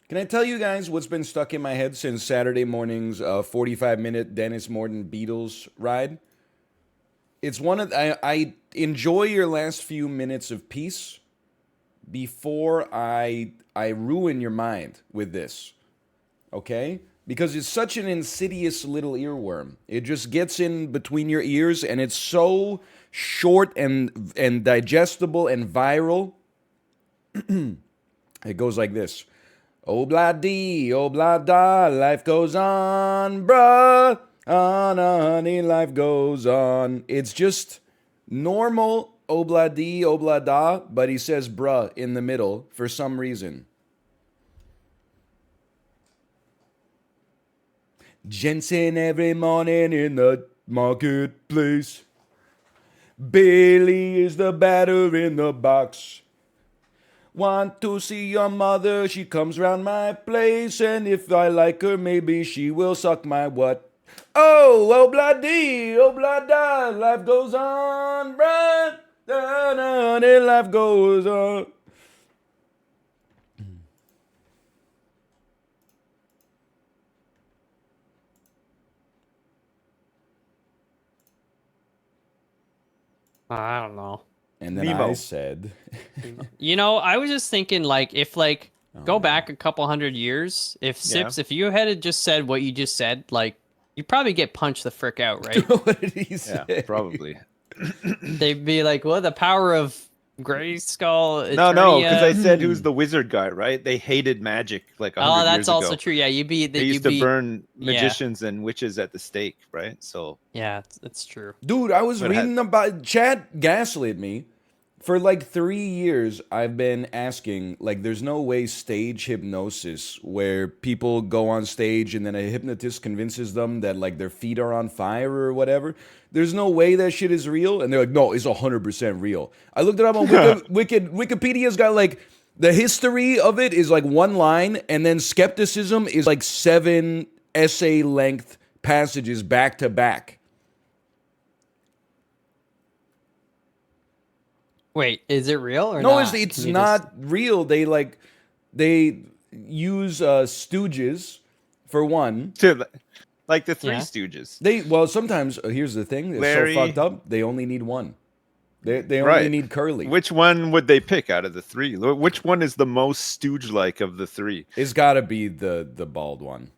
Can I tell you guys what's been stuck in my head since Saturday morning's 45-minute Dennis Morton Beatles ride? It's one of I enjoy your last few minutes of peace before I ruin your mind with this. Okay? Because it's such an insidious little earworm. It just gets in between your ears and it's so short and digestible and viral. It goes like this. Oh blah dee, oh blah da, life goes on, bruh. On, honey, life goes on. It's just normal oh blah dee, oh blah da, but he says bruh in the middle for some reason. Jensen every morning in the marketplace. Bailey is the batter in the box. Want to see your mother? She comes round my place, and if I like her, maybe she will suck my what? Oh, oh blah dee, oh blah da, life goes on, bruh. Da, da, da, life goes on. I don't know. And then Nemo. I said, I was just thinking, like, if go back a couple hundred years, if Yeah. Sips, if you had just said what you just said, like, you'd probably get punched the frick out, right? what did he say? Yeah, probably. They'd be like, "Well, the power of Grayskull." No, because I Eternia." said who's the wizard guy, right? They hated magic like 100 Oh, years that's also ago. true. Yeah, They used to burn magicians and witches at the stake, right? So Yeah, it's true. Dude, I was But it had- reading about Chad gaslit me. For like 3 years, I've been asking, like, there's no way stage hypnosis where people go on stage and then a hypnotist convinces them that like their feet are on fire or whatever. There's no way that shit is real, and they're like, no, it's 100% real. I looked it up on Wikipedia's got like the history of it is like one line, and then skepticism is like 7 essay length passages back to back. Wait, is it real or No, not? it's Can you not real. They use stooges for one. like the Three Yeah. Stooges. Well sometimes here's the thing. It's Larry- so fucked up. They only need one. They only Right. need Curly. Which one would they pick out of the three? Which one is the most stooge-like of the three? It's got to be the bald one.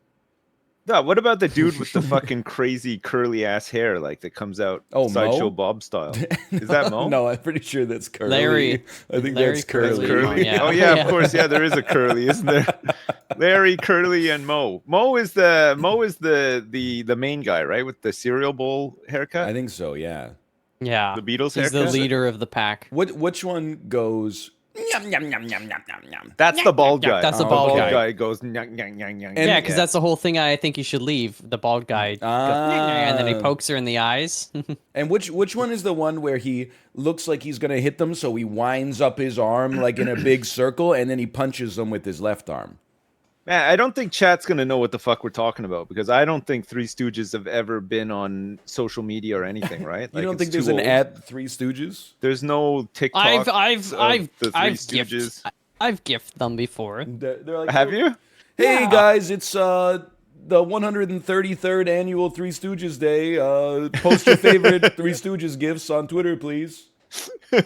No, what about the dude with the fucking crazy curly ass hair, like that comes out Oh, Sideshow Mo? Bob style? Is that Mo? No, I'm pretty sure that's Curly. Larry. I think Larry that's Curly. Curly. Yeah. Oh yeah, of course. Yeah, there is a Curly, isn't there? Larry, Curly, and Mo. Mo is the main guy, right, with the cereal bowl haircut. I think so. Yeah. Yeah. The Beatles He's the haircut? leader of the pack. Which one goes? Yum, yum, yum, yum, yum, yum, yum. That's the bald Yeah, guy. that's the Oh, bald okay. guy. guy goes nyang, nyang, nyang, nyang. Yeah, because that's the whole thing. I think you should leave. The bald guy, goes, and then he Ah. pokes her in the eyes. And which one is the one where he looks like he's gonna hit them, so he winds up his arm like in a big circle, and then he punches them with his left arm? Man, I don't think chat's gonna know what the fuck we're talking about because I don't think Three Stooges have ever been on social media or anything, right? You don't it's think there's too an old. Three Stooges? There's no TikTok. I've the Three Stooges. I've gifted them before. They're like, Have you? Hey Yeah. guys, it's the 133rd annual Three Stooges Day. Post your favorite Three Stooges gifts on Twitter, please. I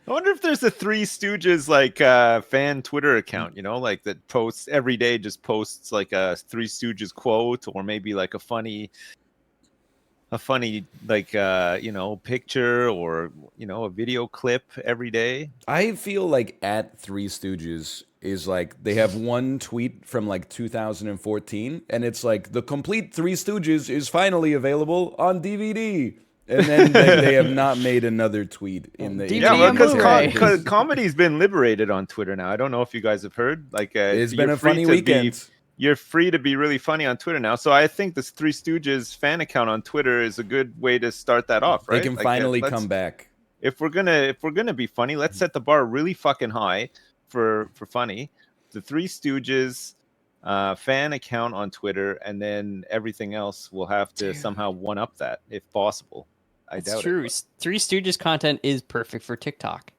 wonder if there's a Three Stooges like fan Twitter account, like that posts every day, just posts like a Three Stooges quote or maybe like a funny like picture or a video clip every day. I feel like at Three Stooges is like they have one tweet from like 2014, and it's like the complete Three Stooges is finally available on DVD. And then they have not made another tweet in the DVD Yeah, well, and because Blu-ray. comedy's been liberated on Twitter now. I don't know if you guys have heard. Like, it's been you're a free funny to be- weekend. You're free to be really funny on Twitter now. So I think this Three Stooges fan account on Twitter is a good way to start that off, right? They can Like, finally let's- come back. If we're gonna be funny, let's set the bar really fucking high for funny. The Three Stooges fan account on Twitter, and then everything else will have to somehow one up that if possible. I It's doubt true. it. Three Stooges content is perfect for TikTok.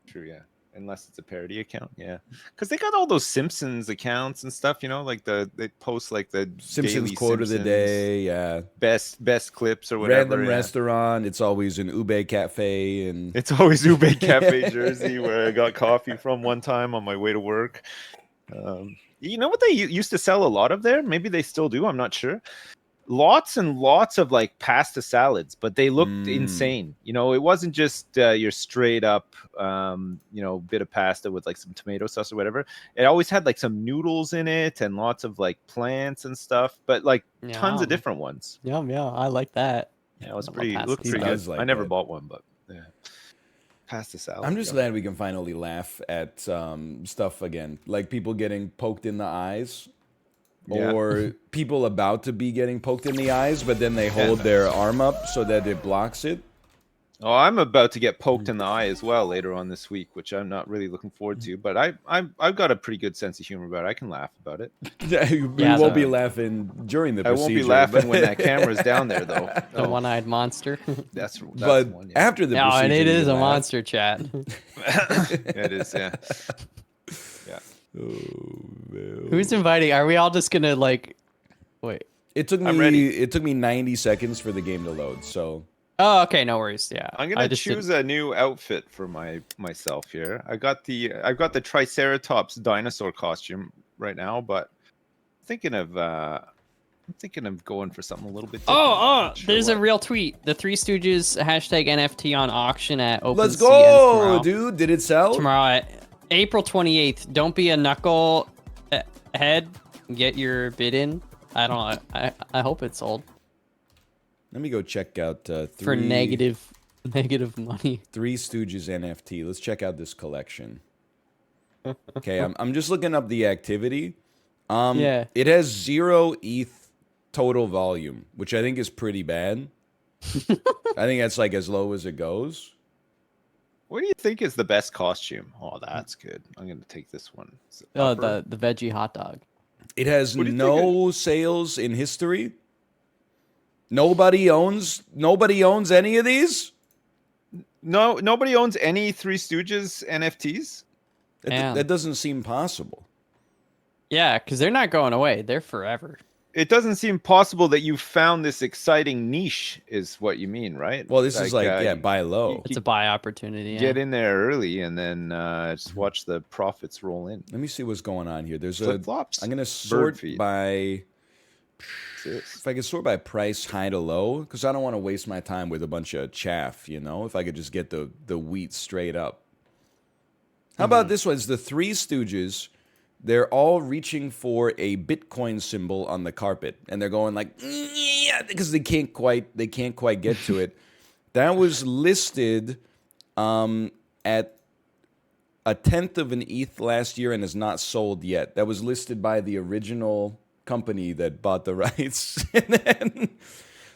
True, yeah. unless it's a parody account. Yeah, because they got all those Simpsons accounts and stuff. You know, like they post like the Simpsons daily quote of the Simpsons day, yeah. best clips or whatever. Random Yeah. restaurant, it's always an Ube Cafe, and It's always Ube Cafe Jersey, where I got coffee from one time on my way to work. You know what they used to sell a lot of there? Maybe they still do. I'm not sure. Lots and lots of like pasta salads, but they looked insane. You know, it wasn't just your straight up, you know, bit of pasta with like some tomato sauce or whatever. It always had like some noodles in it and lots of like plants and stuff, but like tons of different ones. Yum, yeah, I like that. Yeah, it was I love pretty. It pasta looked pretty salad. good. Like I never that. bought one, but yeah, pasta salad. I'm just yum. glad we can finally laugh at stuff again, like people getting poked in the eyes, Yeah. or people about to be getting poked in the eyes, but then they hold their arm up so that it blocks it. Oh, I'm about to get poked in the eye as well later on this week, which I'm not really looking forward to. But I've got a pretty good sense of humor about it. I can laugh about it. You Yeah, won't be so- laughing during the I procedure. won't be laughing but- when that camera's down there, though. The No, one-eyed monster. that's But one. Yeah. after the No, and procedure, it you is a laugh. monster chat. It is, yeah. Yeah. Oh, man. Who's inviting? Are we all just gonna like? Wait. It took I'm ready. me 90 seconds for the game to load. So Oh, okay, no worries. Yeah, I'm I gonna just choose didn't- a new outfit for myself here. I've got the Triceratops dinosaur costume right now, but I'm thinking of going for something a little bit different. I'm Oh, not sure there's a what. real tweet. The Three Stooges hashtag NFT on auction at OpenSea. let's ends go, tomorrow. dude. Did it sell? Tomorrow at April 28th. Don't be a knuckle head. Get your bid in. I don't know. I hope it sold Let me go check out for negative money. Three Stooges NFT. Let's check out this collection. Okay, I'm just looking up the activity. Yeah. It has 0 ETH total volume, which I think is pretty bad. I think that's like as low as it goes. What do you think is the best costume? Oh, that's good. I'm gonna take this one. Is it Oh, upper? the veggie hot dog. It has What do you no sales in history. Nobody owns any of these. No, nobody owns any Three Stooges NFTs. Damn. That doesn't seem possible. Yeah, because they're not going away. They're forever. It doesn't seem possible that you found this exciting niche, is what you mean, right? Well, this is like you buy low. It's a buy opportunity. Yeah. get in there early and then just watch the profits roll in. Let me see what's going on here. There's Flip flops. I'm gonna sort feed. by. Serious. If I could sort by price high to low, because I don't want to waste my time with a bunch of chaff, you know? If I could just get the wheat straight up. How about this one? It's the Three Stooges. They're all reaching for a Bitcoin symbol on the carpet, and they're going like, yeah, because they can't quite get to it. That was listed at 1/10 of an ETH last year and is not sold yet. That was listed by the original company that bought the rights. And then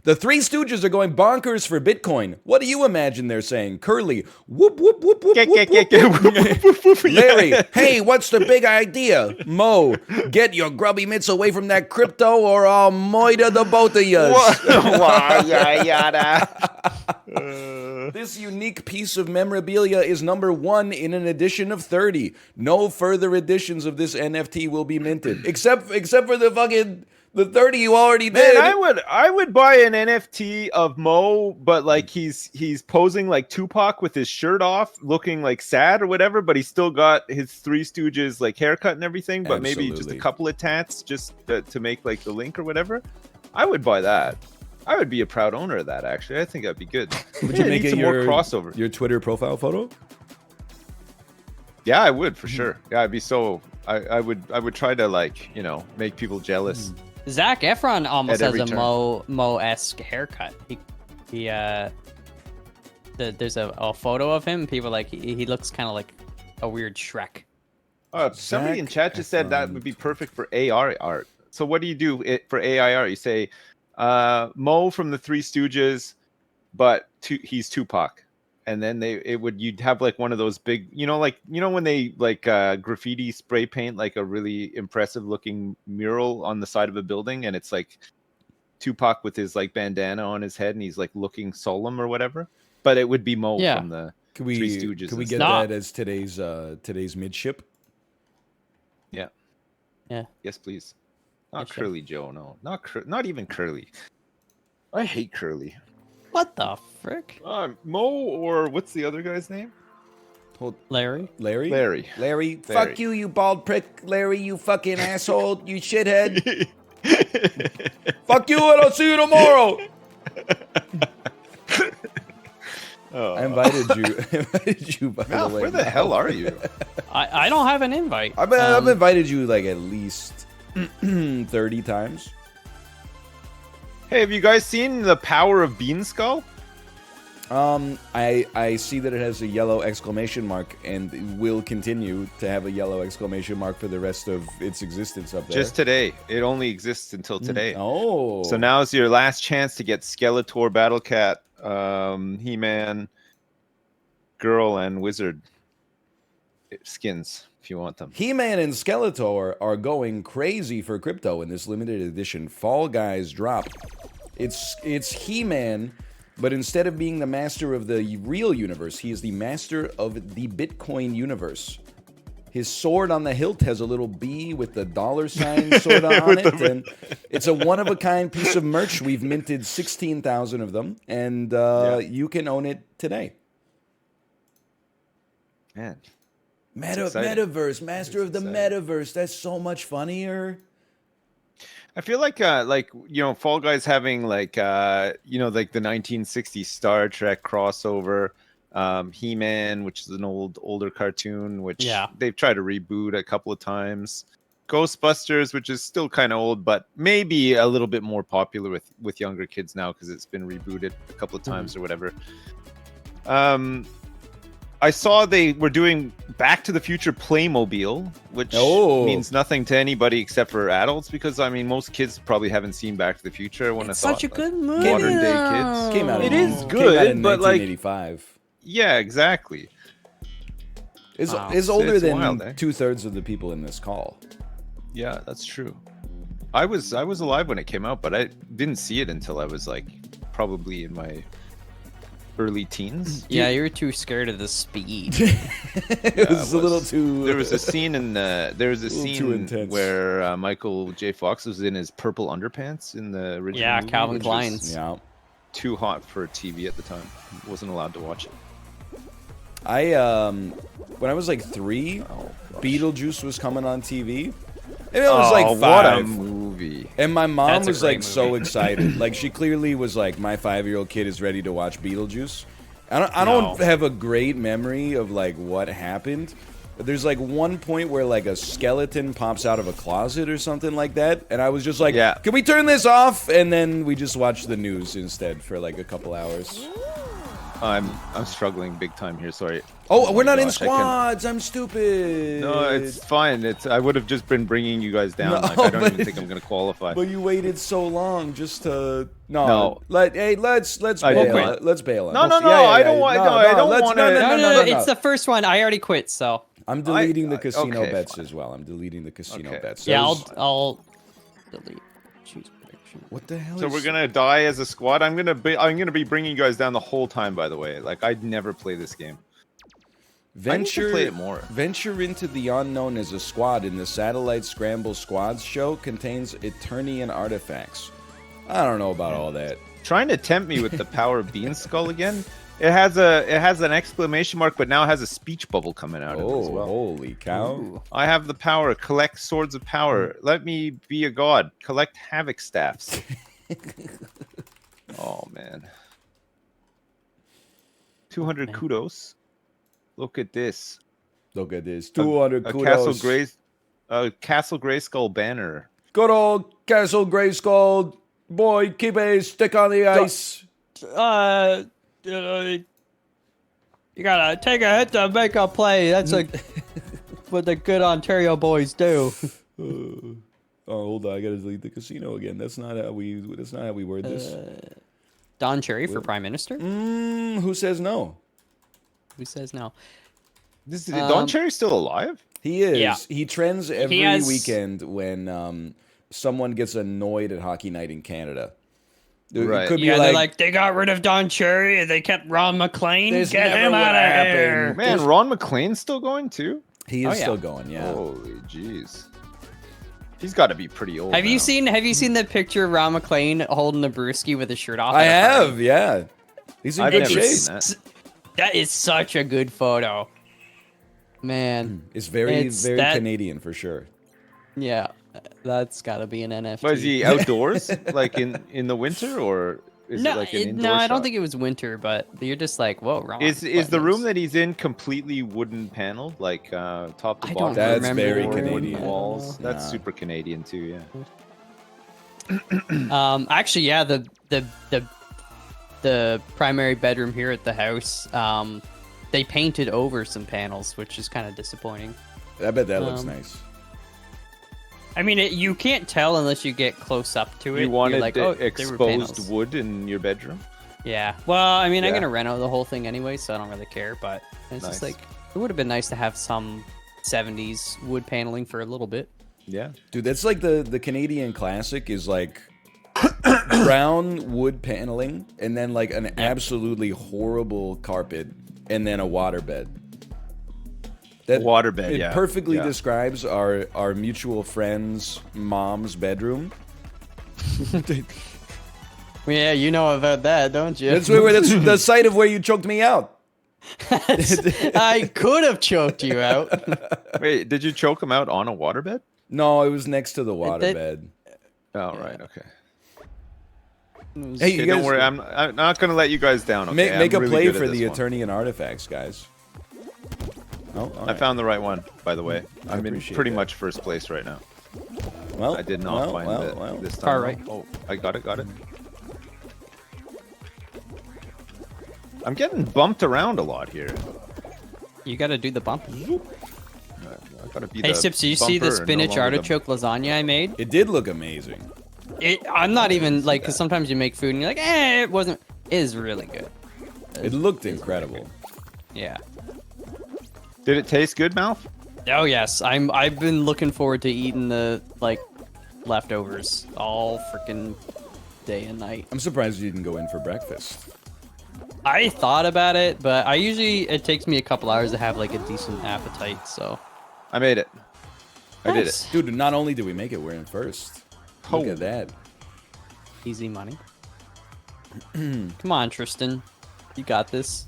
the Three Stooges are going bonkers for Bitcoin. What do you imagine they're saying? Curly, whoop, whoop, whoop, whoop, whoop, whoop. Larry, hey, what's the big idea? Mo, get your grubby mitts away from that crypto or I'll moida the both of yous. This unique piece of memorabilia is number 1 in an edition of 30. No further editions of this NFT will be minted. Except for the 30 you already did. Man, I would buy an NFT of Mo, but like he's posing like Tupac with his shirt off, looking like sad or whatever, but he's still got his Three Stooges like haircut and everything, but maybe just a Absolutely. couple of tats just to make like the link or whatever. I would buy that. I would be a proud owner of that. Actually, I think that'd be good. Would you Yeah, make need it some more crossover? your Twitter profile photo? Yeah, I would for sure. Yeah, I'd be so. I would try to like make people jealous. Zac Efron almost At has every a turn. Mo-esque haircut. There's a photo of him. People like he looks kind of like a weird Shrek. Somebody in Zac chat just said that Efron. would be perfect for AR art. So what do you do for AI art? You say Mo from the Three Stooges, but he's Tupac, and then you'd have like one of those big, when they like graffiti spray paint like a really impressive looking mural on the side of a building, and it's like Tupac with his like bandana on his head, and he's like looking solemn or whatever. But it would be Mo Yeah. from the Can Three we Stooges can we and get stuff. that as today's midship? Yeah. Yeah. Yes, please. Not Yes, Curly Joe. No, not even Curly. I hate Curly. What the frick? Mo, or what's the other guy's name? Hold, Larry? Larry. Larry. Larry. Fuck you, you bald prick, Larry. You fucking asshole. You shithead. Fuck you, and I'll see you tomorrow. I invited you. I invited you, by the Mal, way. where the hell are you? I don't have an invite. I've invited you like at least 30 times. Hey, have you guys seen The Power of Bean Skull? I see that it has a yellow exclamation mark and will continue to have a yellow exclamation mark for the rest of its existence up there. Just today. It only exists until today. Oh. So now's your last chance to get Skeletor, Battle Cat, He-Man, Girl, and Wizard skins if you want them. He-Man and Skeletor are going crazy for crypto in this limited edition Fall Guys drop. It's He-Man, but instead of being the master of the real universe, he is the master of the Bitcoin universe. His sword on the hilt has a little B with the dollar sign sort of on it, and it's a one-of-a-kind piece of merch. We've minted 16,000 of them, and you can own it today. Man. Metaverse, master of the metaverse. That's so much funnier. I feel like Fall Guys having like the 1960s Star Trek crossover, He-Man, which is an older cartoon, which they've tried to reboot a couple of times. Ghostbusters, which is still kind of old, but maybe a little bit more popular with younger kids now because it's been rebooted a couple of times or whatever. I saw they were doing Back to the Future Playmobil, which means nothing to anybody except for adults, because I mean most kids probably haven't seen Back to the Future. It's such a good movie. Modern day kids Came out. It in, is came good, out in but 1985. yeah, exactly. Is Wow. older It's than wild, eh? 2/3 of the people in this call. Yeah, that's true. I was alive when it came out, but I didn't see it until I was like probably in my early teens. Yeah, you were too scared of the speed. It was a little too. There was a scene in too scene intense. where Michael J. Fox was in his purple underpants in the original Yeah, movie, Calvin which Klein's. was Yeah. too hot for TV at the time. Wasn't allowed to watch it. When I was like 3, Beetlejuice was coming on TV. And I was like 5. What a movie! And my mom That's a was great like so movie. excited. Like she clearly was like, my 5-year-old kid is ready to watch Beetlejuice. I don't have a great memory of like what happened. But there's like one point where like a skeleton pops out of a closet or something like that, and I was just like, can we turn this off? And then we just watched the news instead for like a couple hours. I'm struggling big time here. Sorry. Oh, we're not in gosh, squads. I'm stupid. No, it's fine. I would have just been bringing you guys down. No, like, I don't but- even think I'm gonna qualify. But you waited so long just to No. Let's I did bail. quit. Let's bail. No, I don't want. No, I don't want to. No, it's the first one. I already quit, so. I'm deleting the casino okay, bets fine. as well. I'm deleting the casino Okay. bets. Yeah, Those- I'll delete. Choose prediction. What the hell? So is... we're gonna die as a squad. I'm gonna be bringing you guys down the whole time. By the way, like I'd never play this game. I need to play it more. Venture into the unknown as a squad in the Satellite Scramble Squads show contains Eternian artifacts. I don't know about all that. Trying to tempt me with the power of Bean Skull again. It has an exclamation mark, but now it has a speech bubble coming out of it as well. Holy cow! Ooh. I have the power. Collect swords of power. Let me be a god. Collect havoc staffs. Oh man. 200 kudos. Look at this. Look at this. 200 a kudos. Castle Grayskull banner. Good old Castle Grayskull. Boy, keep a stick on the ice. You gotta take a hit to make a play. That's what the good Ontario boys do. Oh, hold on. I gotta delete the casino again. That's not how we word this. Don Cherry for Prime Minister? Who says no? Who says no? Is Don Cherry still alive? He is. Yeah. He trends every has- weekend when someone gets annoyed at Hockey Night in Canada. It Right. could be Yeah, they're like, like, they got rid of Don Cherry and they kept Ron McClane. This Get never him would out of happen. here. Man, Ron McClane's still going too. he Oh, is yeah. still going. Yeah. Holy jeez. He's got to be pretty old. Have you now. seen the picture of Ron McClane holding a brewski with his shirt off? I at a party? have. Yeah. He's in I've good never shape. seen that. That is such a good photo. Man, It's very It's very that- Canadian for sure. yeah, that's got to be an NFT. Was he outdoors, like in the winter, or is No, it like an indoor no, I don't shot? think it was winter, but you're just like, whoa, Ron. Is the McClane room that he's in completely wooden paneled, like top to I bottom? don't That's remember. very Wooden Canadian. walls. That's Nah. super Canadian too. Yeah. Actually, yeah, the primary bedroom here at the house, they painted over some panels, which is kind of disappointing. I bet that looks Um, nice. I mean, you can't tell unless you get close up to it. You wanted You're like, oh, they were exposed panels. wood in your bedroom? Yeah. Well, I mean, I'm Yeah. gonna rent out the whole thing anyway, so I don't really care. But it's just Nice. like it would have been nice to have some '70s wood paneling for a little bit. Yeah. Dude, that's like the Canadian classic is like brown wood paneling and then like an absolutely horrible carpet and then a waterbed. That Waterbed, it yeah. perfectly Yeah. describes our mutual friend's mom's bedroom. Yeah, you know about that, don't you? That's the site of where you choked me out. I could have choked you out. Wait, did you choke him out on a waterbed? No, it was next to the waterbed. Oh, right. Okay. Hey, you Okay, guys, don't worry. I'm not going to let you guys down. Okay? make a I'm really play good at for this the one. attorney and artifacts, guys. Oh, all I right. found the right one, by the way. I'm in appreciate pretty that. much first place right now. Well, I did not find it this time. Far right. Oh, I got it. I'm getting bumped around a lot here. You got to do the bump. I gotta be Hey, the Sips, do you see the bumper and no spinach longer the- artichoke lasagna I made? It did look amazing. I'm not even like, because sometimes you make food and you're like, it wasn't. It is really good. It looked incredible. Yeah. Did it taste good, Mouth? Oh yes, I've been looking forward to eating the like leftovers all freaking day and night. I'm surprised you didn't go in for breakfast. I thought about it, but it takes me a couple hours to have like a decent appetite. So I made it. I did it. Nice. Dude, not only did we make it, we're in first. Look Oh. at that. Easy money. Come on, Tristan, you got this.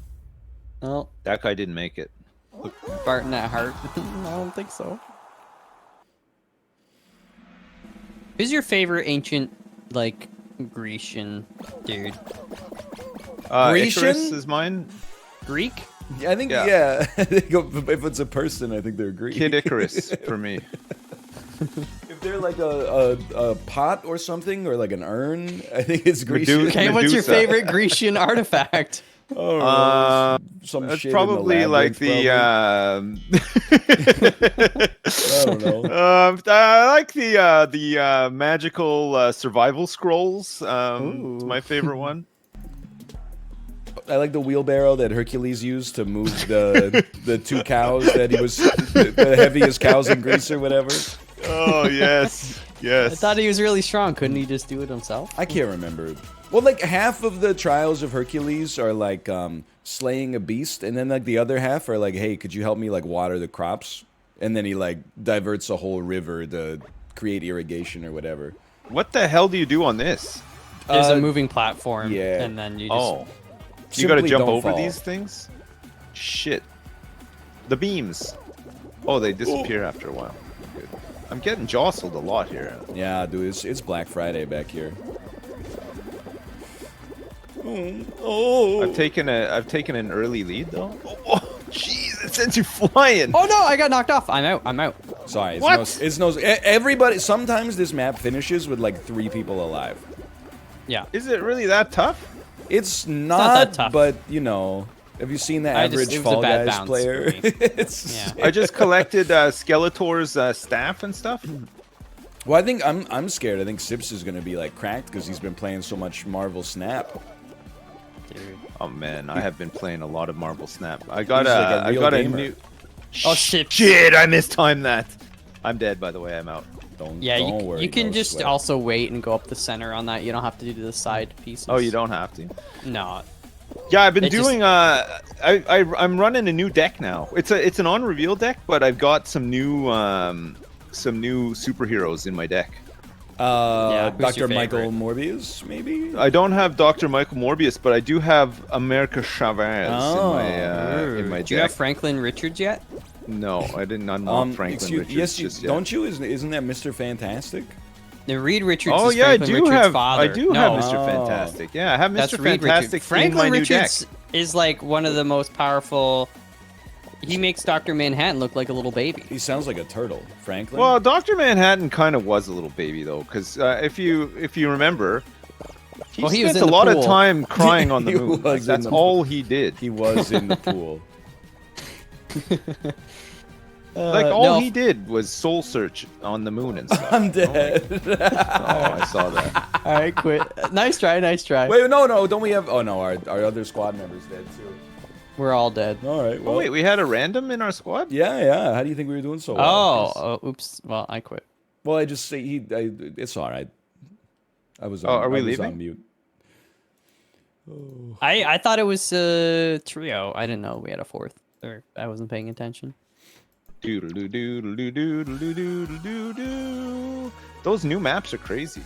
Oh, That guy didn't make it. Barton at heart. I don't think so. Who's your favorite ancient like Grecian dude? Grecian? Icarus is mine. Greek? I think, Yeah. yeah. I think if it's a person, I think they're Greek. Kid Icarus for me. If they're like a pot or something, or like an urn, I think it's Grecian. Medusa. Okay, what's your Medusa. favorite Grecian artifact? Oh, some It's shit probably in the like labyrinth, the. I don't know. I like the magical survival scrolls. It's my favorite one. I like the wheelbarrow that Hercules used to move the two cows that he was the heaviest cows in Greece or whatever. Oh yes, yes. I thought he was really strong. Couldn't he just do it himself? I can't remember. Well, like half of the trials of Hercules are like slaying a beast, and then like the other half are like, hey, could you help me like water the crops? And then he like diverts a whole river to create irrigation or whatever. What the hell do you do on this? There's Uh, a moving platform, yeah. and then you just. Oh, you gotta Simply jump don't over fall. these things. Shit. The beams. Oh, they disappear after a while. Good. I'm getting jostled a lot here. Yeah, dude, it's Black Friday back here. Oh, I've taken an early lead though. Oh, jeez, it sends you flying. Oh no! I got knocked off. I'm out. I'm out. sorry. It's What? everybody. Sometimes this map finishes with like 3 people alive. Yeah. Is it really that tough? It's not not, that tough. but you know, have you seen the I just- average it was a Fall bad Guys bounce player? for me. It's Yeah. I just collected Skeletor's staff and stuff. well, I think I'm scared. I think Sips is gonna be like cracked because he's been playing so much Marvel Snap. Dude. Oh man, I have been playing a lot of Marble Snap. I got He's like a I real got gamer. a new. Oh shit! Shit! I mistimed that. I'm dead, by the way. I'm out. Don't Yeah, don't worry. you can no just sweat. also wait and go up the center on that. You don't have to do the side pieces. Oh, you don't have to. No. Yeah, I've been It just- doing. I'm running a new deck now. It's an on reveal deck, but I've got some new superheroes in my deck. Yeah, who's Dr. your Michael favorite? Morbius, maybe. I don't have Dr. Michael Morbius, but I do have America Chavez Oh. in my Do you have deck. Franklin Richards yet? No, I didn't unlock Franklin Richards yes, just yet. don't you? Isn't that Mr. Fantastic? The Reed Richards Oh is yeah, I Franklin do Richards' have. father. I do no, have Mr. Oh. Fantastic. Yeah, I have That's Mr. Reed Fantastic Richards. in Franklin my new Richards deck. is like one of the most powerful. He makes Dr. Manhattan look like a little baby. He sounds like a turtle, Franklin. Well, Dr. Manhattan kind of was a little baby though, because if you remember, he Well, he was spent in a the lot pool. of time crying on the He moon. was Like, in that's the all he did. he was in the pool. Like all no. he did was soul search on the moon and stuff. I'm dead. Oh, I saw that. All right, quit. Nice try, nice try. Wait, no, don't we have? Oh no, our other squad members dead too. We're all dead. All right, well, Oh wait, we had a random in our squad. yeah. How do you think we were doing so well? Oops. Well, I quit. Well, I just say it's all right. I was. On, Oh, are we I was leaving? on mute. I thought it was a trio. I didn't know we had a fourth. Or I wasn't paying attention. Doodle doo doodle doo doodle doo doodle doo doo. Those new maps are crazy.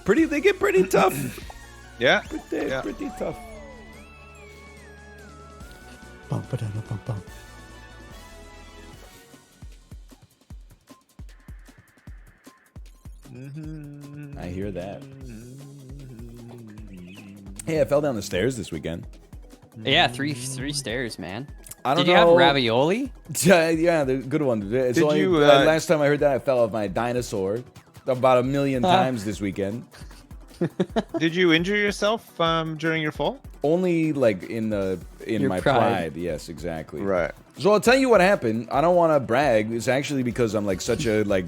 They get pretty tough. Yeah. They're Yeah. pretty tough. I hear that. Hey, I fell down the stairs this weekend. Yeah, three stairs, man. I don't Did you know. have ravioli? Yeah, the good one. It's Did only, you, last time I heard that, I fell off my dinosaur about 1 million times this weekend. Did you injure yourself during your fall? Only like in Your my pride. pride. Yes, exactly. Right. So I'll tell you what happened. I don't want to brag. It's actually because I'm like such a like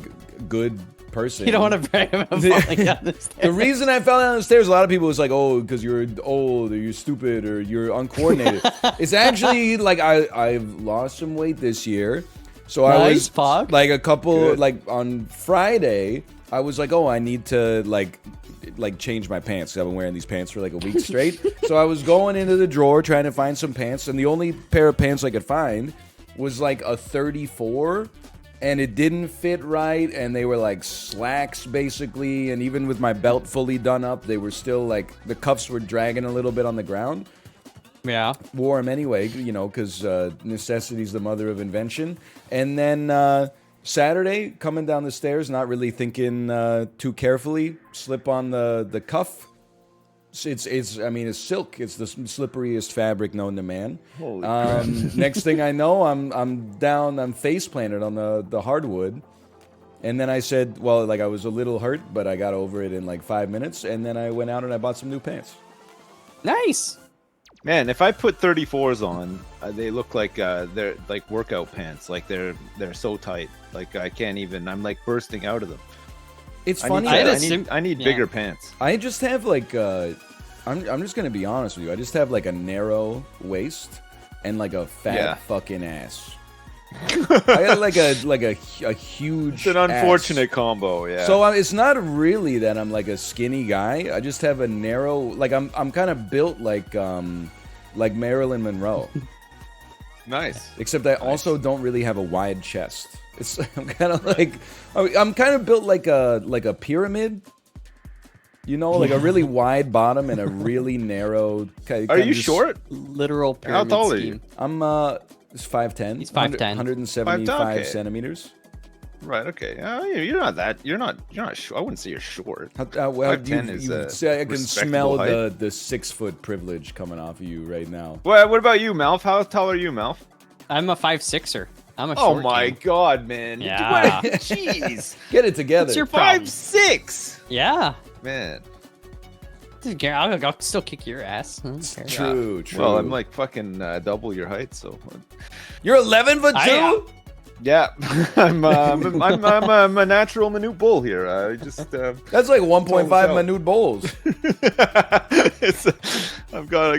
good person. You don't want to brag about falling down the stairs. The reason I fell down the stairs, a lot of people was like, "Oh, because you're old, or you're stupid, or you're uncoordinated." It's actually like I've lost some weight this year, so I Nice, was Pog. like a couple Good. like on Friday. I was like, "Oh, I need to like change my pants. 'Cause I've been wearing these pants for like a week straight." So I was going into the drawer trying to find some pants, and the only pair of pants I could find was like a 34. And it didn't fit right, and they were like slacks basically, and even with my belt fully done up, they were still like, the cuffs were dragging a little bit on the ground. Yeah. Wore them anyway, you know, because necessity's the mother of invention. And then Saturday, coming down the stairs, not really thinking too carefully, slip on the cuff. I mean, it's silk. It's the slipperiest fabric known to man. Holy crap. Next thing I know, I'm down, I'm face planted on the hardwood. And then I said, well, like I was a little hurt, but I got over it in like 5 minutes. And then I went out and I bought some new pants. Nice. Man, if I put 34s on, they look like they're like workout pants. Like they're so tight. Like I can't even. I'm like bursting out of them. It's I funny. need, I I need yeah. bigger pants. I just have like I'm just gonna be honest with you. I just have like a narrow waist and like a fat Yeah. fucking ass. I got like a huge. It's an unfortunate ass. combo. Yeah. So it's not really that I'm like a skinny guy. I just have a narrow. Like I'm kind of built like Marilyn Monroe. nice. Except I also don't really have a wide chest. I'm kind of built like a pyramid. You know, like a really wide bottom and a really narrow. Are you short? Literal pyramid tall are scheme. you? I'm it's 5'10". He's 5'10". 175 okay. centimeters. Right. Okay. You're not that. You're not. I wouldn't say you're short. Well, 5'10" is a I can smell respectable the 6 foot privilege coming off of you right now. What about you, Malf? How tall are you, Malf? I'm a 5'6"er. I'm a Oh short my king. God, man! Yeah. Jeez. Get it together. What's your problem? 5'6". Yeah. Man. Dude, I'll still kick your ass. I don't care. True, true. Well, I'm like fucking double your height, so. You're 11 foot 2. Yeah, I'm a natural minute bull here. I just That's like 1.5 out. minute bowls. I got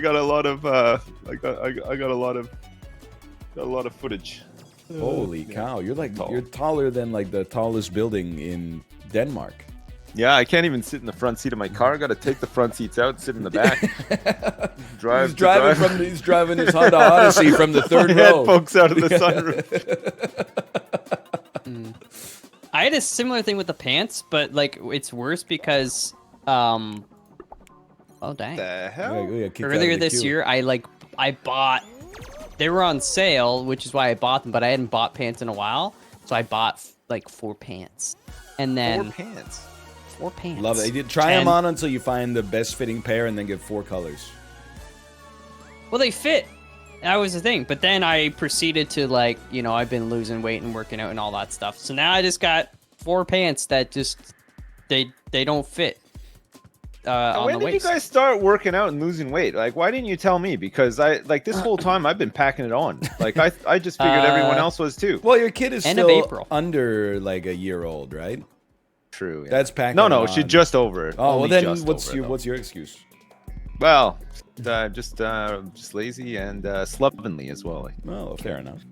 a lot of footage. Holy cow! You're taller than like the tallest building in Denmark. Yeah, I can't even sit in the front seat of my car. Got to take the front seats out, sit in the back. He's driving his Honda Odyssey from the third row. Folks out of the sunroof. I had a similar thing with the pants, but like it's worse because oh dang. The hell? Earlier this year I bought, they were on sale, which is why I bought them, but I hadn't bought pants in a while, so I bought like 4 pants. And then 4 pants. 4 pants. Love it. Try them on until you find the best fitting pair, and then get 4 colors. Well, they fit. That was the thing. But then I proceeded to like, you know, I've been losing weight and working out and all that stuff. So now I just got 4 pants that just they don't fit. When did you guys start working out and losing weight? Like, why didn't you tell me? Because I like this whole time I've been packing it on. Like I just figured everyone else was too. Well, your kid is End of still April. under like a year old, right? True. Yeah. That's packing. No, it she's on. just over it. Oh, well Only then just over it, though. what's your excuse? Well, just lazy and slovenly as well. Well, fair enough.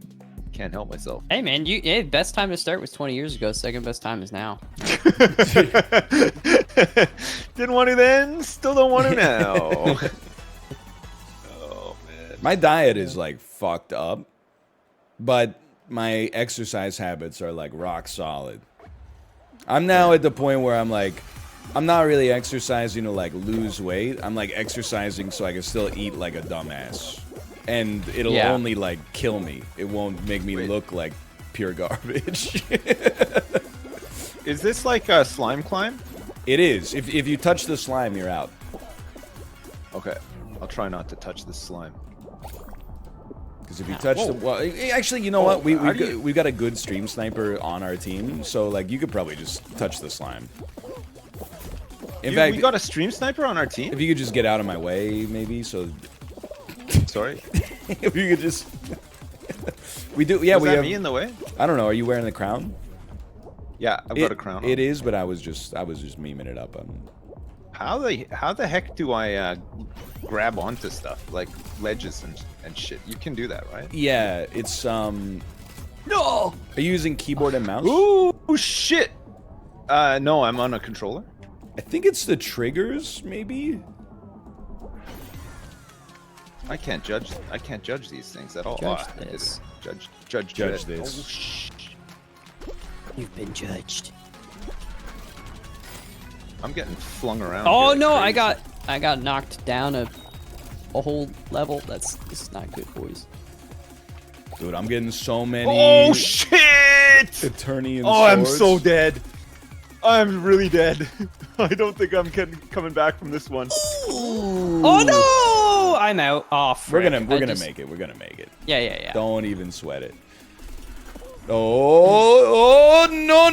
Can't help myself. Hey man, best time to start was 20 years ago. Second best time is now. Didn't want to then, still don't want to now. Oh man. My diet is like fucked up, but my exercise habits are like rock solid. I'm now at the point where I'm like, I'm not really exercising to like lose weight. I'm like exercising so I can still eat like a dumbass. And it'll only like kill me. It won't make me look like pure garbage. Is this like a slime climb? It is. If you touch the slime, you're out. Okay. I'll try not to touch this slime. Because if you touch the... Well, actually, you know what? We've got a good stream sniper on our team. So, like, you could probably just touch the slime. In fact, we got a stream sniper on our team? if you could just get out of my way, maybe, so... Sorry? If you could just... we do... Yeah, Was we that have... me in the way? I don't know. Are you wearing the crown? Yeah, I've got a crown on. It is, but I was just memeing it up. How the heck do I grab onto stuff like ledges and shit? You can do that, right? Yeah, it's No. Are you using keyboard and mouse? Ooh shit! No, I'm on a controller. I think it's the triggers, maybe. I can't judge these things at all. Judge I did this. it. Judge this. Oh, shh. You've been judged. I'm getting flung around. Oh here no, like crazy. I got knocked down a whole level. This is not good, boys. Dude, I'm getting so many... Oh shit! Eternian Oh, I'm swords. so dead. I'm really dead. I don't think I'm coming back from this one. Oh no! I'm out. Oh, We're frick. gonna make it. We're gonna make it. Yeah. Don't even sweat it. Oh no!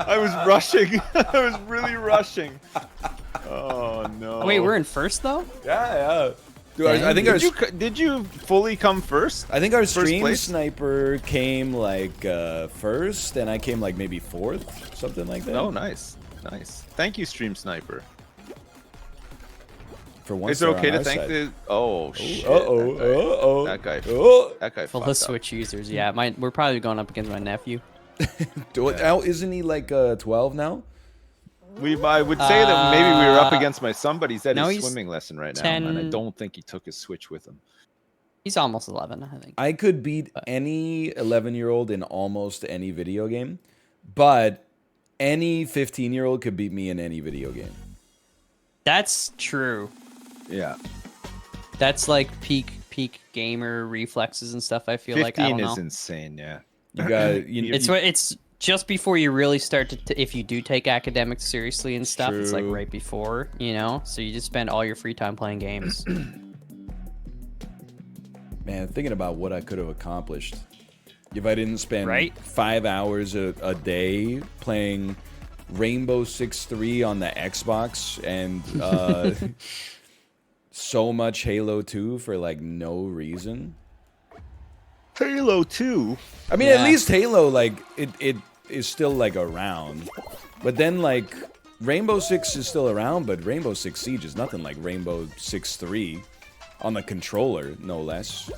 I was rushing. I was really rushing. Oh no. Wait, we're in first though? Yeah. Dude, Dang. I think Did you fully come first? I think our First stream place? sniper came like first, and I came like maybe fourth, something like that. Oh, nice. Thank you, Stream Sniper. For once, Is it they're okay on to our thank side. the? Oh shit! That That guy. Oh. That guy. Full fucked of up. Switch users. Yeah, we're probably going up against my nephew. Now, isn't he like 12 now? I would say that maybe we were up against my son, but he's at no, his he's swimming lesson right now, 10. and I don't think he took his Switch with him. He's almost 11, I think. I could beat any 11-year-old in almost any video game, but any 15-year-old could beat me in any video game. That's true. Yeah. That's like peak gamer reflexes and stuff. I feel like I don't 15 know. is insane. Yeah. You got It's just before you really start to if you do take academics seriously and stuff. It's like True. right before, you know. So you just spend all your free time playing games. Man, thinking about what I could have accomplished if I didn't spend Right? 5 hours a day playing Rainbow Six 3 on the Xbox and so much Halo 2 for like no reason. Halo 2. I mean, Yeah. at least Halo, like, it is still, like, around. But then, like, Rainbow Six is still around, but Rainbow Six Siege is nothing like Rainbow Six 3 on the controller, no less.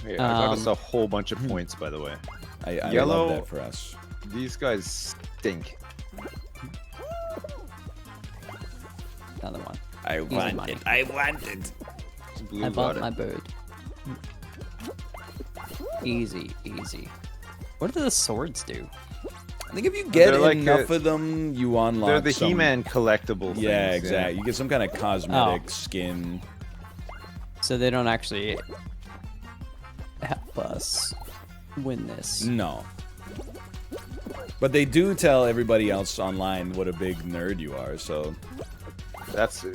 Yeah, I got us Um, a whole bunch of points, by the way. I Yellow- love that for us. These guys stink. Another one. I want want it. it. I want it. Blue I got bought it. my bird. Easy, easy. What do the swords do? I think if you get They're like enough of them, you unlock. They're the some- He-Man collectible things. Yeah, exactly. You get some kind of cosmetic Oh. skin. So they don't actually help us win this. No. But they do tell everybody else online what a big nerd you are, so. That's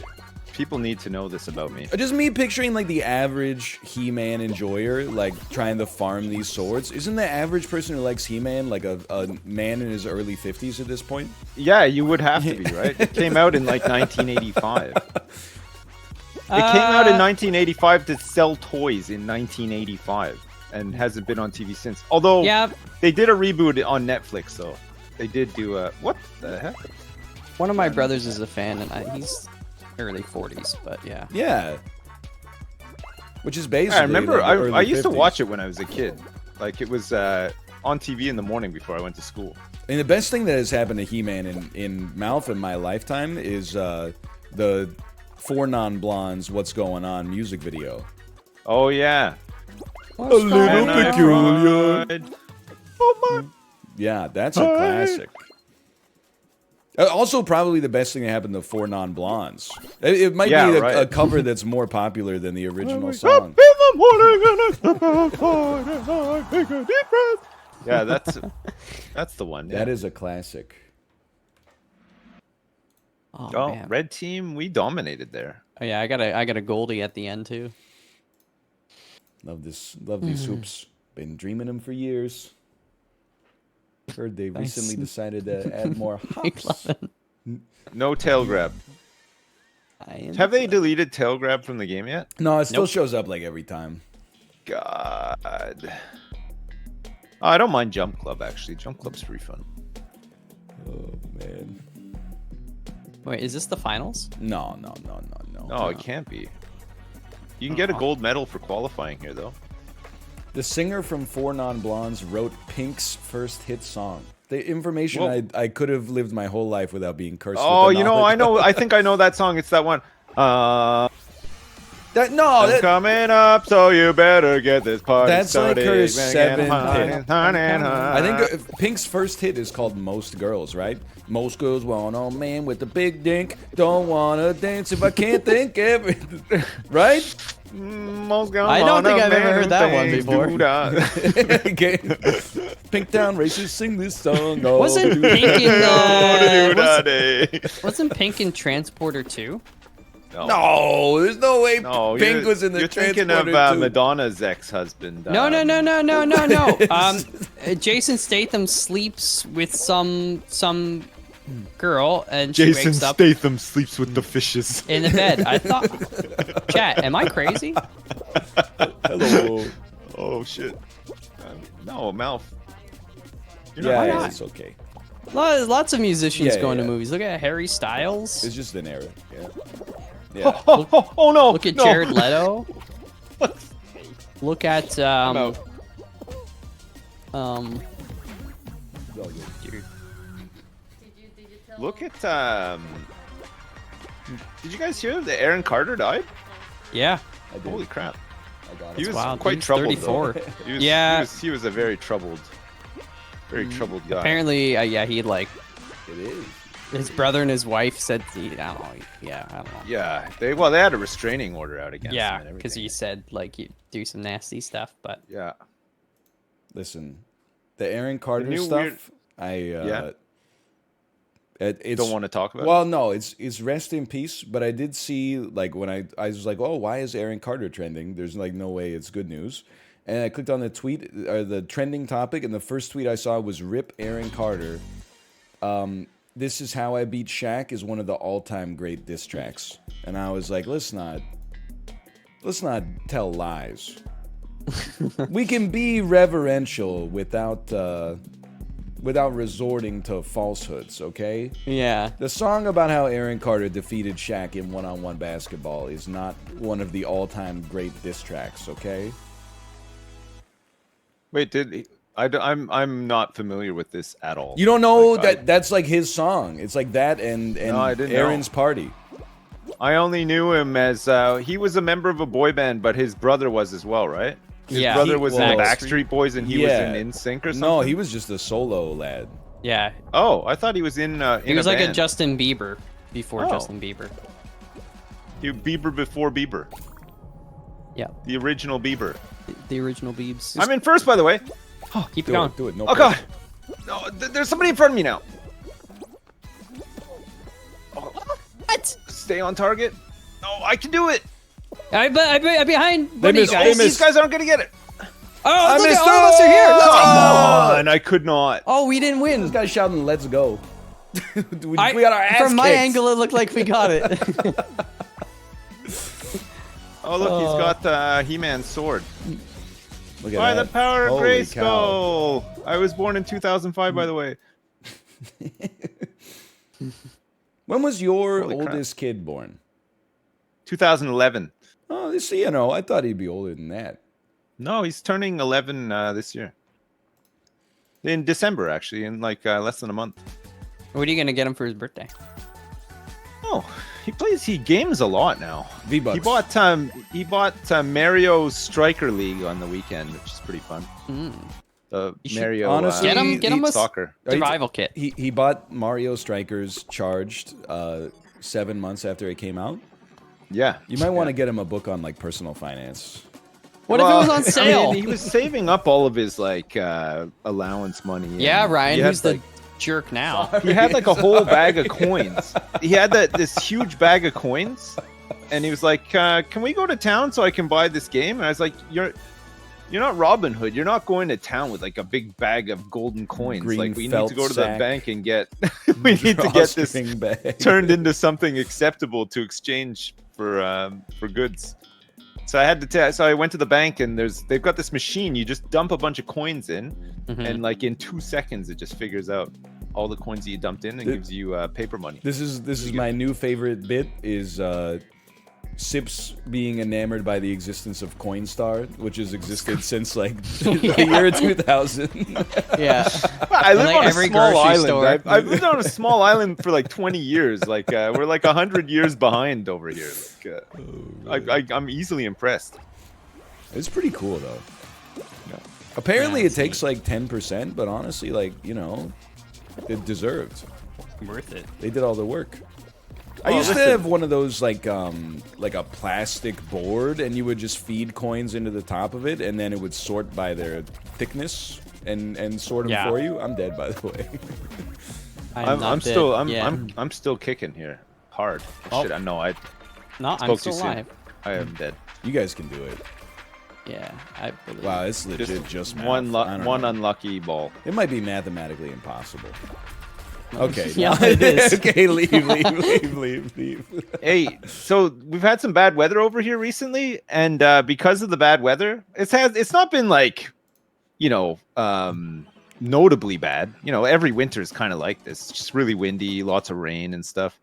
people need to know this about me. Just me picturing like the average He-Man enjoyer, like trying to farm these swords. Isn't the average person who likes He-Man like a man in his early 50s at this point? Yeah, you would have to be, right? It came out in like 1985. It came out in 1985 to sell toys in 1985 and hasn't been on TV since. Although Yeah, they did a reboot on Netflix, though. They did do a what the heck? one of my brothers is a fan, and he's early 40s, but yeah. Yeah. Which is basically. I remember like the I early used to 50s. watch it when I was a kid. Like it was on TV in the morning before I went to school. And the best thing that has happened to He-Man in Mouth in my lifetime is the Four Non-Blondes What's Going On music video. Oh yeah. What's little going bit on? peculiar. Oh my. Yeah, that's a classic. Also, probably the best thing that happened to Four Non-Blondes. It might Yeah, be a right. cover that's more popular than the original Up song. in the morning and I step outside and I take a deep breath. Yeah, that's the one. Yeah. That is a classic. Oh, Oh, man. red team, we dominated there. Oh, yeah, I got a Goldie at the end too. Love these hoops. Been dreaming them for years. Heard they Nice. recently decided to add more hops. No tail grab. I am Have they deleted tail grab from the game yet? No, it still Nope. shows up like every time. God. Oh, I don't mind Jump Club actually. Jump Club's pretty fun. Oh man. Wait, is this the finals? No. No, it can't be. You can get a gold medal for qualifying here though. The singer from Four Non-Blondes wrote Pink's first hit song. The information Whoa. I could have lived my whole life without being cursed. Oh, with the you know, knowledge. I know. I think I know that song. It's that one. That no, I'm that, coming up, so you better get this party That's like started. her Make it seventh hot hit. and hot and I hot. think Pink's first hit is called "Most Girls," right? Most girls want a man with a big dink. Don't wanna dance if I can't think everything. Right? Most girls I don't want a think I've ever man heard who that one thinks before. doo-dah. Okay. Pinktown racists sing this song. Oh, Wasn't doo- Pink in Doo-dah day. wasn't Pink in Transporter 2? No, there's no way No, Pink you're, was in the you're thinking of Transporter too. Madonna's ex-husband. No. Jason Statham sleeps with some girl, and she Jason wakes up Statham sleeps with the fishes. in the bed. I thought, chat, am I crazy? Hello. Oh shit. No, mouth. You're Yeah, not yeah, not? it's okay. Lots of musicians Yeah, going yeah. to movies. Look at Harry Styles. It's just an error. Yeah. Yeah. Oh no! Look at no. Jared Leto. Look at I'm out. dude. Look at Did you guys hear that Aaron Carter died? Yeah, I did. Holy crap! I got He it. was wild. quite He was troubled. 34. Though. He was, Yeah. he was a very troubled guy. apparently, yeah, he like It is. his brother and his wife said, I don't know. Yeah, I don't know. Yeah, they had a restraining order out against him. Yeah, and because everything. he said like he'd do some nasty stuff, but Yeah. Listen, the Aaron Carter new stuff. Yeah. It's Don't want to talk about. Well, no, it's rest in peace. But I did see like when I was like, oh, why is Aaron Carter trending? There's like no way it's good news. And I clicked on the tweet or the trending topic, and the first tweet I saw was "Rip Aaron Carter." This is how I beat Shaq is one of the all-time great diss tracks, and I was like, let's not tell lies. We can be reverential without resorting to falsehoods, okay? yeah, The song about how Aaron Carter defeated Shaq in one-on-one basketball is not one of the all-time great diss tracks, okay? Wait, did he, I'm not familiar with this at all. You don't know Like, that's like his song. It's like that and No, I didn't Aaron's know. Party. I only knew him as he was a member of a boy band, but his brother was as well, right? His Yeah, brother was in Backstreet. Backstreet Boys, and he was in NSYNC or something. No, he was just a solo lad. Yeah, Oh, I thought he was in. he was like a band. Justin Bieber before Oh. Justin Bieber. Bieber before Bieber. Yeah, The original Bieber. the original Biebs. I'm in first, by the way. Keep Do it going. it, do it. No Oh pressure. god. No, there's somebody in front of me now. What? Stay on target. No, I can do it. I'm behind. They What are you missed, guys? they These missed. guys aren't gonna get it. Oh, look at missed. all of us are here. Let's Come go. on, I could not. Oh, we didn't This win. guy's shouting, "Let's go!" we I- got our ass from my kicked. angle, it looked like we got it. Oh look, he's got the He-Man sword. Look at By that. the power of Holy cow. Grayskull. I was born in 2005, by the way. When was your Holy crap. oldest kid born? 2011. Oh, this, you know, I thought he'd be older than that. No, he's turning 11 this year. In December, actually, in like less than a month. What are you gonna get him for his birthday? Oh, he games a lot now. V-Bucks. He bought Mario Striker League on the weekend, which is pretty fun. The You should Mario honestly Get him a soccer. survival kit. He bought Mario Strikers charged 7 months after it came out. Yeah, You might want to get him a book on like personal finance. What if it was on sale? I mean, he was saving up all of his like allowance money. Yeah, and Ryan, he had, who's the like, jerk now? He had like a whole bag of coins. He had this huge bag of coins, and he was like, "Can we go to town so I can buy this game?" And I was like, "You're not Robin Hood. You're not going to town with like a big bag of golden coins. Green Like we need felt to go to sack. the bank and get. We need to get this Drawstring bag. turned into something acceptable to exchange for goods." So I had to. So I went to the bank, and they've got this machine. You just dump a bunch of coins in, and like in 2 seconds, it just figures out all the coins that you dumped in and gives you paper money. This is my new favorite bit is Sips being enamored by the existence of Coinstar, which has existed since like the year 2000. Yeah. I live like on a every small grocery island. store. I've lived on a small island for like 20 years. Like we're like 100 years behind over here. Like, I'm easily impressed. It's pretty cool though. Apparently, it takes like 10%, but honestly, like you know, it deserved. Worth it. They did all the work. I Well, used to listen. have one of those like a plastic board, and you would just feed coins into the top of it, and then it would sort by their thickness and sort them Yeah. for you. I'm dead, by the way. I'm still kicking here hard. Oh. Shit, I know. I No, I'm spoke still too soon. alive. I am dead. You guys can do it. Yeah, I believe. Wow, it's legit just math. one I don't one know. unlucky ball. It might be mathematically impossible. Okay. Yeah, no. it is. Okay, leave. Hey, so we've had some bad weather over here recently, and because of the bad weather, it's not been like, notably bad. Every winter is kind of like this. It's just really windy, lots of rain and stuff.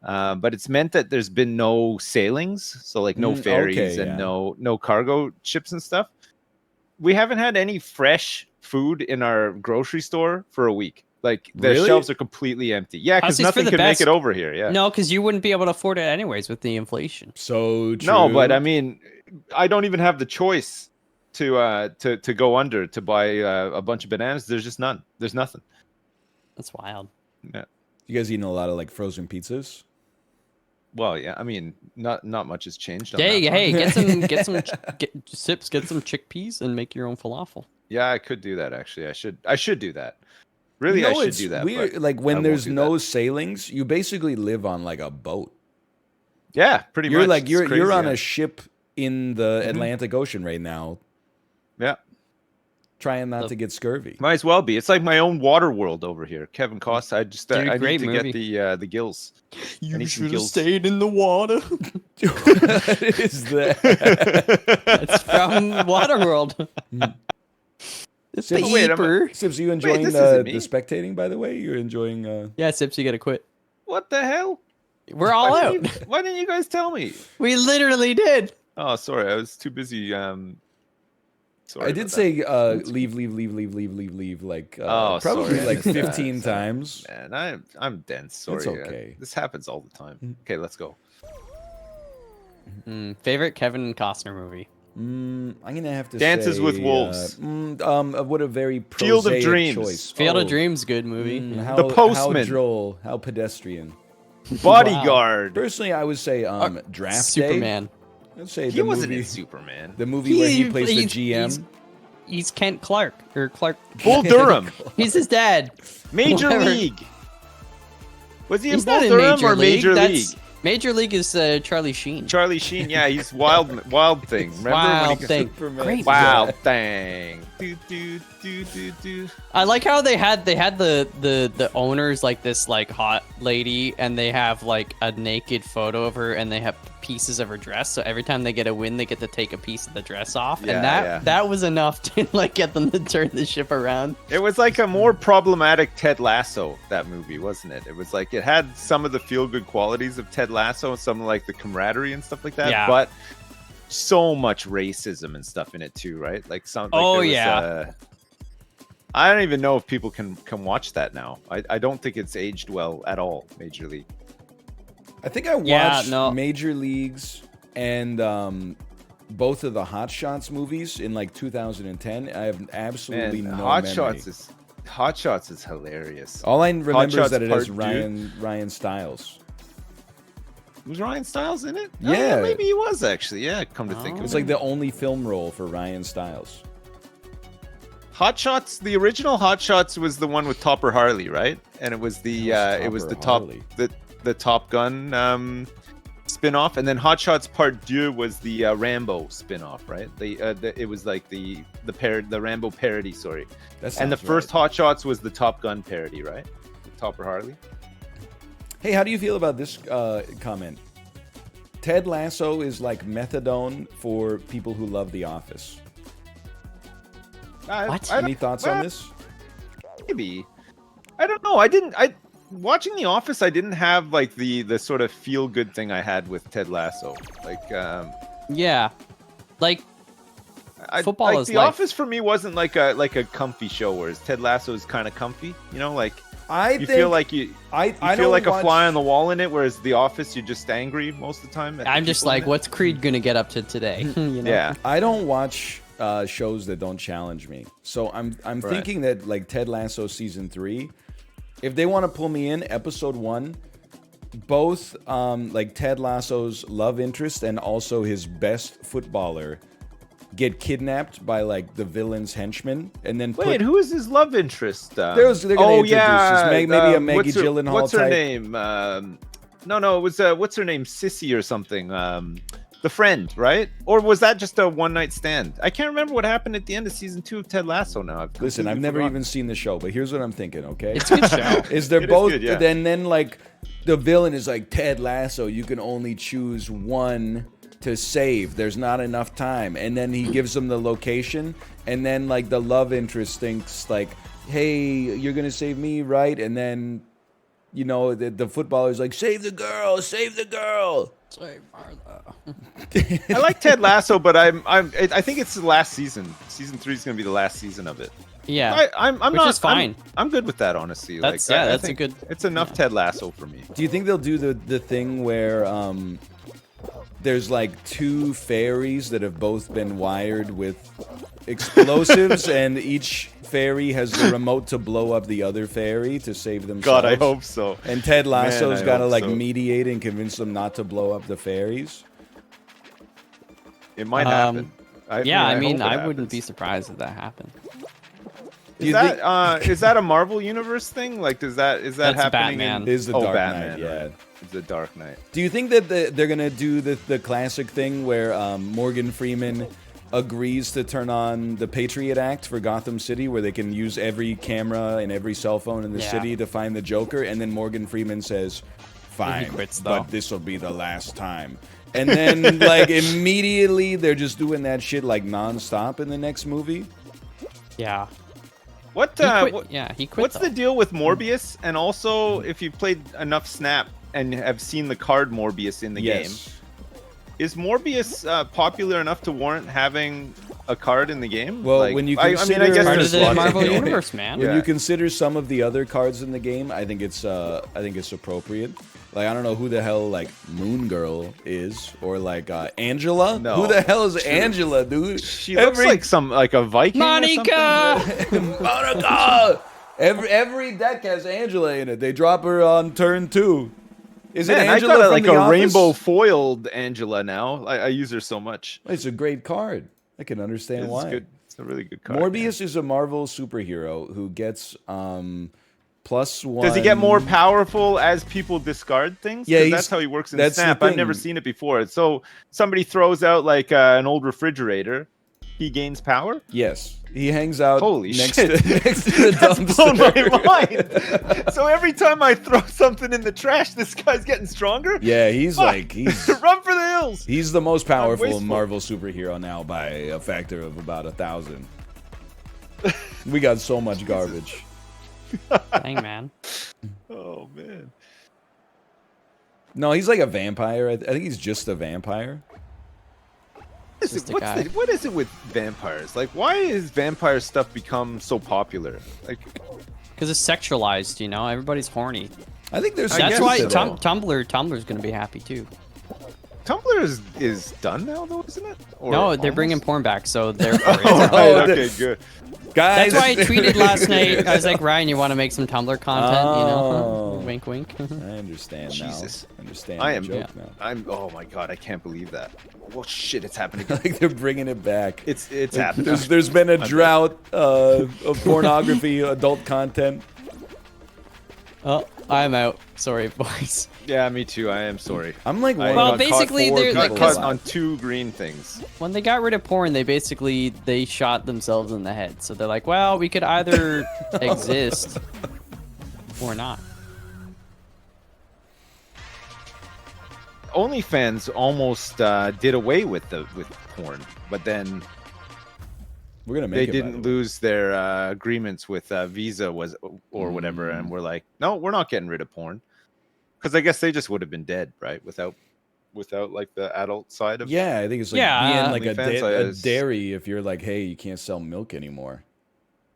But it's meant that there's been no sailings, so like no ferries okay, and yeah. no cargo ships and stuff. We haven't had any fresh food in our grocery store for a week. Like the Really? shelves are completely empty. Yeah, because Honestly, it's for nothing the could make best. it over here. Yeah. No, because you wouldn't be able to afford it anyways with the inflation. So true. No, but I mean, I don't even have the choice to go under to buy a bunch of bananas. There's just none. There's nothing. That's wild. Yeah. You guys eating a lot of like frozen pizzas? Well, yeah. I mean, not much has changed. On Hey, that front. hey, get some sips, get some chickpeas, and make your own falafel. Yeah, I could do that actually. I should do that. Really, You know, I should it's do that. Weird. but Like I when won't there's do no that. sailings, you basically live on like a boat. Yeah, pretty You're much. like It's you're crazy, on yeah. a ship in the Atlantic Ocean right now, Yeah, trying not to get scurvy. might as well be. It's like my own water world over here. Kevin Costner. I just Dude, I need great to movie. get the gills. I need some gills. in the water. What is that? It's from Waterworld. The Sips, paper. Sips, you enjoying this the isn't me. spectating? By the way, you're enjoying. Yeah, Sips, you gotta quit. What the hell? We're all Why out. didn't you- why didn't you guys tell me? We literally did. Oh, sorry, I was too busy Sorry I did about say leave, like Oh, probably sorry. like 15 times. that. Man, I'm dense. Sorry. It's okay. This happens all the time. Okay, let's go. Favorite Kevin Costner movie? I'm gonna have to Dances say, with Wolves. What a very Field of prosaic Dreams. choice. Field Oh, of Dreams, good movie. Yeah. How, The Postman. How droll, how pedestrian. Bodyguard. Personally, I would say Draft Superman. Day. I'd say He the wasn't movie, in Superman. the movie where he plays the he's- GM. He's Kent Clark or Clark. Bull Durham. He's his dad. Major Whatever. League. Was he in He's Bull not in Durham Major or League. Major League? Major League is Charlie Sheen. Charlie Sheen. Yeah, he's Wild Thing. Remember Wild when he Thing. Superman. Great. Wild Thing. Do do do do do. I like how they had the owners like this like hot lady, and they have like a naked photo of her, and they have pieces of her dress. So every time they get a win, they get to take a piece of the dress off, Yeah, and that yeah. that was enough to like get them to turn the ship around. It was like a more problematic Ted Lasso, that movie, wasn't it? It was like it had some of the feel-good qualities of Ted Lasso, some like the camaraderie and stuff like that, Yeah. but so much racism and stuff in it too, right? Like some. Like Oh, there was, yeah. I don't even know if people can watch that now. I don't think it's aged well at all. Major League. I think I watched Yeah, no. Major Leagues and both of the Hot Shots movies in like 2010. I have absolutely Man, no Hot memory. Shots is hilarious. All I remember is Shots that it has Part Two. Ryan Stiles. Was Ryan Stiles in it? Yeah. Maybe he was actually. Yeah, come to think It of was it. like the only film role for Ryan Stiles. Hot Shots, the original Hot Shots was the one with Topper Harley, right? And it was the Topper Harley? the Top Gun spin-off, and then Hot Shots Part 2 was the Rambo spin-off, right? It was like the Rambo parody, sorry. That And the sounds first right. Hot Shots was the Top Gun parody, right? With Topper Harley. Hey, how do you feel about this comment? Ted Lasso is like methadone for people who love The Office. What? Any thoughts on this? Maybe. I don't know. Watching The Office, I didn't have like the sort of feel good thing I had with Ted Lasso. Like Yeah, like football like is The life. Office for me wasn't like a comfy show, whereas Ted Lasso is kind of comfy. You know, like I you think feel like you I feel don't like a watch- fly on the wall in it, whereas The Office you're just angry most of the time. at the I'm just people in like, it. what's Creed gonna get up to today? You know? Yeah. I don't watch shows that don't challenge me. So I'm thinking that like Ted Lasso season 3, if they want to pull me in, episode 1, both like Ted Lasso's love interest and also his best footballer get kidnapped by like the villain's henchmen, and then Wait, who is his love interest? they're gonna introduce this, maybe a Maggie what's her, Gyllenhaal What's her type. name? No, it was what's her name? Sissy or something. The friend, right? Or was that just a one night stand? I can't remember what happened at the end of season 2 of Ted Lasso. Now, Listen, I've never even seen the show, but here's what I'm thinking. Okay, It's a good show. is they're It is both good, yeah. then like the villain is like, Ted Lasso, you can only choose one to save, there's not enough time, and then he gives them the location, and then like the love interest thinks like, hey, you're gonna save me, right? And then you know the footballer's like, save the girl, save the girl. I like Ted Lasso, but I think it's the last season. Season 3 is going to be the last season of it. Yeah, I'm Which not is fine. I'm good with that, honestly. That's- like, yeah, I that's a think good- It's enough Ted Lasso for me. Do you think they'll do the thing where there's like 2 fairies that have both been wired with explosives, and each fairy has the remote to blow up the other fairy to save themselves? God, I hope so. And Ted Lasso's Man, I got to hope like so. mediate and convince them not to blow up the fairies. It might happen. yeah. I mean, hope it I wouldn't be happens. surprised if that happened. Do Is you that is that a Marvel universe thing? Like, is that That's happening? Batman. Is the oh, Dark Batman, Knight? Yeah. right. It's the Dark Knight. Do you think that they're gonna do the classic thing where Morgan Freeman agrees to turn on the Patriot Act for Gotham City, where they can use every camera and every cell phone in the Yeah. city to find the Joker, and then Morgan Freeman says, "Fine, quits, though. but this will be the last time." And then, like immediately, they're just doing that shit like nonstop in the next movie. Yeah. What? He quit, What yeah, he quit. what's though. the deal with Morbius? And also, if you've played enough Snap and have seen the card Morbius in the game, Yes. is Morbius popular enough to warrant having a card in the game? Well, Like, when you I mean, I consider- guess Part of there's the lots Marvel of universe, man. When Yeah. you consider some of the other cards in the game, I think it's appropriate. Like, I don't know who the hell like Moon Girl is, or like Angela. No, Who the hell is Angela, dude? She looks like a Viking. Or Monica! Monica. Every deck has Angela in it. They drop her on turn 2. Is it Man, I Angela got from like The a Office? rainbow foiled Angela now. I use her so much. It's a great card. I can understand It's why. good. It's a really good card. Morbius is a Marvel superhero who gets +1. Does he get more powerful as people discard things? Yeah, 'Cause that's how he works in that's the Snap. I've never thing. seen it before. So somebody throws out like an old refrigerator, he gains power. Yes, he hangs out Holy next shit. to the That's blown dumpster. my mind. So every time I throw something in the trash, this guy's getting stronger. Yeah, he's Fuck. like he's Run for the hills. he's the most powerful wasteful. Marvel superhero now by a factor of about 1,000. We got so much garbage. Dang, man. Oh man. No, he's like a vampire. I think he's just a vampire. Just a guy. What is it with vampires? Like, why is vampire stuff become so popular? Like, Because it's sexualized, you know? Everybody's horny. I think there's. I That's guess why so. Tumblr's going to be happy, too. Tumblr is done now, though, isn't it? Or No, they're bringing almost? porn back, so therefore it's Oh, right, Oh, okay, good. Guys, That's why I tweeted last night. I was like, Ryan, you want to make some Tumblr content? Oh. You know, wink, wink. I understand Jesus. now. I understand. I the am. joke now. I'm. Oh my god, I can't believe that. Well, shit, it's happening. Like they're bringing it back. It's happening. There's been a drought of pornography, adult content. Oh, I'm out. Sorry, boys. Yeah, me too. I am sorry. I'm like, I one Well, of basically, four they're got like, people caught cause on 2 green things. when they got rid of porn, they shot themselves in the head. So they're like, well, we could either exist or not. OnlyFans almost did away with porn, but then We're gonna they make it. didn't lose their agreements with Visa or whatever, and we're like, no, we're not getting rid of porn, because I guess they just would have been dead, right? Without like the adult side of Yeah, I think it's like Yeah. being like OnlyFans a is- dairy if you're like, hey, you can't sell milk anymore.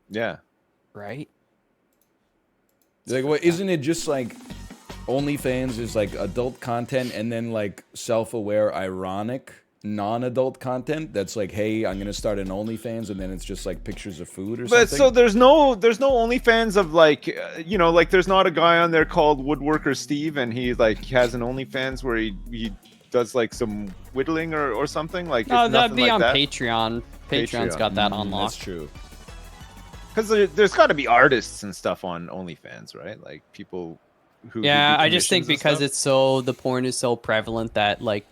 yeah. Right? Like, what? Isn't it just like OnlyFans is like adult content and then like self-aware, ironic, non-adult content that's like, hey, I'm gonna start an OnlyFans, and then it's just like pictures of food or But something. so there's no OnlyFans of like like there's not a guy on there called Woodworker Steve, and he like has an OnlyFans where he does like some whittling or something like. No, it's that'd nothing be like on that? Patreon. Patreon's Patreon. got that That's unlocked. true. Because there's got to be artists and stuff on OnlyFans, right? Like people who. Yeah, do I just think commissions and because stuff. it's so the porn is so prevalent that like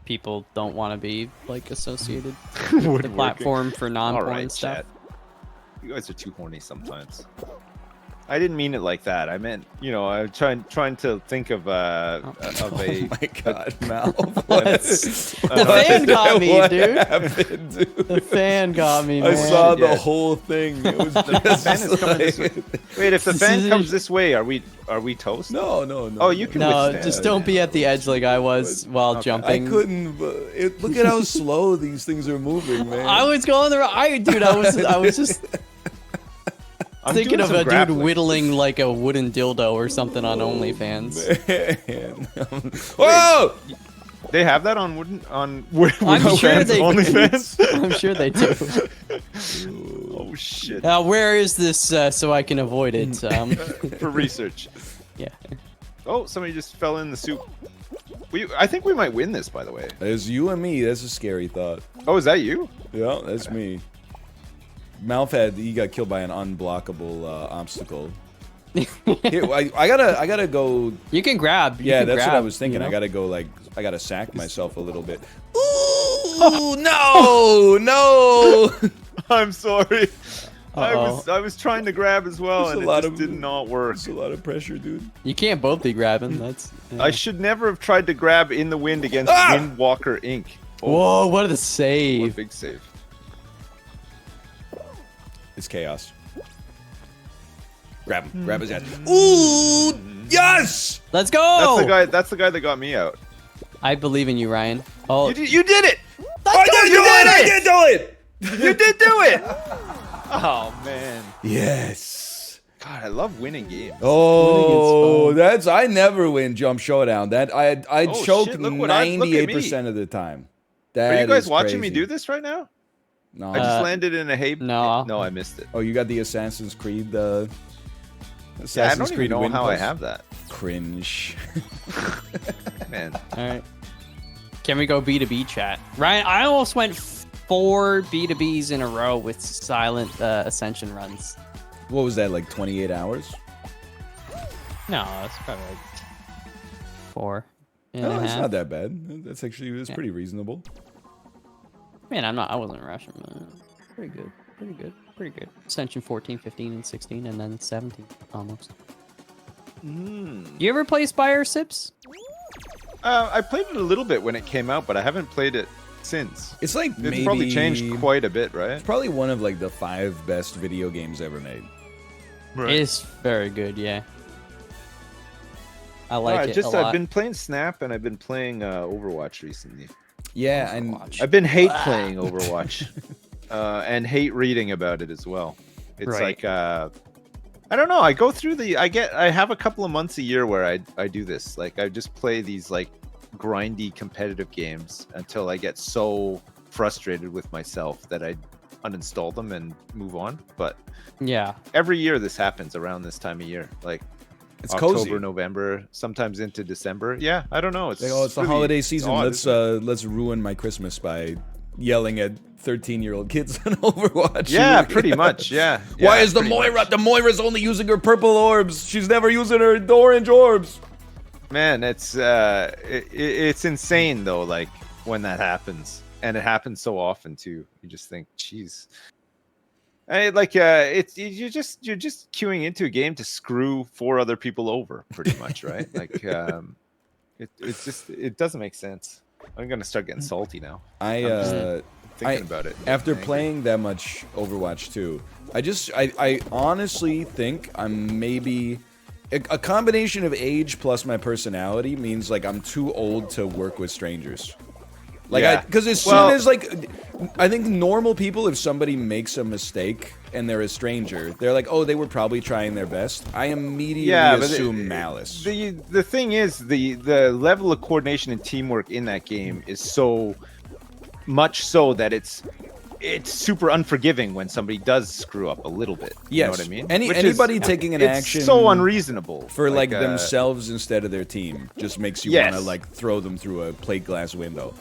people don't want to be like associated with the Woodworking. platform for All non-porn right, stuff. chat. You guys are too horny sometimes. I didn't mean it like that. I meant, I'm trying to think of a. Oh my god, Mal. That's- The fan got me, What dude. happened, dude? The fan got me, man. I saw the Yeah. whole thing. It was The just fan is coming this way. like- Wait, if the This fan is- comes this way, are we toast? No, no, no. Oh, you can No, withstand. just don't be at the edge like I was while Okay. jumping. I couldn't. Look at how slow these things are moving, man. I was going the dude. I was just I'm thinking doing of some a dude grappling. whittling like a wooden dildo or something on OnlyFans. Man. Whoa! They have that on I'm sure they OnlyFans. I'm sure they do. Oh shit! Now, where is this so I can avoid it? For research. Yeah. Oh, somebody just fell in the soup. I think we might win this, by the way. It's you and me. That's a scary thought. Oh, is that you? Yeah, that's me. He got killed by an unblockable obstacle. Here, I gotta go. You can grab. Yeah, that's what I grab, was thinking. you know? I gotta go. I gotta sack myself a little bit. Ooh, no, no. I'm sorry. Uh-oh. I was trying to grab as well, There's and a it lot just of- did not work. That's a lot of pressure, dude. You can't both be grabbing. That's. Yeah. I should never have tried to grab in the wind against Ah! Windwalker Inc. Whoa! What a What a save! big save. It's chaos. Grab him. Grab his head. Ooh, yes. Let's go! That's the guy that got me out. I believe in you, Ryan. Oh, You did it! I did do it! I did do it! You did do it! Oh, man. Yes. God, I love winning games. Oh, Winning I never win Jump Showdown. That I Oh, choke shit, look at me. 98% of the time. Are you That guys is watching me crazy. do this right now? No. I just landed in a hay. no. No, I missed it. Oh, you got the Assassin's Creed. Yeah, I Assassin's don't Creed even know win how I plus? have that. Cringe. Man. All right. Can we go B2B chat? Ryan, I almost went 4 B2Bs in a row with silent Ascension runs. What was that, like 28 hours? No, it's probably like 4 and No, a it's half. not that bad. That's actually Yeah. pretty reasonable. Man, I wasn't rushing. Pretty good. Pretty good. Pretty good. Ascension 14, 15, and 16, and then 17 almost. You ever play Spire Sips? I played it a little bit when it came out, but I haven't played it since. It's like It's probably changed quite a bit, right? It's probably one of like the 5 best video games ever made. It's very good, yeah. I like it a lot. I've been playing Snap and I've been playing Overwatch recently. Yeah, and Overwatch. I've been hate playing Overwatch and hate reading about it as well. It's Right. like I don't know. I go through I have a couple of months a year where I do this. Like I just play these like grindy competitive games until I get so frustrated with myself that I uninstall them and move on. But Yeah. every year this happens around this time of year, like it's October, cozy. November, sometimes into December. Yeah, I don't know. It's Like, oh, it's the really holiday season. odd, isn't it? Let's ruin my Christmas by yelling at 13-year-old kids on Overwatch. Yeah, pretty much. Yeah. Why Yeah, is the pretty Moira? much. The Moira's only using her purple orbs. She's never using her orange orbs. Man, it's insane though. Like when that happens, and it happens so often too. You just think, jeez. You're just queuing into a game to screw 4 other people over, pretty much, right? Like it doesn't make sense. I'm gonna start getting salty now. Thinking about it. After playing that much Overwatch 2, I honestly think I'm maybe a combination of age plus my personality means like I'm too old to work with strangers. Like, Yeah. because as Well- soon as like, I think normal people, if somebody makes a mistake and they're a stranger, they're like, oh, they were probably trying their best. I immediately but assume malice. The thing is, the level of coordination and teamwork in that game is so much so that it's super unforgiving when somebody does screw up a little bit. You know Yes. what I mean? Anybody taking an it's action so unreasonable for like themselves instead of their team just makes you Yes. want to like throw them through a plate glass window.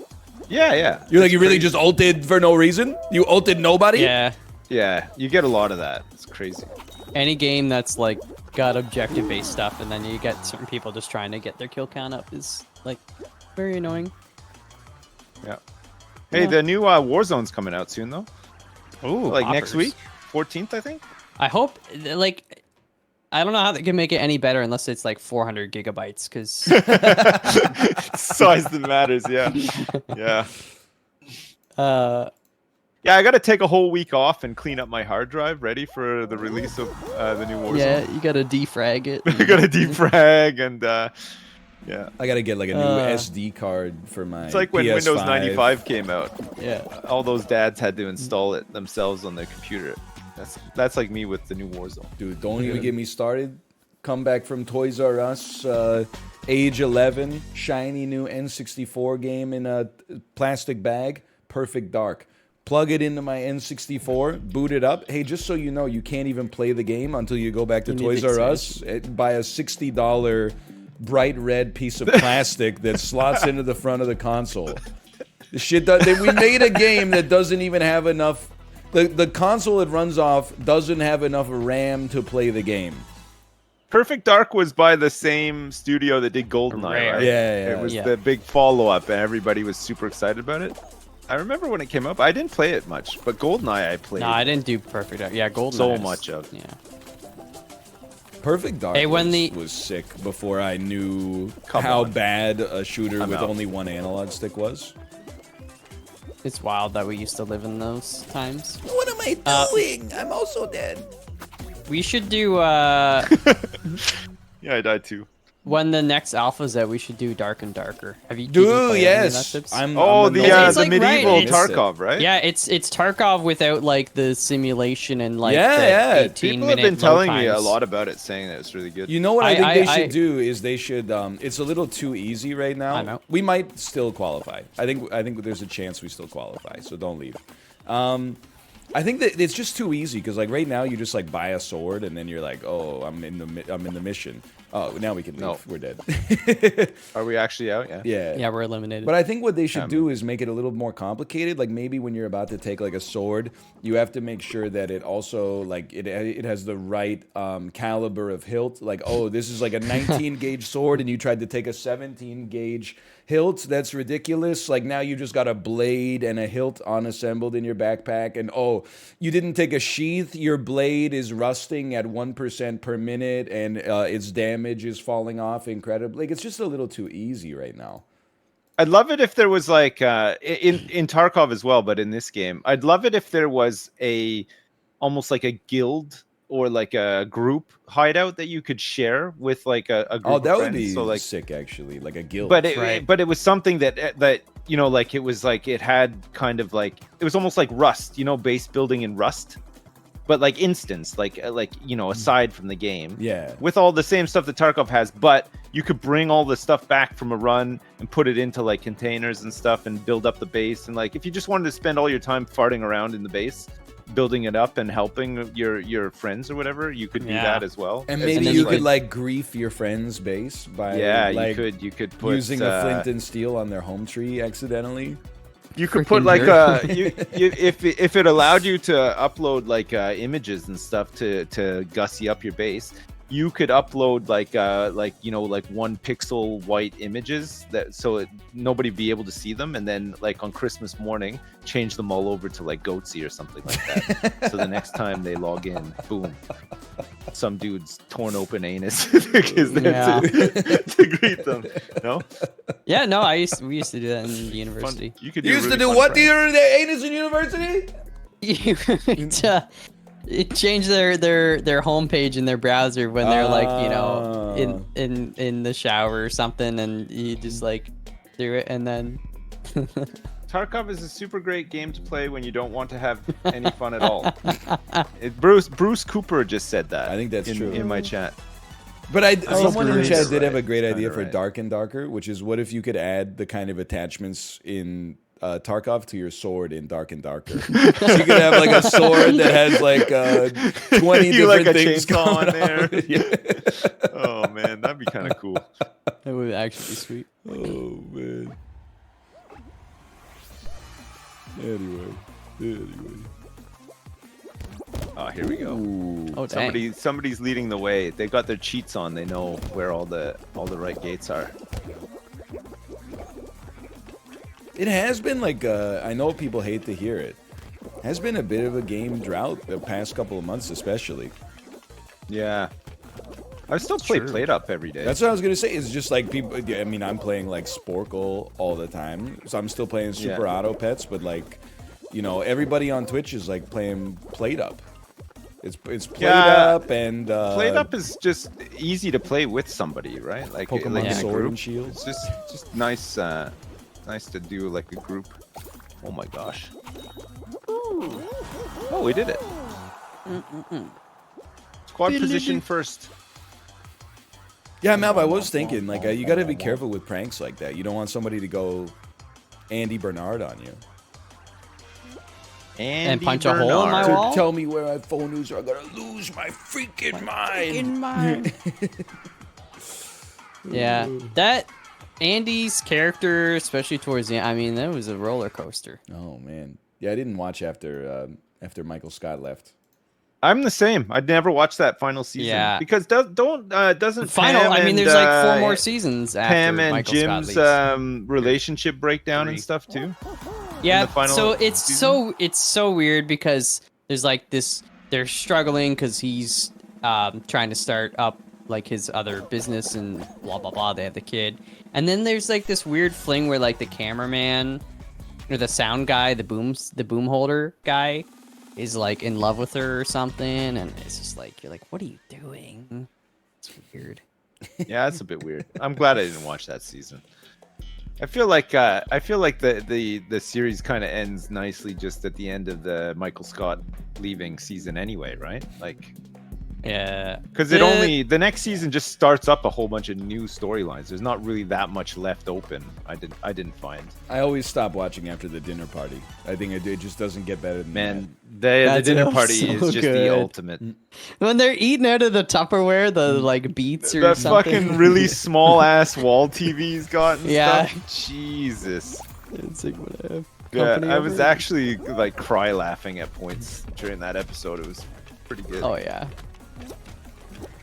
Yeah. You're like, It's you really crazy. just ulted for no reason? You ulted nobody? Yeah. Yeah, you get a lot of that. It's crazy. Any game that's like got objective based stuff and then you get certain people just trying to get their kill count up is like very annoying. Yeah. Hey, Yeah. the new Warzone's coming out soon though. Ooh, Like next week, 14th, I think. I hope like I don't know how they can make it any better unless it's like 400 gigabytes because Size that matters. Yeah. Yeah. Yeah, I got to take a whole week off and clean up my hard drive, ready for the release of the new Warzone. yeah, you gotta defrag it. I got to defrag and yeah. I gotta get like a new SD card for my It's like when PS5. Windows 95 came out. Yeah. All those dads had to install it themselves on their computer. That's like me with the new Warzone. Dude, don't even get me started. Come back from Toys R Us, age 11, shiny new N64 game in a plastic bag, Perfect Dark. Plug it into my N64, boot it up. Hey, just so you know, you can't even play the game until you go back to You need Toys the R Us, buy a $60 bright red piece of plastic that slots into the front of the console. The shit we made a game that doesn't even have enough. The console it runs off doesn't have enough RAM to play the game. Perfect Dark was by the same studio that did GoldenEye, Rare. right? Yeah. It was Yeah. the big follow-up, and everybody was super excited about it. I remember when it came up. I didn't play it much, but GoldenEye I played. No, I didn't do Perfect. Yeah, Golden. So much of. Yeah. Perfect Dark Hey, when was sick before I knew Come how on. bad a shooter I'm with out. only one analog stick was. It's wild that we used to live in those times. What am I doing? I'm also dead. We should do Yeah, I died too. when the next alpha's out, we should do Dark and Darker. Have you? Did you Dude, play any of that, yes. Tips? I'm the It's the like, medieval right, it's- Tarkov, right? Yeah, it's Tarkov without like the simulation and like Yeah, the yeah. 18 People have minute been telling me a times. lot about it, saying that it's really good. You know what I think they should I- do is they should. It's a little too easy right now. I'm out. We might still qualify. I think there's a chance we still qualify. So don't leave. I think that it's just too easy because like right now you just like buy a sword and then you're like, oh, I'm in the mission. Oh, now we can leave. No. We're dead. Are we actually out? Yeah. Yeah. Yeah, we're eliminated. But I think what they should do is make it a little more complicated. Like maybe when you're about to take like a sword, you have to make sure that it also like it has the right caliber of hilt. Like, oh, this is like a 19 gauge sword, and you tried to take a 17 gauge hilt. That's ridiculous. Like now you just got a blade and a hilt unassembled in your backpack, and oh, you didn't take a sheath. Your blade is rusting at 1% per minute, and its damage is falling off incredibly. Like it's just a little too easy right now. I'd love it if there was like in Tarkov as well, but in this game, I'd love it if there was almost like a guild or like a group hideout that you could share with like a group. Oh, of that would friends. be so like sick actually, like a guild. but Right. but it was something that you know, like it was like it had kind of like it was almost like Rust, you know, base building in Rust, but like instance, like you know, aside from the game, yeah. with all the same stuff that Tarkov has, but you could bring all the stuff back from a run and put it into like containers and stuff and build up the base. And like if you just wanted to spend all your time farting around in the base, building it up and helping your friends or whatever, you could do Yeah. that as well. And It's maybe just you like- could like grief your friend's base by like, you could put using a flint and steel on their home tree accidentally. you could put Freaking like nerd. if it allowed you to upload like images and stuff to gussy up your base, you could upload like you know, like 1 pixel white images that nobody be able to see them, and then like on Christmas morning change them all over to like goatsy or something like that. So the next time they log in, boom, some dude's torn open anus is there Yeah. to greet them. No, Yeah, no, we used to do that in university. you could You do used to really do fun what to pranks. your anus in university? It changed their homepage in their browser when they're like, you know, in the shower or something, and you just like do it, and then Tarkov is a super great game to play when you don't want to have any fun at all. Bruce Cooper just said that. I think that's true. in my chat. But someone in Bruce chat did right. have a great idea Kinda for right. Dark and Darker, which is what if you could add the kind of attachments in Tarkov to your sword in Dark and Darker. So you could have like a sword that has like 20 You different like a things chainsaw going on there. on. Yeah. Oh man, that'd be kind of cool. it would actually be sweet. Oh man. Anyway. Oh, here we go. Ooh. Oh, dang. Somebody's leading the way. They've got their cheats on. They know where all the right gates are. It has been like I know people hate to hear it. Has been a bit of a game drought the past couple of months, especially. Yeah. I still play Played Up every day. That's what I was gonna say. It's just like people. I mean, I'm playing like Sporkle all the time, so I'm still playing Super Yeah. Auto Pets. But like, you know, everybody on Twitch is like playing Played Up. It's Played Yeah. Up and Played Up is just easy to play with somebody, right? Like Pokemon like in a Sword group. and Shield. It's just nice nice to do like a group. Oh my gosh. Oh, we did it. Squad position first. Yeah, Malv, I was thinking like you got to be careful with pranks like that. You don't want somebody to go Andy Bernard on you. Andy punch a hole in my Bernard. wall? To tell me where my phone is, or I'm gonna lose my freaking mind. Yeah, that Andy's character, especially towards the end, I mean, that was a roller coaster. Oh man, yeah, I didn't watch after Michael Scott left. I'm the same. I'd never watched that final season. Yeah. Because doesn't Final, Pam I mean, and, there's like 4 more seasons after Pam and Michael Scott Jim's leaves. relationship breakdown and 3. stuff too? Yeah, the final so it's season? so weird because there's like this, they're struggling because he's trying to start up like his other business and blah blah blah. They have the kid, and then there's like this weird fling where like the cameraman or the sound guy, the boom holder guy, is like in love with her or something, and it's just like you're like, what are you doing? It's weird. Yeah, that's a bit weird. I'm glad I didn't watch that season. I feel like the series kind of ends nicely just at the end of the Michael Scott leaving season anyway, right? Like, Yeah. because the next season just starts up a whole bunch of new storylines. There's not really that much left open. I didn't find. I always stop watching after the dinner party. I think it just doesn't get better than Man, the That dinner sounds party so is just good. the ultimate. When they're eating out of the Tupperware, the like beets or The something. fucking really small ass wall TVs got and Yeah. stuff. Jesus. It's like what I have. Yeah, Company I was over. actually like cry laughing at points during that episode. It was pretty good. Oh yeah.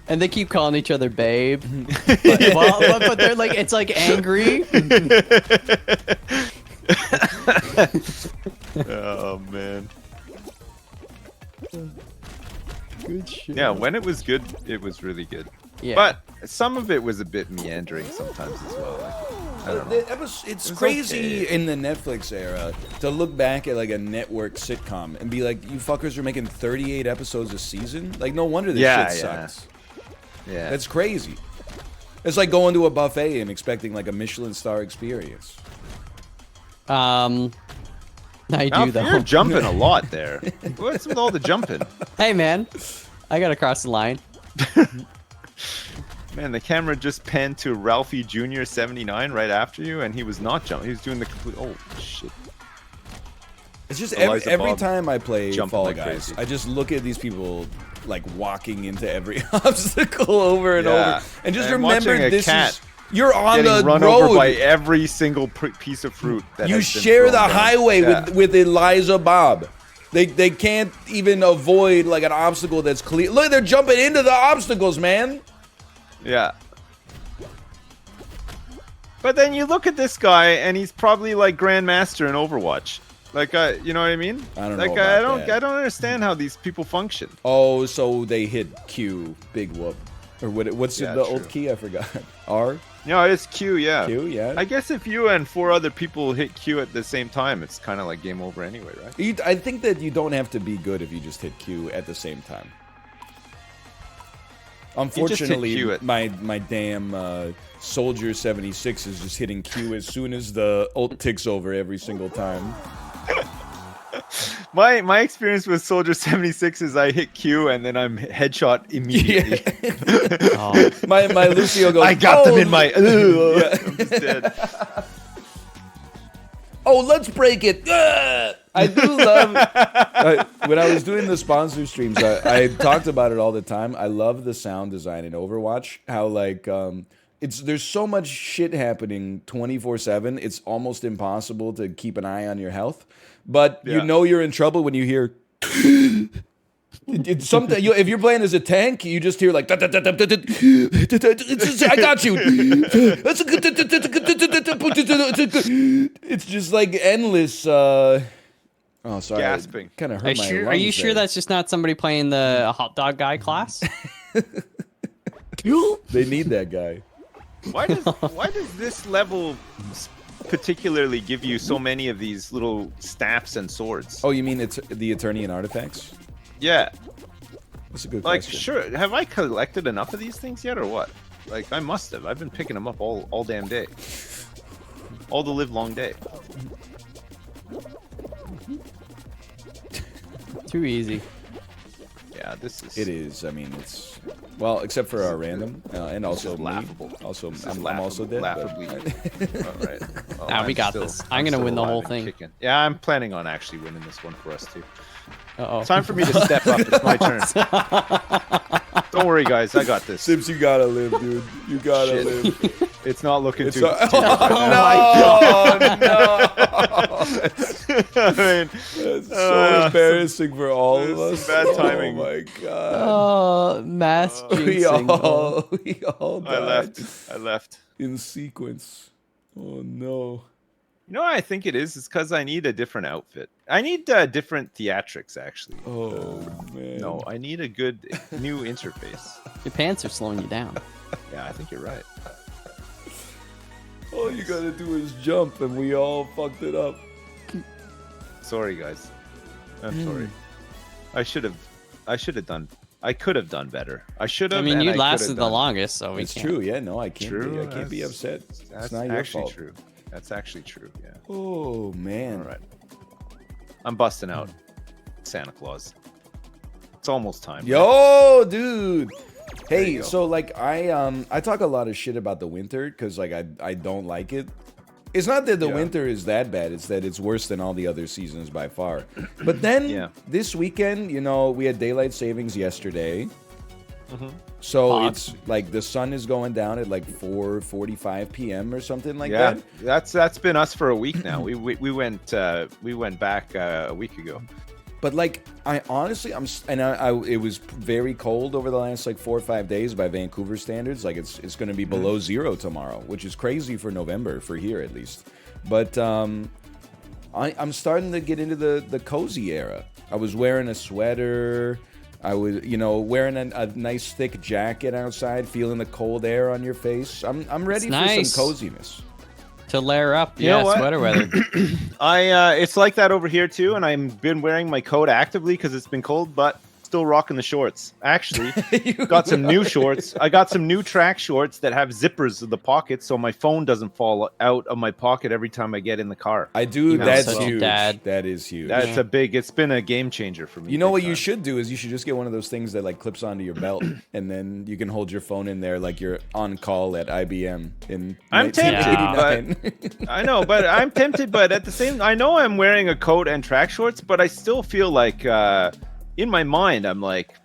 And they keep calling each other babe. But they're like, it's like angry. Oh man. Good shit. Yeah, when it was good, it was really good. Yeah. But some of it was a bit meandering sometimes as well. Like, I don't know. It's was crazy okay. in the Netflix era to look back at like a network sitcom and be like, you fuckers are making 38 episodes a season? Like, no wonder this Yeah, shit yeah. sucks. Yeah. That's crazy. It's like going to a buffet and expecting like a Michelin star experience. I Now, do though. you're jumping a lot there. What's with all the jumping? Hey man, I gotta cross the line. Man, the camera just panned to Ralphie Jr. 79 right after you, and he was not jumping. He was doing the complete. Oh shit! It's just Eliza every Bob time I play jumping Fall like Guys, crazy. I just look at these people like walking into every obstacle over and Yeah. over, and just And remember watching a this cat is you're on Getting the run road. over by every single piece of fruit. That You has been share thrown the down. highway Yeah. with Eliza Bob. They can't even avoid like an obstacle that's clear. Look, they're jumping into the obstacles, man. Yeah. But then you look at this guy, and he's probably like Grandmaster in Overwatch. Like, you know what I mean? I don't know like, about that. I don't understand how these people function. Oh, so they hit Q, big whoop, or what's Yeah, the true. old key? I forgot. R, No, it's Q, yeah. Q, yeah. I guess if you and 4 other people hit Q at the same time, it's kind of like game over anyway, right? I think that you don't have to be good if you just hit Q at the same time. Unfortunately, Q at- my damn Soldier 76 is just hitting Q as soon as the ult ticks over every single time. My experience with Soldier 76 is I hit Q and then I'm headshot immediately. Oh, My Lucio goes. I got them "Oh, in my. Yeah. I'm just dead. Oh, let's break it. I do love when I was doing the sponsor streams. I talked about it all the time. I love the sound design in Overwatch. How like there's so much shit happening 24/7. It's almost impossible to keep an eye on your health. But you Yeah. know you're in trouble when you hear. It's something. If you're playing as a tank, you just hear like. It's just, I got you. It's just like endless. Oh, sorry. Gasping. Kind of are hurt you my sure? Are lungs you sure there. that's just not somebody playing the hot dog guy class? They need that guy. Why does this level particularly give you so many of these little staffs and swords? Oh, you mean it's the attorney and artifacts? Yeah. That's a good Like, question. sure. Have I collected enough of these things yet, or what? Like, I must have. I've been picking them up all damn day, all the live long day. Too easy. Yeah, this is. It is. I mean, it's well, except for our random, and also is me. laughable. Also, This is I'm also dead. but- laughably. All right. Oh, Nah, we I'm got still- this. I'm gonna still win the alive whole and thing. kicking. Yeah, I'm planning on actually winning this one for us too. Uh-oh. Time for me to step up. It's my turn. Don't worry, guys. I got this. Sips, you gotta live, dude. You gotta Shit. live. It's not looking It's too. a- too oh, no! I mean, It's so embarrassing for all of this us. is bad timing. Oh my god. Oh, mass we jinxing. all died I left. in sequence. Oh no. You know what I think it is? It's because I need a different outfit. I need different theatrics, actually. Oh man. No, I need a good new interface. Your pants are slowing you down. Yeah, I think you're right. All you gotta do is jump, and we all fucked it up. Sorry, guys. I'm sorry. I should have done I could have done better. I should have. I mean, and you could have lasted the done- longest, so we It's can't. true. Yeah, no, I can't. True. I can't be upset. That's It's not your actually fault. true. That's actually true. Yeah. Oh man. All right. I'm busting out Santa Claus. It's almost time. right? Yo, dude. you Hey, go. so like I talk a lot of shit about the winter because like I don't like it. It's not that the Yeah. winter is that bad, it's that it's worse than all the other seasons by far. But then Yeah. this weekend, you know, we had daylight savings yesterday. So Hot. it's like the sun is going down at like 4:45 p.m. or something like Yeah, that. that's been us for a week now. We went back a week ago. But like, I honestly, it was very cold over the last like 4 or 5 days by Vancouver standards. Like it's going to be below zero tomorrow, which is crazy for November for here at least. But I'm starting to get into the cozy era. I was wearing a sweater. I was, wearing a nice thick jacket outside, feeling the cold air on your face. I'm ready It's for nice. some coziness. To layer up, You know yeah, what? sweater weather. It's like that over here too, and I've been wearing my coat actively because it's been cold, but still rocking the shorts. Actually, got some new shorts. I got some new track shorts that have zippers in the pockets, so my phone doesn't fall out of my pocket every time I get in the car. I do. You know, That's such a huge. dad. That is huge. That's it's been a game changer for me. You know big what you time. should do is you should just get one of those things that like clips onto your belt, and then you can hold your phone in there like you're on call at IBM in I'm tempted, 1989. I know, but I'm tempted. But at the same, I know I'm wearing a coat and track shorts, but I still feel like, in my mind, I'm like,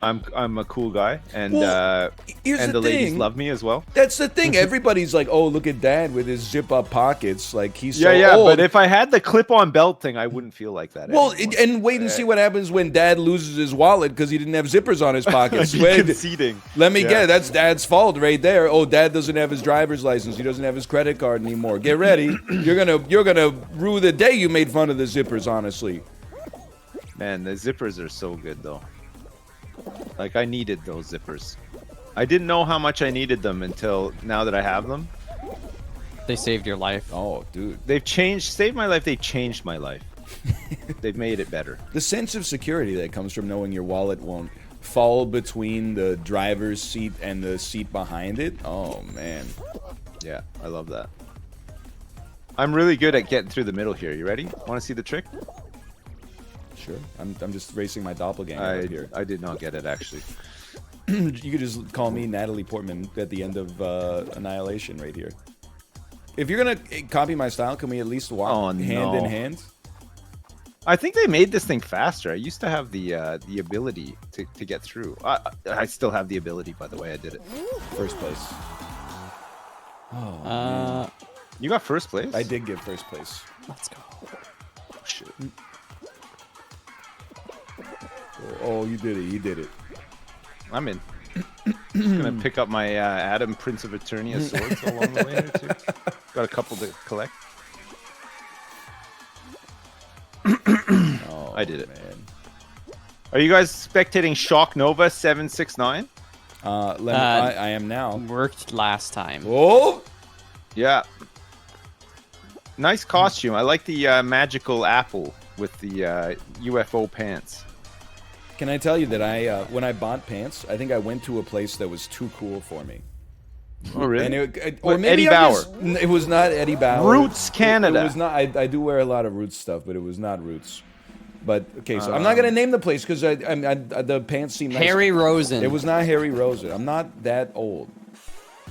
I'm a cool guy, and Here's and the the ladies thing. love me as well. That's the thing. Everybody's like, "Oh, look at Dad with his zip-up pockets. Like he's so Yeah, old." but if I had the clip-on belt thing, I wouldn't feel like that. well, anymore. and wait and see what happens when Dad loses his wallet because he didn't have zippers on his pockets. Wait, conceding. let me Yeah. get it. That's Dad's fault right there. Oh, Dad doesn't have his driver's license. He doesn't have his credit card anymore. Get ready. You're gonna rue the day you made fun of the zippers. Honestly. Man, the zippers are so good though. Like I needed those zippers. I didn't know how much I needed them until now that I have them. They saved your life. Oh, dude. They've saved my life. They changed my life. They've made it better. The sense of security that comes from knowing your wallet won't fall between the driver's seat and the seat behind it. Oh, man. Yeah, I love that. I'm really good at getting through the middle here. You ready? Want to see the trick? Sure. I'm just racing my doppelganger up here. I did not get it actually. You could just call me Natalie Portman at the end of Annihilation right here. If you're going to copy my style, can we at least walk hand in hand? I think they made this thing faster. I used to have the ability to get through. I still have the ability, by the way. I did it. First place. You got first place? I did get first place. Let's go. Oh, shit. Oh, you did it. You did it. I'm in. Just gonna pick up my Adam Prince of Eternia swords along the way there too. Got a couple to collect. Oh, I did it. Man. Are you guys spectating Shock Nova 769? I am now. Worked last time. Oh! Yeah. Nice costume. I like the magical apple with the UFO pants. Can I tell you that when I bought pants, I think I went to a place that was too cool for me. Oh, really? And or What, maybe Eddie I Bauer? just- it was not Eddie Bauer. Roots Canada. It was not. I do wear a lot of Roots stuff, but it was not Roots. But okay, so I'm not gonna name the place because the pants seem nice. Harry Rosen. It was not Harry Rosen. I'm not that old.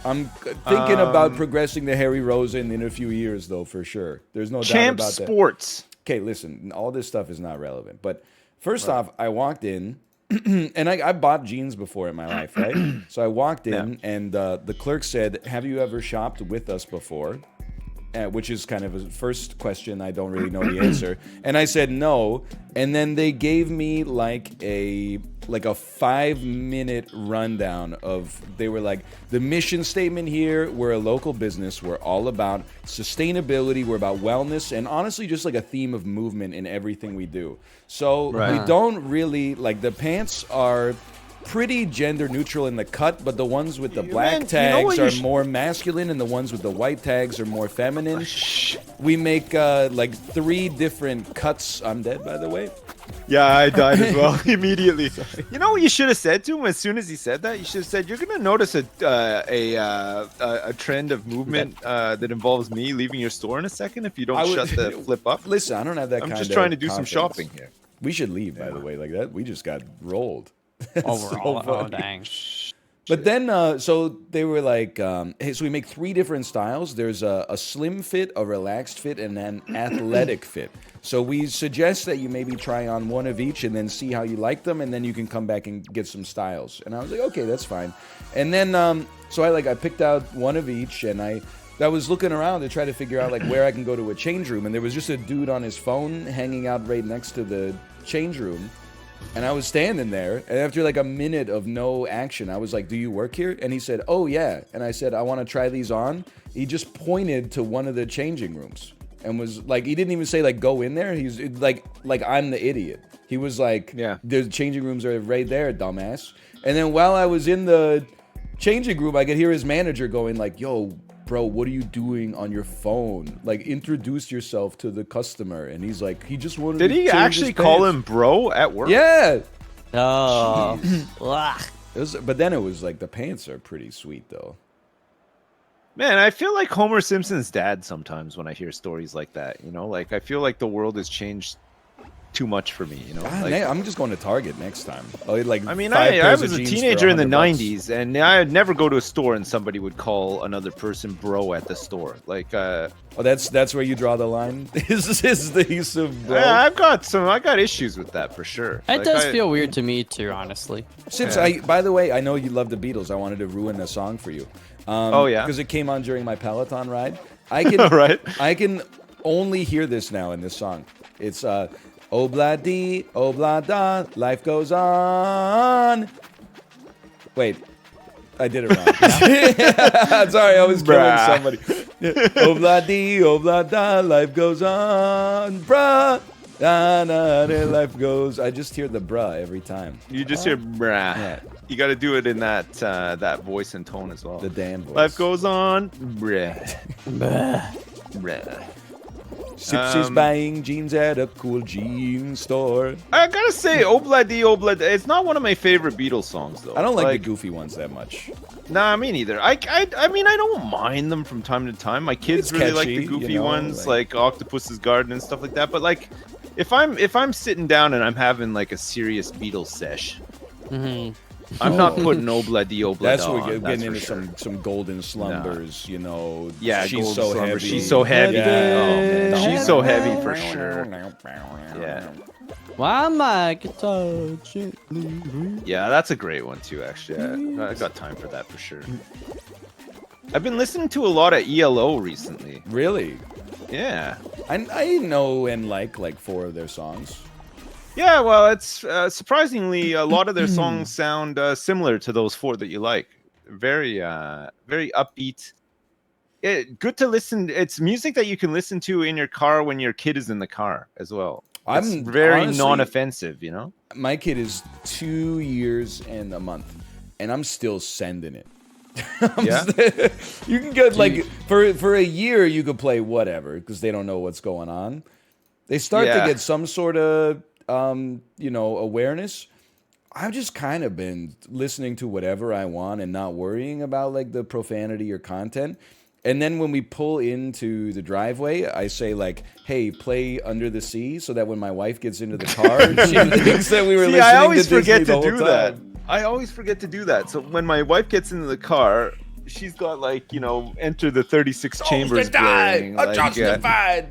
I'm thinking about progressing to Harry Rosen in a few years, though, for sure. There's no Champ doubt about that. Sports. Okay, listen, all this stuff is not relevant. But first off, I walked in, and I bought jeans before in my life, right? So I walked in, and the clerk said, "Have you ever shopped with us before?" Which is kind of a first question. I don't really know the answer. And I said no. And then they gave me like a 5-minute rundown of, they were like, the mission statement here, we're a local business. We're all about sustainability. We're about wellness. And honestly, just like a theme of movement in everything we do. So we don't really, like, the pants are pretty gender neutral in the cut, but the ones with the black tags are more masculine and the ones with the white tags are more feminine. We make like 3 different cuts. I'm dead, by the way. Yeah, I died as well immediately. You know what you should have said to him as soon as he said that? You should have said, "You're gonna notice a trend of movement that involves me leaving your store in a second if you don't shut the flip up." Listen, I don't have that I'm kind just of trying to do some confidence. shopping here. We should leave, by the way, like that. We just got rolled. Overall, So oh funny. dang. But then, so they were like, hey, so we make 3 different styles. There's a slim fit, a relaxed fit, and an athletic fit. So we suggest that you maybe try on one of each and then see how you like them, and then you can come back and get some styles. And I was like, okay, that's fine. And then, so I picked out one of each, and I was looking around to try to figure out like where I can go to a change room, and there was just a dude on his phone hanging out right next to the change room. And I was standing there, and after like a minute of no action, I was like, "Do you work here?" And he said, "Oh yeah." And I said, "I want to try these on." He just pointed to one of the changing rooms and was like, he didn't even say like go in there. He's like I'm the idiot. He was like, Yeah. "The changing rooms are right there, dumbass." And then while I was in the changing room, I could hear his manager going like, "Yo, bro, what are you doing on your phone? Like, introduce yourself to the customer." And he's like, he just wanted Did to he change actually his call pants. him bro at work? Yeah. Oh. Ugh. But then it was like the pants are pretty sweet though. Man, I feel like Homer Simpson's dad sometimes when I hear stories like that. You know, like I feel like the world has changed too much for me. You know, Ah, like, I'm just going to Target next time. I'll get, like, I mean, 5 I pairs was of a jeans for teenager in the $100. '90s, and I'd never go to a store and somebody would call another person bro at the store. Like, Oh, that's where you draw the line. Is the use of bro? I got issues with that for sure. It Like, does feel weird to me too, honestly. Since Yeah. by the way, I know you love the Beatles. I wanted to ruin a song for you. Oh, yeah? because it came on during my Peloton ride. I can Right. I can only hear this now in this song. It's obla dee, obla da, life goes on. Wait, I did it wrong. Sorry, I was killing Bruh. somebody. Obla dee, obla da, life goes on, bruh. Da, da, da, life goes. I just hear the bruh every time. You just hear brah. Yeah. You got to do it in that that voice and tone as well. The Dan voice. Life goes on. Brah. Brah. Sipsy's buying jeans at a cool jean store. I gotta say, Obladi Oblad. It's not one of my favorite Beatles songs, though. I don't like the goofy ones that much. Nah, me neither. I mean, I don't mind them from time to time. My kids It's really like catchy, the goofy you know, ones, like- like Octopus's Garden and stuff like that. But like, if I'm sitting down and I'm having like a serious Beatles sesh, I'm not putting Obladi Oblad That's on. where we're that's getting for into sure. some golden slumbers, you know. Yeah, she's Golden so Slumber. heavy. She's so heavy. Yeah. Oh man, she's so heavy for sure. Yeah. Why my guitar gently? Yeah, that's a great one too. Actually, I got time for that for sure. I've been listening to a lot of ELO recently. Really? Yeah. I know and like 4 of their songs. Yeah, well, it's surprisingly a lot of their songs sound similar to those 4 that you like. Very, very upbeat. Good to listen. It's music that you can listen to in your car when your kid is in the car as well. It's I'm very honestly- non-offensive, you know. My kid is 2 years and a month, and I'm still sending it. Yeah. You can get like for a year you could play whatever because they don't know what's going on. They start to Yeah. get some sort of awareness. I've just kind of been listening to whatever I want and not worrying about like the profanity or content. And then when we pull into the driveway, I say like, "Hey, play Under the Sea," so that when my wife gets into the car, she thinks that we were See, listening I always to Disney forget the to whole do time. that. I always forget to do that. So when my wife gets into the car, she's got like, Enter the 36 Chambers blaring. Like, Unjustified.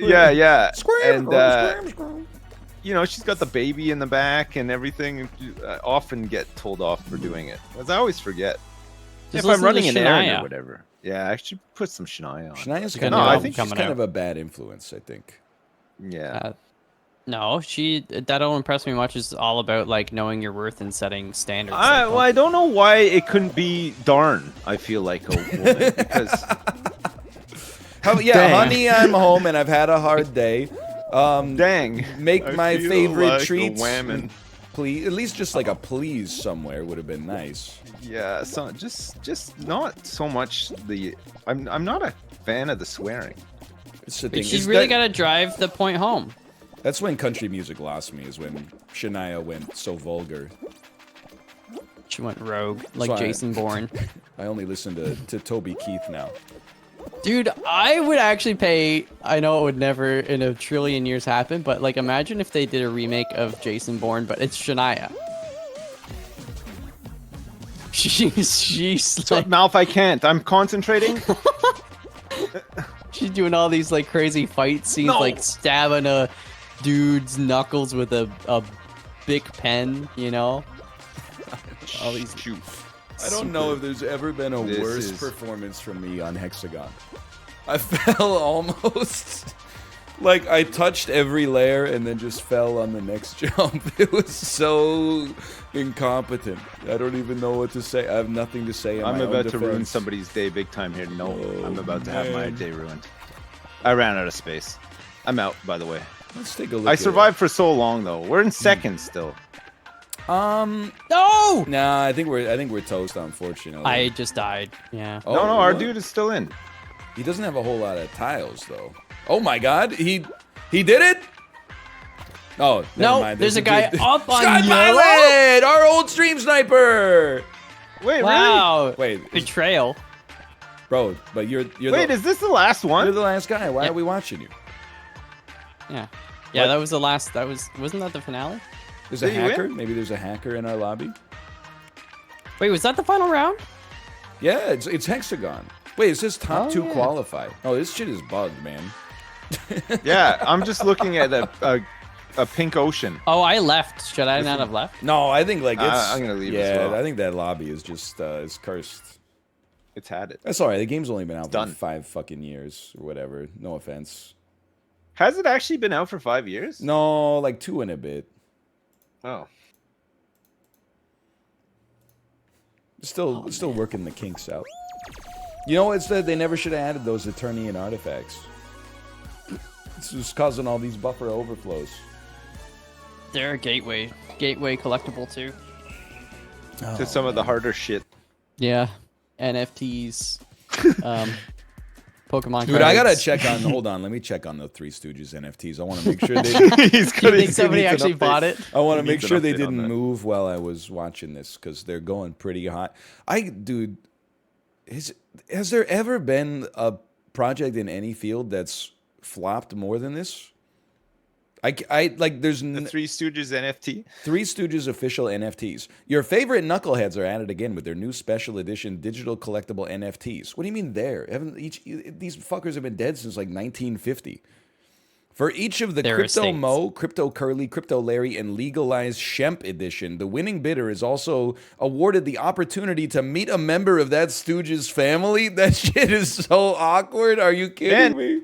yeah. Scream, And scream. she's got the baby in the back and everything. And I often get told off for doing it because I always forget. Just If I'm listen to running an errand Shania. or whatever. Yeah, I should put some Shania on. Shania's Good kind No, of, I I think think she's coming kind out. of a bad influence. I think. Yeah. No, that don't impress me much. It's all about like knowing your worth and setting standards. I don't know why it couldn't be Darn. I feel like a woman because Yeah, Dang. honey, I'm home and I've had a hard day. dang, Make I my feel favorite like a treats. whammon. Please, at least just like a please somewhere would have been nice. Yeah, so just not so much the. I'm not a fan of the swearing. It's the thing. She's is really that- got to drive the point home. That's when country music lost me. Is when Shania went so vulgar. She went rogue, like So Jason Bourne. I only listen to Toby Keith now. Dude, I would actually pay. I know it would never in a trillion years happen, but like, imagine if they did a remake of Jason Bourne, but it's Shania. She's So, like, Malf, I can't. I'm concentrating. she's doing all these like crazy fight scenes, No. like stabbing a dude's knuckles with a big pen, you know? All these. Shoot. I don't know if there's ever been a This worse is- performance from me on Hexagon. I fell almost. Like, I touched every layer and then just fell on the next jump. It was so incompetent. I don't even know what to say. I have nothing to say. In I'm my own about to ruin defense. somebody's day big time here. No, Oh, I'm about to have my man. day ruined. I ran out of space. I'm out, by the way. Let's take a look. I at survived for so long though. We're in second still. it. No! Nah, I think we're toast. Unfortunately, I just died. Yeah. Oh, No, our what? dude is still in. He doesn't have a whole lot of tiles though. Oh my God, he did it. Oh never No, mind. there's a guy dude- up on Sky yellow? Pilot, our old stream sniper. Wait, Wow. Wait, Betrayal. bro, but you're really? Wait, is this the last you're one? the last guy. Why Yeah. are we watching you? Yeah. Yeah, What? that was the last. Wasn't that the finale? There's a Did he win? hacker. Maybe there's a hacker in our lobby. Wait, was that the final round? Yeah, it's Hexagon. Wait, it says top Oh, two yeah. qualify. Oh, this shit is bugged, man. Yeah, I'm just looking at a pink ocean. Oh, I left. Should I not have left? No, I think like it's. I'm gonna leave Yeah, as well. I think that lobby is just is cursed. It's had it. That's alright. The game's only been out for Done. 5 fucking years or whatever. No offense. Has it actually been out for 5 years? No, like 2 and a bit. Oh. Still working the kinks out. You know, it's that they never should have added those Eternian artifacts. It's just causing all these buffer overflows. They're a gateway collectible too. To some of the harder shit. Yeah, NFTs, Pokemon. Dude, I gotta cards. check on. Hold on, let me check on the Three Stooges NFTs. I want to make sure they. He's Do you think somebody actually bought it? I want to He make needs an sure they update on didn't that. move while I was watching this because they're going pretty hot. Dude, has there ever been a project in any field that's flopped more than this? There's The Three Stooges NFT. Three Stooges official NFTs. Your favorite knuckleheads are at it again with their new special edition digital collectible NFTs. What do you mean there? These fuckers have been dead since like 1950. For each of the Their Crypto estates. Mo, Crypto Curly, Crypto Larry, and Legalized Shemp edition, the winning bidder is also awarded the opportunity to meet a member of that Stooges family. That shit is so awkward. Are you kidding Man. me?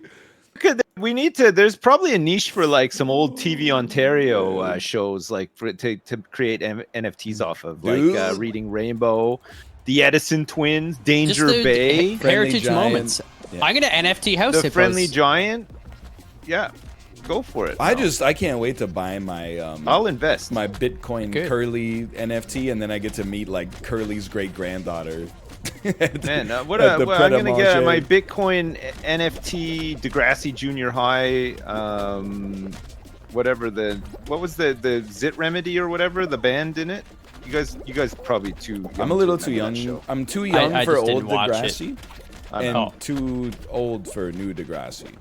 We need to. There's probably a niche for like some old TV Ontario shows, like to create NFTs off of, Dude. like Reading Rainbow, the Edison Twins, Just Danger the Bay, heritage Giant. moments. Yeah. I'm gonna NFT house the hippos. Friendly Giant. Yeah, go for it. I can't wait to buy my I'll invest. my Bitcoin Good. Curly NFT, and then I get to meet like Curly's great granddaughter. Man, what at the I'm gonna get Pret-a-Manger. my Bitcoin NFT Degrassi Junior High, whatever what was the Zit Remedy or whatever the band in it. You guys probably too. Young I'm a little to too remember young. that show. I'm too young I for just old didn't watch it. Degrassi, I and know. too old for new Degrassi.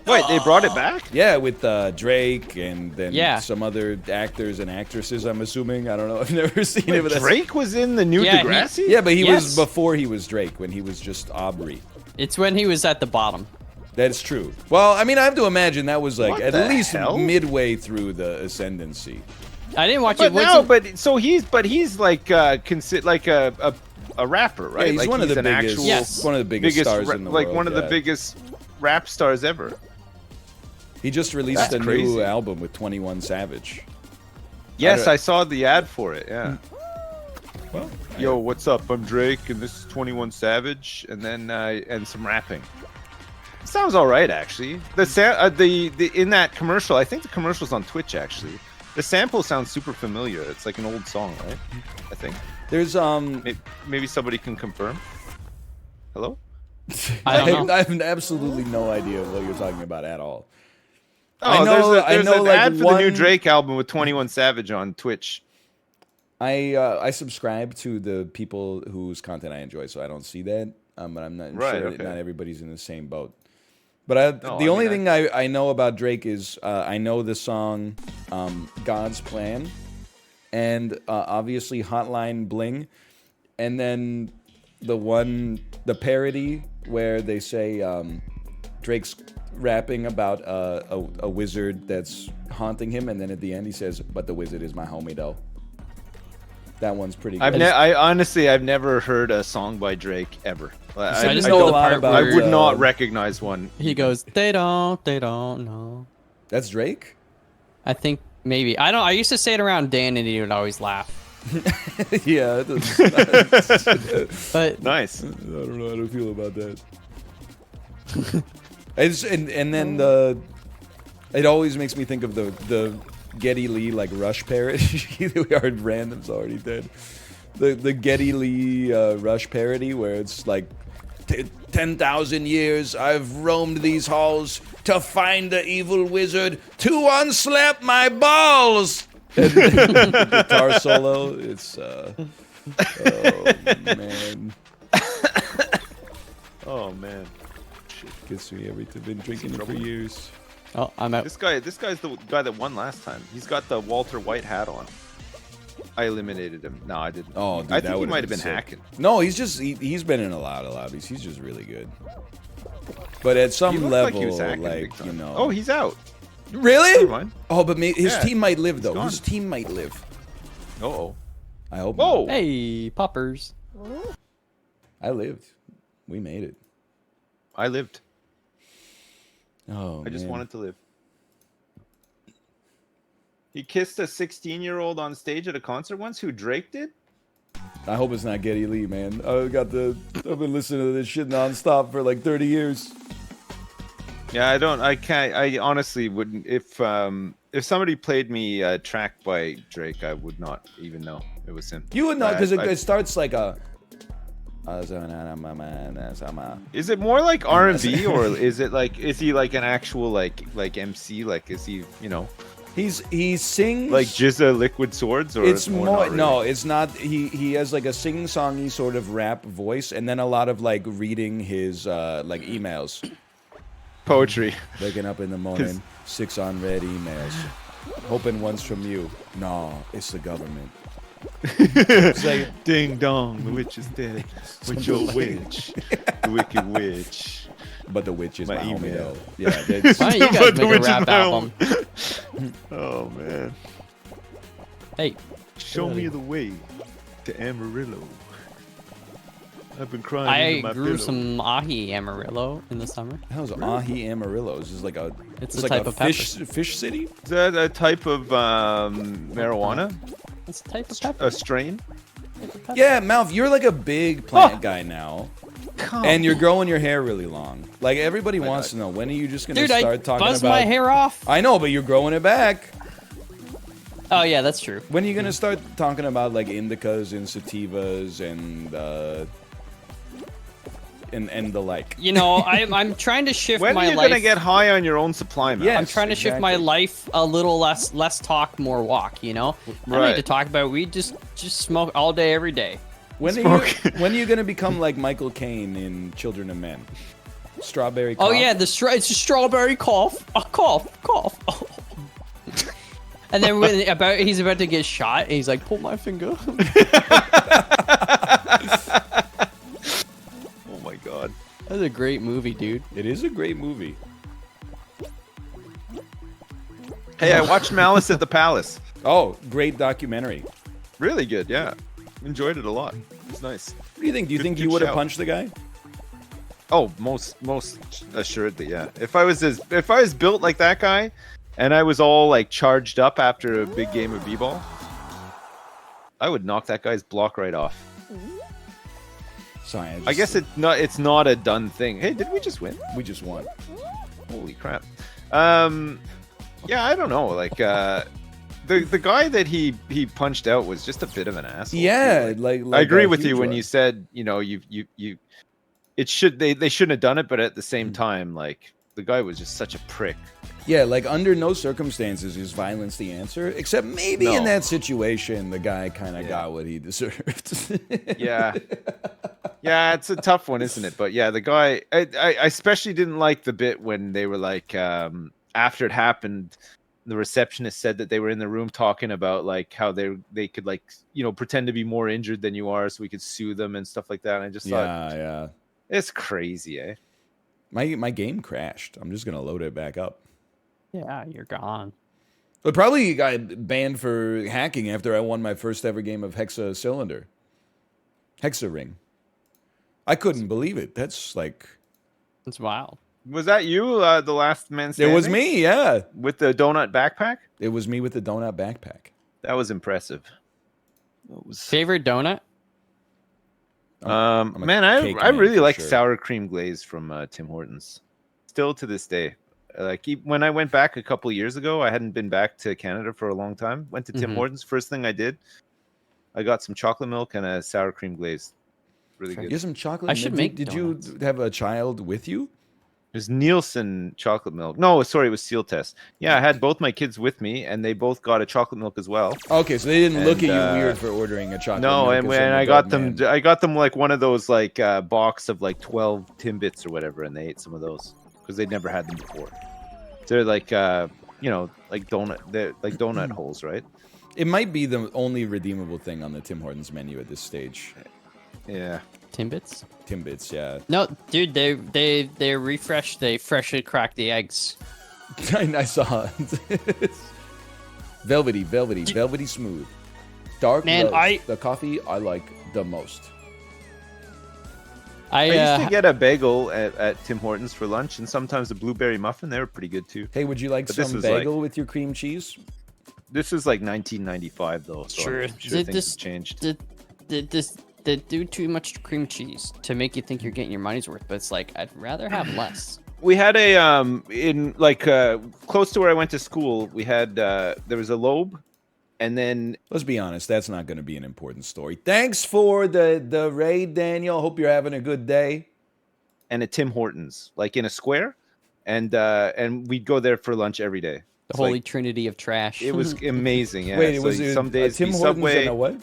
Wait, they brought it back? Yeah, with Drake and then Yeah. some other actors and actresses. I'm assuming. I don't know. I've never seen it. Wait, But that's- Drake was in the new Yeah, he- Degrassi? Yeah, but he was Yes. before he was Drake when he was just Aubrey. It's when he was at the bottom. That's true. Well, I mean, I have to imagine that was like What at the least hell? midway through the ascendancy. I didn't watch But it. What's now, it- he's like like a rapper, right? Yeah, he's like one of the an biggest. actual Yes. One of the biggest, stars in the like world. one of the yeah. biggest rap stars ever. He just released That's a new crazy. album with 21 Savage. Yes, don't- I saw the ad for it. Yeah. Well, Yo, what's up? I'm Drake, and this is 21 Savage, and then and some rapping. Sounds all right, actually. The in that commercial, I think the commercial's on Twitch actually. The sample sounds super familiar. It's like an old song, right? I think. there's Maybe somebody can confirm. Hello? I don't know. I have absolutely no idea what you're talking about at all. Oh, there's know, an like, ad for the new one- Drake album with 21 Savage on Twitch. I subscribe to the people whose content I enjoy, so I don't see that. But I'm not Right, sure okay. not everybody's in the same boat. But No, the I only mean, thing I know about Drake is I know the song God's Plan, and obviously Hotline Bling, and then the parody where they say Drake's rapping about a wizard that's haunting him, and then at the end he says, "But the wizard is my homie though." That one's pretty good. I honestly, I've never heard a song by Drake ever. I just know the part I where, would not recognize one. He goes, they don't know. That's Drake? I think maybe. I don't. I used to say it around Dan, and he would always laugh. Yeah. But Nice. I don't know how to feel about that. And then it always makes me think of the Geddy Lee like Rush parody. We are random's already dead. The Geddy Lee Rush parody where it's like 10,000 years I've roamed these halls to find the evil wizard to unslap my balls. And the guitar solo, it's oh man. Oh man. Shit gets me every time. Been drinking it for years. oh, I'm out. This guy's the guy that won last time. He's got the Walter White hat on. I eliminated him. No, I didn't. Oh, dude, I that think he would've might have been been sick. hacking. No, he's been in a lot of lobbies. He's just really good. But at He some looked level, like he was hacking big like time. you know. Oh, he's out. really? Never mind. Oh, but his Yeah, team might live though. gone. His team might live. Oh. I hope. Whoa. not. Hey, poppers. I lived. We made it. I lived. Oh, I just man. wanted to live. He kissed a 16-year-old on stage at a concert once who Drake did? I hope it's not Geddy Lee, man. I've been listening to this shit nonstop for like 30 years. Yeah, I honestly wouldn't. If somebody played me a track by Drake, I would not even know it was him. You would know because I- it starts like a. Is it more like R&B or is he like an actual like MC? Like is he, you know, He sings like Jizza Liquid Swords or It's or more not really? no, it's not. He has like a sing-songy sort of rap voice, and then a lot of like reading his like emails, Poetry. waking up in the morning, 6 unread emails, hoping one's from you. No, it's the government. It's like Ding dong, the witch is dead. With your witch, the wicked witch. but the witch is My my homie email. though. Yeah, that's, Why don't you guys But the make a witch is rap my album? Oh man. Hey, Show me the way to Amarillo. I've been crying into I my grew pillow. some ahi amarillo in the summer. how's ahi amarillos? Is like a It's it's a like type a of pepper. fish city. Is that a type of marijuana? It's a type of pepper. A strain? Yeah, Malf, you're like a big plant guy now. And you're growing your hair really long. Like everybody wants to know, when are you just gonna Dude, I start talking buzzed about my hair off. I know, but you're growing it back. Oh yeah, that's true. When are you gonna start talking about like indicas and sativas and the like? You know, I'm trying to shift When my are you life. gonna get high on your own supply, man? Yeah. I'm trying to shift my exactly. life a little less talk, more walk. You know, I don't Right. need to talk about weed. Just smoke all day, every day. When are you gonna become like Michael Caine in Children of Men? Strawberry. Oh cough? yeah, it's a strawberry cough. A cough. And then he's about to get shot, and he's like, "Pull my finger." Oh my god. That's a great movie, dude. It is a great movie. Hey, I watched Malice at the Palace. Oh, great documentary. Really good, yeah. Enjoyed it a lot. It's nice. What do you think? Do you Good- think good you would have shout. punched the guy? Oh, most assuredly, yeah. If I was built like that guy, and I was all like charged up after a big game of b-ball, I would knock that guy's block right off. Sorry, I guess it's not a done thing. Hey, did we just win? we just won. Holy crap. Yeah, I don't know. Like the guy that he punched out was just a bit of an asshole. Yeah, Like, like I agree a with you huge when one. you said, you know, you they shouldn't have done it, but at the same time, like the guy was just such a prick. Yeah, like under no circumstances is violence the answer, except maybe in No. that situation the guy kind of got what he deserved. Yeah. Yeah, it's a tough one, isn't it? But yeah, the guy, I especially didn't like the bit when they were like, after it happened, the receptionist said that they were in the room talking about like how they could like, you know, pretend to be more injured than you are so we could sue them and stuff like that. And I just thought, Yeah. it's crazy, eh? My game crashed. I'm just gonna load it back up. Yeah, you're gone. But probably got banned for hacking after I won my first ever game of Hexa Cylinder. Hexa Ring. I couldn't believe it. That's like... It's wild. Was that you, the last man It standing? was me, yeah. With the donut backpack? It was me with the donut backpack. That was impressive. That was... Favorite donut? I'm a Man, cake I man really for like sure. sour cream glaze from Tim Hortons. Still to this day. Like when I went back a couple years ago, I hadn't been back to Canada for a long time. Went to Tim Hortons. First thing I did, I got some chocolate milk and a sour cream glaze. Really good. You have some chocolate? I should Did- make Did donuts. you have a child with you? There's Nielsen chocolate milk. No, sorry, it was Seal Test. Yeah, I had both my kids with me, and they both got a chocolate milk as well. Okay, so they didn't look at And, you weird for ordering a chocolate No, milk and as when an I adult got them, man. I got them like one of those like box of like 12 Timbits or whatever, and they ate some of those because they'd never had them before. They're like you know, like they're like donut holes, right? It might be the only redeemable thing on the Tim Hortons menu at this stage. Yeah. Timbits? Timbits, yeah. No, dude, they refresh. They freshly crack the eggs. I saw it. velvety smooth. Dark Man, roast, the coffee I like the most. I used to get a bagel at Tim Hortons for lunch, and sometimes a blueberry muffin. They were pretty good too. Hey, would you like But this some was bagel with your cream cheese? This is like 1995 though, so Sure. I'm sure things have changed. They do too much cream cheese to make you think you're getting your money's worth, but it's like I'd rather have less. We had a in like close to where I went to school. We had there was a Loeb, and then Let's be honest, that's not going to be an important story. Thanks for the raid, Daniel. Hope you're having a good day. and a Tim Hortons, like in a square, and we'd go there for lunch every day. The It's holy like, trinity of trash. it was amazing. Yeah. Wait, it So was some a days Tim be Hortons Subway, and a what?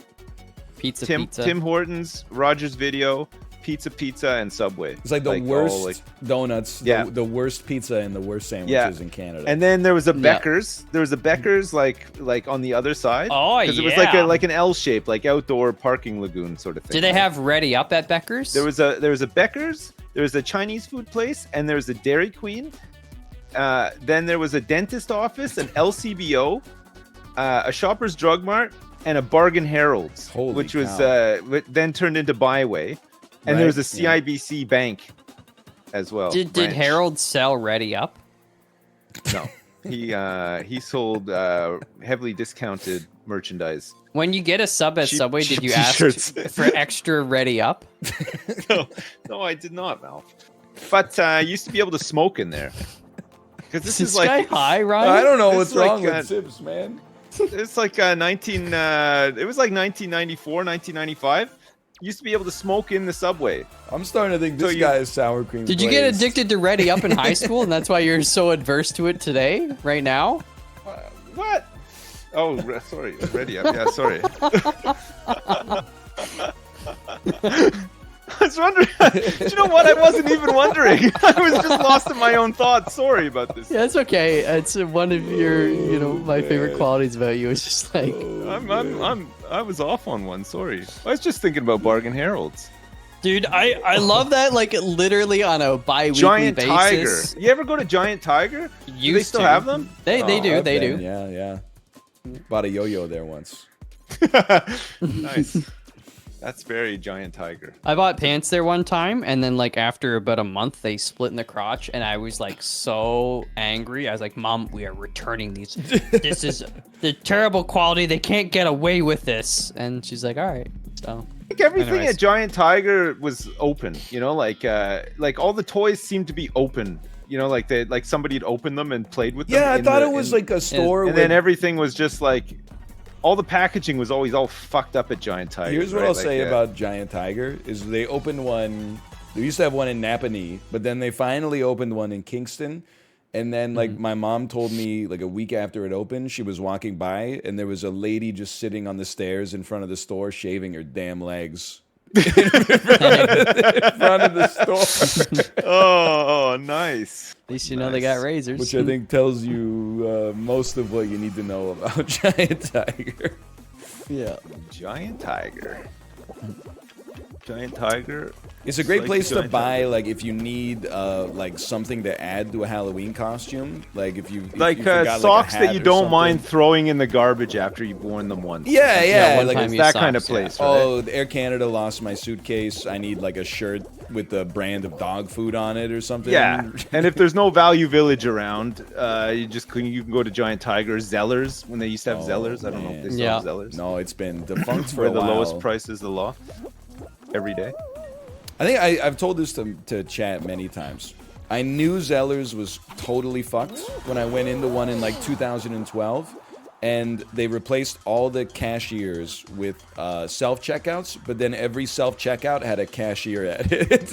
pizza. Tim Hortons, Rogers Video, Pizza, and Subway. It's like the all, worst like- donuts, Yeah. the worst pizza, and the worst sandwiches in Canada. And then there was a Yeah. Becker's. There was a Becker's like on the other side. Oh, Because it was yeah. like an L shape, like outdoor parking lagoon sort of thing. Did they right? have Ready Up at Becker's? There was a Becker's. There was a Chinese food place, and there was a Dairy Queen. Then there was a dentist office, an LCBO, a Shoppers Drug Mart, and a Bargain Harold's, Holy which was cow. then turned into Byway. And Right, there was a yeah. CIBC bank as well. Did branch. Harold sell Ready Up? No, he sold heavily discounted merchandise. When you get a sub at Cheap- Subway, cheap did you t-shirts. ask for extra Ready Up? No, I did not, Mal. But I used to be able to smoke in there. Because this Is is like Sky High, Ryan? I don't know It's what's like, wrong uh, with Sips, man. It's like it was like 1994, 1995. Used to be able to smoke in the subway. I'm starting to think So this you- guy is sour cream. Did you get glazed. addicted to Ready Up in high school, and that's why you're so adverse to it today, right now? What? Oh, sorry. Ready up. Yeah, sorry. I was wondering. You know what? I wasn't even wondering. I was just lost in my own thoughts. Sorry about this. Yeah, it's okay. It's one of your, my favorite qualities about you. It's just like, I was off on one. Sorry. I was just thinking about Bargain Harold's. dude, I love that, like, literally on a bi-weekly Giant basis. Tiger. You ever go to Giant Tiger? Do they Used still to. have them? They Oh, do, I've they been, do. Yeah. Bought a yo-yo there once. Nice. That's very Giant Tiger. I bought pants there one time, and then like after about a month, they split in the crotch, and I was like so angry. I was like, "Mom, we are returning these. This is the terrible quality. They can't get away with this." And she's like, "All right." So Like everything Anyways. at Giant Tiger was open, like all the toys seemed to be open. Like somebody had opened them and played with them. Yeah, I in thought the- it was in- like a store. and with, then everything was just like all the packaging was always all fucked up at Giant Tiger. Here's what I'll say about Giant Tiger is they opened one. They used to have one in Napanee, but then they finally opened one in Kingston, And then, like, my mom told me, like, a week after it opened, she was walking by, and there was a lady just sitting on the stairs in front of the store, shaving her damn legs in front of the store. Oh, nice. At least you know they got razors. Which I think tells you most of what you need to know about Giant Tiger. Yeah. Giant Tiger. Giant Tiger. It's a great like place to Giant buy, Tiger. like, if you need, like, something to add to a Halloween costume. Like, if you Like you forgot, socks like, a that you hat or don't something. mind throwing in the garbage after you've worn them once. Yeah, yeah. one Like, time It's you that kind of socks, yeah. place, right? oh, Air Canada lost my suitcase. I need, like, a shirt with the brand of dog food on it or something. Yeah, and if there's no Value Village around, you can go to Giant Tiger, Zellers when they used to have Oh, Zellers. I don't know if they still Yeah. have Zellers. No, it's been defunct for Where a the while. lowest price is the law. Every day. I think I've told this to chat many times. I knew Zellers was totally fucked when I went into one in like 2012, and they replaced all the cashiers with self-checkouts, but then every self-checkout had a cashier at it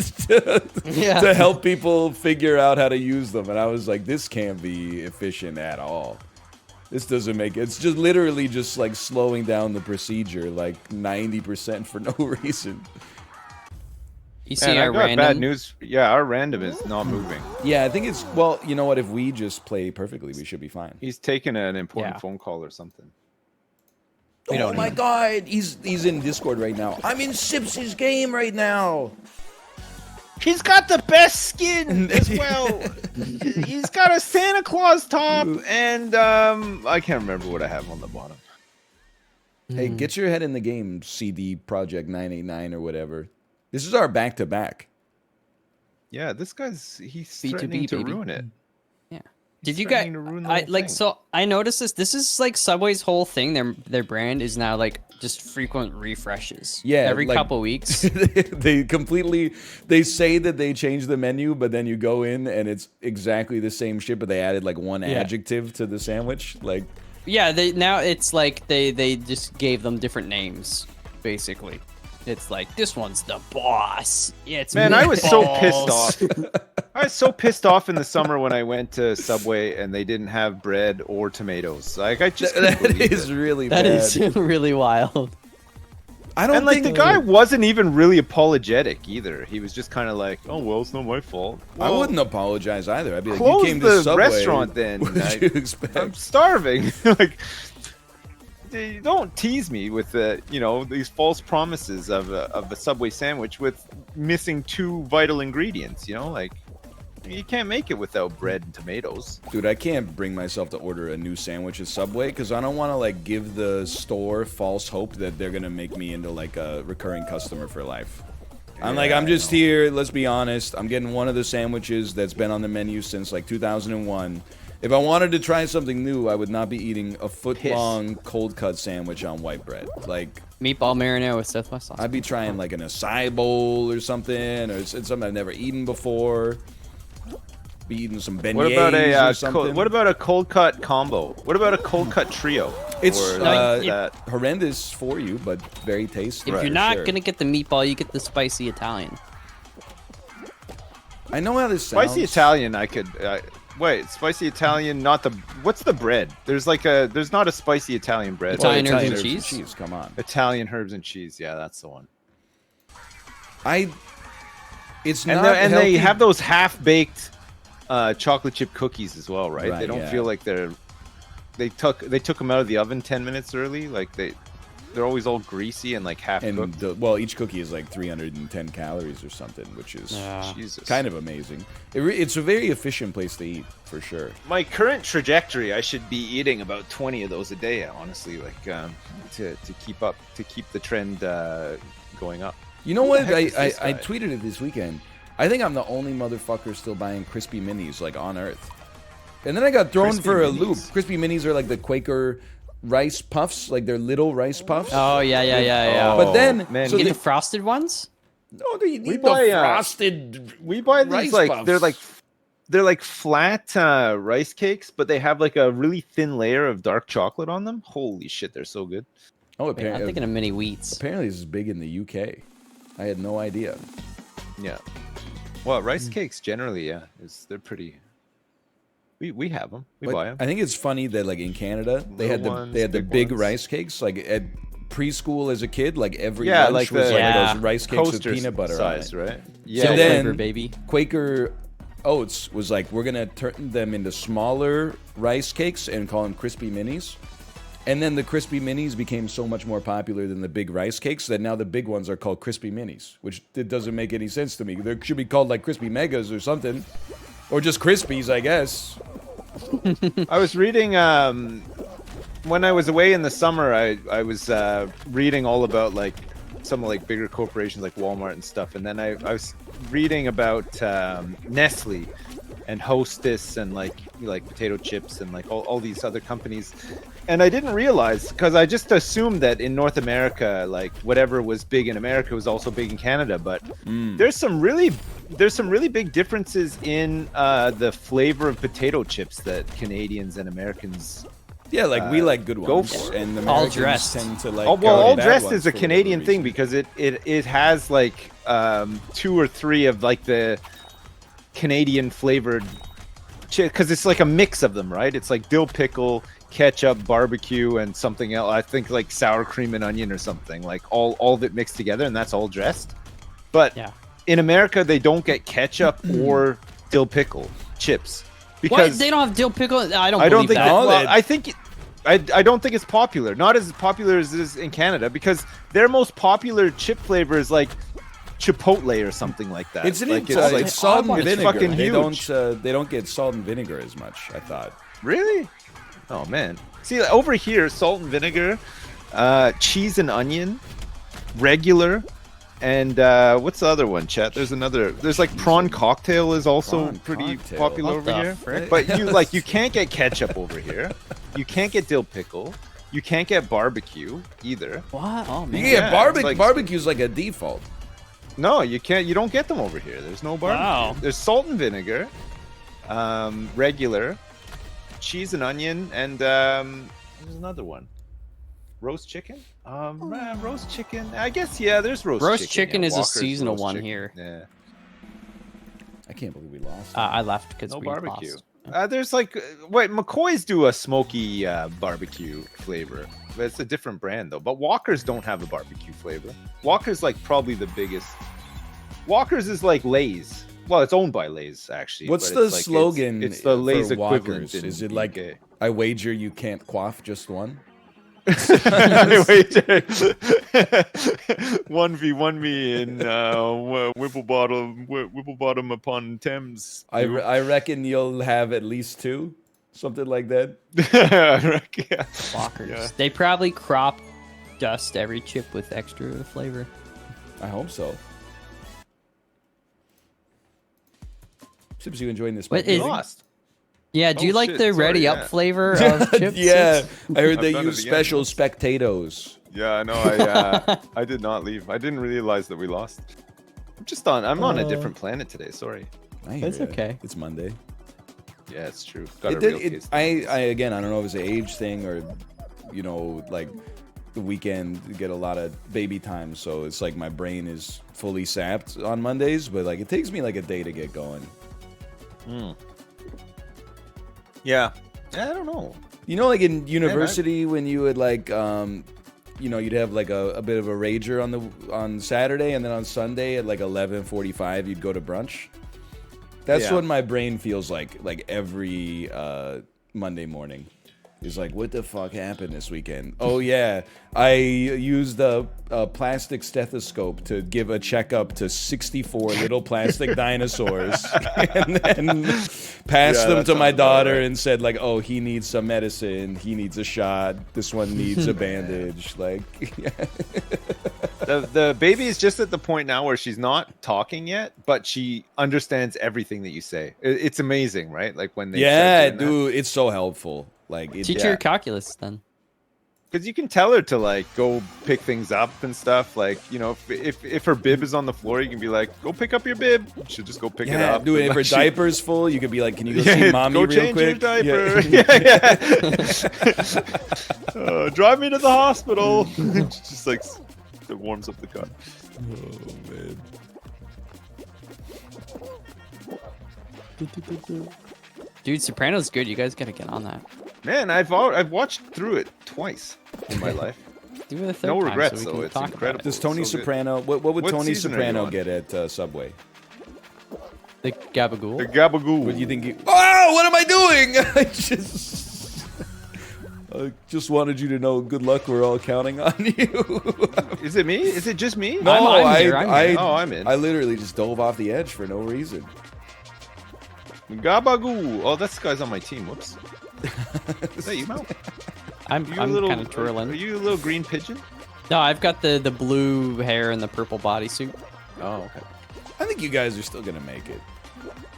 to help people figure out how to use them. And I was like, this can't be efficient at all. This doesn't make it. It's just literally just like slowing down the procedure like 90% for no reason. You see And I our got random. bad news. Yeah, our random is not moving. Yeah, I think it's, well, you know what? If we just play perfectly, we should be fine. He's taking an important Yeah. phone call or something. We Oh don't my know. god, he's in Discord right now. I'm in Sips' game right now. He's got the best skin as well. He's got a Santa Claus top, and I can't remember what I have on the bottom. Hey, get your head in the game, CD Project 989 or whatever. This is our back-to-back. Yeah, this guy's he's B2B, threatening to baby. ruin it. Yeah. He's Did you guys? threatening to ruin the I whole like thing. so. I noticed this. This is like Subway's whole thing. Their brand is now like just frequent refreshes. Yeah, Every like- couple weeks. They say that they changed the menu, but then you go in and it's exactly the same shit, but they added like one adjective to the sandwich. Like, Yeah, now it's like they just gave them different names, basically. It's like this one's the boss. Yeah, it's Man, I was so pissed meatballs. off. I was so pissed off in the summer when I went to Subway and they didn't have bread or tomatoes. Like I just couldn't that believe is it. really That bad. is really wild. I don't And like think the guy wasn't even really apologetic either. He was just kind of like, "Oh well, it's not my fault." I Well, wouldn't apologize either. I'd be like, close you came to the Subway. restaurant then. What did you expect? I'm starving. Like, you don't tease me with these false promises of a Subway sandwich with missing two vital ingredients. You know, like you can't make it without bread and tomatoes. Dude, I can't bring myself to order a new sandwich at Subway because I don't want to like give the store false hope that they're gonna make me into like a recurring customer for life. I'm like, Yeah, I'm I just know. here. Let's be honest. I'm getting one of the sandwiches that's been on the menu since like 2001. If I wanted to try something new, I would not be eating a foot-long cold cut sandwich on white bread. Like, Meatball marinara with Southwest sauce. I'd be trying like an acai bowl or something, or it's something I've never eaten before. Be eating some beignets What about or a something. what about a cold cut combo? What about a cold cut trio? It's Or that? horrendous for you, but very tasty. If for you're not sure. gonna get the meatball, you get the spicy Italian. I know how this sounds. Spicy Italian, I could. Wait, spicy Italian, not the. What's the bread? There's not a spicy Italian bread. Italian herbs and herbs cheese? Come on. Italian herbs and cheese. Yeah, that's the one. It's And, not and healthy. they have those half-baked chocolate chip cookies as well, right? Right, They don't yeah. feel like they took them out of the oven 10 minutes early. Like they're always all greasy and like half And cooked. well, each cookie is like 310 calories or something, which is Jesus. kind of amazing. It's a very efficient place to eat, for sure. My current trajectory, I should be eating about 20 of those a day, honestly, like to keep the trend going up. You know what? the heck is I this guy? tweeted it this weekend. I think I'm the only motherfucker still buying crispy minis like on Earth. And then I got thrown Crispy for a Minis? loop. Crispy minis are like the Quaker rice puffs, like they're little rice puffs. Oh yeah. Oh, But then, man, so Get they, the frosted ones. no, they need buy, the frosted. we buy these rice like puffs. they're like flat rice cakes, but they have like a really thin layer of dark chocolate on them. Holy shit, they're so good. Oh, I'm apparently, thinking of mini wheats. apparently this is big in the UK. I had no idea. Yeah. Well, rice cakes generally, yeah, they're pretty. We have them. We But buy them. I think it's funny that like in Canada they had Little they had the ones, big ones. rice cakes like at preschool as a kid. Like every Yeah, lunch like was the- like Yeah. those rice cakes with Coaster peanut butter size, on it. right? So Yeah. Soul then- flavor, baby. Quaker Oats was like, we're gonna turn them into smaller rice cakes and call them crispy minis. And then the crispy minis became so much more popular than the big rice cakes that now the big ones are called crispy minis, which it doesn't make any sense to me. They should be called like crispy megas or something, or just crispies, I guess. I was reading when I was away in the summer. I was reading all about like some like bigger corporations like Walmart and stuff, and then I was reading about Nestle and Hostess and like potato chips and like all these other companies. And I didn't realize, because I just assumed that in North America, like whatever was big in America was also big in Canada. But there's some really big differences in the flavor of potato chips that Canadians and Americans. Yeah, like we like good go ones, for it. and All Americans dressed. tend to like. Oh well, all bad dressed ones is a for whatever Canadian thing reason. because it has like 2 or 3 of like the Canadian flavored chip, because it's like a mix of them, right? It's like dill pickle, ketchup, barbecue, and something else. I think like sour cream and onion or something. Like all of it mixed together, and that's all dressed. But Yeah. in America, they don't get ketchup or dill pickle chips What? because They don't have dill pickle? I don't I don't believe think that. that, No, well, they- I think I don't think it's popular. Not as popular as it is in Canada, because their most popular chip flavor is like Chipotle or something like that. It's, like, it's salt and it's vinegar. fucking They huge. they don't get salt and vinegar as much. I thought. Really? Oh man. See, like, over here, salt and vinegar, cheese and onion, regular, and what's the other one, Chet? There's another. There's like prawn cocktail is also Prawn pretty cocktail. popular What over the here. frick? But you can't get ketchup over here. You can't get dill pickle. You can't get barbecue either. What? Oh, You man. can Yeah, get barbecue. it's like- Barbecue's like a default. No, you can't. You don't get them over here. There's no barbecue. Wow. There's salt and vinegar, regular, cheese and onion, and there's another one. Roast chicken? Roast chicken. I guess yeah. There's roast. Roast chicken yeah. is a Walker's seasonal roast one chicken. here. Yeah. I can't believe we lost. I left because No we barbecue. lost. There's like wait, McCoy's do a smoky barbecue flavor. But it's a different brand though. But Walker's don't have a barbecue flavor. Walker's like probably the biggest. Walker's is like Lay's. Well, it's owned by Lay's actually. What's but the it's like, slogan? It's the Lay's for equivalent. Walkers? In Is it the like UK. I wager you can't quaff just one? Wait, 1v1 me in Whipplebottom upon Thames. I reckon you'll have at least 2, something like that. Yeah. Walkers. Yeah. They probably crop dust every chip with extra flavor. I hope so. Sips, you enjoying this? What podcast? is- Lost. Yeah, do you Oh, like shit, the sorry, Ready yeah. Up flavor of chips? Yeah, I heard I've they done use it again. special spectatos. Yeah, I know. I did not leave. I didn't realize that we lost. I'm on a different planet today. Sorry. I hear That's ya. okay. It's Monday. Yeah, it's true. Got It a did. real case. I again, I don't know if it's an age thing or, like the weekend you get a lot of baby time, so it's like my brain is fully sapped on Mondays. But like it takes me like a day to get going. Yeah. I don't know. You know, like in university when you would like, you'd have like a bit of a rager on Saturday, and then on Sunday at like 11:45 you'd go to brunch. That's Yeah. what my brain feels like every Monday morning. Is like, what the fuck happened this weekend? Oh yeah, I used a plastic stethoscope to give a checkup to 64 little plastic dinosaurs, and then passed Yeah, them that to my sounds about daughter right. and said like, oh, he needs some medicine, he needs a shot, this one needs a bandage. Like, The baby is just at the point now where she's not talking yet, but she understands everything that you say. It's amazing, right? Like when they yeah, dude, it's so helpful. Like, it, Teach Yeah. her calculus then. because you can tell her to like go pick things up and stuff. Like if her bib is on the floor, you can be like, go pick up your bib. She'll just go pick it yeah, up. dude. And, If her like, she- diaper's full, you could be like, can you go see mommy go real change quick? your diaper. Yeah. Yeah. Drive me to the hospital. Just like it warms up the car. Oh man. Dude, Sopranos good. You guys gotta get on that. Man, I've watched through it twice in my life. Do it a third No time regrets, so we though. can It's talk about incredible. it. Does Tony so good. Soprano? What would What Tony season are you Soprano on? get at Subway? The Gabagool. The Gabagool. What do you think? Oh, what am I doing? I just wanted you to know. Good luck. We're all counting on you. Is it me? Is it just me? No, I'm here, I'm here. Oh, I'm in. I literally just dove off the edge for no reason. Gabagoo. Oh, that's the guy's on my team. Whoops. Hey, you Mel? I'm Are you a little, kind of twirling. Are you a little green pigeon? No, I've got the blue hair and the purple bodysuit. Oh, okay. I think you guys are still gonna make it.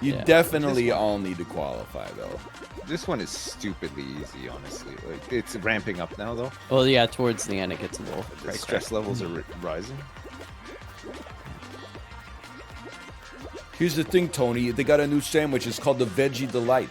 You Yeah. definitely This one- all need to qualify though. This one is stupidly easy, honestly. Like, it's ramping up now, though. Well, yeah, towards the end it gets a little. The stress levels are rising. Here's the thing, Tony. They got a new sandwich. It's called the Veggie Delight.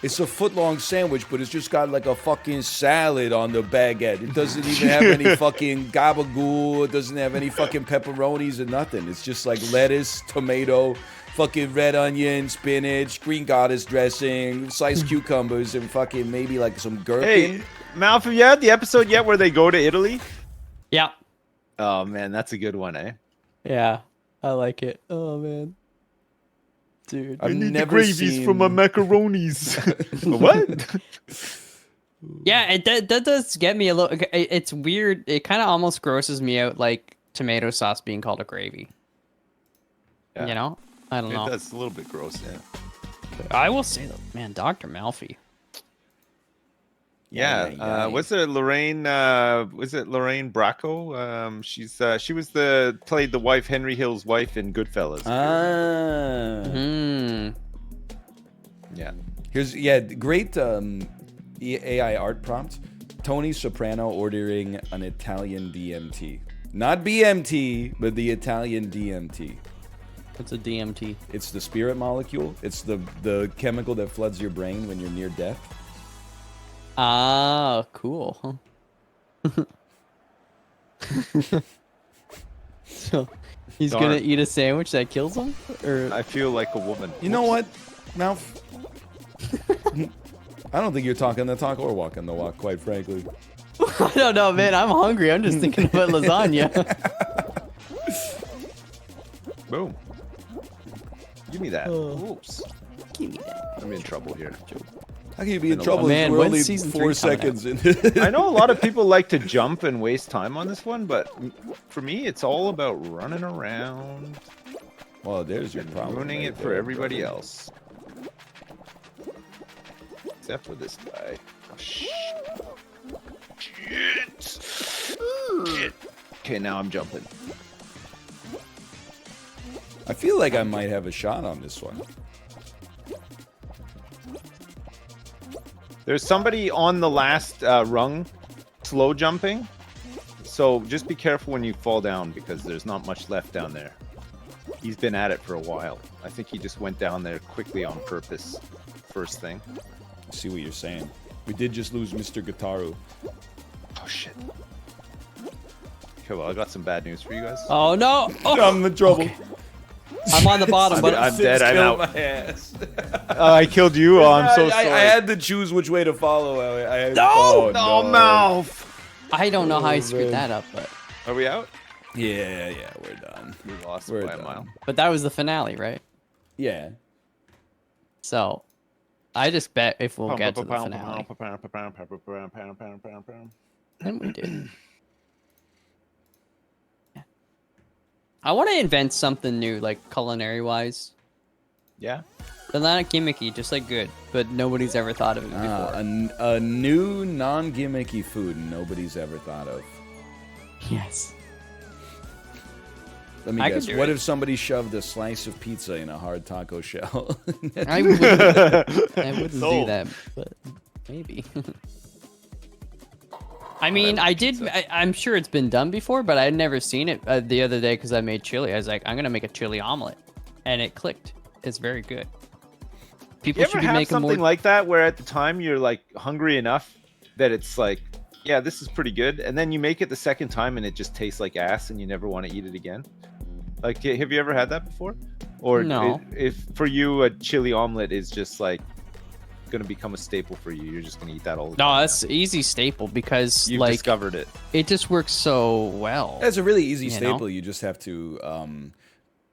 It's a foot-long sandwich, but it's just got like a fucking salad on the baguette. It doesn't even have any fucking gabagool. It doesn't have any fucking pepperonis or nothing. It's just like lettuce, tomato, fucking red onion, spinach, green goddess dressing, sliced cucumbers, and fucking maybe like some gherkin. Hey, Malf, have you had the episode yet where they go to Italy? Yeah. Oh, man, that's a good one, eh? Yeah, I like it. Oh man, dude. I've never seen... macaronis. What? Yeah, that does get me a little. It's weird. It kind of almost grosses me out, like tomato sauce being called a gravy. Yeah. You know, I don't know. That's a little bit gross, yeah. I will say though, man, Dr. Malfi. Yeah, was it Lorraine? Was it Lorraine Bracco? She was played the wife, Henry Hill's wife in Goodfellas. Hmm. Yeah. Here's great AI art prompt. Tony Soprano ordering an Italian DMT, not BMT, but the Italian DMT. What's a DMT? It's the spirit molecule. It's the chemical that floods your brain when you're near death. Ah, cool. So he's Darn. gonna eat a sandwich that kills him, or I feel like a woman. You know what, Mouth? I don't think you're talking the talk or walking the walk, quite frankly. I don't know, man. I'm hungry. I'm just thinking about lasagna. Boom. Give me that. Oh. Oops. Give me that. I'm in trouble here. How can you be in Been a trouble? long- Man, We're when's only season 4 3 coming out? seconds in. I know a lot of people like to jump and waste time on this one, but for me, it's all about running around Well, there's your and problem. ruining right it for there, everybody brother. else. Except for this guy. Oh, shit. Shit. Okay, now I'm jumping. I feel like I might have a shot on this one. There's somebody on the last rung slow jumping. So just be careful when you fall down because there's not much left down there. He's been at it for a while. I think he just went down there quickly on purpose. First thing. I see what you're saying. We did just lose Mr. Gitaru. Oh shit. Okay, well I got some bad news for you guys. Oh no! Oh, I'm in trouble. okay. I'm on the bottom, but I'm dead. I'm Killed out. my ass. I killed you. Oh, I'm so I sorry. had to choose which way to follow. No! Oh, No, no. mouth. I don't know how I screwed man. that up, but Are we out? Yeah, we're done. We lost We're by a done. mile. that was the finale, right? Yeah. So I just bet if we'll get to the finale, and we did. Yeah. I want to invent something new, like culinary wise. Yeah. But not gimmicky, just like good. But nobody's ever thought of it before. A new non-gimmicky food nobody's ever thought of. Yes. Let me I could guess. do What it. if somebody shoved a slice of pizza in a hard taco shell? I wouldn't do Sold. that, but maybe. I mean, I did. I'm sure it's been done before, but I'd never seen it the other day because I made chili. I was like, I'm gonna make a chili omelet, and it clicked. It's very good. People You should ever be have making something more. like that where at the time you're like hungry enough that it's like, yeah, this is pretty good, and then you make it the second time and it just tastes like ass and you never want to eat it again? Like, have you ever had that before? Or No. if for you a chili omelet is just like gonna become a staple for you? You're just gonna eat that all the No, time. that's easy staple because You've like discovered it. it just works so well. That's a really easy You know? staple. You just have to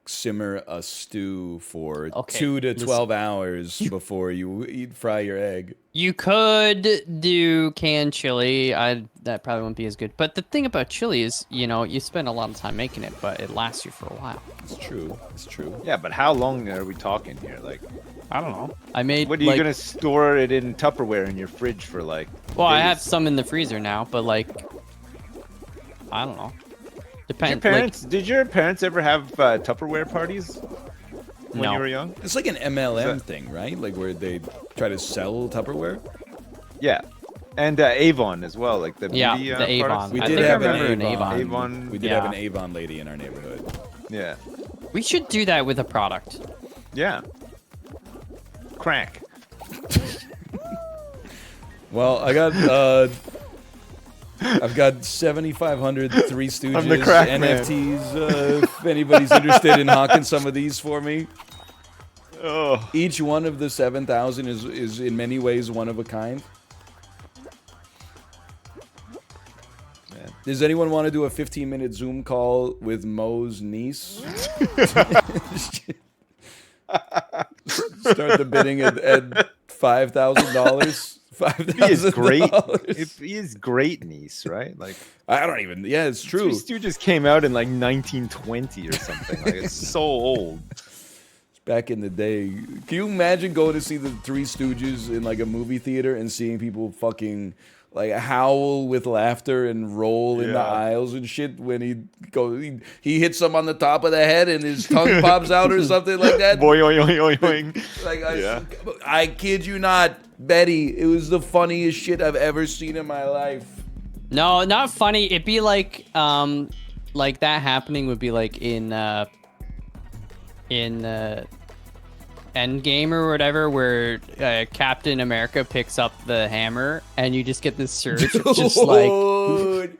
simmer a stew for Okay, 2 to listen. 12 hours before you fry your egg. You could do canned chili. That probably wouldn't be as good. But the thing about chili is, you know, you spend a lot of time making it, but it lasts you for a while. It's true. It's true. Yeah, but how long are we talking here? Like, I don't know. I made. what are you like, gonna store it in Tupperware in your fridge for? Like, Well, I have days? some in the freezer now, but like, I don't know. Did Depends. did your parents ever have Tupperware parties when No. you were young? It's like an MLM that- thing, right? Like where they try to sell Tupperware. Yeah, and Avon as well, like the Yeah, beauty, the Avon. products. We I did think I have an remember an Avon. Avon. We did Yeah. have an Avon lady in our neighborhood. Yeah, we should do that with a product. yeah. Crack. Well, I've got 7,500 Three Stooges I'm the crack man. NFTs. If anybody's interested in hawking some of these for me, Oh, each one of the 7,000 is in many ways one of a kind. man. Does anyone want to do a 15-minute Zoom call with Mo's niece? Start the bidding at $5,000. He is great. $5,000. He is great, niece, right? Like, I don't even. Yeah, it's true. Three Stooges came out in like 1920 or something. Like, it's so old. Back in the day, can you imagine going to see the Three Stooges in like a movie theater and seeing people fucking like howl with laughter and roll in the Yeah. aisles and shit when he hits them on the top of the head and his tongue pops out or something like that? Boing, oing, oing, oing. Like Yeah. I kid you not, Betty, it was the funniest shit I've ever seen in my life. No, not funny. It'd be like that happening would be like in Endgame or whatever, where Captain America picks up the hammer and you just get this surge of just like Dude,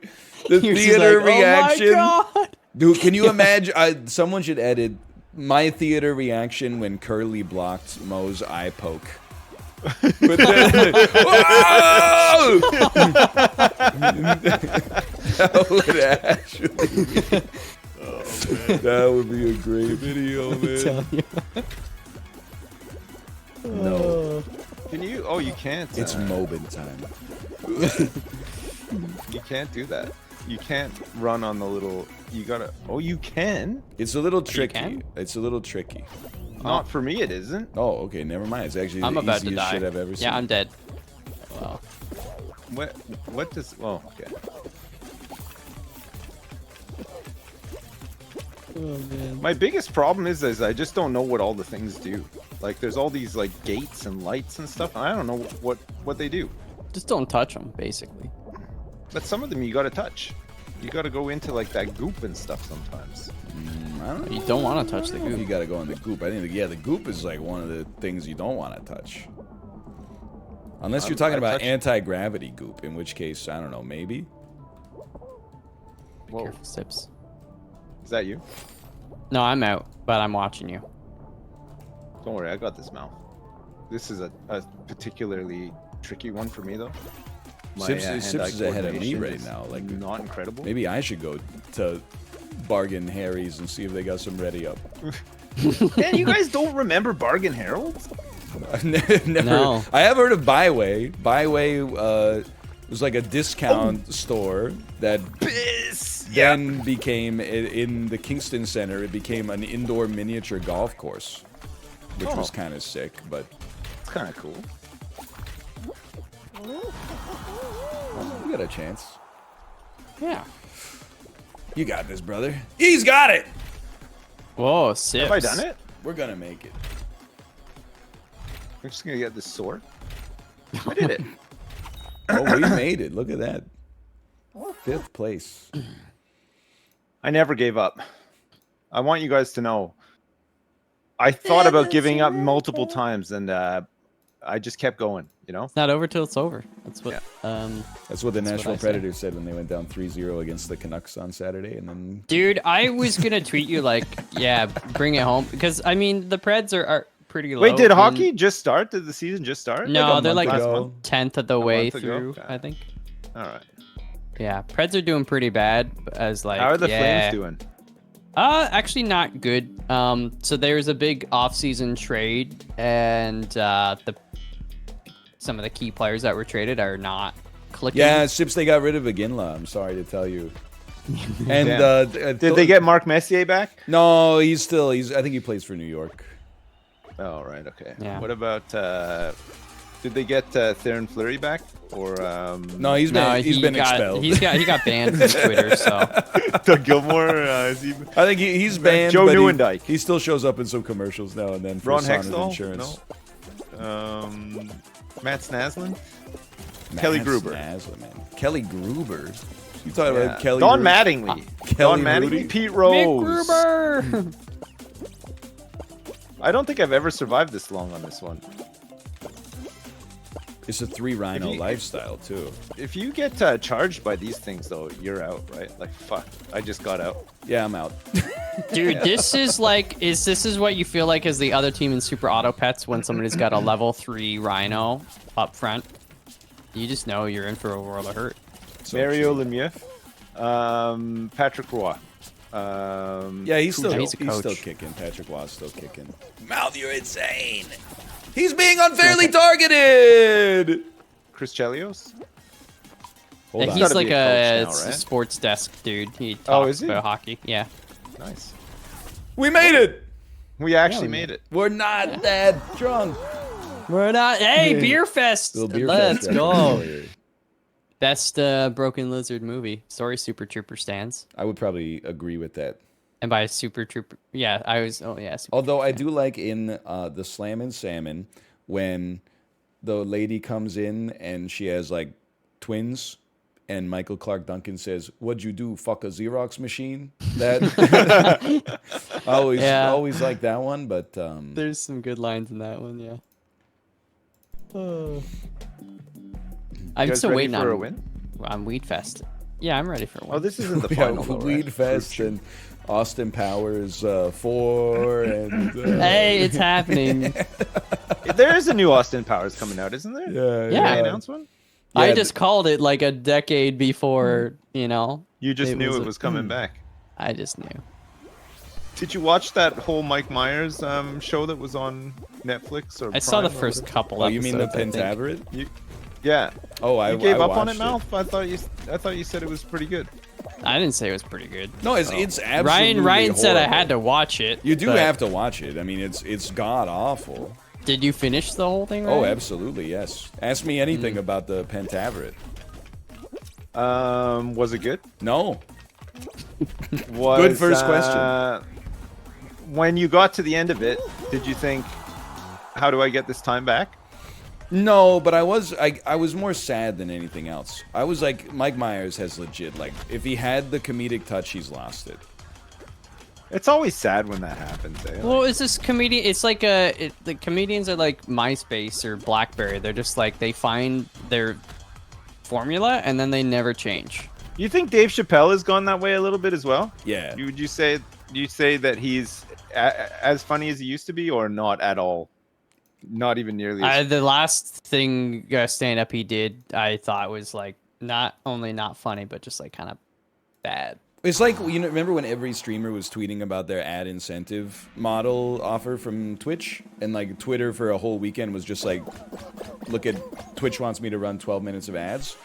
the you're just theater like, reaction. Oh my God. Dude, can you imagine? Someone should edit my theater reaction when Curly blocked Mo's eye poke. But then, Whoa! That would actually be, that would be a great video, man. No, Can you? Oh, you can't. it's Mobin time. You can't do that. You can't run on the little. You gotta. Oh, you can. It's a little tricky. can? It's a little tricky. Not for me. It isn't. Oh, okay, never mind. It's actually I'm the about to easiest die. shit I've ever seen. Yeah, I'm dead. Well, What? What does? Oh, okay. My biggest problem is I just don't know what all the things do. Like, there's all these like gates and lights and stuff, and I don't know what they do. just don't touch them, basically. But some of them you gotta touch. You gotta go into like that goop and stuff sometimes. I don't know. You don't want to touch the You goop. gotta go in the goop. I think, yeah, the goop is like one of the things you don't want to touch. Unless you're talking I about touched- anti-gravity goop, in which case, I don't know, maybe? Whoa, Careful, Sips. is that you? No, I'm out, but I'm watching you. Don't worry, I got this, Mal. This is a particularly tricky one for me, though. Sips hand-eye is ahead of me coordination right is now. Like, not incredible. maybe I should go to Bargain Harry's and see if they got some ready up. Man, you guys don't remember Bargain Harold? Never. No. I have heard of Byway. Byway was like a discount store that Piss. then became in the Kingston Center. It became an indoor miniature golf course, which was Oh. kind of sick. But It's kind of cool. you got a chance. Yeah. You got this, brother. He's got it. Whoa, Sips. Have I done it? We're gonna make it. I'm just gonna get this sword. I did it. Oh, we made it. Look at that. 5th place. I never gave up. I want you guys to know. I thought about giving up multiple times, and I just kept going. You know. It's not over till it's over. That's what. That's what the That's what Nashville I say. Predators said when they went down 3-0 against the Canucks on Saturday, and then Dude, I was gonna tweet you like, yeah, bring it home because I mean the Preds are pretty low. Wait, did and- hockey just start? Did the season just start? No, a they're month like ago. 10th of the way month ago? through, Okay. I think. All right. Yeah, Preds are doing pretty bad. As like, How are the yeah. Flames doing? Actually not good. So there's a big off-season trade, and some of the key players that were traded are not clicking. Yeah, Sips, they got rid of Aginla. I'm sorry to tell you. And Damn. Did they get Mark Messier back? No, he's. I think he plays for New York. Oh, right. Okay. Yeah. What about? Did they get Theron Fleury back? Or No, he's been expelled. He got banned from Twitter. So Doug Gilmore? Is he? I think he's banned. Joe but Nieuwendyk. He still shows up in some commercials now and then for Ron Sonnet Hextall? Insurance. No. Matt Snaslin? Kelly Gruber. Snaslin, man. Kelly Gruber. You talking about Kelly? Don Gruber? Mattingly. Kelly Don Mattingly. Rudy? Pete Rose. Mick Gruber. I don't think I've ever survived this long on this one. It's a 3 rhino If you- lifestyle too. If you get charged by these things, though, you're out, right? Like, fuck. I just got out. Yeah, I'm out. Dude, this is like, this is what you feel like as the other team in Super Auto Pets when somebody's got a level 3 Rhino up front. You just know you're in for a world of hurt. So Mario true. Lemieux. Patrick Roy. Yeah, he's still He's a he's still coach. kicking. Patrick Watt's still kicking. Mouth, you're insane. He's being unfairly targeted. Chris Chelios. Hold And on. he's Gotta like be a a coach now, right? sports desk dude. He talks Oh, is he? about hockey. Yeah. Nice. We made it. We actually made it. We're not that drunk. We're not. Hey, Beer Fest. Little beer Let's fest go. right there. Best Broken Lizard movie. Sorry, Super Trooper stands. I would probably agree with that. And by Super Trooper, yeah, I was. Oh yeah. Super Although I do like in the Slammin' Salmon when the lady comes in and she has like twins, and Michael Clark Duncan says, "What'd you do? Fuck a Xerox machine?" That I always like that one, but There's some good lines in that one, yeah. I'm You guys still ready waiting for a on win? Weed Fest. Yeah, I'm ready for one. Oh, this isn't the yeah, final. though, Weed right? Fest and Austin Powers 4 and Hey, it's happening. There is a new Austin Powers coming out, isn't there? yeah, Yeah. They announced one? I Yeah, just called it like a decade before, you know. You just knew it a- was coming back. I just knew. Did you watch that whole Mike Myers show that was on Netflix or I saw the Prime or first whatever? couple. Oh, you mean the episodes, I think. Pentaveret? Yeah. Oh, I You gave I up on it, watched Malf? I thought you said it was pretty good. I didn't say it was pretty good. No, it's absolutely Ryan said I horrible. had to watch it. You do but have to watch it. I mean, it's god awful. Did you finish the whole thing? Oh, Ryan? absolutely, yes. Ask me anything about the Pentaveret. Was it good? No. Was, Good first question. When you got to the end of it, did you think, how do I get this time back? No, but I was more sad than anything else. I was like, Mike Myers has legit, like, if he had the comedic touch, he's lost it. It's always sad when that happens. Eh? Well, it's this comedian. It's like the comedians are like MySpace or BlackBerry. They're just like they find their formula and then they never change. You think Dave Chappelle has gone that way a little bit as well? Yeah. Would you say that he's as funny as he used to be, or not at all? Not even nearly. The last thing stand up he did, I thought was like not only not funny, but just like kind of bad. It's like, you know, remember when every streamer was tweeting about their ad incentive model offer from Twitch? And like Twitter for a whole weekend was just like, look at Twitch wants me to run 12 minutes of ads.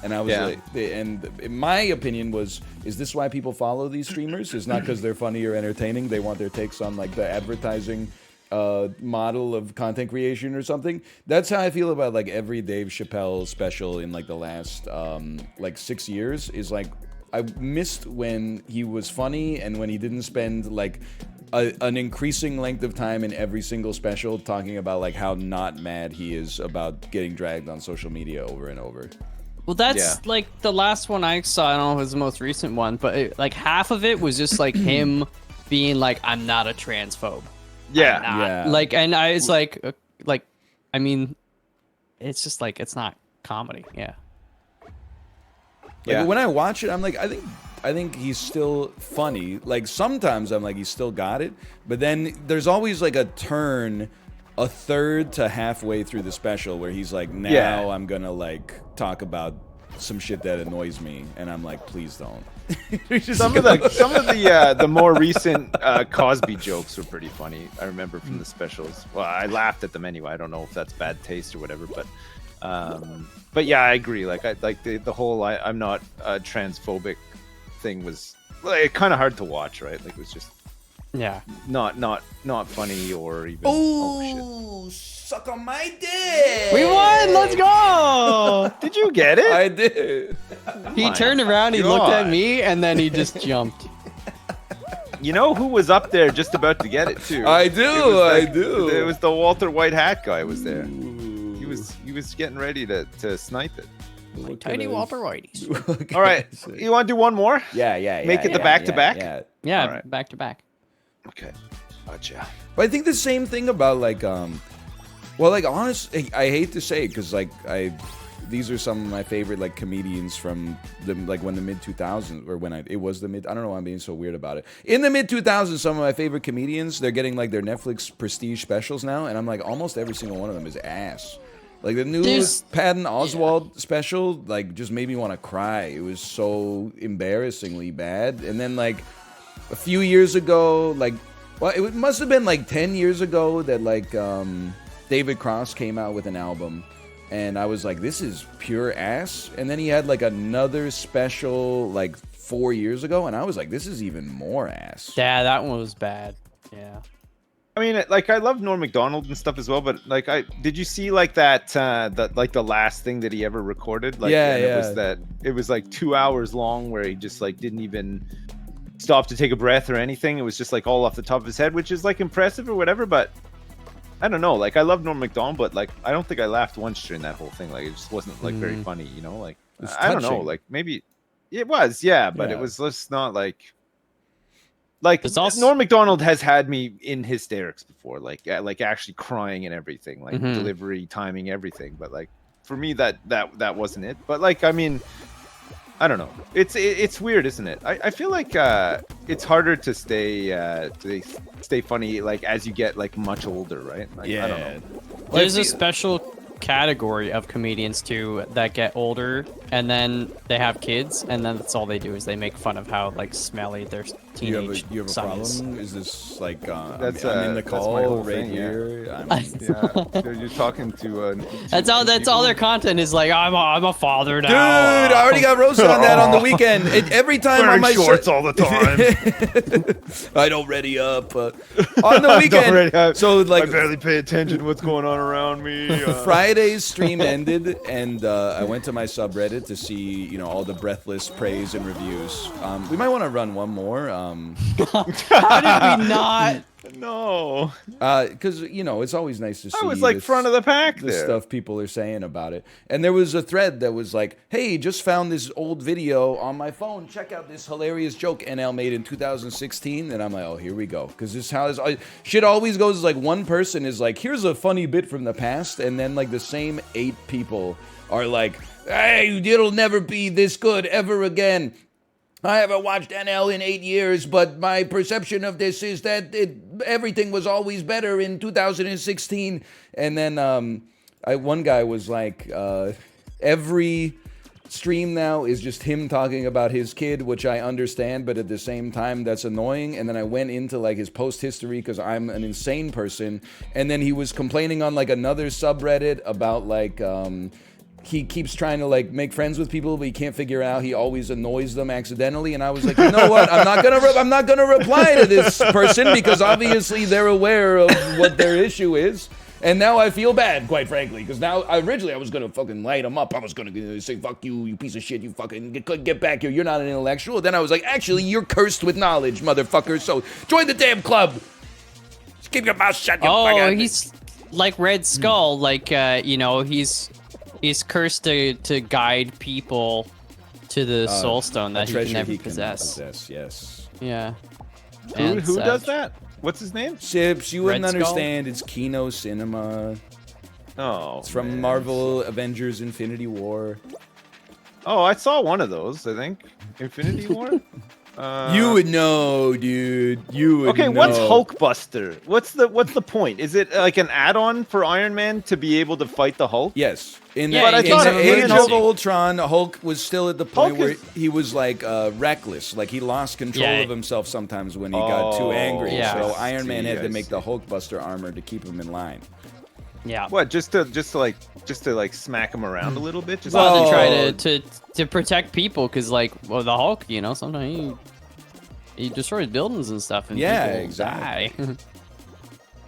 And I was like, and my opinion was, is this why people follow these streamers? It's not because they're funny or entertaining. They want their takes on like the advertising model of content creation or something. That's how I feel about like every Dave Chappelle special in like the last like 6 years. Is like, I missed when he was funny and when he didn't spend like an increasing length of time in every single special talking about like how not mad he is about getting dragged on social media over and over. Well, that's like the last one I saw. I don't know if it was the most recent one, but like half of it was just like him being like, "I'm not a transphobe." yeah. Yeah. Like, and I was like, I mean, it's just like it's not comedy. Yeah. Like, when I watch it, I'm like, I think he's still funny. Like sometimes I'm like, he's still got it, but then there's always like a turn a third to halfway through the special where he's like, now Yeah. I'm gonna like talk about some shit that annoys me, and I'm like, please don't. Some of the more recent Cosby jokes were pretty funny. I remember from the specials. Well, I laughed at them anyway. I don't know if that's bad taste or whatever, but yeah, I agree. Like I like the whole I'm not transphobic thing was kind of hard to watch, right? Like it was just Yeah. not funny or even Oh, suck on my dick. We won! Let's go! Did you get it? I did. He turned around, he looked at me, and then he just jumped. You know who was up there just about to get it too? I do. I do. It was the Walter White hat guy was there. He was getting ready to snipe it. Like tiny Walter Whiteys. All right, you want to do one more? Yeah. Make it the back-to-back? Yeah. Yeah, All right. back to back. Okay, gotcha. But I think the same thing about like well, like honestly, I hate to say it because like these are some of my favorite like comedians from the like when the mid 2000s or when it was the mid. I don't know why I'm being so weird about it. In the mid 2000s, some of my favorite comedians, they're getting like their Netflix prestige specials now, and I'm like almost every single one of them is ass. Like the new Patton Oswalt special, like just made me want to cry. It was so embarrassingly bad. And then like a few years ago, like well, it must have been like 10 years ago that like David Cross came out with an album, and I was like, this is pure ass. And then he had like another special like 4 years ago, and I was like, this is even more ass. Yeah, that one was bad. Yeah. I mean, like I love Norm Macdonald and stuff as well, but like did you see like that like the last thing that he ever recorded? Like, yeah. It was like 2 hours long where he just like didn't even stop to take a breath or anything. It was just like all off the top of his head, which is like impressive or whatever, but I don't know. Like I love Norm Macdonald, but like I don't think I laughed once during that whole thing. Like it just wasn't like very funny, you know? Like I don't know, touching. like maybe it was, yeah, but Yeah. it was just not like It's also- Norm Macdonald has had me in hysterics before, like actually crying and everything, like delivery, timing, everything. But like for me, that wasn't it. But like I mean, I don't know. It's weird, isn't it? I feel like it's harder to stay funny like as you get like much older, right? Like, I don't know. There's a special category of comedians too that get older and then they have kids, and then that's all they do is they make fun of how like smelly their teenage You have a son is. problem? Is this like I'm in the That's my call whole right thing, yeah. here? Yeah, you're talking to That's all their content is like. I'm a father now. Dude, I already got roasted on that on the weekend. Every time on wearing my shorts all the time. I don't ready up on the weekend. So I like barely pay attention to what's going on around me. Friday's stream ended, and I went to my subreddit to see all the breathless praise and reviews. We might want to run one more. How did we not? No, because it's always nice to see. I was like front of the pack the there. stuff people are saying about it. And there was a thread that was like, hey, just found this old video on my phone. Check out this hilarious joke NL made in 2016. And I'm like, oh, here we go. Because this is how shit always goes. Like one person is like, here's a funny bit from the past. And then like the same 8 people are like, hey, it'll never be this good ever again. I haven't watched NL in 8 years, but my perception of this is that everything was always better in 2016. And then one guy was like, every stream now is just him talking about his kid, which I understand, but at the same time, that's annoying. And then I went into like his post history because I'm an insane person. And then he was complaining on like another subreddit about like... he keeps trying to like make friends with people, but he can't figure out. He always annoys them accidentally, and I was like, you know what? I'm not gonna reply to this person because obviously they're aware of what their issue is. And now I feel bad, quite frankly, because now originally I was gonna fucking light him up. I was gonna say, "Fuck you, you piece of shit! You fucking get back here! You're not an intellectual." Then I was like, "Actually, you're cursed with knowledge, motherfucker. So join the damn club. Just keep your mouth shut." He's like Red Skull. Like He's cursed to guide people to the soul stone that he can never possess. Yes. Yeah. Who does that? What's his name? Sips, you wouldn't Red Skull? understand. It's Kino Cinema. Oh, It's from Marvel Avengers Infinity War. Oh, I saw one of those. I think Infinity War. You would know, dude. You would Okay, know. what's Hulkbuster? What's the point? Is it like an add-on for Iron Man to be able to fight the Hulk? Yes. In Yeah, the, but I in thought the it Age was- of Ultron, Hulk was still at the point Hulk where is- he was like reckless. Like he lost control Yeah. of himself sometimes when he got too angry. Yeah. So Iron Man had I to make see. the Hulkbuster armor to keep him in line. Yeah. What? Just to like smack him around a little bit? Just Well, to try Oh. to protect people, because like, well, the Hulk, you know, sometimes he destroys buildings and stuff, and Yeah, people exactly. die.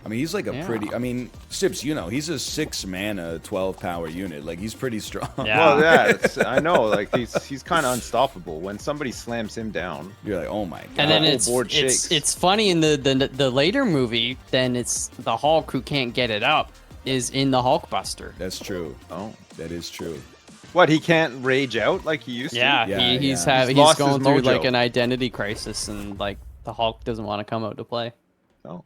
I mean, he's like a Yeah. pretty. I mean, Sips, you know, he's a 6 mana, 12 power unit. Like he's pretty strong. Yeah. Well, yeah, I know. Like he's kind of unstoppable. When somebody slams him down, You're like, oh my god. And then whole it's board it's shakes. it's funny in the later movie. Then it's the Hulk who can't get it up is in the Hulkbuster. That's true. oh, That is true. what? He can't rage out like he used Yeah, Yeah, he's yeah. He's he's lost his going through like mojo. an identity crisis, and like the Hulk doesn't want to come out to play. to. Oh,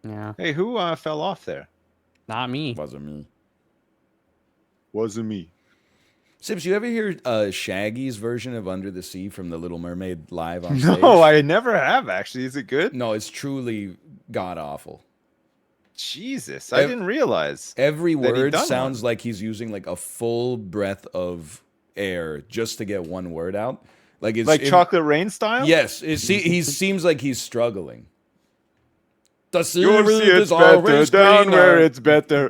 Yeah, hey, who fell off there? not me. Wasn't me. Wasn't me. Sips, you ever hear Shaggy's version of Under the Sea from The Little Mermaid live on stage? No, I never have actually. Is it good? No, it's truly god awful. Jesus, I didn't realize. Every that he'd word done sounds like he's using like a full breath of air just to get one word out. Like it's Like Chocolate Rain style? Yes, he seems like he's struggling. The You'll see series it's is better always down greener. where it's better.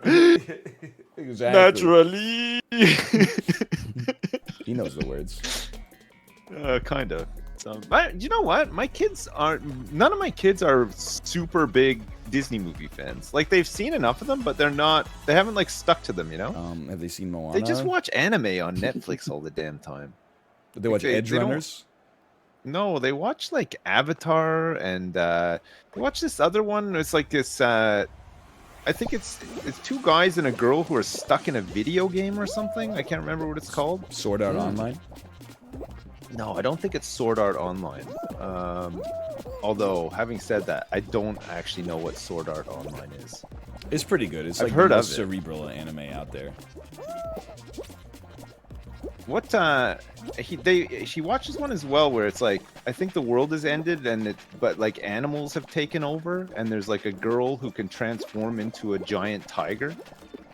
Exactly. Naturally. He knows the words. Kind of. But you know what? None of my kids are super big Disney movie fans. Like they've seen enough of them, but they haven't like stuck to them, you know? Have they seen Moana? They just watch anime on Netflix all the damn time. They watch they Edge don't- Runners. No, they watch like Avatar and they watch this other one. It's like this I think it's two guys and a girl who are stuck in a video game or something. I can't remember what it's called. Sword Art Online. No, I don't think it's Sword Art Online. Although, having said that, I don't actually know what Sword Art Online is. It's pretty good. It's I've like heard the of most it. cerebral anime out there. What she watches one as well where it's like I think the world has ended but like animals have taken over and there's like a girl who can transform into a giant tiger.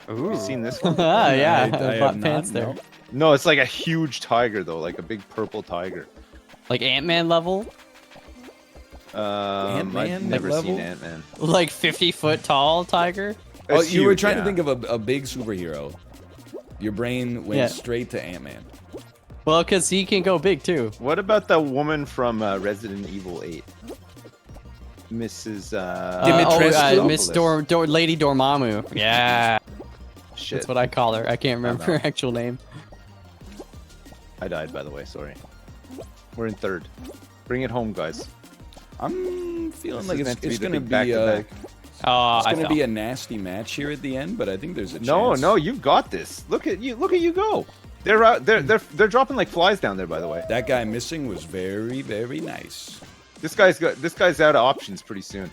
Ooh. You seen this one? Ah, yeah, I have butt not, pants there. no. No, it's like a huge tiger though, like a big purple tiger. Like Ant-Man level, I've Ant-Man never level? seen Ant-Man. like 50-foot tall tiger. Oh, It's you were huge, trying yeah. to think of a big superhero. Your brain went Yeah. straight to Ant-Man. Well, because he can go big too. What about the woman from Resident Evil 8? Mrs. Dimitrescu? Miss Lady Dormammu. Yeah, Shit. that's what I call her. I can't remember her actual name. I died, by the way. Sorry. We're in third. Bring it home, guys. I'm feeling This like is meant to be it's the gonna big be back-to-back. Oh, it's I gonna fell. be a nasty match here at the end, but I think there's a No, chance. no, you've got this. Look at you go. They're out. They're dropping like flies down there. By the way, That guy missing was very, very nice. this guy's out of options pretty soon.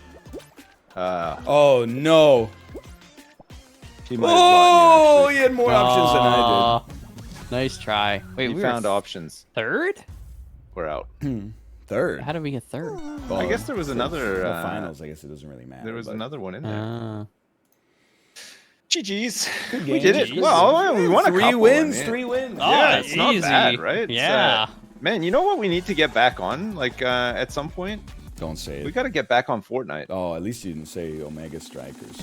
Oh no! He might have Oh, gotten he had more options than I Aw, Nice try. Wait, you, actually. we He were found options. third? We're out. did. Third. How did we get third? Well, I guess there was for- another, for the uh, finals. I guess it doesn't really matter. There was but- another one in there. Ah. GG's. Good We game, did it. GG's. Well, we won a Three couple, wins. I mean. 3 wins. Yeah, Oh, it's not easy. bad, right? It's, Yeah. man, you know what we need to get back on? Like at some point, Don't say we it. got to get back on Fortnite. Oh, at least you didn't say Omega Strikers.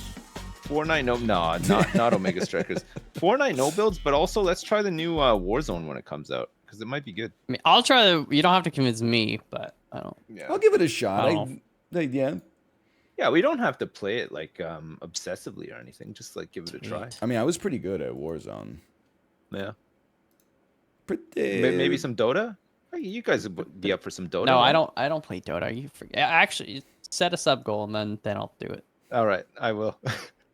Fortnite, no, not Omega Strikers. Fortnite no builds, but also let's try the new Warzone when it comes out because it might be good. I mean, I'll try to. You don't have to convince me, but I don't. Yeah, I'll give it a shot. Oh. Yeah. yeah, we don't have to play it like obsessively or anything. Just like give it a try. Sweet. I mean, I was pretty good at Warzone. Yeah, Pretty. maybe some Dota. Hey, you guys would be up for some Dota. No, I right? don't. I don't play Dota. You forget. Actually, set a sub goal and then I'll do it. All right, I will.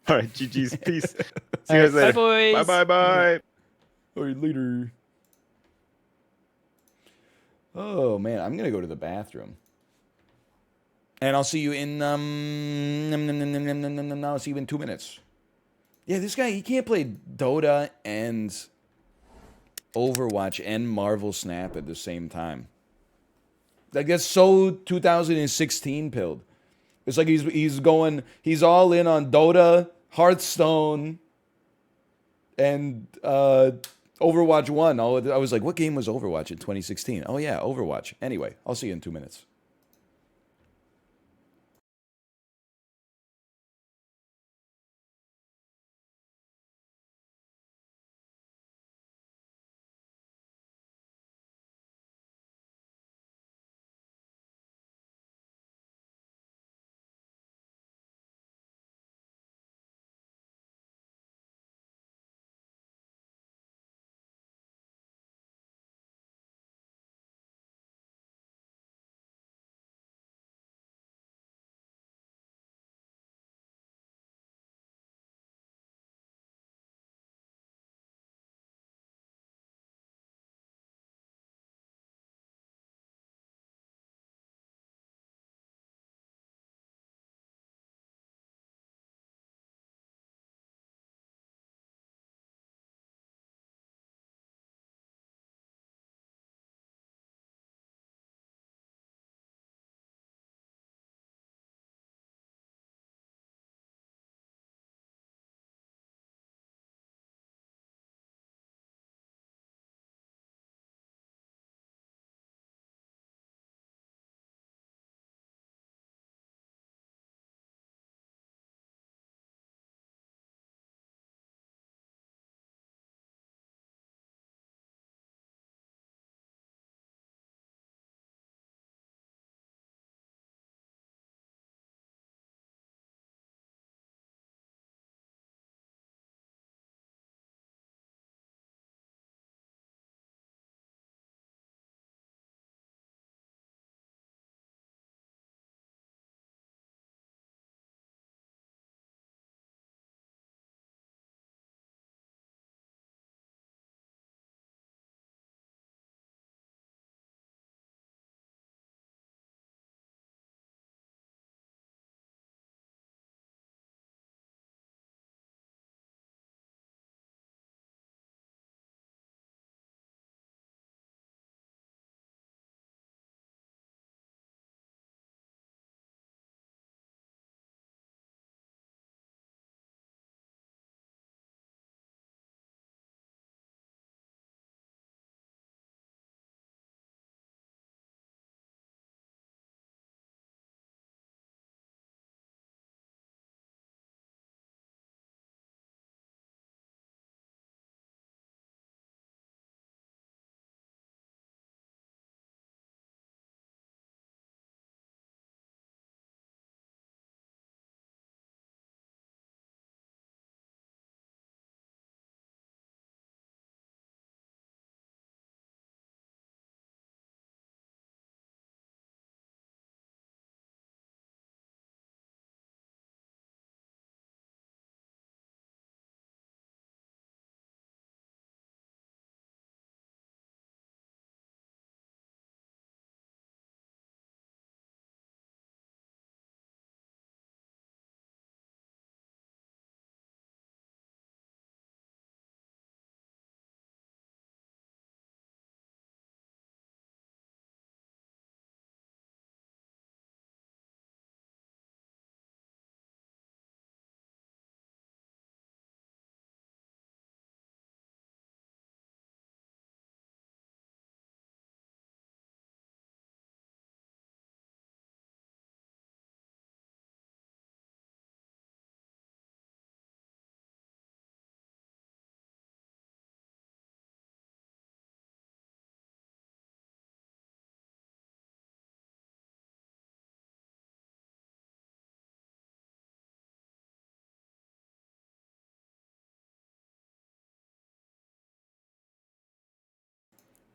All right, GG's, peace. See you All guys right, later. bye, boys. Bye. All right, later. Oh man, I'm gonna go to the bathroom. And I'll see you in I'll see you in 2 minutes. Yeah, this guy, he can't play Dota and Overwatch and Marvel Snap at the same time. Like that's so 2016 pilled. It's like he's all in on Dota, Hearthstone, and Overwatch 1. I was like, what game was Overwatch in 2016? Oh yeah, Overwatch. Anyway, I'll see you in 2 minutes.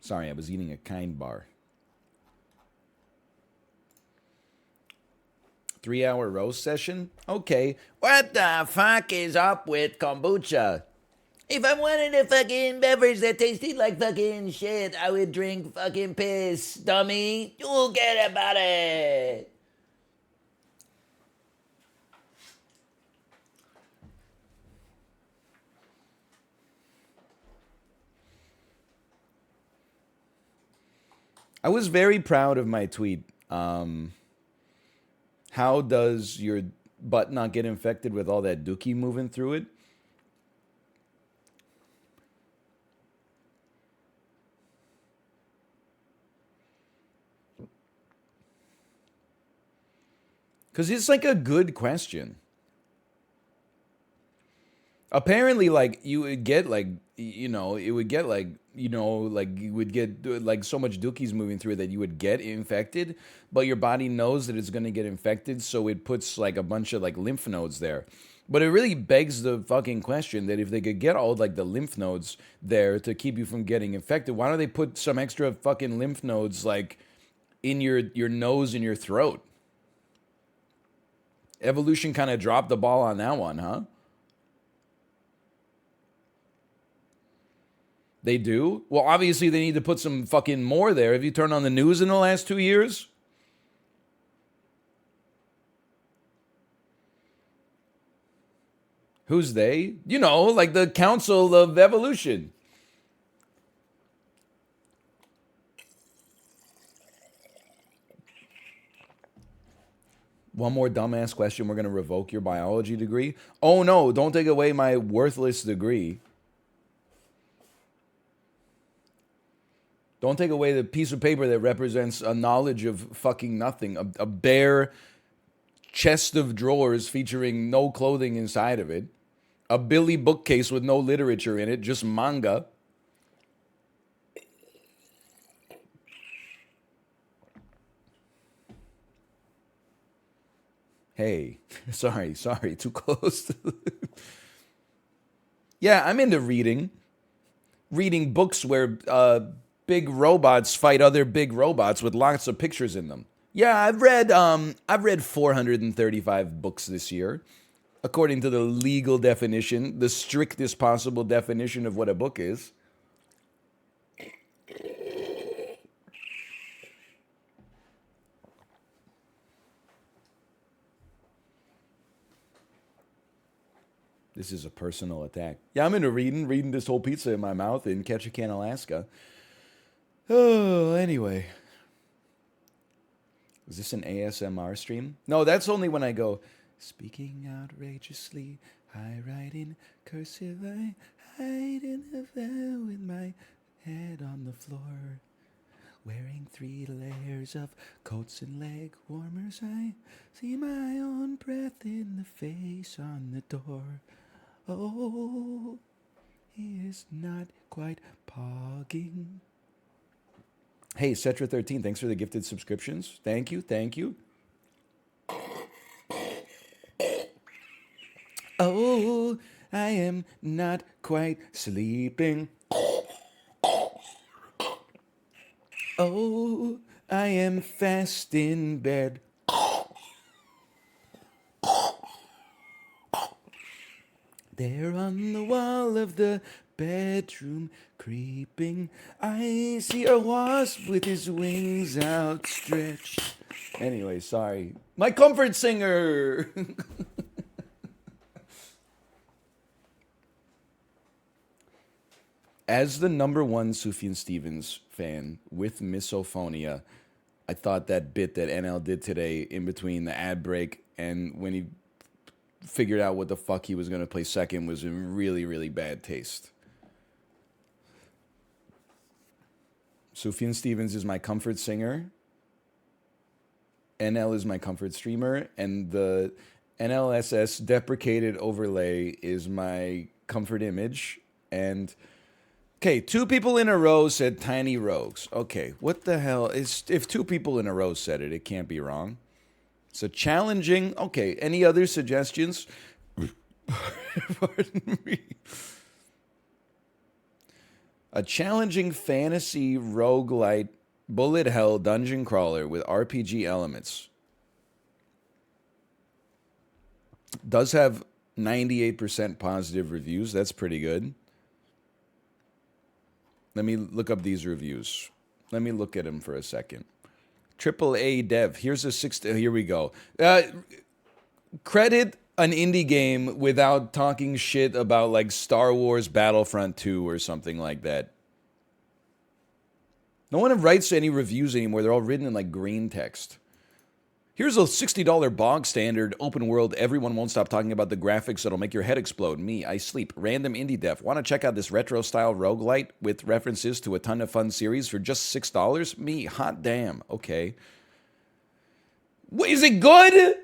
Sorry, I was eating a kind bar. 3 hour roast session? Okay. What the fuck is up with kombucha? If I wanted a fucking beverage that tasted like fucking shit, I would drink fucking piss, dummy. You'll get about it. I was very proud of my tweet. How does your butt not get infected with all that dookie moving through it? Because it's like a good question. Apparently, like, you would get, like, it would get, like, like, you would get, like, so much dookies moving through it that you would get infected, but your body knows that it's going to get infected, so it puts, like, a bunch of, like, lymph nodes there. But it really begs the fucking question that if they could get all, like, the lymph nodes there to keep you from getting infected, why don't they put some extra fucking lymph nodes, like, in your nose and your throat? Evolution kind of dropped the ball on that one, huh? They do? Well, obviously they need to put some fucking more there. Have you turned on the news in the last 2 years? Who's they? You know, like the Council of Evolution. One more dumbass question. We're going to revoke your biology degree. Oh no, don't take away my worthless degree. Don't take away the piece of paper that represents a knowledge of fucking nothing. A bare chest of drawers featuring no clothing inside of it. A Billy bookcase with no literature in it, just manga. Hey, sorry, too close. Yeah, I'm into reading. Reading books where big robots fight other big robots with lots of pictures in them. Yeah, I've read 435 books this year, according to the legal definition, the strictest possible definition of what a book is. This is a personal attack. Yeah, I'm into reading this whole pizza in my mouth in Ketchikan, Alaska. Oh, anyway. Is this an ASMR stream? No, that's only when I go, speaking outrageously, I write in cursive, I hide in the veil with my head on the floor. Wearing 3 layers of coats and leg warmers, I see my own breath in the face on the door. Oh, he is not quite pogging. Hey, Cetra13, thanks for the gifted subscriptions. Thank you, thank you. Oh, I am not quite sleeping. Oh, I am fast in bed. There on the wall of the bedroom, creeping, I see a wasp with his wings outstretched. Anyway, sorry. My comfort singer! As the #1 Sufjan Stevens fan with misophonia, I thought that bit that NL did today in between the ad break and when he figured out what the fuck he was going to play second was in really, really bad taste. Sufjan Stevens is my comfort singer. NL is my comfort streamer. And the NLSS deprecated overlay is my comfort image. And, okay, 2 people in a row said Tiny Rogues. Okay, what the hell? If 2 people in a row said it, it can't be wrong. So challenging. Okay, any other suggestions? Pardon me. A challenging fantasy roguelite bullet hell dungeon crawler with RPG elements. Does have 98% positive reviews. That's pretty good. Let me look up these reviews. Let me look at them for a second. AAA dev. Here's a 6. Here we go. Credit an indie game without talking shit about like Star Wars Battlefront 2 or something like that. No one writes any reviews anymore. They're all written in like green text. Here's a $60 bog standard open world. Everyone won't stop talking about the graphics that'll make your head explode. Me, I sleep. Random indie dev. Want to check out this retro style roguelite with references to a ton of fun series for just $6? Me, hot damn. Okay. Wait, is it good?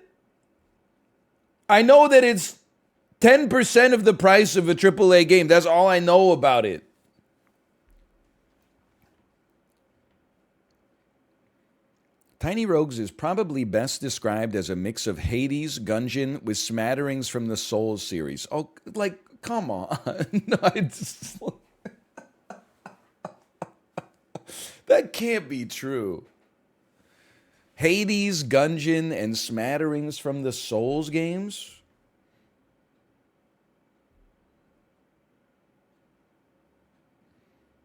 I know that it's 10% of the price of a AAA game. That's all I know about it. Tiny Rogues is probably best described as a mix of Hades, Gungeon with smatterings from the Souls series. Oh, like, come on. No, that can't be true. Hades, Gungeon, and smatterings from the Souls games?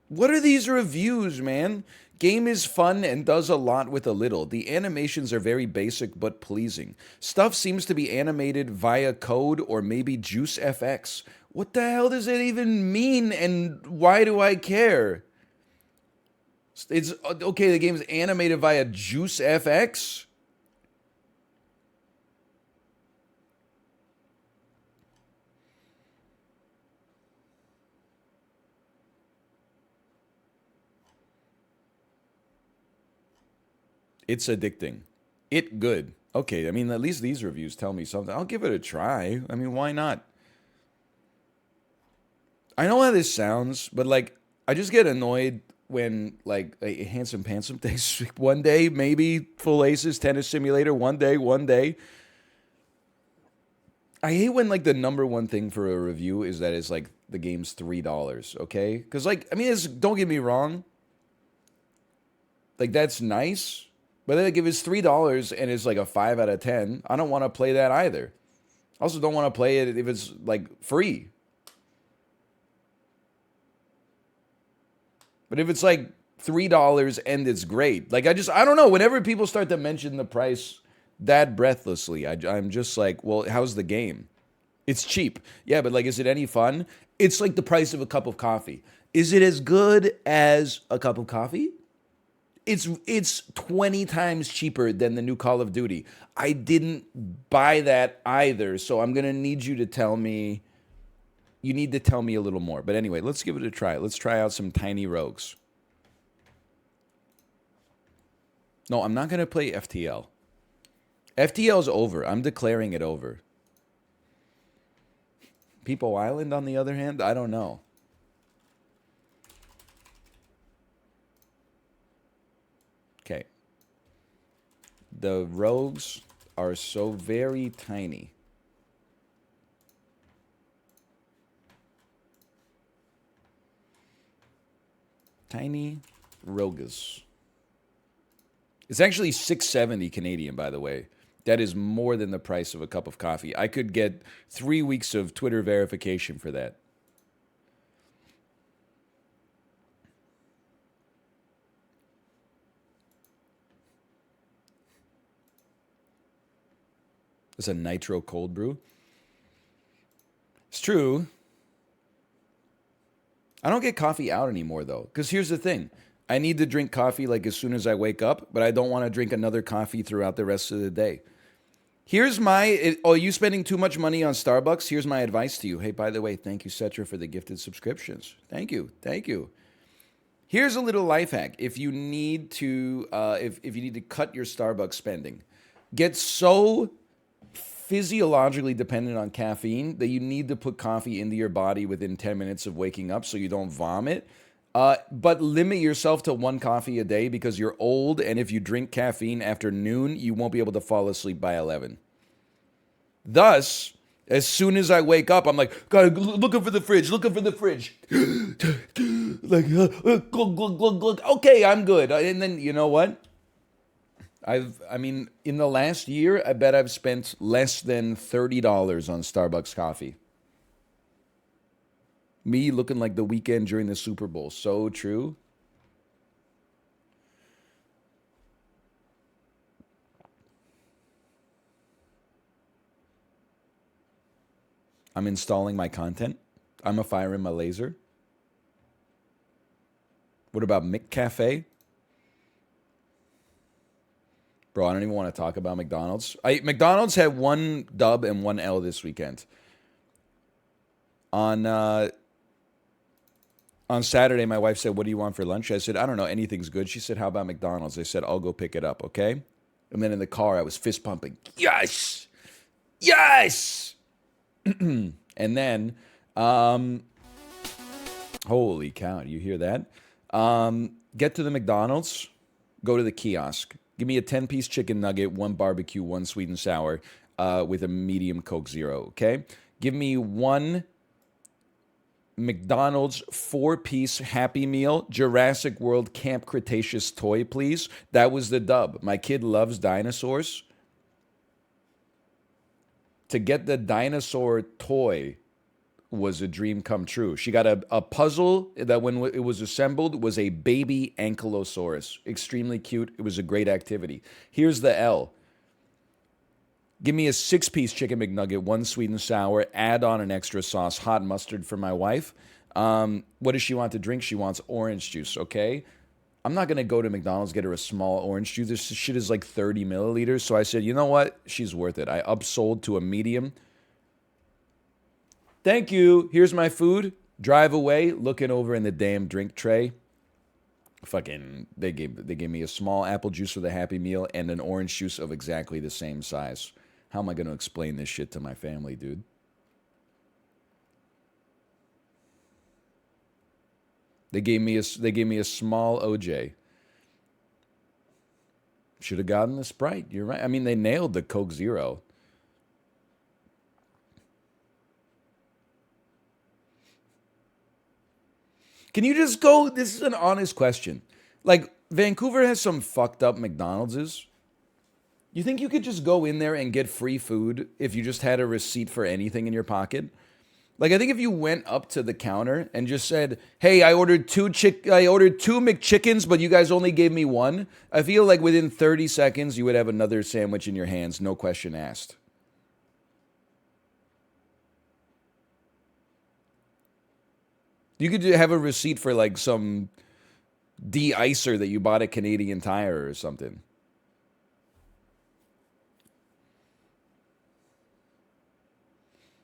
What are these reviews, man? Game is fun and does a lot with a little. The animations are very basic but pleasing. Stuff seems to be animated via code or maybe Juice FX. What the hell does it even mean and why do I care? It's okay, the game's animated via Juice FX? It's addicting. It good. Okay, I mean, at least these reviews tell me something. I'll give it a try. I mean, why not? I know how this sounds, but like, I just get annoyed when like a Handsome Pantsome takes one day, maybe full aces, tennis simulator, one day. I hate when like the number one thing for a review is that it's like the game's $3, okay? Because like, I mean, don't get me wrong. Like, that's nice. But then like, if it's $3 and it's like a 5 out of 10, I don't want to play that either. I also don't want to play it if it's like free. But if it's like $3 and it's great, like I don't know. Whenever people start to mention the price that breathlessly, I'm just like, well, how's the game? It's cheap. Yeah, but like, is it any fun? It's like the price of a cup of coffee. Is it as good as a cup of coffee? It's 20 times cheaper than the new Call of Duty. I didn't buy that either, so I'm going to need you to tell me. You need to tell me a little more. But anyway, let's give it a try. Let's try out some Tiny Rogues. No, I'm not going to play FTL. FTL's over. I'm declaring it over. People Island, on the other hand, I don't know. Okay. The rogues are so very tiny. Tiny rogues. It's actually $6.70 Canadian, by the way. That is more than the price of a cup of coffee. I could get 3 weeks of Twitter verification for that. It's a nitro cold brew. It's true. I don't get coffee out anymore, though. Because here's the thing. I need to drink coffee like as soon as I wake up, but I don't want to drink another coffee throughout the rest of the day. Here's you spending too much money on Starbucks? Here's my advice to you. Hey, by the way, thank you, Cetra, for the gifted subscriptions. Thank you. Here's a little life hack. If you need to, if you need to cut your Starbucks spending, get so physiologically dependent on caffeine that you need to put coffee into your body within 10 minutes of waking up so you don't vomit. But limit yourself to 1 coffee a day because you're old, and if you drink caffeine after noon, you won't be able to fall asleep by 11. Thus, as soon as I wake up, I'm like, God, looking for the fridge. Like, glug. Okay, I'm good. And then, you know what? In the last year, I bet I've spent less than $30 on Starbucks coffee. Me looking like the Weeknd during the Super Bowl. So true. I'm installing my content. I'm a firing my laser. What about McCafe? Bro, I don't even want to talk about McDonald's. McDonald's had one dub and one L this weekend. On Saturday, my wife said, "What do you want for lunch?" I said, "I don't know. Anything's good." She said, "How about McDonald's?" I said, "I'll go pick it up, okay?" And then in the car, I was fist pumping. Yes! Yes! And then, holy cow, do you hear that? Get to the McDonald's, go to the kiosk. Give me a 10-piece chicken nugget, one barbecue, one sweet and sour, with a medium Coke Zero, okay? Give me one McDonald's 4-piece Happy Meal, Jurassic World Camp Cretaceous toy, please. That was the dub. My kid loves dinosaurs. To get the dinosaur toy was a dream come true. She got a puzzle that when it was assembled was a baby ankylosaurus. Extremely cute. It was a great activity. Here's the L. Give me a 6-piece chicken McNugget, one sweet and sour, add on an extra sauce, hot mustard for my wife. What does she want to drink? She wants orange juice, okay? I'm not going to go to McDonald's, get her a small orange juice. This shit is like 30 milliliters. So I said, you know what? She's worth it. I upsold to a medium. Thank you. Here's my food. Drive away, looking over in the damn drink tray. Fucking, they gave me a small apple juice with a Happy Meal and an orange juice of exactly the same size. How am I going to explain this shit to my family, dude? They gave me a small OJ. Should have gotten the Sprite. You're right. I mean, they nailed the Coke Zero. Can you just go? This is an honest question. Like, Vancouver has some fucked up McDonald's. You think you could just go in there and get free food if you just had a receipt for anything in your pocket? Like, I think if you went up to the counter and just said, "Hey, I ordered two McChickens, but you guys only gave me one," I feel like within 30 seconds you would have another sandwich in your hands, no question asked. You could have a receipt for like some de-icer that you bought at Canadian Tire or something.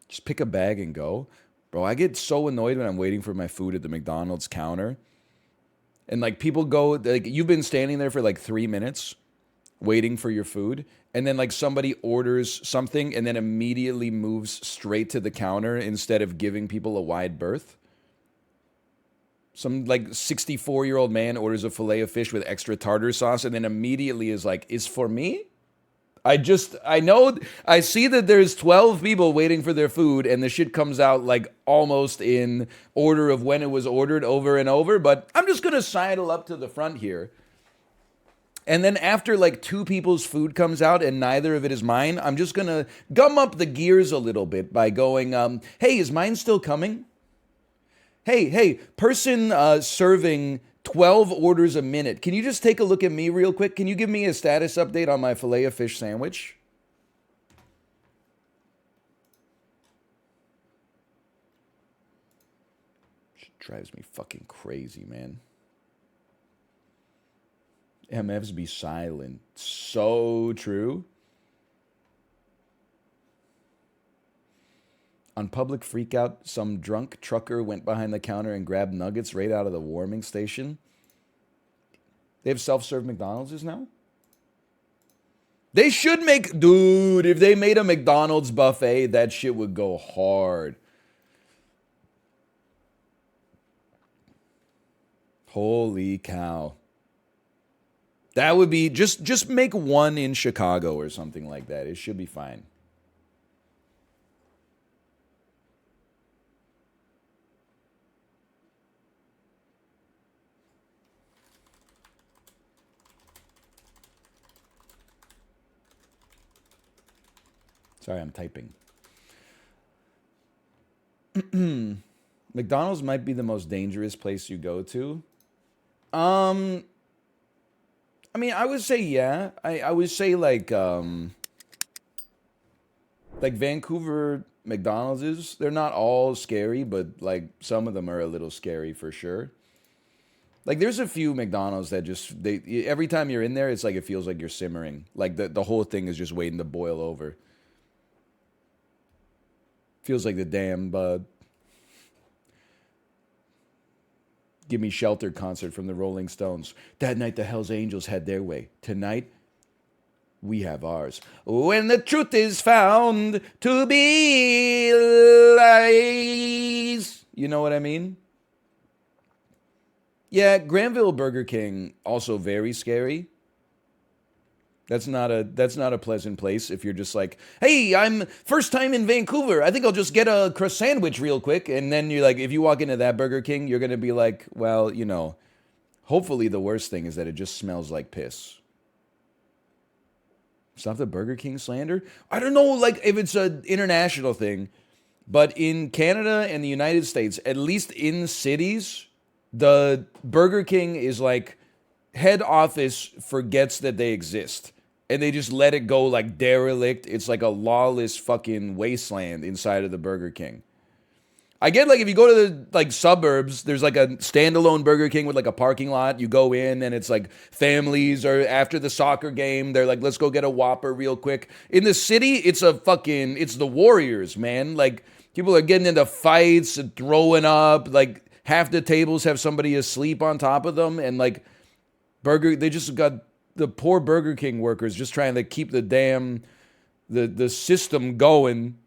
Just pick a bag and go. Bro, I get so annoyed when I'm waiting for my food at the McDonald's counter. And like people go, like you've been standing there for like 3 minutes waiting for your food. And then like somebody orders something and then immediately moves straight to the counter instead of giving people a wide berth. Some like 64-year-old man orders a fillet of fish with extra tartar sauce and then immediately is like, "Is for me?" I see that there's 12 people waiting for their food and the shit comes out like almost in order of when it was ordered over and over, but I'm just going to sidle up to the front here. And then after like 2 people's food comes out and neither of it is mine, I'm just going to gum up the gears a little bit by going, "Hey, is mine still coming? Hey, person serving 12 orders a minute. Can you just take a look at me real quick? Can you give me a status update on my filet of fish sandwich?" Shit drives me fucking crazy, man. MFs be silent. So true. On public freakout, some drunk trucker went behind the counter and grabbed nuggets right out of the warming station. They have self-serve McDonald's now? They should make... Dude, if they made a McDonald's buffet, that shit would go hard. Holy cow. That would be... Just make one in Chicago or something like that. It should be fine. Sorry, I'm typing. McDonald's might be the most dangerous place you go to. I mean, I would say yeah. I would say like Vancouver McDonald's they're not all scary, but like some of them are a little scary for sure. Like, there's a few McDonald's that just, every time you're in there, it's like it feels like you're simmering. Like, the whole thing is just waiting to boil over. Feels like the damn Gimme Shelter concert from the Rolling Stones. That night, the Hells Angels had their way. Tonight, we have ours. When the truth is found to be lies. You know what I mean? Yeah, Granville Burger King, also very scary. That's not a pleasant place if you're just like, hey, I'm first time in Vancouver. I think I'll just get a croissant sandwich real quick. And then you're like, if you walk into that Burger King, you're gonna be like, well, you know, hopefully the worst thing is that it just smells like piss. Stop the Burger King slander? I don't know, like, if it's an international thing, but in Canada and the United States, at least in cities, the Burger King is like, head office forgets that they exist. And they just let it go like derelict. It's like a lawless fucking wasteland inside of the Burger King. I get, like, if you go to the, like, suburbs, there's like a standalone Burger King with like a parking lot. You go in and it's like families, or after the soccer game, they're like, let's go get a Whopper real quick. In the city, it's the Warriors, man. Like, people are getting into fights and throwing up. Like, half the tables have somebody asleep on top of them. And like, they just got the poor Burger King workers just trying to keep the damn, the system going,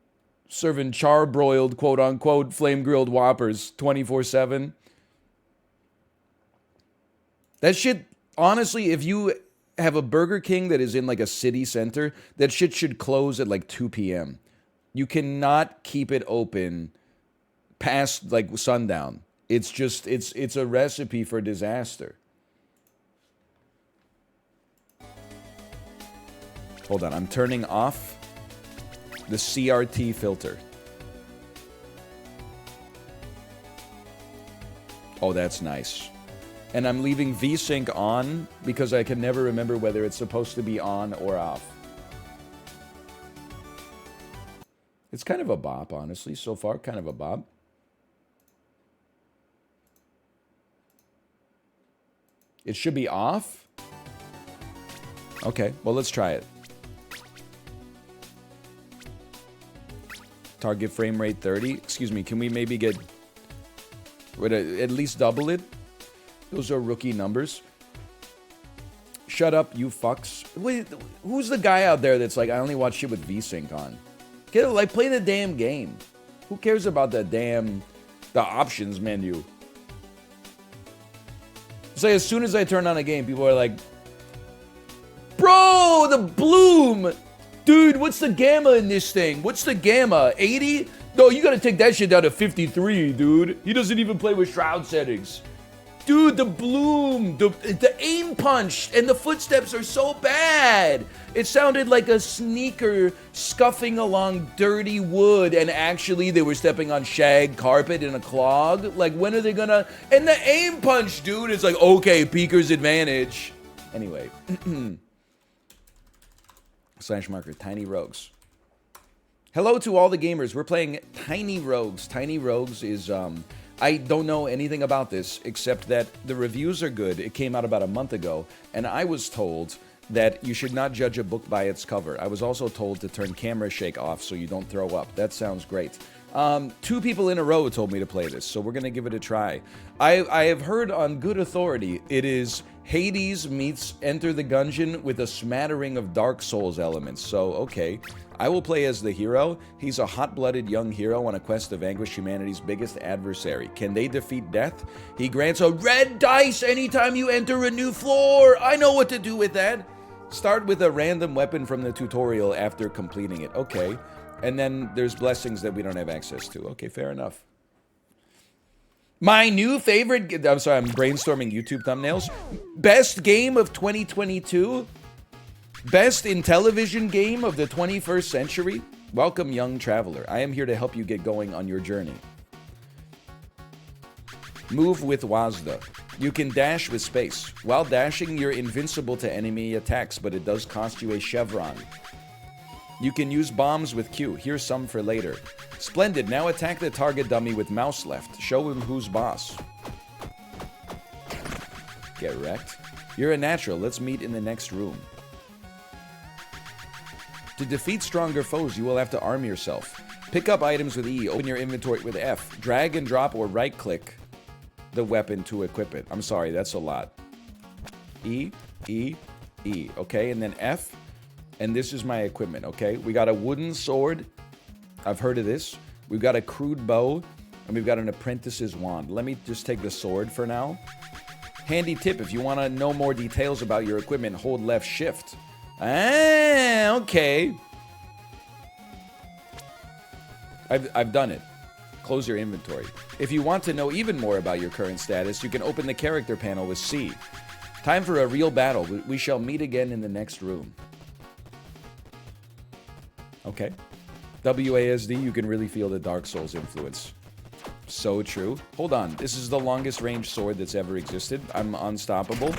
serving charbroiled, quote unquote, flame grilled Whoppers 24/7. That shit, honestly, if you have a Burger King that is in like a city center, that shit should close at like 2 p.m. You cannot keep it open past like sundown. It's just, it's a recipe for disaster. Hold on, I'm turning off the CRT filter. Oh, that's nice. And I'm leaving VSync on because I can never remember whether it's supposed to be on or off. It's kind of a bop, honestly, so far, kind of a bop. It should be off? Okay, well, let's try it. Target frame rate 30. Excuse me, can we maybe get... at least double it? Those are rookie numbers. Shut up, you fucks. Wait, who's the guy out there that's like, I only watch shit with VSync on? Play the damn game. Who cares about the options menu? It's like, as soon as I turn on a game, people are like, bro, the bloom! Dude, what's the gamma in this thing? What's the gamma? 80? No, you gotta take that shit down to 53, dude. He doesn't even play with shroud settings. Dude, the bloom, the aim punch, and the footsteps are so bad. It sounded like a sneaker scuffing along dirty wood, and actually they were stepping on shag carpet in a clog. Like, when are they gonna... And the aim punch, dude, is like, okay, peeker's advantage. Anyway. / marker, Tiny Rogues. Hello to all the gamers. We're playing Tiny Rogues. Tiny Rogues is, I don't know anything about this, except that the reviews are good. It came out about a month ago, and I was told that you should not judge a book by its cover. I was also told to turn camera shake off so you don't throw up. That sounds great. 2 people in a row told me to play this, so we're going to give it a try. I have heard on good authority it is Hades meets Enter the Gungeon with a smattering of Dark Souls elements, so okay. I will play as the hero. He's a hot-blooded young hero on a quest to vanquish humanity's biggest adversary. Can they defeat death? He grants a red dice anytime you enter a new floor. I know what to do with that. Start with a random weapon from the tutorial after completing it. Okay. And then there's blessings that we don't have access to. Okay, fair enough. My new favorite... I'm sorry, I'm brainstorming YouTube thumbnails. Best game of 2022? Best in television game of the 21st century? Welcome, young traveler. I am here to help you get going on your journey. Move with Wazda. You can dash with space. While dashing, you're invincible to enemy attacks, but it does cost you a chevron. You can use bombs with Q. Here's some for later. Splendid. Now attack the target dummy with mouse left. Show him who's boss. Get wrecked. You're a natural. Let's meet in the next room. To defeat stronger foes, you will have to arm yourself. Pick up items with E. Open your inventory with F. Drag and drop or right-click the weapon to equip it. I'm sorry, that's a lot. E, E, E. Okay, and then F. And this is my equipment, okay? We got a wooden sword. I've heard of this. We've got a crude bow. And we've got an apprentice's wand. Let me just take the sword for now. Handy tip, if you want to know more details about your equipment, hold left shift. Ah, okay. I've done it. Close your inventory. If you want to know even more about your current status, you can open the character panel with C. Time for a real battle. We shall meet again in the next room. Okay. WASD, you can really feel the Dark Souls influence. So true. Hold on. This is the longest range sword that's ever existed. I'm unstoppable.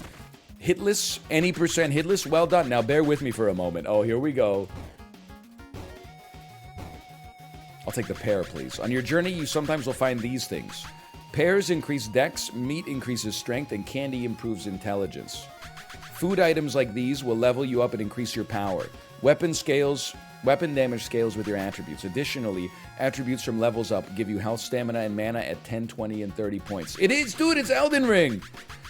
Hitless? Any percent hitless? Well done. Now bear with me for a moment. Oh, here we go. I'll take the pear, please. On your journey, you sometimes will find these things. Pears increase dex, meat increases strength, and candy improves intelligence. Food items like these will level you up and increase your power. Weapon damage scales with your attributes. Additionally, attributes from levels up give you health, stamina, and mana at 10, 20, and 30 points. It is, dude, it's Elden Ring!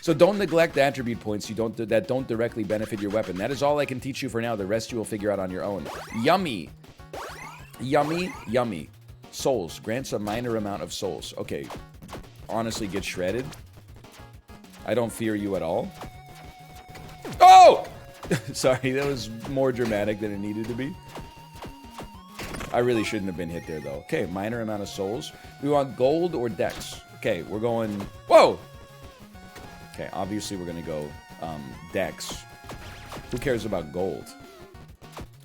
So don't neglect attribute points that don't directly benefit your weapon. That is all I can teach you for now. The rest you will figure out on your own. Yummy. Yummy, yummy. Souls. Grants a minor amount of souls. Okay. Honestly, get shredded. I don't fear you at all. Oh! Sorry, that was more dramatic than it needed to be. I really shouldn't have been hit there, though. Okay, minor amount of souls. We want gold or dex. Okay, we're going... Whoa! Okay, obviously we're going to go dex. Who cares about gold?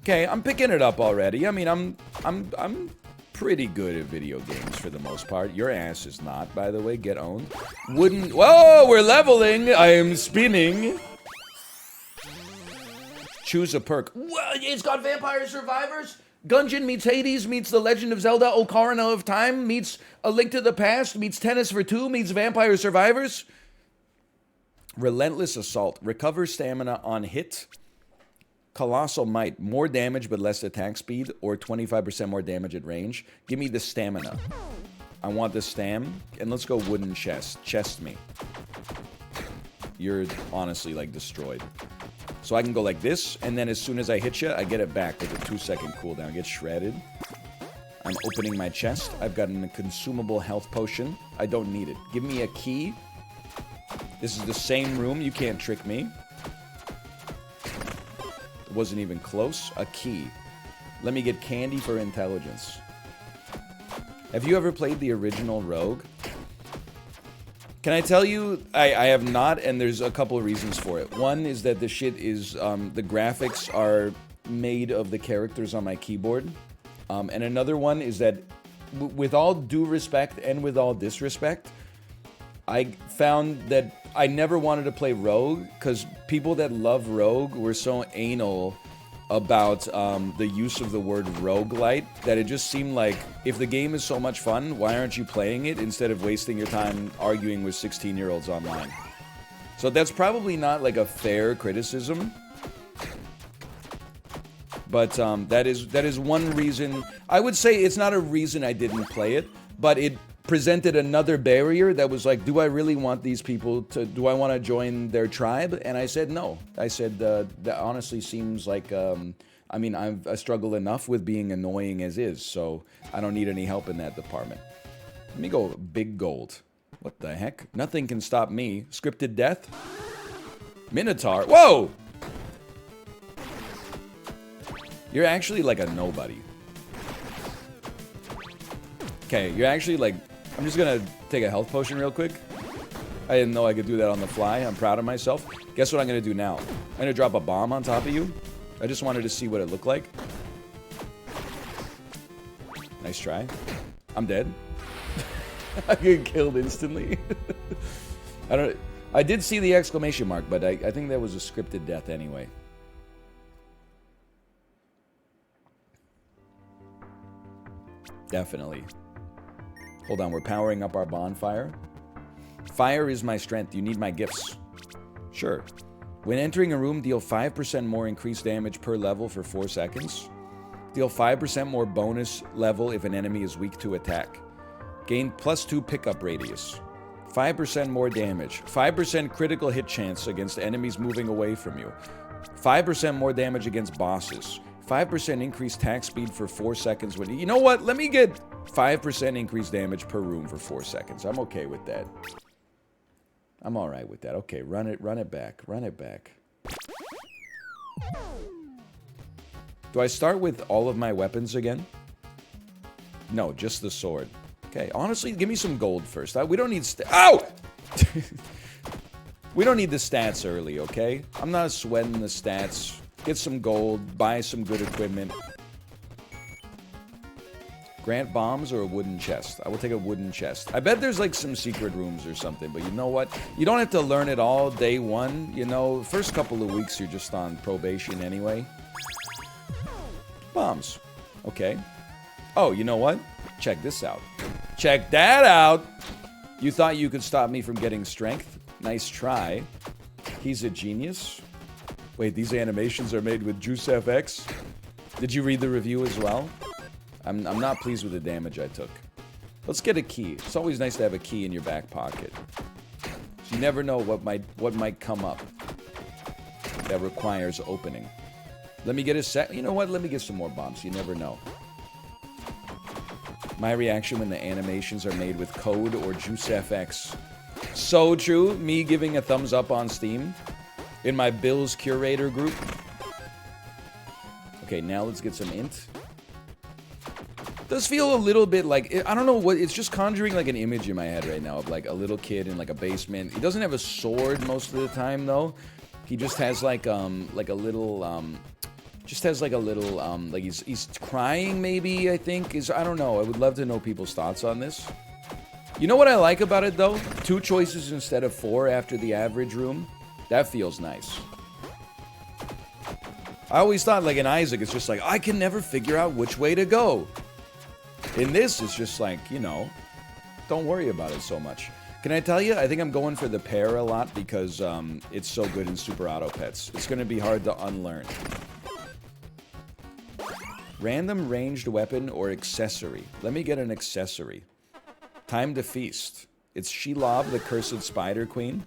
Okay, I'm picking it up already. I mean, I'm pretty good at video games for the most part. Your ass is not, by the way. Get owned. Wooden... Whoa, we're leveling! I am spinning. Choose a perk. Well, it's got Vampire Survivors. Gungeon meets Hades, meets The Legend of Zelda Ocarina of Time, meets A Link to the Past, meets Tennis for Two, meets Vampire Survivors. Relentless Assault. Recover stamina on hit. Colossal Might. More damage but less attack speed, or 25% more damage at range. Give me the stamina. I want the stam. And let's go wooden chest. Chest me. You're honestly, like, destroyed. So I can go like this, and then as soon as I hit you, I get it back with a 2-second cooldown. Get shredded. I'm opening my chest. I've got a consumable health potion. I don't need it. Give me a key. This is the same room. You can't trick me. It wasn't even close. A key. Let me get candy for intelligence. Have you ever played the original Rogue? Can I tell you, I have not, and there's a couple of reasons for it. One is that the shit is, the graphics are made of the characters on my keyboard. And another one is that, with all due respect and with all disrespect, I found that I never wanted to play Rogue, because people that love Rogue were so anal about the use of the word roguelite that it just seemed like, if the game is so much fun, why aren't you playing it instead of wasting your time arguing with 16-year-olds online? So that's probably not like a fair criticism, but that is one reason. I would say it's not a reason I didn't play it, but it presented another barrier that was like, do I really want these people to, do I want to join their tribe? And I said no. I said that honestly seems like, I mean, I struggle enough with being annoying as is, so I don't need any help in that department. Let me go big gold. What the heck? Nothing can stop me. Scripted death? Minotaur? Whoa! You're actually like a nobody. Okay, you're actually like... I'm just gonna take a health potion real quick. I didn't know I could do that on the fly. I'm proud of myself. Guess what I'm gonna do now? I'm gonna drop a bomb on top of you. I just wanted to see what it looked like. Nice try. I'm dead. I get killed instantly. I did see the exclamation mark, but I think that was a scripted death anyway. Definitely. Hold on, we're powering up our bonfire. Fire is my strength. You need my gifts. Sure. When entering a room, deal 5% more increased damage per level for 4 seconds. Deal 5% more bonus level if an enemy is weak to attack. Gain +2 pickup radius. 5% more damage. 5% critical hit chance against enemies moving away from you. 5% more damage against bosses. 5% increased attack speed for 4 seconds. When you know what? Let me get 5% increased damage per room for 4 seconds. I'm okay with that. I'm all right with that. Okay, run it back. Run it back. Do I start with all of my weapons again? No, just the sword. Okay, honestly, give me some gold first. We don't need Ow! We don't need the stats early, okay? I'm not sweating the stats. Get some gold, buy some good equipment. Grant bombs or a wooden chest? I will take a wooden chest. I bet there's like some secret rooms or something, but you know what? You don't have to learn it all day one. You know, first couple of weeks you're just on probation anyway. Bombs. Okay. Oh, you know what? Check this out. Check that out! You thought you could stop me from getting strength? Nice try. He's a genius. Wait, these animations are made with JuiceFX? Did you read the review as well? I'm not pleased with the damage I took. Let's get a key. It's always nice to have a key in your back pocket. So you never know what might come up that requires opening. Let me get a set. You know what? Let me get some more bombs. You never know. My reaction when the animations are made with code or JuiceFX. So true. Me giving a thumbs up on Steam in my Bill's Curator group. Okay, now let's get some int. Does feel a little bit like, I don't know what, it's just conjuring like an image in my head right now of like a little kid in like a basement. He doesn't have a sword most of the time though. He just has like a little, like he's crying maybe, I think. I don't know. I would love to know people's thoughts on this. You know what I like about it though? 2 choices instead of 4 after the average room. That feels nice. I always thought like in Isaac, it's just like, I can never figure out which way to go. In this, it's just like, you know, don't worry about it so much. Can I tell you, I think I'm going for the pair a lot because it's so good in Super Auto Pets. It's going to be hard to unlearn. Random ranged weapon or accessory. Let me get an accessory. Time to feast. It's Shelob, the Cursed Spider Queen.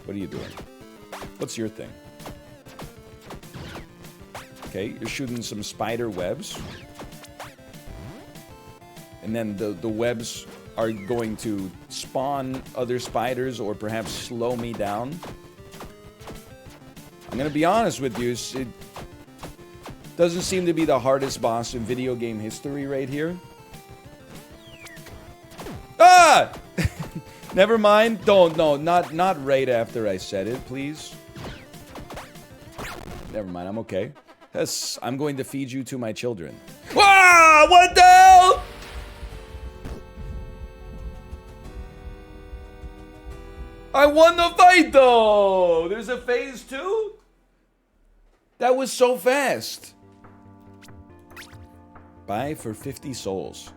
What are you doing? What's your thing? Okay, you're shooting some spider webs. And then the webs are going to spawn other spiders or perhaps slow me down. I'm gonna be honest with you, it doesn't seem to be the hardest boss in video game history right here. Ah! Never mind. Not right after I said it, please. Never mind, I'm okay. Yes, I'm going to feed you to my children. Ah! What the hell? I won the fight, though! There's a phase 2? That was so fast. Buy for 50 souls.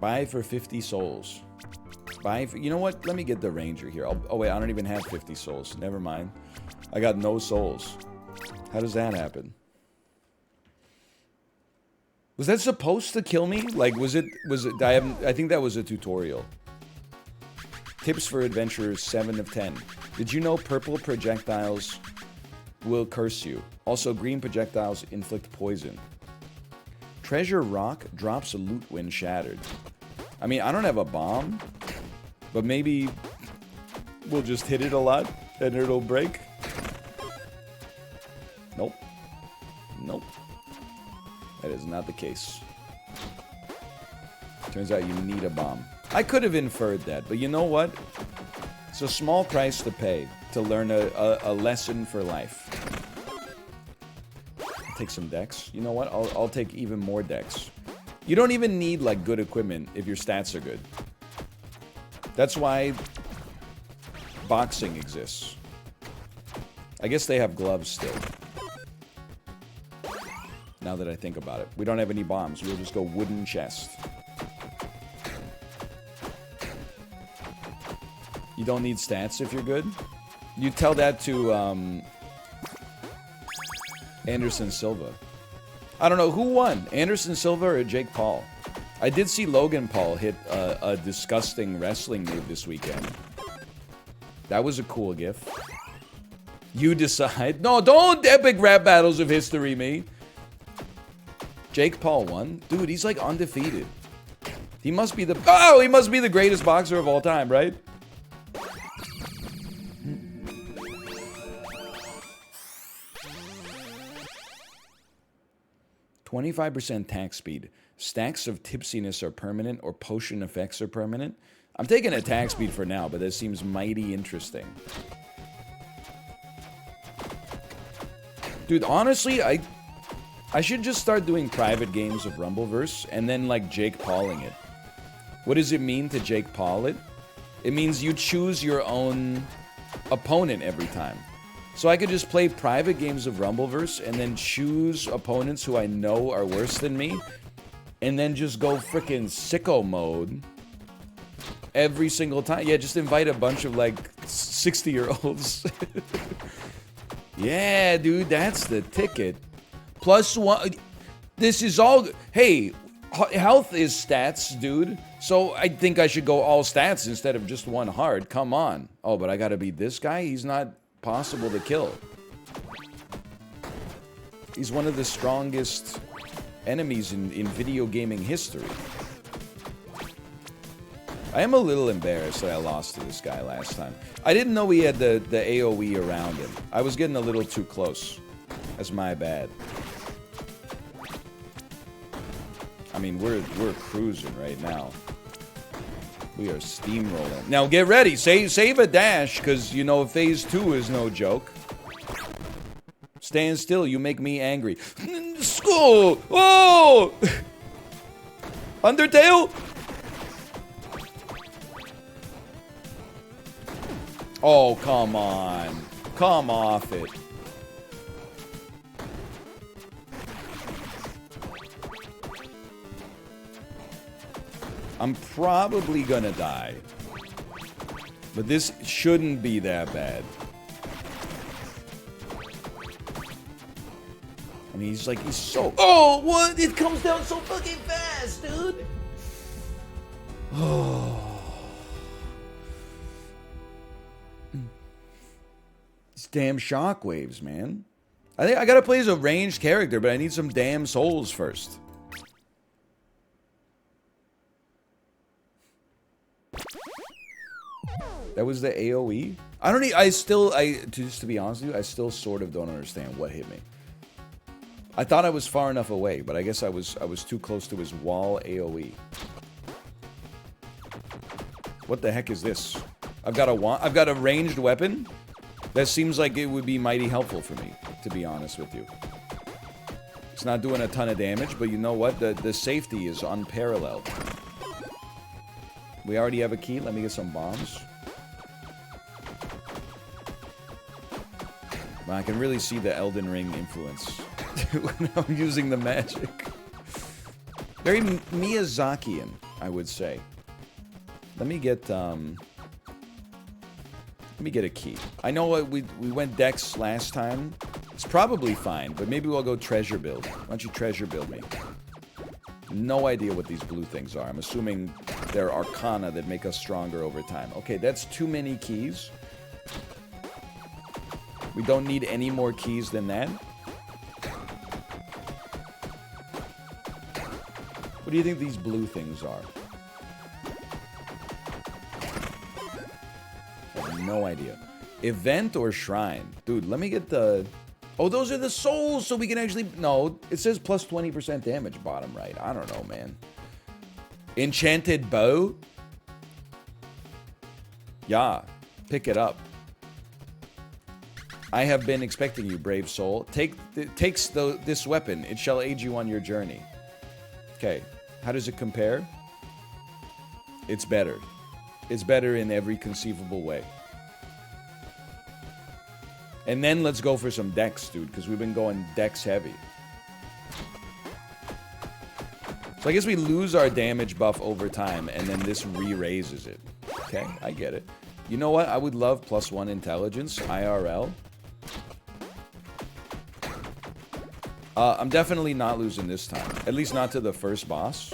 Buy for 50 souls. Buy for... You know what? Let me get the ranger here. Oh, wait. I don't even have 50 souls. Never mind. I got no souls. How does that happen? Was that supposed to kill me? Like, was it... I think that was a tutorial. Tips for adventurers, 7 of 10. Did you know purple projectiles will curse you? Also, green projectiles inflict poison. Treasure rock drops loot when shattered. I mean, I don't have a bomb, but maybe we'll just hit it a lot and it'll break. Nope. Nope. That is not the case. Turns out you need a bomb. I could have inferred that, but you know what? It's a small price to pay to learn a lesson for life. I'll take some decks. You know what? I'll take even more decks. You don't even need, like, good equipment if your stats are good. That's why boxing exists. I guess they have gloves still. Now that I think about it. We don't have any bombs. We'll just go wooden chest. You don't need stats if you're good. You tell that to Anderson Silva. I don't know who won, Anderson Silva or Jake Paul. I did see Logan Paul hit a disgusting wrestling move this weekend. That was a cool gif. You decide. No, don't epic rap battles of history me. Jake Paul won? Dude, he's like undefeated. He must be the greatest boxer of all time, right? "25% attack speed. Stacks of tipsiness are permanent or potion effects are permanent." I'm taking attack speed for now, but that seems mighty interesting. Dude, honestly, I should just start doing private games of Rumbleverse and then like Jake Pauling it. What does it mean to Jake Paul it? It means you choose your own opponent every time. So I could just play private games of Rumbleverse and then choose opponents who I know are worse than me, and then just go freaking sicko mode every single time. Yeah, just invite a bunch of like 60-year-olds. Yeah, dude, that's the ticket. +1. This is all. Hey, health is stats, dude. So I think I should go all stats instead of just one hard. Come on. Oh, but I gotta beat this guy? He's not possible to kill. He's one of the strongest enemies in video gaming history. I am a little embarrassed that I lost to this guy last time. I didn't know he had the AoE around him. I was getting a little too close. That's my bad. I mean, we're cruising right now. We are steamrolling. Now get ready. Save a dash, because you know phase 2 is no joke. Stand still. You make me angry. School. Whoa. Undertale. Oh, come on. Come off it. I'm probably gonna die. But this shouldn't be that bad. I mean, he's so... Oh, what? It comes down so fucking fast, dude. Oh. These damn shockwaves, man. I think I gotta play as a ranged character, but I need some damn souls first. That was the AoE? I don't need, just to be honest with you, I still sort of don't understand what hit me. I thought I was far enough away, but I guess I was too close to his wall AoE. What the heck is this? I've got a ranged weapon? That seems like it would be mighty helpful for me, to be honest with you. It's not doing a ton of damage, but you know what? The safety is unparalleled. We already have a key. Let me get some bombs. Well, I can really see the Elden Ring influence when I'm using the magic. Very Miyazakian, I would say. Let me get a key. I know we went Dex last time. It's probably fine, but maybe we'll go treasure build. Why don't you treasure build me? No idea what these blue things are. I'm assuming they're arcana that make us stronger over time. Okay, that's too many keys. We don't need any more keys than that. What do you think these blue things are? I have no idea. Event or shrine? Dude, let me get the... Oh, those are the souls, so we can actually... No, it says plus 20% damage, bottom right. I don't know, man. Enchanted bow? Yeah, pick it up. I have been expecting you, brave soul. Takes this weapon. It shall aid you on your journey. Okay, how does it compare? It's better. It's better in every conceivable way. And then let's go for some dex, dude, because we've been going dex heavy. So I guess we lose our damage buff over time, and then this re-raises it. Okay, I get it. You know what? I would love +1 intelligence, IRL. I'm definitely not losing this time. At least not to the first boss.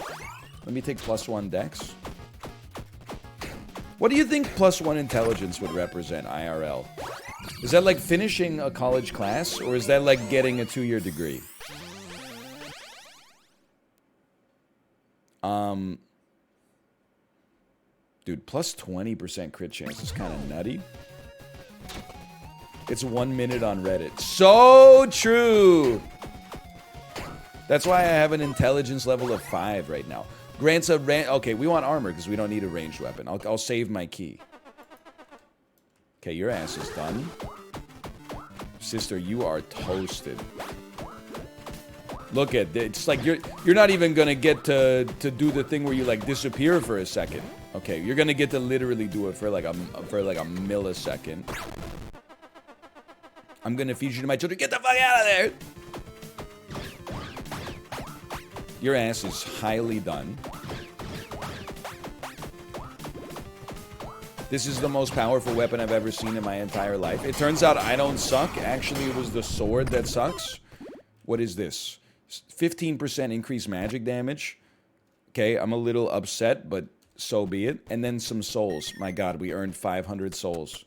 Let me take +1 dex. What do you think +1 intelligence would represent, IRL? Is that like finishing a college class, or is that like getting a 2-year degree? Dude, plus 20% crit chance is kind of nutty. It's 1 minute on Reddit. So true! That's why I have an intelligence level of 5 right now. Grants a okay, we want armor because we don't need a ranged weapon. I'll save my key. Okay, your ass is done. Sister, you are toasted. Look at it. It's like you're not even gonna get to do the thing where you like disappear for a second. Okay, you're gonna get to literally do it for like a millisecond. I'm gonna feed you to my children. Get the fuck out of there! Your ass is highly done. This is the most powerful weapon I've ever seen in my entire life. It turns out I don't suck. Actually, it was the sword that sucks. What is this? 15% increased magic damage. Okay, I'm a little upset, but so be it. And then some souls. My god, we earned 500 souls.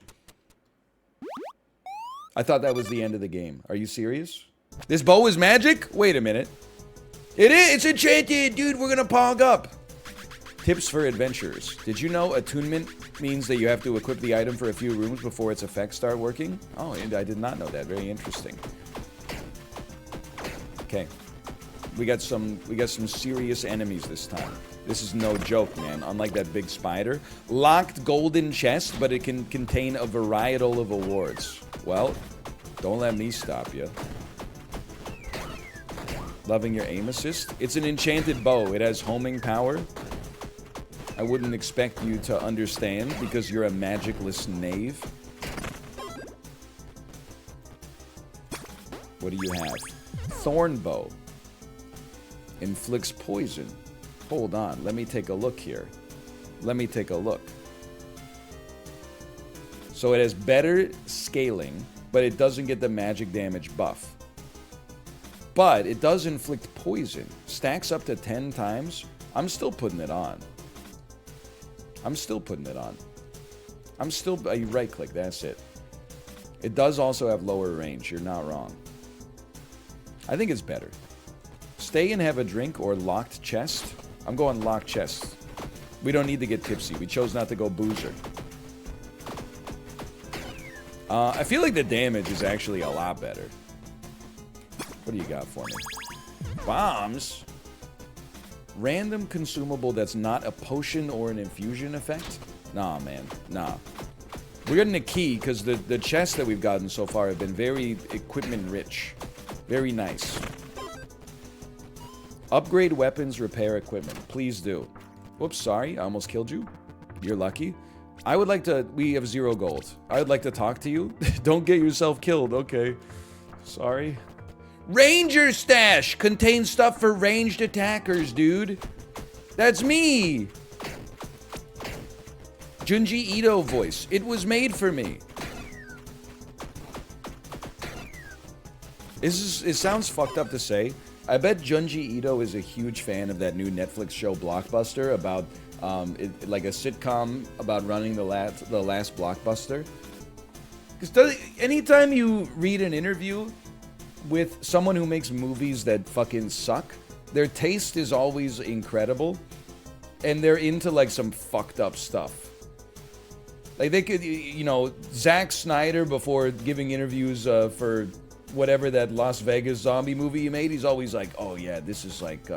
I thought that was the end of the game. Are you serious? This bow is magic? Wait a minute. It is! It's enchanted! Dude, we're gonna pog up! Tips for adventurers. Did you know attunement means that you have to equip the item for a few rooms before its effects start working? Oh, and I did not know that. Very interesting. Okay. We got some serious enemies this time. This is no joke, man. Unlike that big spider. Locked golden chest, but it can contain a varietal of awards. Well, don't let me stop you. Loving your aim assist? It's an enchanted bow. It has homing power. I wouldn't expect you to understand because you're a magicless knave. What do you have? Thorn bow. Inflicts poison. Hold on, let me take a look here. Let me take a look. So it has better scaling, but it doesn't get the magic damage buff. But it does inflict poison. Stacks up to 10 times. I'm still putting it on. I'm still putting it on. I'm still... you right click, that's it. It does also have lower range. You're not wrong. I think it's better. Stay and have a drink or locked chest. I'm going locked chest. We don't need to get tipsy. We chose not to go boozer. I feel like the damage is actually a lot better. What do you got for me? Bombs? Random consumable that's not a potion or an infusion effect? Nah, man. Nah. We're getting a key because the chests that we've gotten so far have been very equipment rich. Very nice. Upgrade weapons, repair equipment. Please do. Whoops, sorry. I almost killed you. You're lucky. I would like to... We have 0 gold. I would like to talk to you. Don't get yourself killed. Okay. Sorry. Ranger stash! Contains stuff for ranged attackers, dude. That's me! Junji Ito voice. It was made for me. It sounds fucked up to say. I bet Junji Ito is a huge fan of that new Netflix show Blockbuster about like a sitcom about running the last blockbuster. Because anytime you read an interview with someone who makes movies that fucking suck, their taste is always incredible, and they're into like some fucked up stuff. Like they could, you know, Zack Snyder before giving interviews for whatever that Las Vegas zombie movie he made, he's always like, oh yeah, this is like,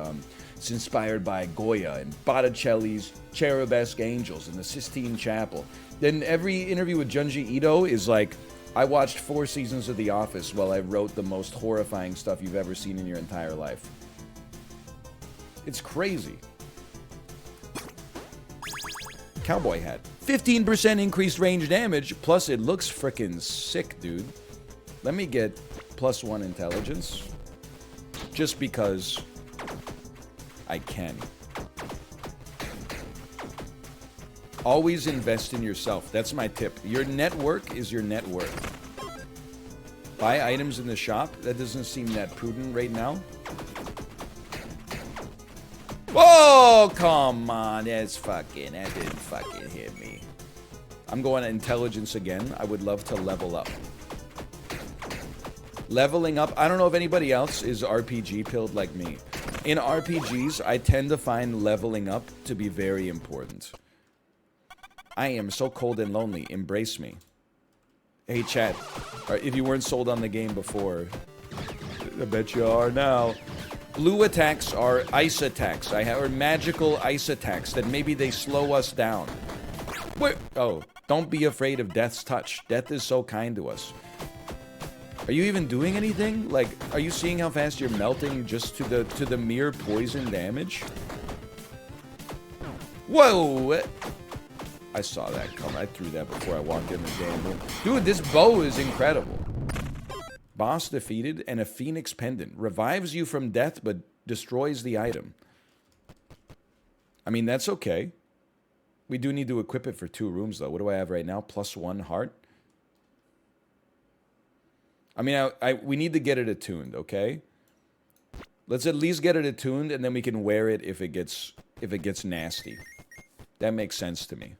it's inspired by Goya and Botticelli's Cherubesque Angels and the Sistine Chapel. Then every interview with Junji Ito is like, I watched 4 seasons of The Office while I wrote the most horrifying stuff you've ever seen in your entire life. It's crazy. Cowboy hat. 15% increased range damage, plus it looks frickin' sick, dude. Let me get +1 intelligence. Just because I can. Always invest in yourself. That's my tip. Your network is your net worth. Buy items in the shop. That doesn't seem that prudent right now. Oh, come on. That didn't fucking hit me. I'm going to intelligence again. I would love to level up. Leveling up. I don't know if anybody else is RPG pilled like me. In RPGs, I tend to find leveling up to be very important. I am so cold and lonely. Embrace me. Hey, chat. If you weren't sold on the game before, I bet you are now. Blue attacks are ice attacks. Or magical ice attacks that maybe they slow us down. Oh, don't be afraid of death's touch. Death is so kind to us. Are you even doing anything? Like, are you seeing how fast you're melting just to the mere poison damage? Whoa! I saw that come. I threw that before I walked in the damn room. Dude, this bow is incredible. Boss defeated and a phoenix pendant. Revives you from death but destroys the item. I mean, that's okay. We do need to equip it for 2 rooms, though. What do I have right now? +1 heart. I mean, we need to get it attuned, okay? Let's at least get it attuned, and then we can wear it if it gets nasty. That makes sense to me.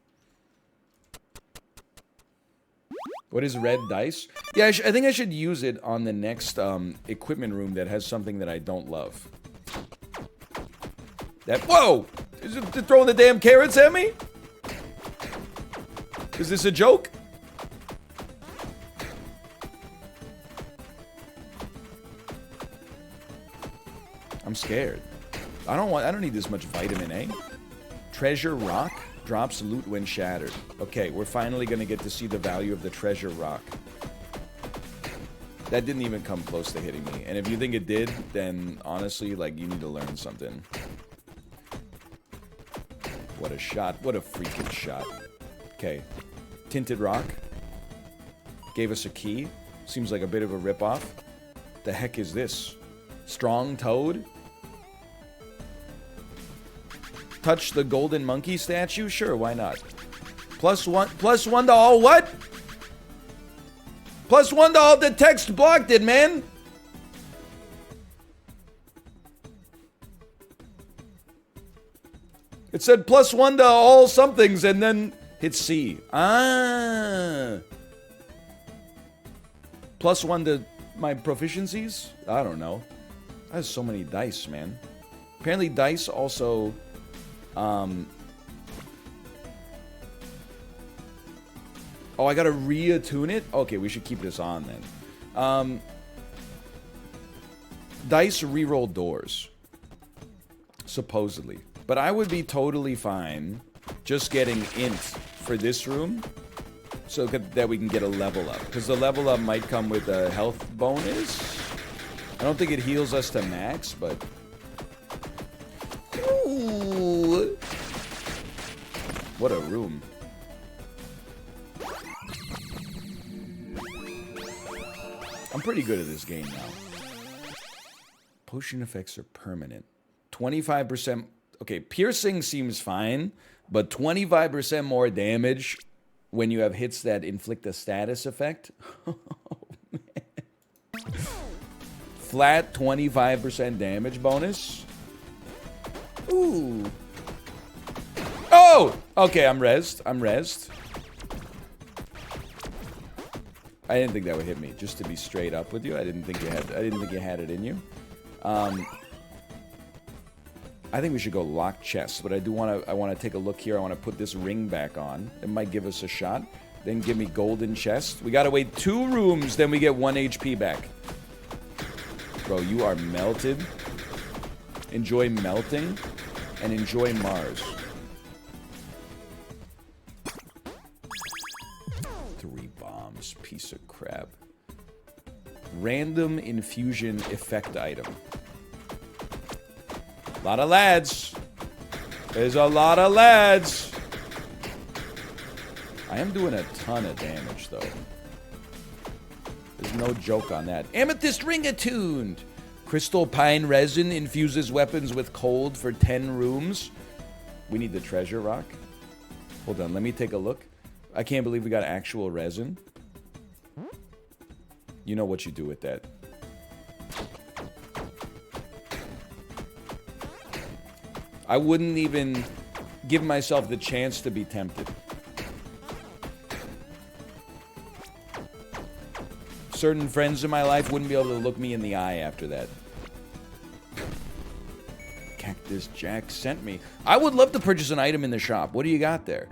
What is red dice? Yeah, I think I should use it on the next equipment room that has something that I don't love. Whoa! Is it throwing the damn carrots at me? Is this a joke? I'm scared. I don't need this much vitamin A. Treasure rock drops loot when shattered. Okay, we're finally gonna get to see the value of the treasure rock. That didn't even come close to hitting me. And if you think it did, then honestly, like, you need to learn something. What a shot. What a freaking shot. Okay. Tinted rock. Gave us a key. Seems like a bit of a ripoff. The heck is this? Strong toad? Touch the golden monkey statue? Sure, why not? +1 to all what? +1 to all the text blocked it, man. It said +1 to all somethings and then hit C. Ah. +1 to my proficiencies? I don't know. I have so many dice, man. Apparently dice also... Oh, I gotta reattune it? Okay, we should keep this on then. Dice reroll doors. Supposedly. But I would be totally fine just getting int for this room so that we can get a level up. Because the level up might come with a health bonus. I don't think it heals us to max, but... Ooh. What a room. I'm pretty good at this game now. Potion effects are permanent. 25%... Okay, piercing seems fine, but 25% more damage when you have hits that inflict a status effect? Oh, man. Flat 25% damage bonus? Ooh. Oh! Okay, I'm rezzed. I didn't think that would hit me, just to be straight up with you. I didn't think you had it in you. I think we should go lock chest, but I want to take a look here. I want to put this ring back on. It might give us a shot. Then give me golden chest. We got to wait 2 rooms, then we get 1 HP back. Bro, you are melted. Enjoy melting and enjoy Mars. 3 bombs, piece of crap. Random infusion effect item. A lot of lads. There's a lot of lads. I am doing a ton of damage, though. There's no joke on that. Amethyst ring attuned. Crystal pine resin infuses weapons with cold for 10 rooms. We need the treasure rock. Hold on, let me take a look. I can't believe we got actual resin. You know what you do with that. I wouldn't even give myself the chance to be tempted. Certain friends in my life wouldn't be able to look me in the eye after that. Cactus Jack sent me. I would love to purchase an item in the shop. What do you got there?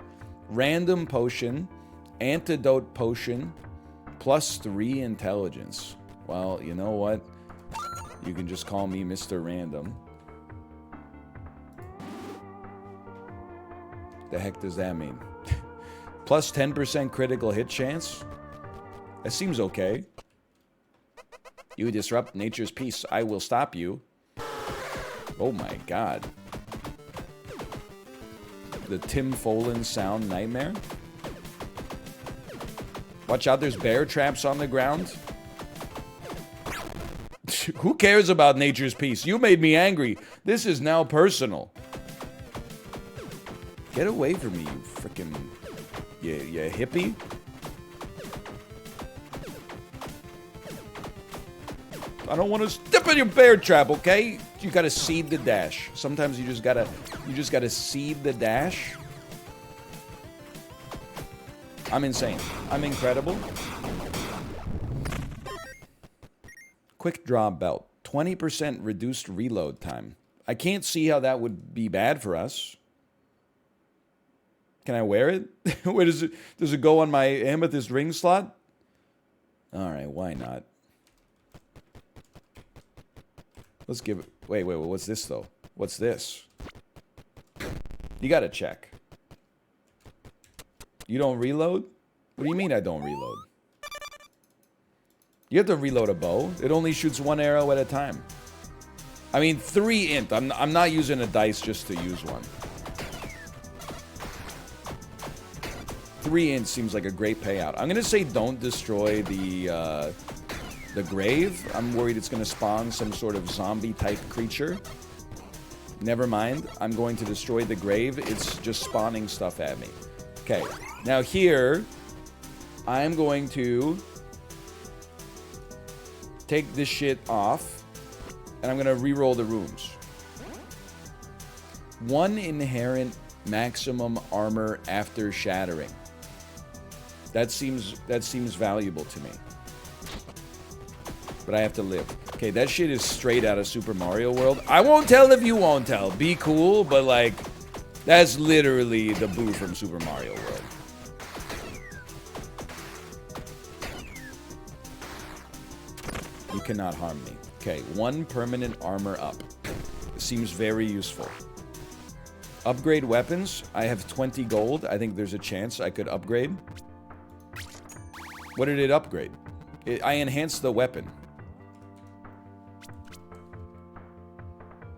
Random potion, antidote potion, +3 intelligence. Well, you know what? You can just call me Mr. Random. The heck does that mean? Plus 10% critical hit chance? That seems okay. You disrupt nature's peace. I will stop you. Oh my god. The Tim Fallin sound nightmare? Watch out, there's bear traps on the ground. Who cares about nature's peace? You made me angry. This is now personal. Get away from me, you frickin'... You hippie? I don't want to step in your bear trap, okay? You gotta seed the dash. Sometimes you just gotta seed the dash. I'm insane. I'm incredible. Quick draw belt. 20% reduced reload time. I can't see how that would be bad for us. Can I wear it? Where does it go on my amethyst ring slot? Alright, why not? Let's give it... Wait, what's this, though? What's this? You gotta check. You don't reload? What do you mean I don't reload? You have to reload a bow. It only shoots 1 arrow at a time. I mean, 3 int. I'm not using a dice just to use one. 3 int seems like a great payout. I'm gonna say don't destroy the grave. I'm worried it's going to spawn some sort of zombie-type creature. Never mind. I'm going to destroy the grave. It's just spawning stuff at me. Okay. Now here, I'm going to take this shit off, and I'm going to re-roll the rooms. 1 inherent maximum armor after shattering. That seems valuable to me. But I have to live. Okay, that shit is straight out of Super Mario World. I won't tell if you won't tell. Be cool, but like, that's literally the Boo from Super Mario World. You cannot harm me. Okay, 1 permanent armor up. Seems very useful. Upgrade weapons. I have 20 gold. I think there's a chance I could upgrade. What did it upgrade? I enhanced the weapon.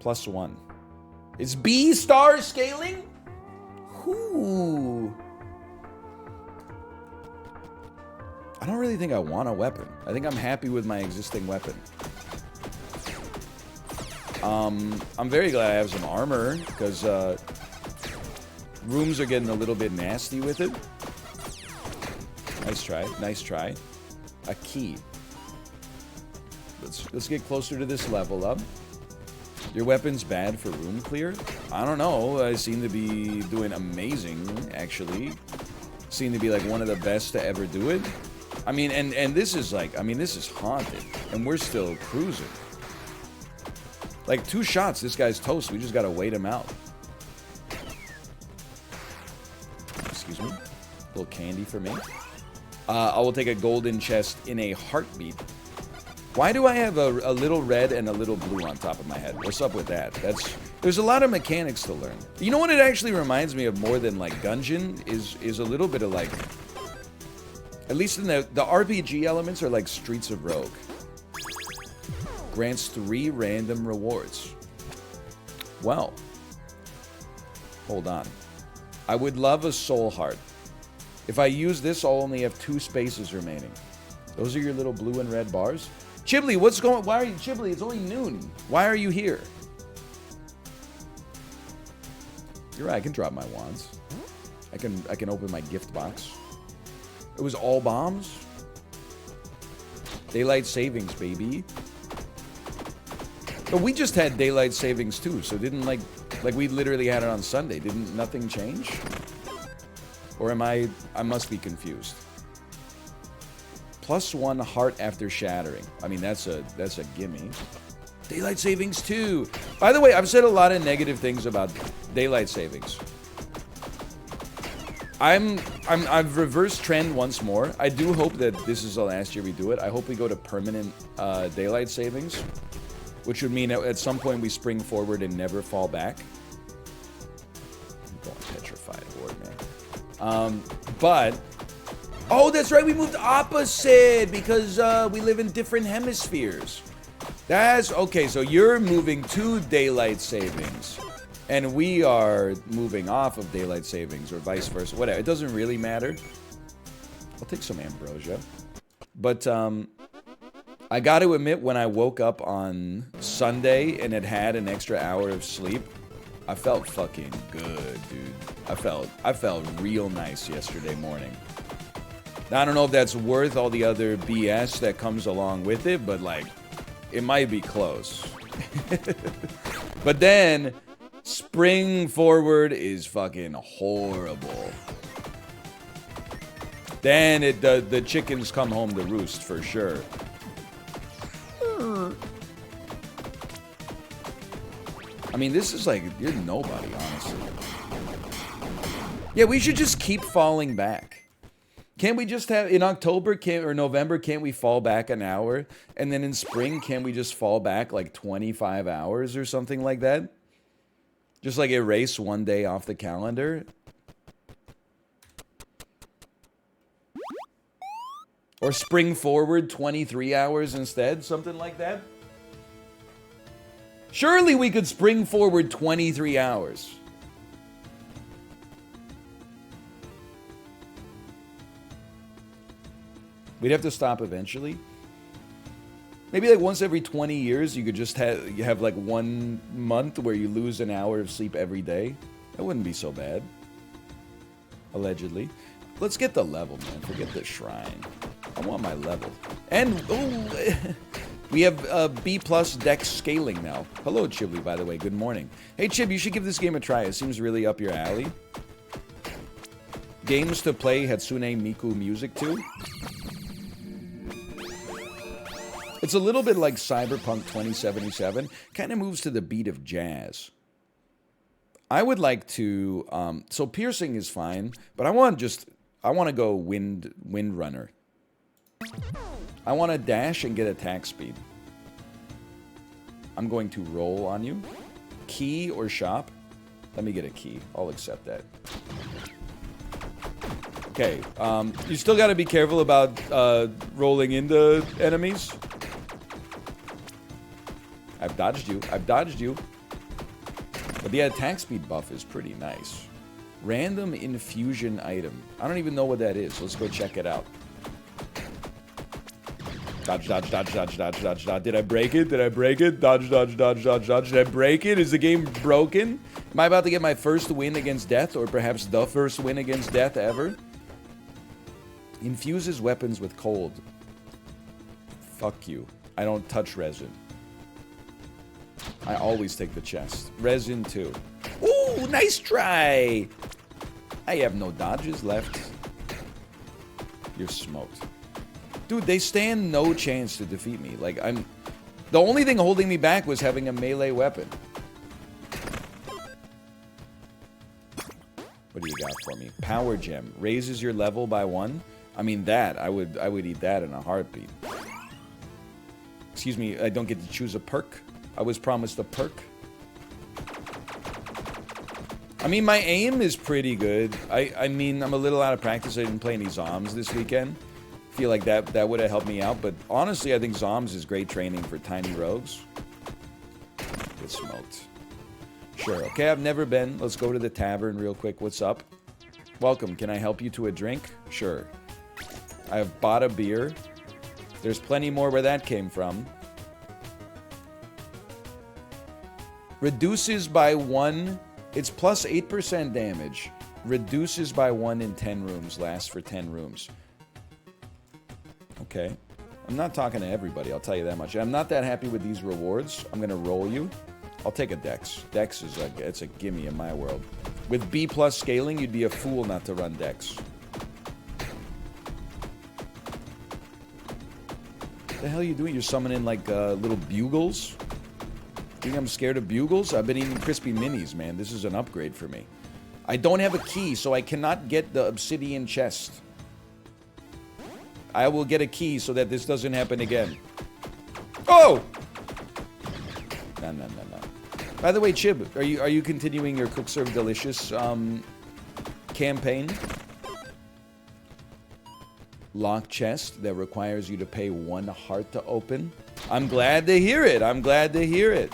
+1. It's B star scaling? Ooh. I don't really think I want a weapon. I think I'm happy with my existing weapon. I'm very glad I have some armor, because rooms are getting a little bit nasty with it. Nice try. Nice try. A key. Let's get closer to this level up. Your weapon's bad for room clear? I don't know. I seem to be doing amazing, actually. Seem to be like one of the best to ever do it. I mean, and this is like, I mean, this is haunted. And we're still cruising. Like 2 shots, this guy's toast. We just gotta wait him out. Excuse me. A little candy for me. I will take a golden chest in a heartbeat. Why do I have a little red and a little blue on top of my head? What's up with that? There's a lot of mechanics to learn. You know what it actually reminds me of more than like Gungeon is a little bit of like, at least in the RPG elements are like Streets of Rogue. Grants 3 random rewards. Well, hold on. I would love a soul heart. If I use this, I'll only have 2 spaces remaining. Those are your little blue and red bars. Chibli, what's going... Why are you... Chibli, it's only noon. Why are you here? You're right, I can drop my wands. I can open my gift box. It was all bombs? Daylight savings, baby. But we just had daylight savings too, so didn't like we literally had it on Sunday. Didn't nothing change? Or am I must be confused. +1 heart after shattering. I mean, that's a gimme. Daylight savings too. By the way, I've said a lot of negative things about daylight savings. I've reversed trend once more. I do hope that this is the last year we do it. I hope we go to permanent daylight savings, which would mean at some point we spring forward and never fall back. I'm going petrified horde, man. But oh, that's right, we moved opposite because we live in different hemispheres. That's okay. So you're moving to daylight savings. And we are moving off of daylight savings or vice versa. Whatever. It doesn't really matter. I'll take some ambrosia. But I got to admit, when I woke up on Sunday and had an extra hour of sleep, I felt fucking good, dude. I felt real nice yesterday morning. Now, I don't know if that's worth all the other BS that comes along with it, but like, it might be close. But then spring forward is fucking horrible. Then the chickens come home to roost for sure. I mean, this is like, you're nobody, honestly. Yeah, we should just keep falling back. Can't we just have, in October or November, can't we fall back an hour? And then in spring, can't we just fall back like 25 hours or something like that? Just like erase one day off the calendar? Or spring forward 23 hours instead? Something like that? Surely we could spring forward 23 hours. We'd have to stop eventually. Maybe like once every 20 years, you could just have like 1 month where you lose an hour of sleep every day. That wouldn't be so bad. Allegedly. Let's get the level, man. Forget the shrine. I want my level. And, oh, we have B+ dex scaling now. Hello, Chibli, by the way. Good morning. Hey, Chib, you should give this game a try. It seems really up your alley. Games to play Hatsune Miku music to. It's a little bit like Cyberpunk 2077. Kind of moves to the beat of jazz. I would like to... so piercing is fine, but I want to go wind runner. I want to dash and get attack speed. I'm going to roll on you. Key or shop? Let me get a key. I'll accept that. Okay. You still got to be careful about rolling into enemies. I've dodged you. I've dodged you. But the attack speed buff is pretty nice. Random infusion item. I don't even know what that is. Let's go check it out. Dodge, dodge, dodge, dodge, dodge, dodge, dodge. Did I break it? Did I break it? Dodge, dodge, dodge, dodge, dodge. Did I break it? Is the game broken? Am I about to get my first win against death? Or perhaps the first win against death ever? Infuses weapons with cold. Fuck you. I don't touch resin. I always take the chest. Resin too. Ooh, nice try! I have no dodges left. You're smoked. Dude, they stand no chance to defeat me. Like, the only thing holding me back was having a melee weapon. What do you got for me? Power gem. Raises your level by 1. I mean, that. I would eat that in a heartbeat. Excuse me, I don't get to choose a perk. I was promised a perk. I mean, my aim is pretty good. I mean, I'm a little out of practice. I didn't play any Zoms this weekend. Feel like that would have helped me out. But honestly, I think Zoms is great training for tiny rogues. Get smoked. Sure. Okay, I've never been. Let's go to the tavern real quick. What's up? Welcome. Can I help you to a drink? Sure. I have bought a beer. There's plenty more where that came from. Reduces by 1. It's plus 8% damage. Reduces by 1 in 10 rooms. Lasts for 10 rooms. Okay. I'm not talking to everybody, I'll tell you that much. I'm not that happy with these rewards. I'm going to roll you. I'll take a Dex. Dex is it's a gimme in my world. With B+ scaling, you'd be a fool not to run Dex. What the hell are you doing? You're summoning like little bugles? Think I'm scared of bugles? I've been eating crispy minis, man. This is an upgrade for me. I don't have a key, so I cannot get the obsidian chest. I will get a key so that this doesn't happen again. Oh! No. By the way, Chib, are you continuing your Cook Serve Delicious campaign? Lock chest that requires you to pay 1 heart to open. I'm glad to hear it. I'm glad to hear it.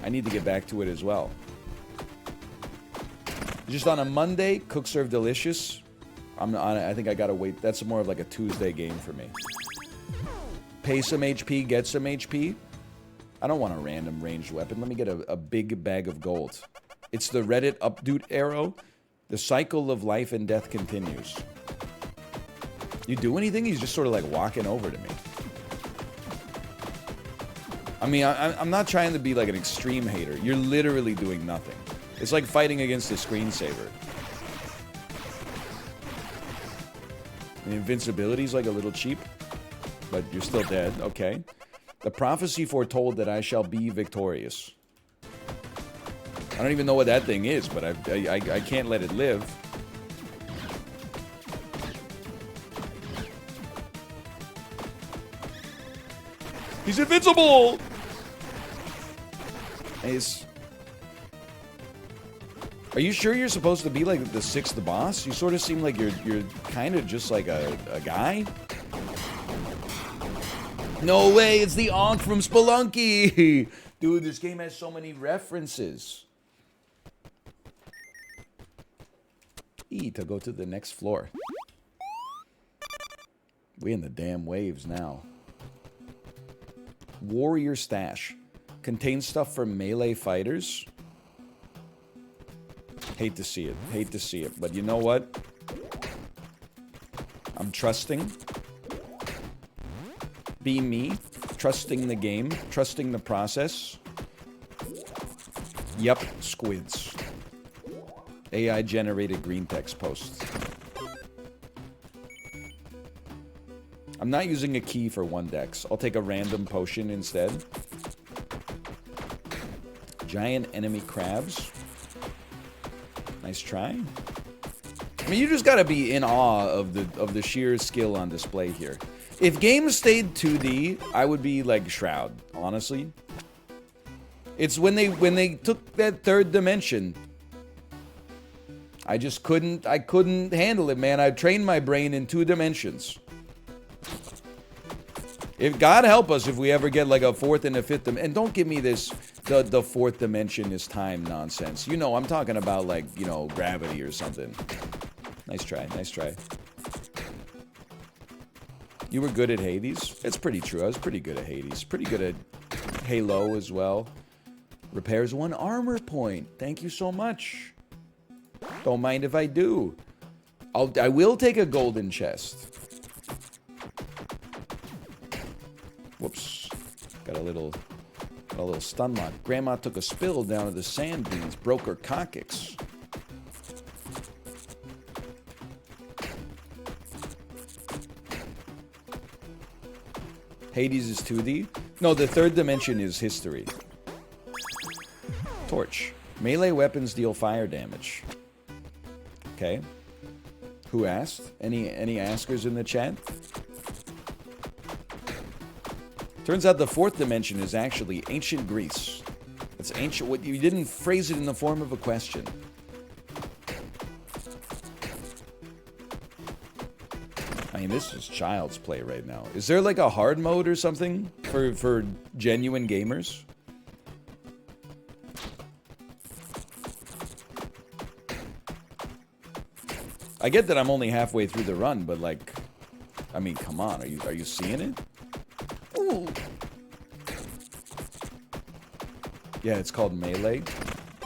I need to get back to it as well. Just on a Monday, Cook Serve Delicious. I think I gotta wait. That's more of like a Tuesday game for me. Pay some HP, get some HP. I don't want a random ranged weapon. Let me get a big bag of gold. It's the Reddit updoot arrow. The cycle of life and death continues. You do anything? He's just sort of like walking over to me. I mean, I'm not trying to be like an extreme hater. You're literally doing nothing. It's like fighting against a screensaver. And invincibility's like a little cheap, but you're still dead. Okay. The prophecy foretold that I shall be victorious. I don't even know what that thing is, but I can't let it live. He's invincible! Are you sure you're supposed to be like the 6th boss? You sort of seem like you're kind of just like a guy. No way, it's the Ankh from Spelunky! Dude, this game has so many references. E to go to the next floor. We in the damn waves now. Warrior Stash. Contains stuff for melee fighters. Hate to see it. Hate to see it. But you know what? I'm trusting. Be me. Trusting the game. Trusting the process. Yep. Squids. AI-generated green text posts. I'm not using a key for 1 dex. I'll take a random potion instead. Giant enemy crabs. Nice try. I mean, you just gotta be in awe of the sheer skill on display here. If games stayed 2D, I would be like Shroud, honestly. It's when they took that 3rd dimension. I just couldn't handle it, man. I trained my brain in 2 dimensions. If God help us if we ever get like a 4th and a 5th dimension. And don't give me this, the 4th dimension is time nonsense. You know, I'm talking about like, you know, gravity or something. Nice try, nice try. You were good at Hades? It's pretty true. I was pretty good at Hades. Pretty good at Halo as well. Repairs 1 armor point. Thank you so much. Don't mind if I do. I will take a golden chest. Whoops. Got a little stun lock. Grandma took a spill down to the sand dunes. Broke her coccyx. Hades is 2D? No, the 3rd dimension is history. Torch. Melee weapons deal fire damage. Okay. Who asked? Any askers in the chat? Turns out the 4th dimension is actually ancient Greece. It's ancient. What you didn't phrase it in the form of a question. I mean, this is child's play right now. Is there like a hard mode or something for genuine gamers? I get that I'm only halfway through the run, but like, I mean, come on, are you seeing it? Ooh. Yeah, it's called Melee.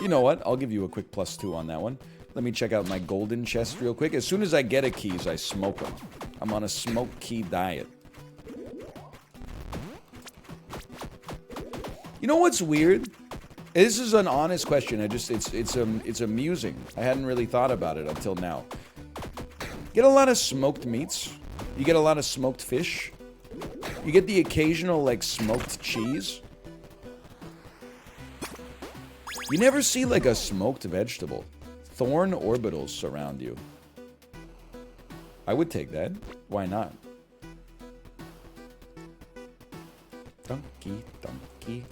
You know what? I'll give you a quick +2 on that one. Let me check out my golden chest real quick. As soon as I get a keys, I smoke them. I'm on a smoke key diet. You know what's weird? This is an honest question. It's amusing. I hadn't really thought about it until now. Get a lot of smoked meats. You get a lot of smoked fish. You get the occasional like smoked cheese. You never see like a smoked vegetable. Thorn orbitals surround you. I would take that. Why not? Donkey, donkey.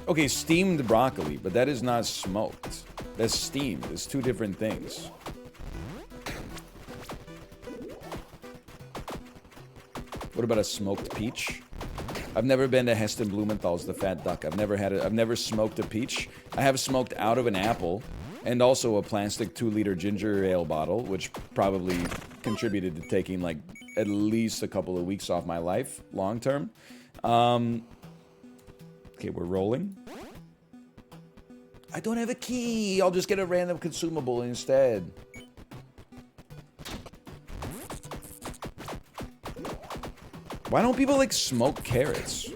Okay, steamed broccoli, but that is not smoked. That's steamed. It's two different things. What about a smoked peach? I've never been to Heston Blumenthal's The Fat Duck. I've never smoked a peach. I have smoked out of an apple and also a plastic 2-liter ginger ale bottle, which probably contributed to taking like at least a couple of weeks off my life long term. Okay, we're rolling. I don't have a key. I'll just get a random consumable instead. Why don't people like smoke carrots?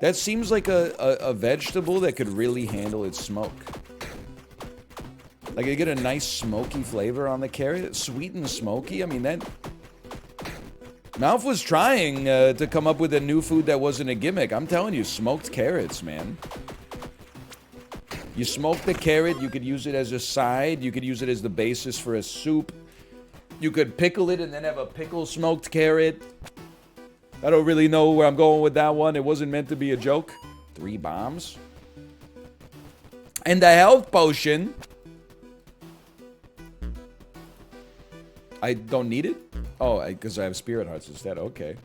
That seems like a vegetable that could really handle its smoke. Like you get a nice smoky flavor on the carrot, sweet and smoky. I mean that. Mouth was trying to come up with a new food that wasn't a gimmick. I'm telling you, smoked carrots, man. You smoke the carrot, you could use it as a side, you could use it as the basis for a soup. You could pickle it and then have a pickle smoked carrot. I don't really know where I'm going with that one. It wasn't meant to be a joke. 3 bombs. And the health potion. I don't need it? Oh, because I have spirit hearts instead. Okay.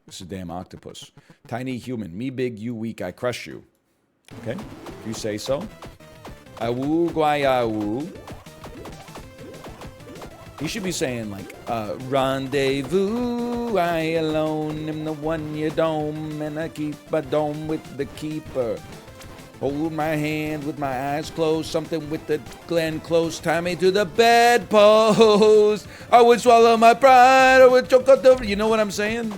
This is a damn octopus. Tiny human. Me big, you weak. I crush you. Okay. If you say so. Awu guayawu. He should be saying like, rendezvous, I alone am the one you dome, and I keep a dome with the keeper. Hold my hand with my eyes closed, something with the Glen close, tie me to the bedpost. I would swallow my pride, I would choke out the... You know what I'm saying?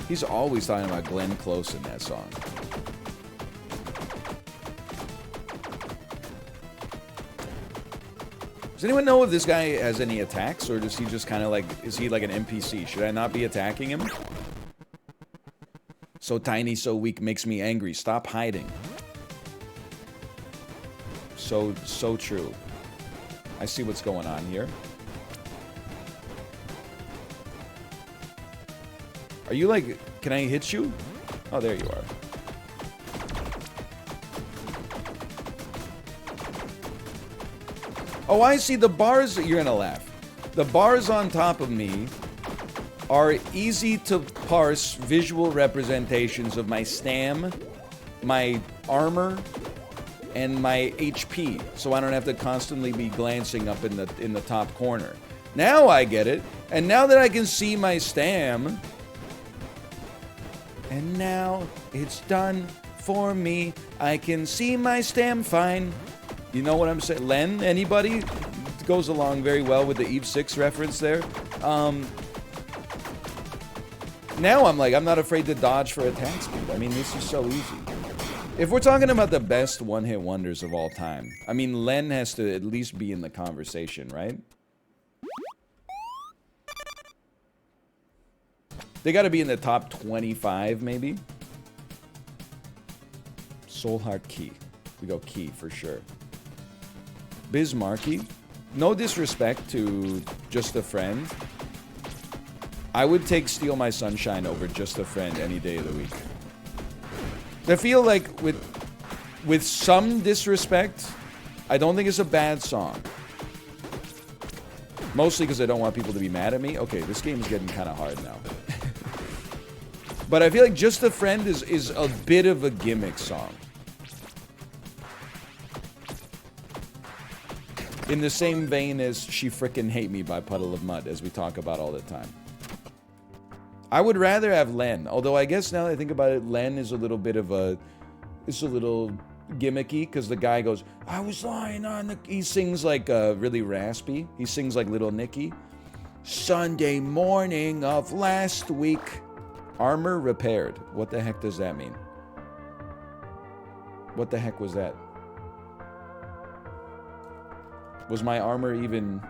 He's always talking about Glenn Close in that song. Does anyone know if this guy has any attacks, or does he just kind of like, is he like an NPC? Should I not be attacking him? So tiny, so weak, makes me angry. Stop hiding. So true. I see what's going on here. Are you like, can I hit you? Oh, there you are. Oh, I see the bars. You're gonna laugh. The bars on top of me are easy to parse visual representations of my stam, my armor, and my HP, so I don't have to constantly be glancing up in the top corner. Now I get it, and now that I can see my stam, and now it's done for me. I can see my stam fine. You know what I'm saying? Len, anybody? It goes along very well with the Eve 6 reference there. Now I'm like, I'm not afraid to dodge for attack speed. I mean, this is so easy. If we're talking about the best one-hit wonders of all time, I mean, Len has to at least be in the conversation, right? They gotta be in the top 25, maybe? Soul Heart Key. We go Key for sure. Bismarcky. No disrespect to Just a Friend. I would take Steal My Sunshine over Just a Friend any day of the week. I feel like with some disrespect, I don't think it's a bad song. Mostly because I don't want people to be mad at me. Okay, this game is getting kind of hard now. But I feel like Just a Friend is a bit of a gimmick song. In the same vein as She Frickin' Hate Me by Puddle of Mud, as we talk about all the time. I would rather have Len. Although I guess now that I think about it, Len is a little bit of a... It's a little gimmicky because the guy goes, I was lying on the... He sings like really raspy. He sings like Little Nicky. Sunday morning of last week. Armor repaired. What the heck does that mean? What the heck was that? Was my armor even...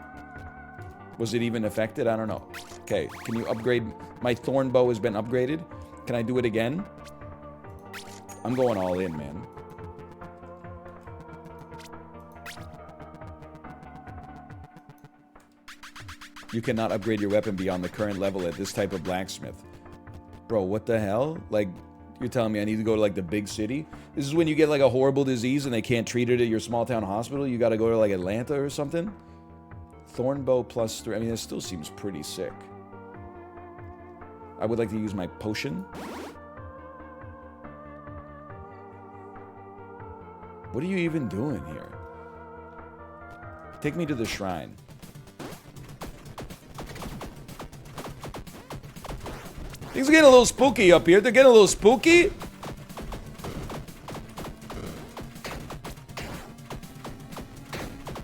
Was it even affected? I don't know. Okay, can you upgrade? My thorn bow has been upgraded. Can I do it again? I'm going all in, man. You cannot upgrade your weapon beyond the current level at this type of blacksmith. Bro, what the hell? Like, you're telling me I need to go to, like, the big city? This is when you get, like, a horrible disease and they can't treat it at your small town hospital? You gotta go to, like, Atlanta or something? Thornbow +3. I mean, that still seems pretty sick. I would like to use my potion. What are you even doing here? Take me to the shrine. Things are getting a little spooky up here. They're getting a little spooky.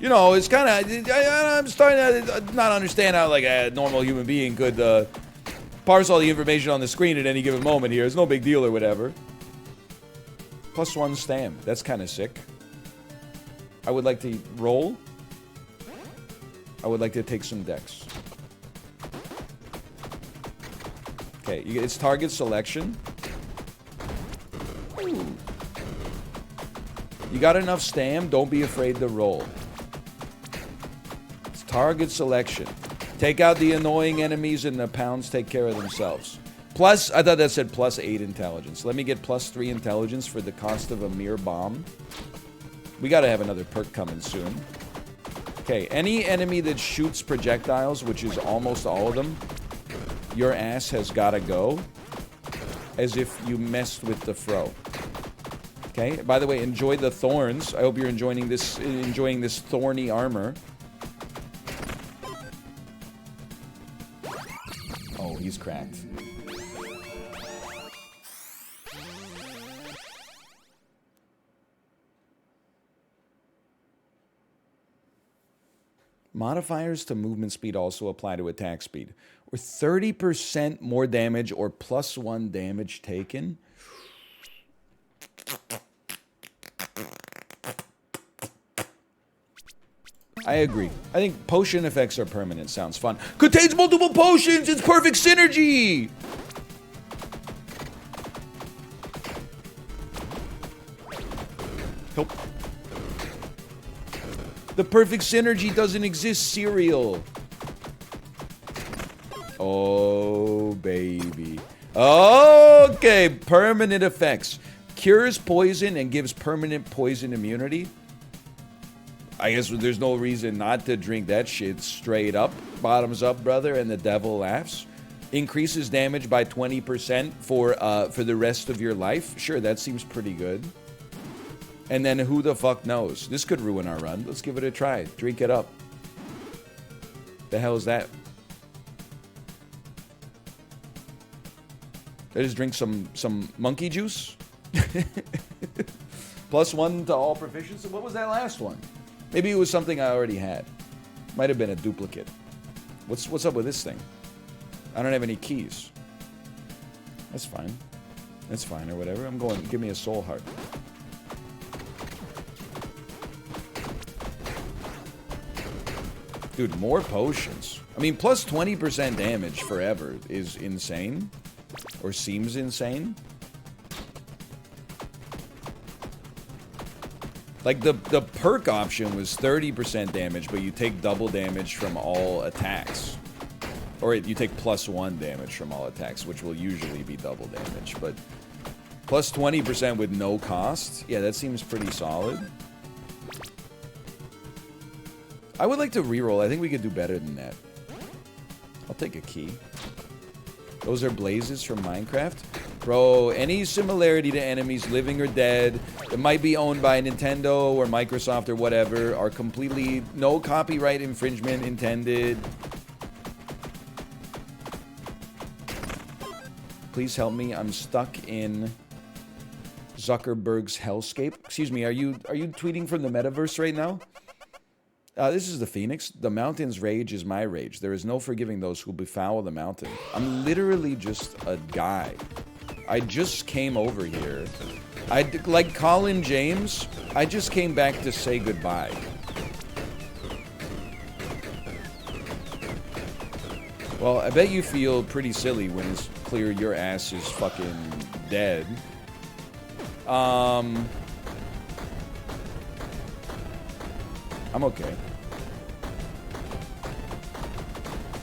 You know, it's kind of... I'm starting to not understand how, like, a normal human being could parse all the information on the screen at any given moment here. It's no big deal or whatever. +1 stam. That's kind of sick. I would like to roll. I would like to take some decks. Okay, it's target selection. Ooh. You got enough stam? Don't be afraid to roll. It's target selection. Take out the annoying enemies and the pounds take care of themselves. Plus, I thought that said +8 intelligence. Let me get +3 intelligence for the cost of a mere bomb. We gotta have another perk coming soon. Okay, any enemy that shoots projectiles, which is almost all of them, your ass has gotta go. As if you messed with the fro. Okay, by the way, enjoy the thorns. I hope you're enjoying this thorny armor. Oh, he's cracked. Modifiers to movement speed also apply to attack speed. Or 30% more damage or +1 damage taken. I agree. I think potion effects are permanent. Sounds fun. Contains multiple potions! It's perfect synergy! Help. The perfect synergy doesn't exist, cereal. Oh, baby. Okay, permanent effects. Cures poison and gives permanent poison immunity. I guess there's no reason not to drink that shit straight up. Bottoms up, brother, and the devil laughs. Increases damage by 20% for the rest of your life. Sure, that seems pretty good. And then who the fuck knows? This could ruin our run. Let's give it a try. Drink it up. The hell is that? I just drink some monkey juice. +1 to all proficiency. What was that last one? Maybe it was something I already had. Might have been a duplicate. What's up with this thing? I don't have any keys. That's fine. That's fine or whatever. I'm going. Give me a soul heart. Dude, more potions. I mean, plus 20% damage forever is insane. Or seems insane. Like, the perk option was 30% damage, but you take double damage from all attacks. Or you take +1 damage from all attacks, which will usually be double damage. But plus 20% with no cost? Yeah, that seems pretty solid. I would like to reroll. I think we could do better than that. I'll take a key. Those are blazes from Minecraft. Bro, any similarity to enemies living or dead that might be owned by Nintendo or Microsoft or whatever are completely no copyright infringement intended. Please help me. I'm stuck in Zuckerberg's hellscape. Excuse me, are you tweeting from the metaverse right now? This is the Phoenix. The mountain's rage is my rage. There is no forgiving those who befoul the mountain. I'm literally just a guy. I just came over here. Like Colin James, I just came back to say goodbye. Well, I bet you feel pretty silly when it's clear your ass is fucking dead. I'm okay.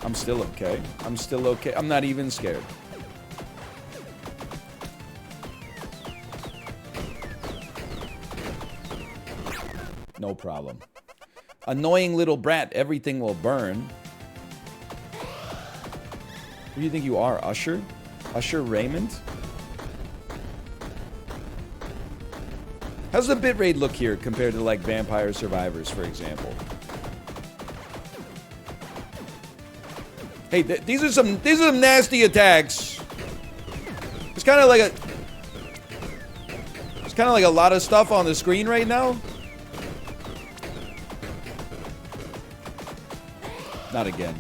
I'm still okay. I'm still okay. I'm not even scared. No problem. Annoying little brat, everything will burn. Who do you think you are, Usher? Usher Raymond? How's the bitrate look here compared to like Vampire Survivors, for example? Hey, these are some nasty attacks. It's kind of like a lot of stuff on the screen right now. Not again.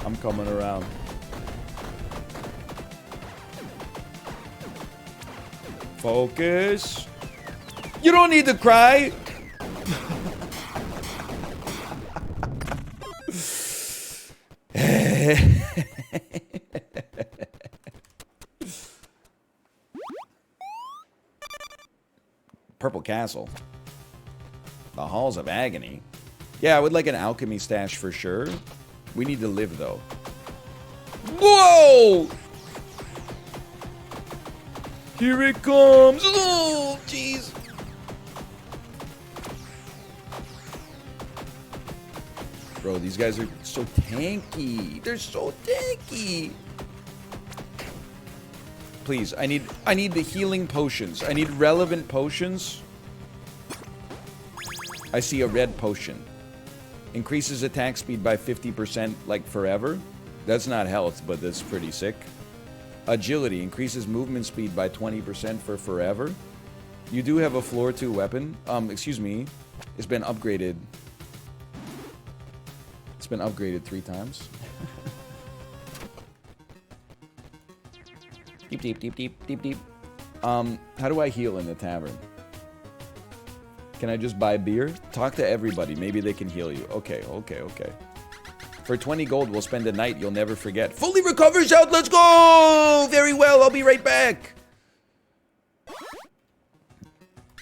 I'm coming around. Focus. You don't need to cry. Purple Castle. The Halls of Agony. Yeah, I would like an alchemy stash for sure. We need to live, though. Whoa! Here it comes! Oh, jeez! Bro, these guys are so tanky. They're so tanky. Please, I need the healing potions. I need relevant potions. I see a red potion. Increases attack speed by 50% like forever. That's not health, but that's pretty sick. Agility increases movement speed by 20% for forever. You do have a floor 2 weapon. Excuse me. It's been upgraded. It's been upgraded 3 times. Deep, deep, deep, deep, deep, deep. How do I heal in the tavern? Can I just buy beer? Talk to everybody. Maybe they can heal you. Okay, okay, okay. For 20 gold, we'll spend a night you'll never forget. Fully recovers out. Let's go! Very well. I'll be right back.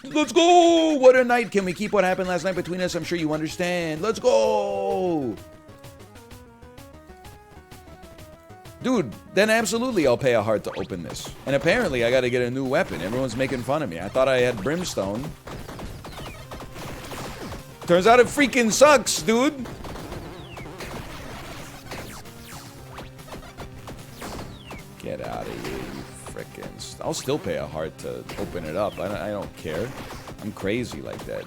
Let's go! What a night. Can we keep what happened last night between us? I'm sure you understand. Let's go! Dude, then absolutely I'll pay a heart to open this. And apparently I gotta get a new weapon. Everyone's making fun of me. I thought I had brimstone. Turns out it freaking sucks, dude. Get out of here, you frickin'. I'll still pay a heart to open it up. I don't care. I'm crazy like that.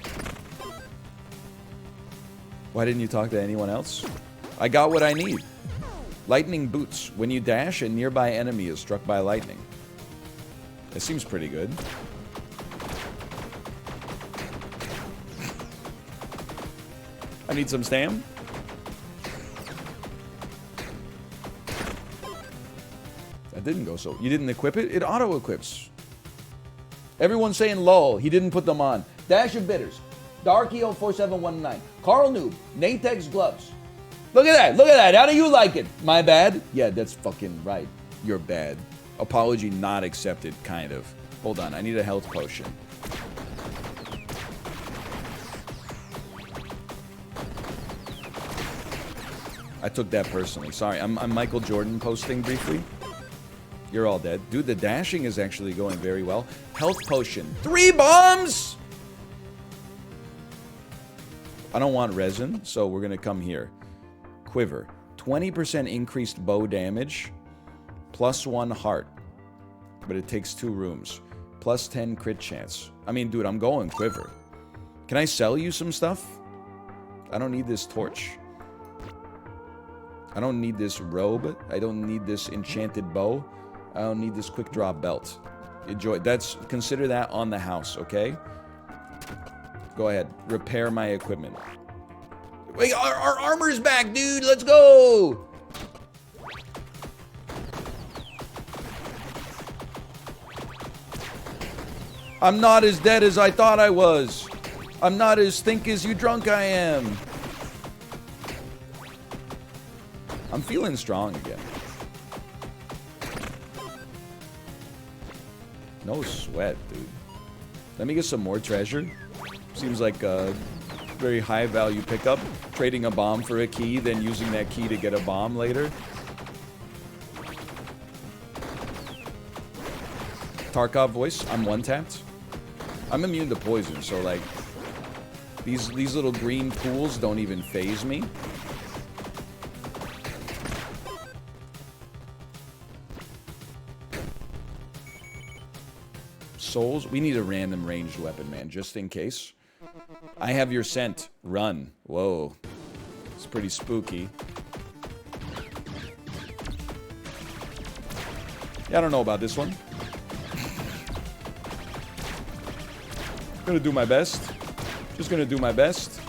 Why didn't you talk to anyone else? I got what I need. Lightning boots. When you dash, a nearby enemy is struck by lightning. That seems pretty good. I need some stam. That didn't go so. You didn't equip it? It auto-equips. Everyone's saying lol. He didn't put them on. Dash of Bitters. Darkio 4719. Carl Noob. Natex Gloves. Look at that. Look at that. How do you like it? My bad? Yeah, that's fucking right. You're bad. Apology not accepted, kind of. Hold on. I need a health potion. I took that personally. Sorry, I'm Michael Jordan posting briefly. You're all dead. Dude, the dashing is actually going very well. Health potion. 3 bombs! I don't want resin, so we're going to come here. Quiver. 20% increased bow damage. +1 heart. But it takes 2 rooms. +10 crit chance. I mean, dude, I'm going quiver. Can I sell you some stuff? I don't need this torch. I don't need this robe. I don't need this enchanted bow. I don't need this quick draw belt. Enjoy. Consider that on the house, okay? Go ahead. Repair my equipment. Wait, our armor's back, dude. Let's go. I'm not as dead as I thought I was. I'm not as think as you drunk I am. I'm feeling strong again. No sweat, dude. Let me get some more treasure. Seems like a very high value pickup. Trading a bomb for a key, then using that key to get a bomb later. Tarkov voice, I'm one-tapped. I'm immune to poison, so like these little green pools don't even phase me. Souls, we need a random ranged weapon, man, just in case. I have your scent. Run. Whoa. It's pretty spooky. Yeah, I don't know about this one. Gonna do my best. Just gonna do my best.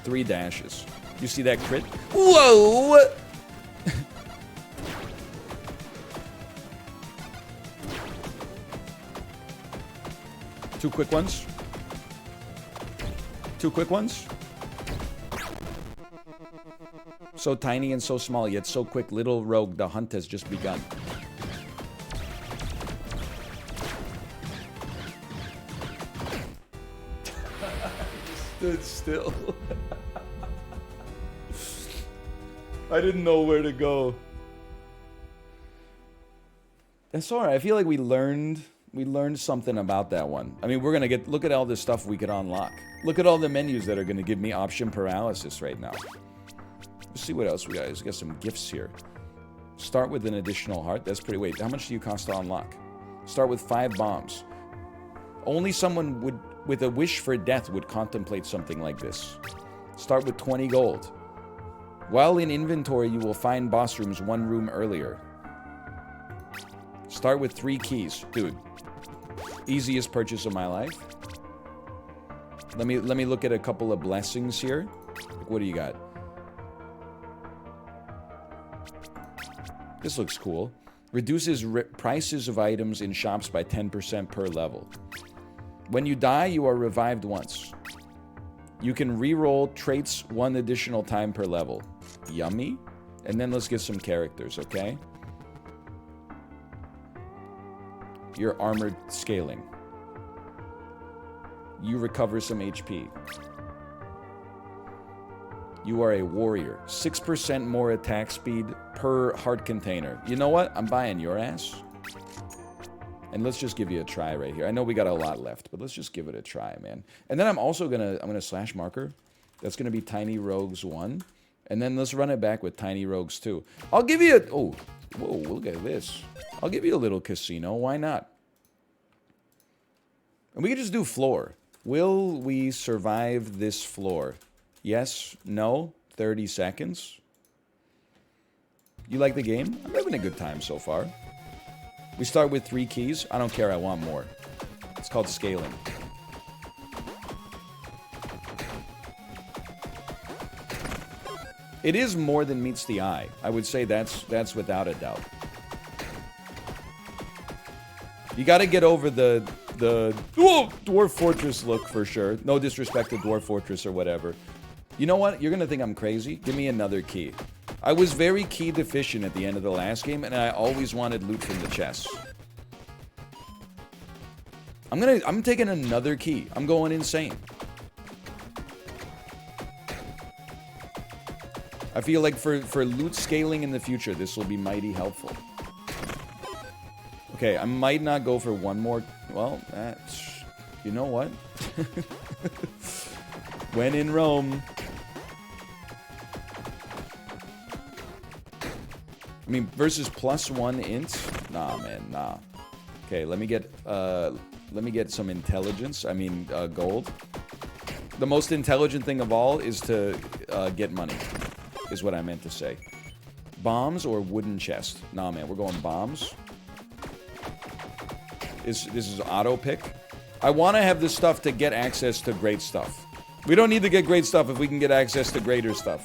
3 dashes. You see that crit? Whoa! Two quick ones. Two quick ones. So tiny and so small, yet so quick. Little rogue, the hunt has just begun. Stood still. I didn't know where to go. That's alright. I feel like we learned something about that one. I mean, we're gonna look at all this stuff we could unlock. Look at all the menus that are gonna give me option paralysis right now. Let's see what else we got. Let's get some gifts here. Start with an additional heart. That's pretty. Wait, how much do you cost to unlock? Start with 5 bombs. Only someone with a wish for death would contemplate something like this. Start with 20 gold. While in inventory, you will find boss rooms 1 room earlier. Start with 3 keys. Dude, easiest purchase of my life. Let me look at a couple of blessings here. Like, what do you got? This looks cool. Reduces prices of items in shops by 10% per level. When you die, you are revived once. You can re-roll traits 1 additional time per level. Yummy. And then let's get some characters, okay? Your armored scaling. You recover some HP. You are a warrior. 6% more attack speed per heart container. You know what? I'm buying your ass. And let's just give you a try right here. I know we got a lot left, but let's just give it a try, man. And then I'm also gonna slash marker. That's gonna be Tiny Rogues 1. And then let's run it back with Tiny Rogues 2. I'll give you a... Oh, whoa, look at this. I'll give you a little casino. Why not? And we can just do floor. Will we survive this floor? Yes? No? 30 seconds? You like the game? I'm having a good time so far. We start with 3 keys. I don't care. I want more. It's called scaling. It is more than meets the eye. I would say that's without a doubt. You got to get over the Dwarf Fortress look for sure. No disrespect to Dwarf Fortress or whatever. You know what? You're going to think I'm crazy. Give me another key. I was very key deficient at the end of the last game, and I always wanted loot from the chests. I'm taking another key. I'm going insane. I feel like for loot scaling in the future, this will be mighty helpful. Okay, I might not go for one more. Well, that's... You know what? When in Rome... I mean, versus +1 int? Nah, man, nah. Okay, let me Let me get some intelligence. I mean, gold. The most intelligent thing of all is to get money, is what I meant to say. Bombs or wooden chest? Nah, man, we're going bombs. This is auto pick. I want to have this stuff to get access to great stuff. We don't need to get great stuff if we can get access to greater stuff.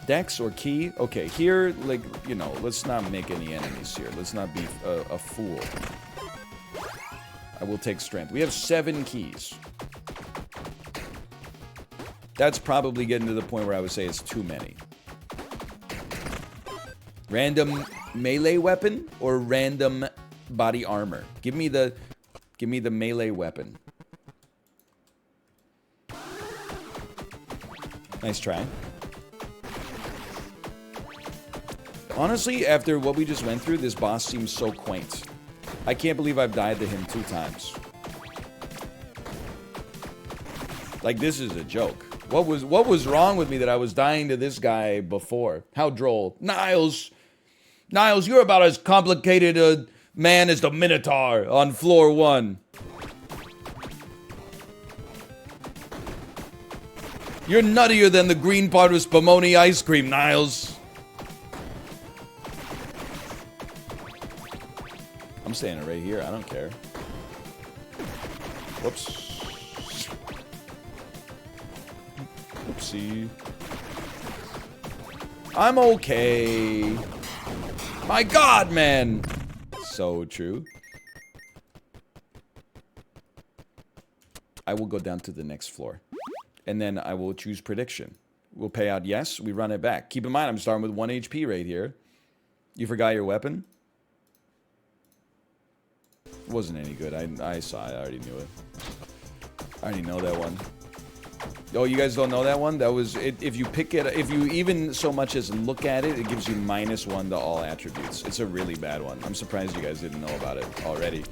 Dex or key? Okay, here, like, you know, let's not make any enemies here. Let's not be a fool. I will take strength. We have 7 keys. That's probably getting to the point where I would say it's too many. Random melee weapon or random body armor? Give me the melee weapon. Nice try. Honestly, after what we just went through, this boss seems so quaint. I can't believe I've died to him 2 times. Like, this is a joke. What was wrong with me that I was dying to this guy before? How droll. Niles! Niles, you're about as complicated a man as the Minotaur on floor 1. You're nuttier than the green part of Spumoni ice cream, Niles. I'm standing right here. I don't care. Whoops. Oopsie. I'm okay. My God, man. So true. I will go down to the next floor. And then I will choose prediction. We'll pay out yes. We run it back. Keep in mind, I'm starting with 1 HP right here. You forgot your weapon? It wasn't any good. I saw it. I already knew it. I already know that one. Oh, you guys don't know that one? That was it. If you pick it, if you even so much as look at it, it gives you -1 to all attributes. It's a really bad one. I'm surprised you guys didn't know about it already.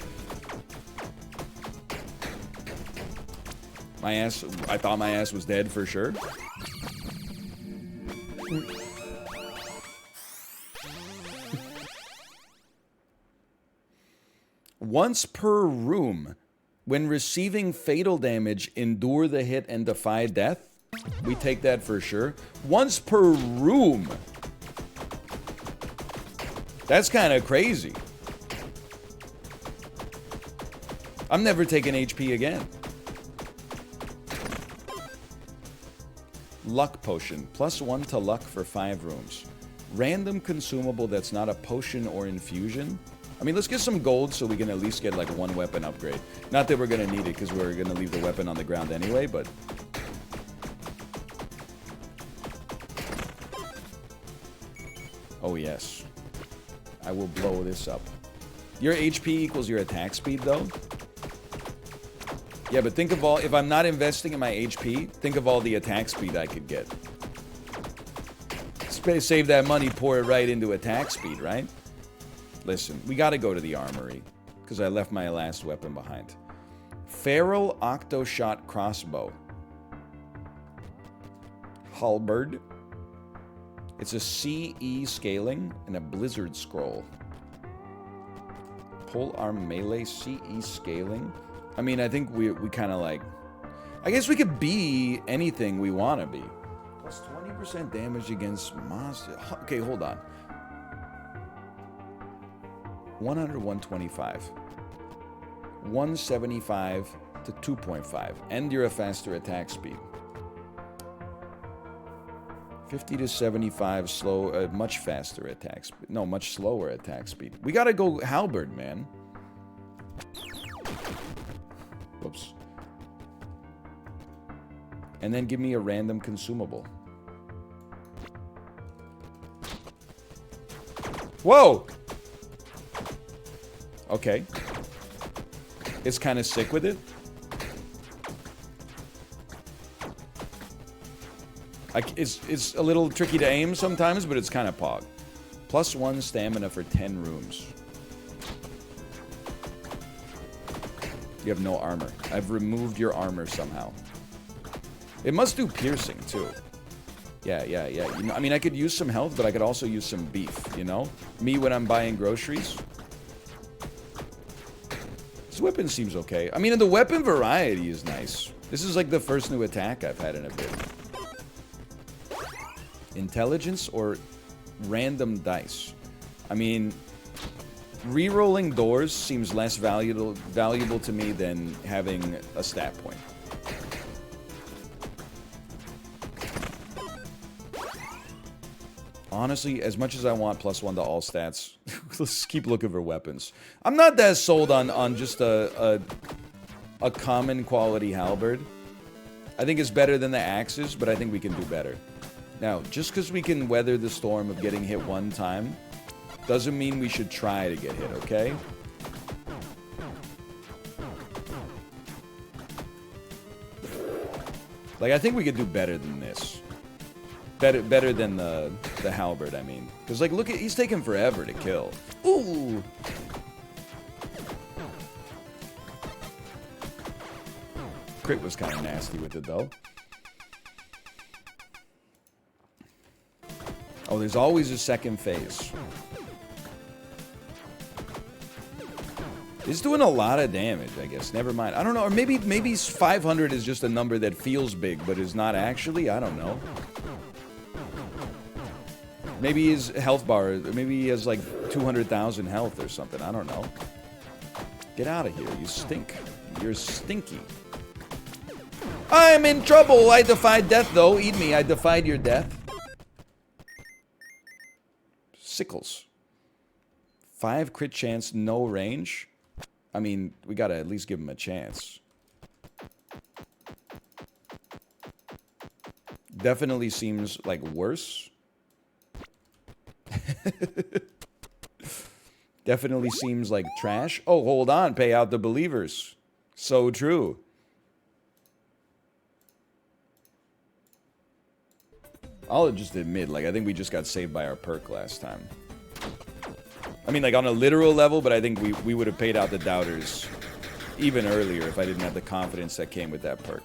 My ass, I thought my ass was dead for sure. Once per room, when receiving fatal damage, endure the hit and defy death. We take that for sure. Once per room. That's kind of crazy. I'm never taking HP again. Luck potion. +1 to luck for 5 rooms. Random consumable that's not a potion or infusion. I mean, let's get some gold so we can at least get like 1 weapon upgrade. Not that we're going to need it because we're going to leave the weapon on the ground anyway, but... Oh, yes. I will blow this up. Your HP equals your attack speed, though? Yeah, but think of all... If I'm not investing in my HP, think of all the attack speed I could get. Save that money, pour it right into attack speed, right? Listen, we gotta go to the armory. Because I left my last weapon behind. Feral Octoshot Crossbow. Halberd. It's a CE scaling and a Blizzard Scroll. Pole arm melee CE scaling. I mean, I think we kind of like... I guess we could be anything we want to be. Plus 20% damage against monsters. Okay, hold on. 100, 125. 175 to 2.5. And you're a faster attack speed. 50 to 75 slow, much faster attack speed. No, much slower attack speed. We gotta go halberd, man. Whoops. And then give me a random consumable. Whoa! Okay. It's kind of sick with it. It's a little tricky to aim sometimes, but it's kind of pog. +1 stamina for 10 rooms. You have no armor. I've removed your armor somehow. It must do piercing, too. Yeah. You know, I mean, I could use some health, but I could also use some beef, you know? Me when I'm buying groceries. This weapon seems okay. I mean, the weapon variety is nice. This is like the first new attack I've had in a bit. Intelligence or random dice? I mean, re-rolling doors seems less valuable to me than having a stat point. Honestly, as much as I want +1 to all stats, let's keep looking for weapons. I'm not that sold on just a common quality halberd. I think it's better than the axes, but I think we can do better. Now, just because we can weather the storm of getting hit one time, doesn't mean we should try to get hit, okay? Like, I think we could do better than this. Better than the halberd, I mean. Because, like, look at... He's taking forever to kill. Ooh! Crit was kind of nasty with it, though. Oh, there's always a second phase. It's doing a lot of damage, I guess. Never mind. I don't know. Or maybe 500 is just a number that feels big, but is not actually. I don't know. Maybe his health bar, maybe he has like 200,000 health or something. I don't know. Get out of here. You stink. You're stinky. I'm in trouble. I defied death, though. Eat me. I defied your death. Sickles. 5 crit chance, no range. I mean, we gotta at least give him a chance. Definitely seems like worse. Definitely seems like trash. Oh, hold on. Pay out the believers. So true. I'll just admit, like, I think we just got saved by our perk last time. I mean, like, on a literal level, but I think we would have paid out the doubters even earlier if I didn't have the confidence that came with that perk.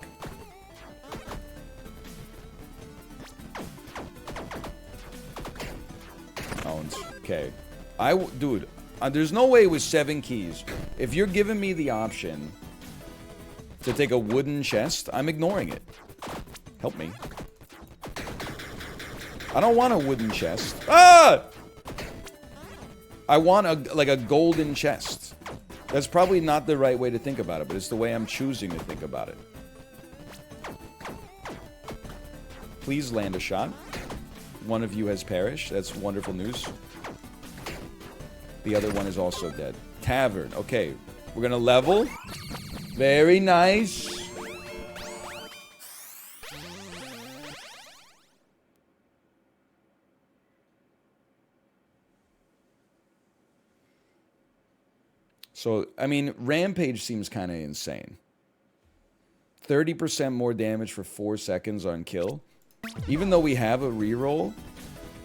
Okay. Dude, there's no way with 7 keys. If you're giving me the option to take a wooden chest, I'm ignoring it. Help me. I don't want a wooden chest. Ah! I want a golden chest. That's probably not the right way to think about it, but it's the way I'm choosing to think about it. Please land a shot. One of you has perished. That's wonderful news. The other one is also dead. Tavern. Okay. We're gonna level. Very nice. So, I mean, Rampage seems kind of insane. 30% more damage for 4 seconds on kill. Even though we have a reroll,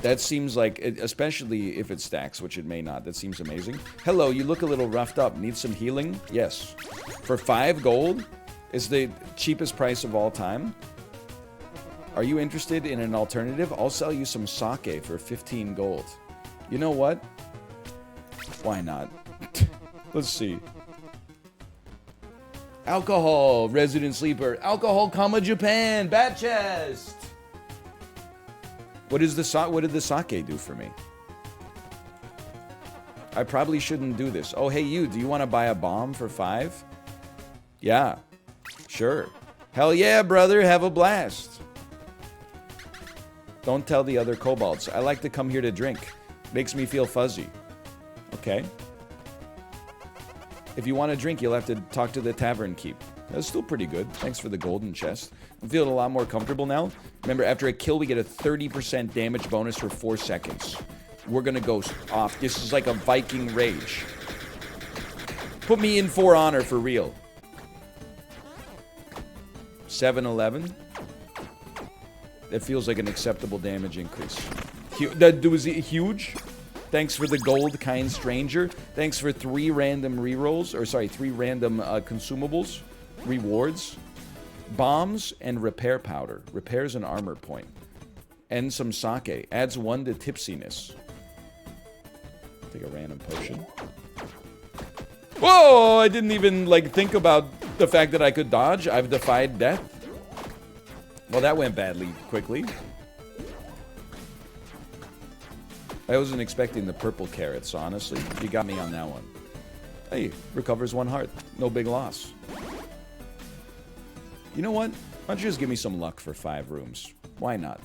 that seems like, especially if it stacks, which it may not, that seems amazing. Hello, you look a little roughed up. Need some healing? Yes. For 5 gold, is the cheapest price of all time. Are you interested in an alternative? I'll sell you some sake for 15 gold. You know what? Why not? Let's see. Alcohol, resident sleeper. Alcohol, comma, Japan. Bat chest. What did the sake do for me? I probably shouldn't do this. Oh, hey, you. Do you want to buy a bomb for 5? Yeah. Sure. Hell yeah, brother. Have a blast. Don't tell the other kobolds. I like to come here to drink. Makes me feel fuzzy. Okay. If you want to drink, you'll have to talk to the tavern keep. That's still pretty good. Thanks for the golden chest. I'm feeling a lot more comfortable now. Remember, after a kill, we get a 30% damage bonus for 4 seconds. We're gonna go off. This is like a Viking rage. Put me in for honor for real. 7-11. That feels like an acceptable damage increase. That was huge. Thanks for the gold, kind stranger. Thanks for 3 random rerolls. Or sorry, 3 random consumables. Rewards. Bombs and repair powder. Repairs an armor point. And some sake. Adds 1 to tipsiness. Take a random potion. Whoa, I didn't even, like, think about the fact that I could dodge. I've defied death. Well, that went badly quickly. I wasn't expecting the purple carrots, honestly. You got me on that one. Hey, recovers 1 heart. No big loss. You know what? Why don't you just give me some luck for 5 rooms? Why not?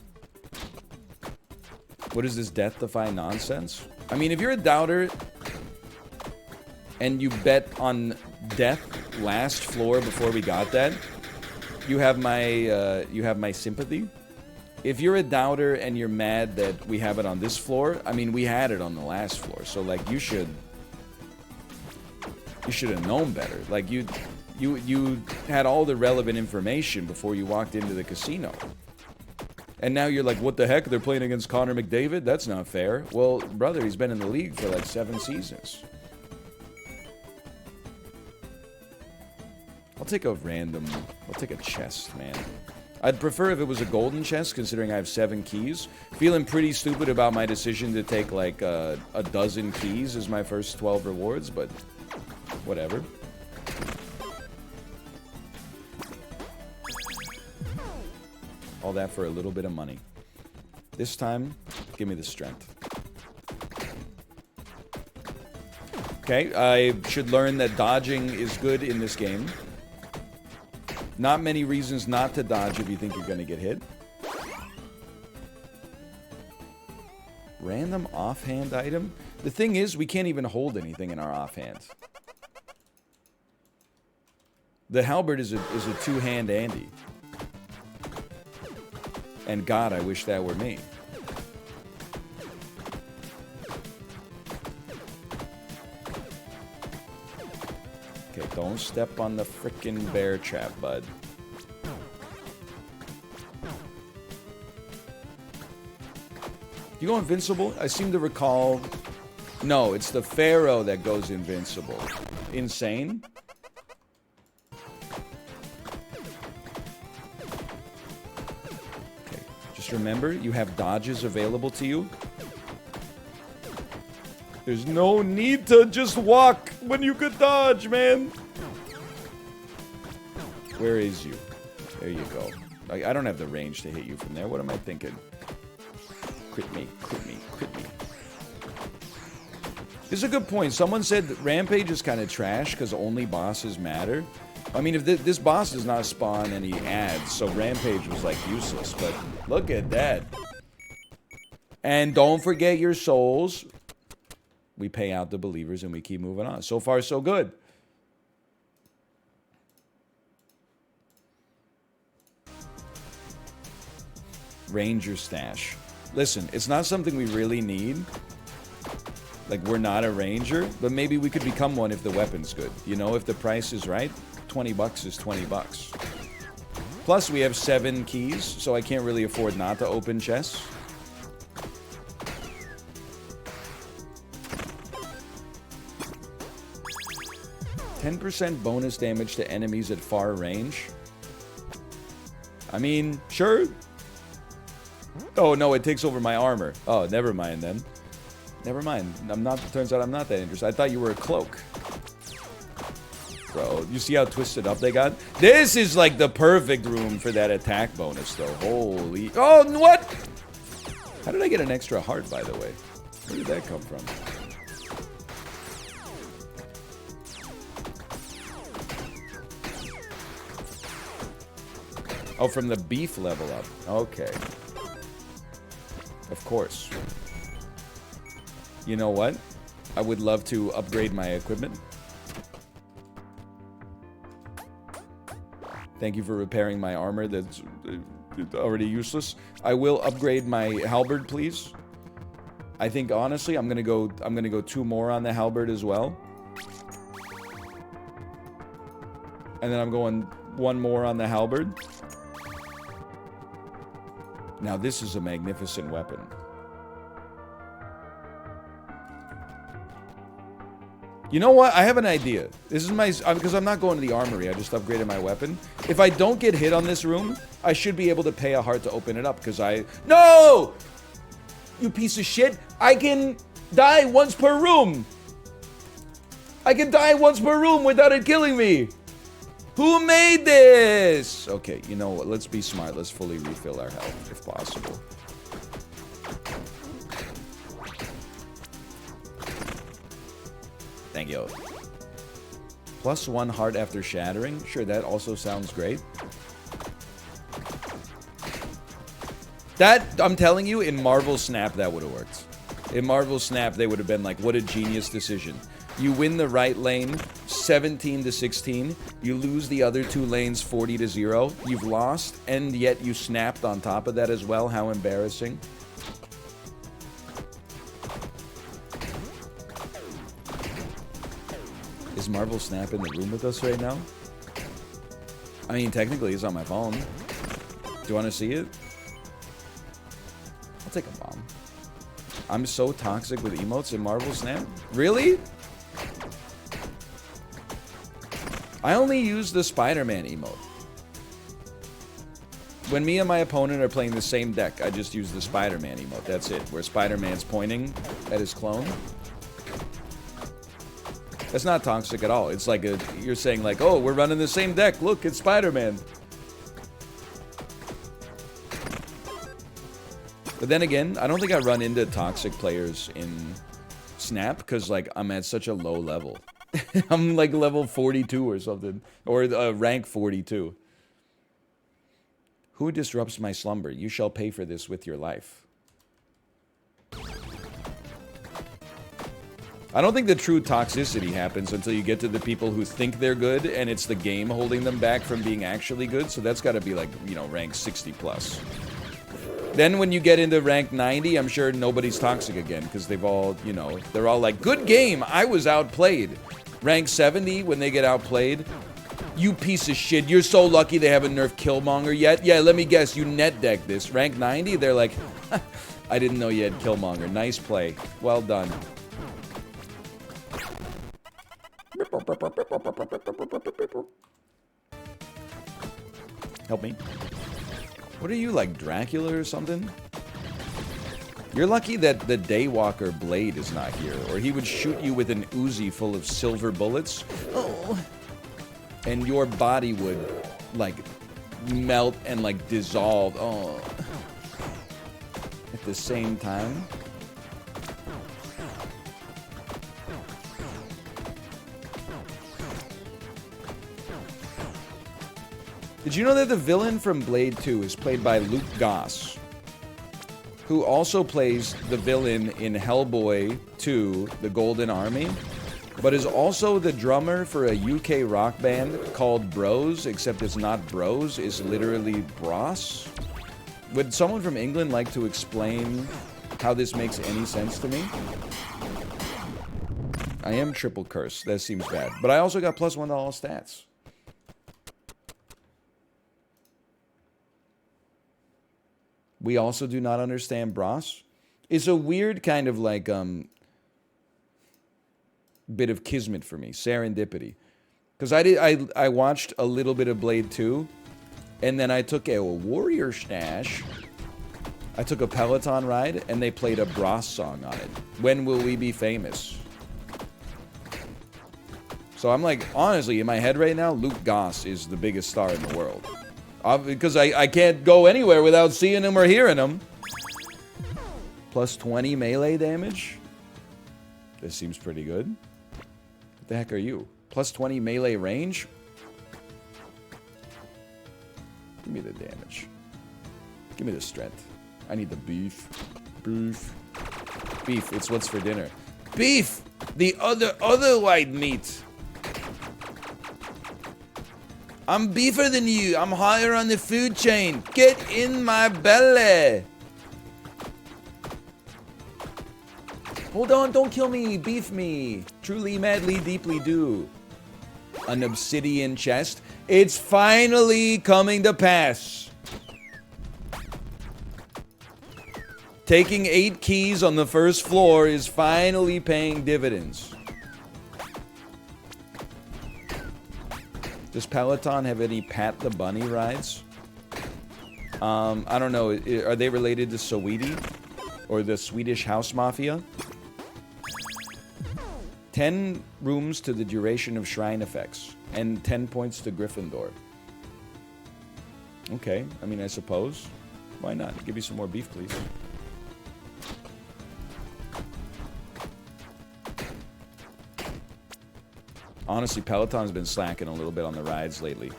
What is this death-defying nonsense? I mean, if you're a doubter and you bet on death last floor before we got that, you have my sympathy. If you're a doubter and you're mad that we have it on this floor, I mean, we had it on the last floor, so like you should have known better. Like you had all the relevant information before you walked into the casino. And now you're like, what the heck? They're playing against Connor McDavid? That's not fair. Well, brother, he's been in the league for like 7 seasons. I'll take a chest, man. I'd prefer if it was a golden chest, considering I have 7 keys. Feeling pretty stupid about my decision to take like a dozen keys as my first 12 rewards, but whatever. All that for a little bit of money. This time, give me the strength. Okay, I should learn that dodging is good in this game. Not many reasons not to dodge if you think you're going to get hit. Random offhand item? The thing is, we can't even hold anything in our offhand. The halberd is a two-hand Andy. And God, I wish that were me. Okay, don't step on the frickin' bear trap, bud. You go invincible? I seem to recall... No, it's the Pharaoh that goes invincible. Insane? Okay, just remember, you have dodges available to you. There's no need to just walk when you could dodge, man. Where is you? There you go. I don't have the range to hit you from there. What am I thinking? Crit me, crit me, crit me. This is a good point. Someone said that Rampage is kind of trash because only bosses matter. I mean, if this boss does not spawn any ads, so Rampage was like useless, but look at that. And don't forget your souls. We pay out the believers and we keep moving on. So far, so good. Ranger stash. Listen, it's not something we really need. Like, we're not a ranger, but maybe we could become one if the weapon's good. You know, if the price is right, 20 bucks is 20 bucks. Plus, we have 7 keys, so I can't really afford not to open chests. 10% bonus damage to enemies at far range. I mean, sure. Oh, no, it takes over my armor. Oh, never mind then. Never mind. Turns out I'm not that interested. I thought you were a cloak. Bro, you see how twisted up they got? This is like the perfect room for that attack bonus, though. Holy... Oh, what? How did I get an extra heart, by the way? Where did that come from? Oh, from the beef level up. Okay. Of course. You know what? I would love to upgrade my equipment. Thank you for repairing my armor that's already useless. I will upgrade my halberd, please. I think honestly, I'm gonna go 2 more on the halberd as well. And then I'm going 1 more on the halberd. Now this is a magnificent weapon. You know what? I have an idea. This is my... Because I'm not going to the armory. I just upgraded my weapon. If I don't get hit on this room, I should be able to pay a heart to open it up. Because I... No! You piece of shit. I can die once per room. I can die once per room without it killing me. Who made this? Okay, you know what? Let's be smart. Let's fully refill our health if possible. Thank you. +1 heart after shattering. Sure, that also sounds great. That, I'm telling you, in Marvel Snap, that would have worked. In Marvel Snap, they would have been like, what a genius decision. You win the right lane 17-16. You lose the other 2 lanes 40-0. You've lost, and yet you snapped on top of that as well. How embarrassing. Is Marvel Snap in the room with us right now? I mean, technically, it's on my phone. Do you want to see it? I'll take a bomb. I'm so toxic with emotes in Marvel Snap. Really? I only use the Spider-Man emote. When me and my opponent are playing the same deck, I just use the Spider-Man emote. That's it. Where Spider-Man's pointing at his clone. That's not toxic at all. It's like you're saying like, oh, we're running the same deck. Look, it's Spider-Man. But then again, I don't think I run into toxic players in Snap because like I'm at such a low level. I'm like level 42 or something, or rank 42. Who disrupts my slumber? You shall pay for this with your life. I don't think the true toxicity happens until you get to the people who think they're good and it's the game holding them back from being actually good. So that's got to be like, you know, rank 60 plus. Then when you get into rank 90, I'm sure nobody's toxic again because they've all, you know, they're all like, good game, I was outplayed. Rank 70, when they get outplayed, you piece of shit, you're so lucky they haven't nerfed Killmonger yet. Yeah, let me guess, you net deck this. Rank 90, they're like, I didn't know you had Killmonger. Nice play. Well done. Help me. What are you, like Dracula or something? You're lucky that the Daywalker blade is not here, or he would shoot you with an Uzi full of silver bullets. Oh. And your body would, like, melt and, like, dissolve. Oh. At the same time. Did you know that the villain from Blade 2 is played by Luke Goss, who also plays the villain in Hellboy 2, The Golden Army, but is also the drummer for a UK rock band called Bros, except it's not Bros, it's literally Bros? Would someone from England like to explain how this makes any sense to me? I am triple cursed. That seems bad. But I also got +1 to all stats. We also do not understand Bros. It's a weird kind of like bit of kismet for me, serendipity. Because I watched a little bit of Blade 2, and then I took a Warrior Stash. I took a Peloton ride, and they played a Bros song on it. When will we be famous? So I'm like, honestly, in my head right now, Luke Goss is the biggest star in the world. Because I can't go anywhere without seeing him or hearing him. +20 melee damage? This seems pretty good. What the heck are you? +20 melee range? Give me the damage. Give me the strength. I need the beef. Beef. Beef, it's what's for dinner. Beef! The other white meat! I'm beefer than you. I'm higher on the food chain. Get in my belly. Hold on, don't kill me. Beef me. Truly, madly, deeply do. An obsidian chest. It's finally coming to pass. Taking 8 keys on the first floor is finally paying dividends. Does Peloton have any Pat the Bunny rides? I don't know. Are they related to Saweetie? Or the Swedish House Mafia? 10 rooms to the duration of shrine effects, and 10 points to Gryffindor. Okay, I mean, I suppose. Why not? Give me some more beef, please. Honestly, Peloton's been slacking a little bit on the rides lately.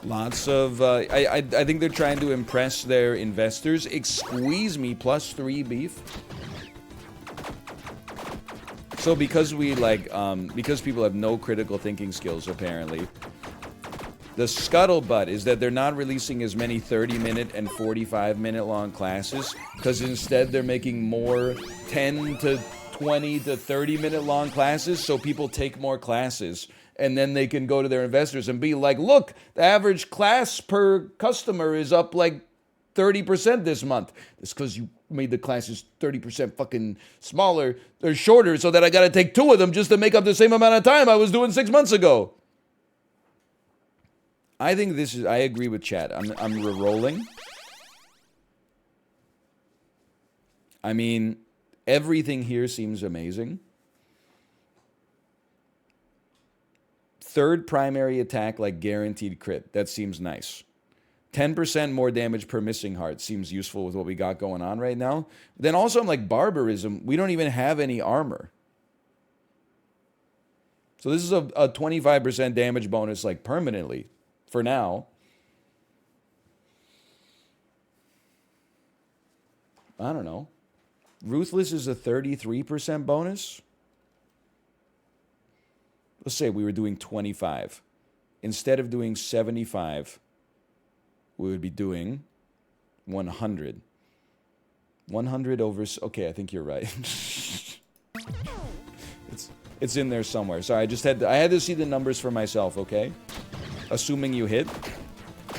Lots of... I think they're trying to impress their investors. Squeeze me +3 beef. So because we, like... because people have no critical thinking skills, apparently... The scuttlebutt is that they're not releasing as many 30-minute and 45-minute long classes, because instead they're making more 10 to 20 to 30-minute long classes, so people take more classes, and then they can go to their investors and be like, look, the average class per customer is up like 30% this month. It's because you made the classes 30% fucking smaller or shorter, so that I gotta take 2 of them just to make up the same amount of time I was doing 6 months ago. I think this is... I agree with chat. I'm re-rolling. I mean, everything here seems amazing. Third primary attack, like guaranteed crit. That seems nice. 10% more damage per missing heart seems useful with what we got going on right now. Then also, I'm like, barbarism. We don't even have any armor. So this is a 25% damage bonus, like, permanently. For now. I don't know. Ruthless is a 33% bonus. Let's say we were doing 25. Instead of doing 75, we would be doing 100. 100 over... Okay, I think you're right. It's in there somewhere. Sorry, I had to see the numbers for myself, okay? Assuming you hit.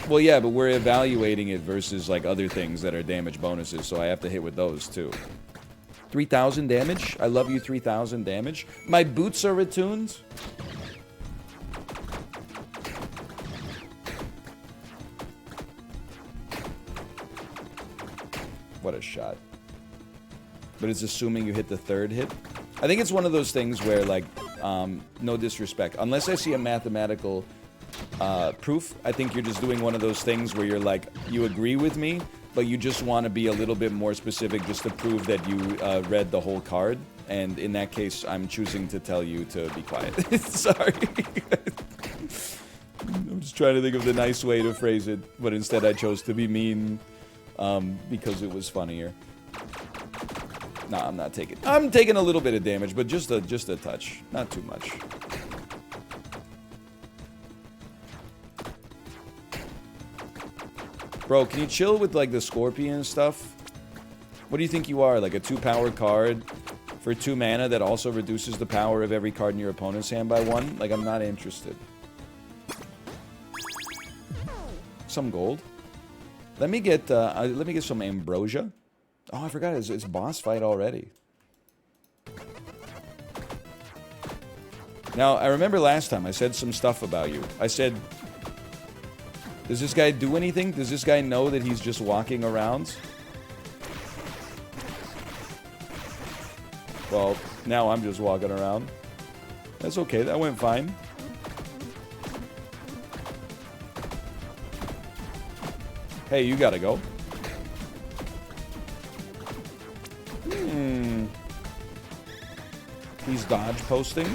Well, yeah, but we're evaluating it versus, like, other things that are damage bonuses, so I have to hit with those, too. 3,000 damage? I love you, 3,000 damage. My boots are attuned. What a shot. But it's assuming you hit the 3rd hit. I think it's one of those things where, like, no disrespect. Unless I see a mathematical... proof. I think you're just doing one of those things where you're like, you agree with me, but you just want to be a little bit more specific just to prove that you read the whole card. And in that case, I'm choosing to tell you to be quiet. Sorry. I'm just trying to think of the nice way to phrase it, but instead I chose to be mean because it was funnier. Nah, I'm not taking... I'm taking a little bit of damage, but just a touch. Not too much. Bro, can you chill with, like, the scorpion stuff? What do you think you are? Like a 2-power card for 2 mana that also reduces the power of every card in your opponent's hand by 1? Like, I'm not interested. Some gold. Let me get some ambrosia. Oh, I forgot, it's boss fight already. Now, I remember last time I said some stuff about you. I said... Does this guy do anything? Does this guy know that he's just walking around? Well, now I'm just walking around. That's okay, that went fine. Hey, you gotta go. He's dodge posting.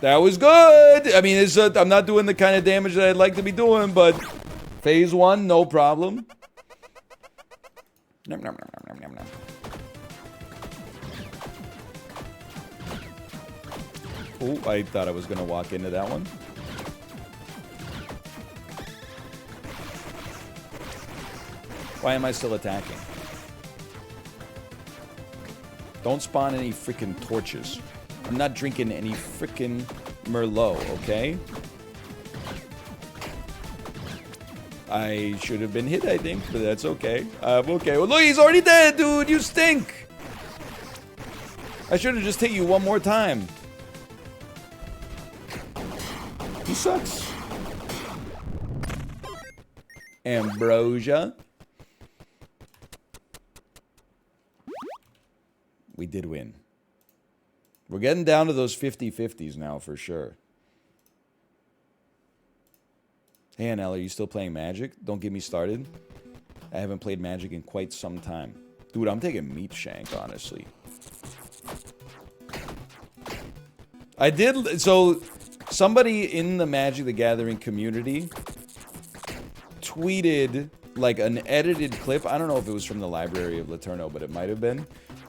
That was good! I mean, I'm not doing the kind of damage that I'd like to be doing, but... Phase 1, no problem. Nom, nom, nom, nom, nom, nom. Oh, I thought I was gonna walk into that one. Why am I still attacking? Don't spawn any freaking torches. I'm not drinking any freaking Merlot, okay? I should have been hit, I think, but that's okay. Okay. Well, look, he's already dead, dude! You stink! I should have just hit you one more time. He sucks. Ambrosia. We did win. We're getting down to those 50-50s now for sure. Hey, Anel, are you still playing Magic? Don't get me started. I haven't played Magic in quite some time. Dude, I'm taking Meat Shank, honestly. I did... So, somebody in the Magic the Gathering community tweeted, like, an edited clip. I don't know if it was from the Library of Laterno, but it might have been.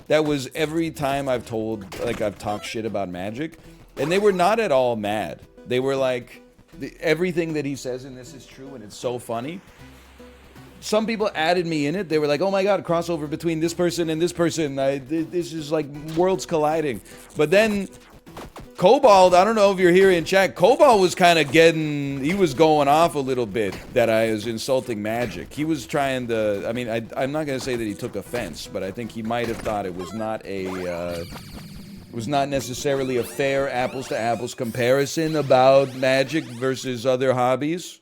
That was every time I've talked shit about Magic. And they were not at all mad. They were like... Everything that he says in this is true, and it's so funny. Some people added me in it. They were like, oh my god, crossover between this person and this person. This is like worlds colliding. But then Cobalt, I don't know if you're here in chat, Cobalt was kind of he was going off a little bit that I was insulting Magic. He was trying to, I mean, I'm not going to say that he took offense, but I think he might have thought it was not necessarily a fair apples-to-apples comparison about Magic versus other hobbies.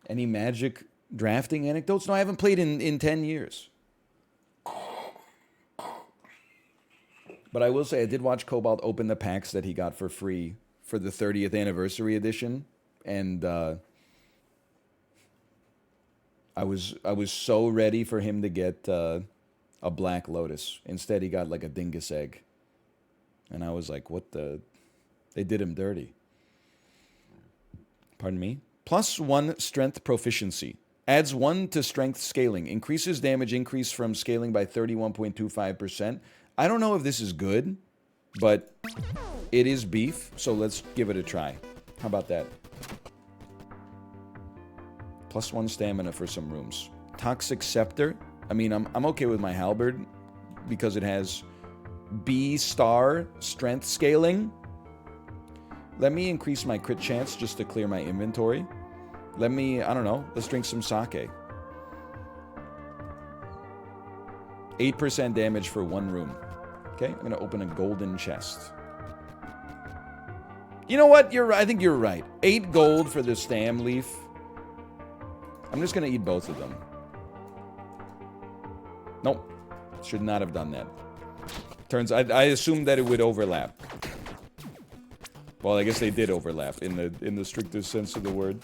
Any Magic drafting anecdotes? No, I haven't played in 10 years. But I will say I did watch Cobalt open the packs that he got for free for the 30th anniversary edition. And I was so ready for him to get a Black Lotus. Instead, he got like a Dingus Egg. And I was like, what the... They did him dirty. Pardon me? +1 strength proficiency. Adds 1 to strength scaling. Increases damage increase from scaling by 31.25%. I don't know if this is good, but it is beef, so let's give it a try. How about that? +1 stamina for some rooms. Toxic Scepter. I mean, I'm okay with my halberd because it has B star strength scaling. Let me increase my crit chance just to clear my inventory. Let me, I don't know, let's drink some sake. 8% damage for 1 room. Okay, I'm gonna open a golden chest. You know what? I think you're right. 8 gold for the stam leaf. I'm just gonna eat both of them. Nope. Should not have done that. I assumed that it would overlap. Well, I guess they did overlap in the strictest sense of the word.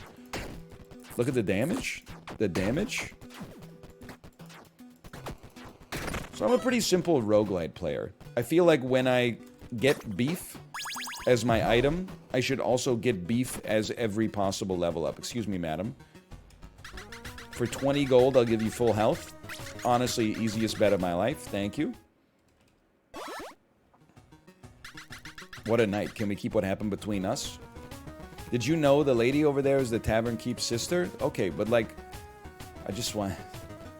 Look at the damage. The damage. So I'm a pretty simple roguelite player. I feel like when I get beef as my item, I should also get beef as every possible level up. Excuse me, madam. For 20 gold, I'll give you full health. Honestly, easiest bet of my life. Thank you. What a night. Can we keep what happened between us? Did you know the lady over there is the Tavern Keep's sister? Okay, but like, I just want...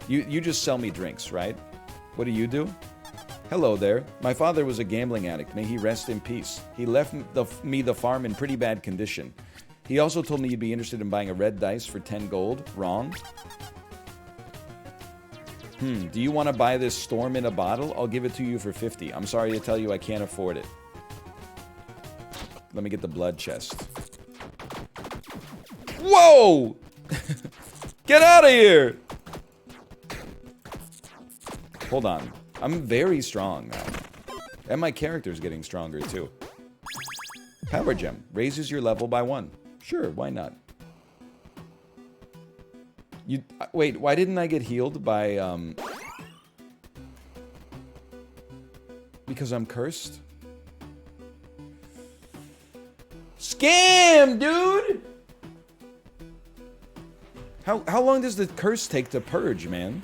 You just sell me drinks, right? What do you do? Hello there. My father was a gambling addict. May he rest in peace. He left me the farm in pretty bad condition. He also told me you'd be interested in buying a red dice for 10 gold. Wrong. Do you want to buy this storm in a bottle? I'll give it to you for 50. I'm sorry to tell you I can't afford it. Let me get the blood chest. Whoa! Get out of here! Hold on. I'm very strong now. And my character's getting stronger too. Power Gem. Raises your level by 1. Sure, why not? Wait, why didn't I get healed by, because I'm cursed? Scam, dude! How long does the curse take to purge, man?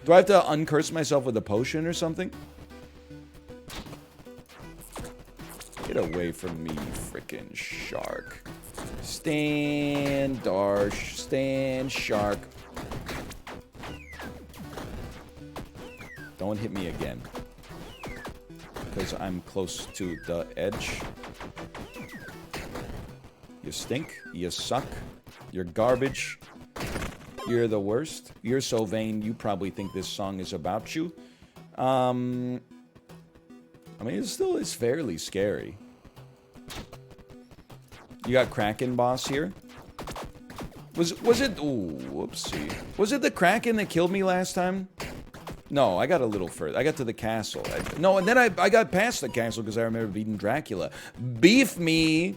Do I have to uncurse myself with a potion or something? Get away from me, frickin' shark. Stand, Darsh. Stand, shark. Don't hit me again. Because I'm close to the edge. You stink. You suck. You're garbage. You're the worst. You're so vain, you probably think this song is about you. I mean, it still is fairly scary. You got Kraken boss here. Was it? Ooh, whoopsie. Was it the Kraken that killed me last time? No, I got a little further. I got to the castle. No, and then I got past the castle because I remember beating Dracula. Beef me!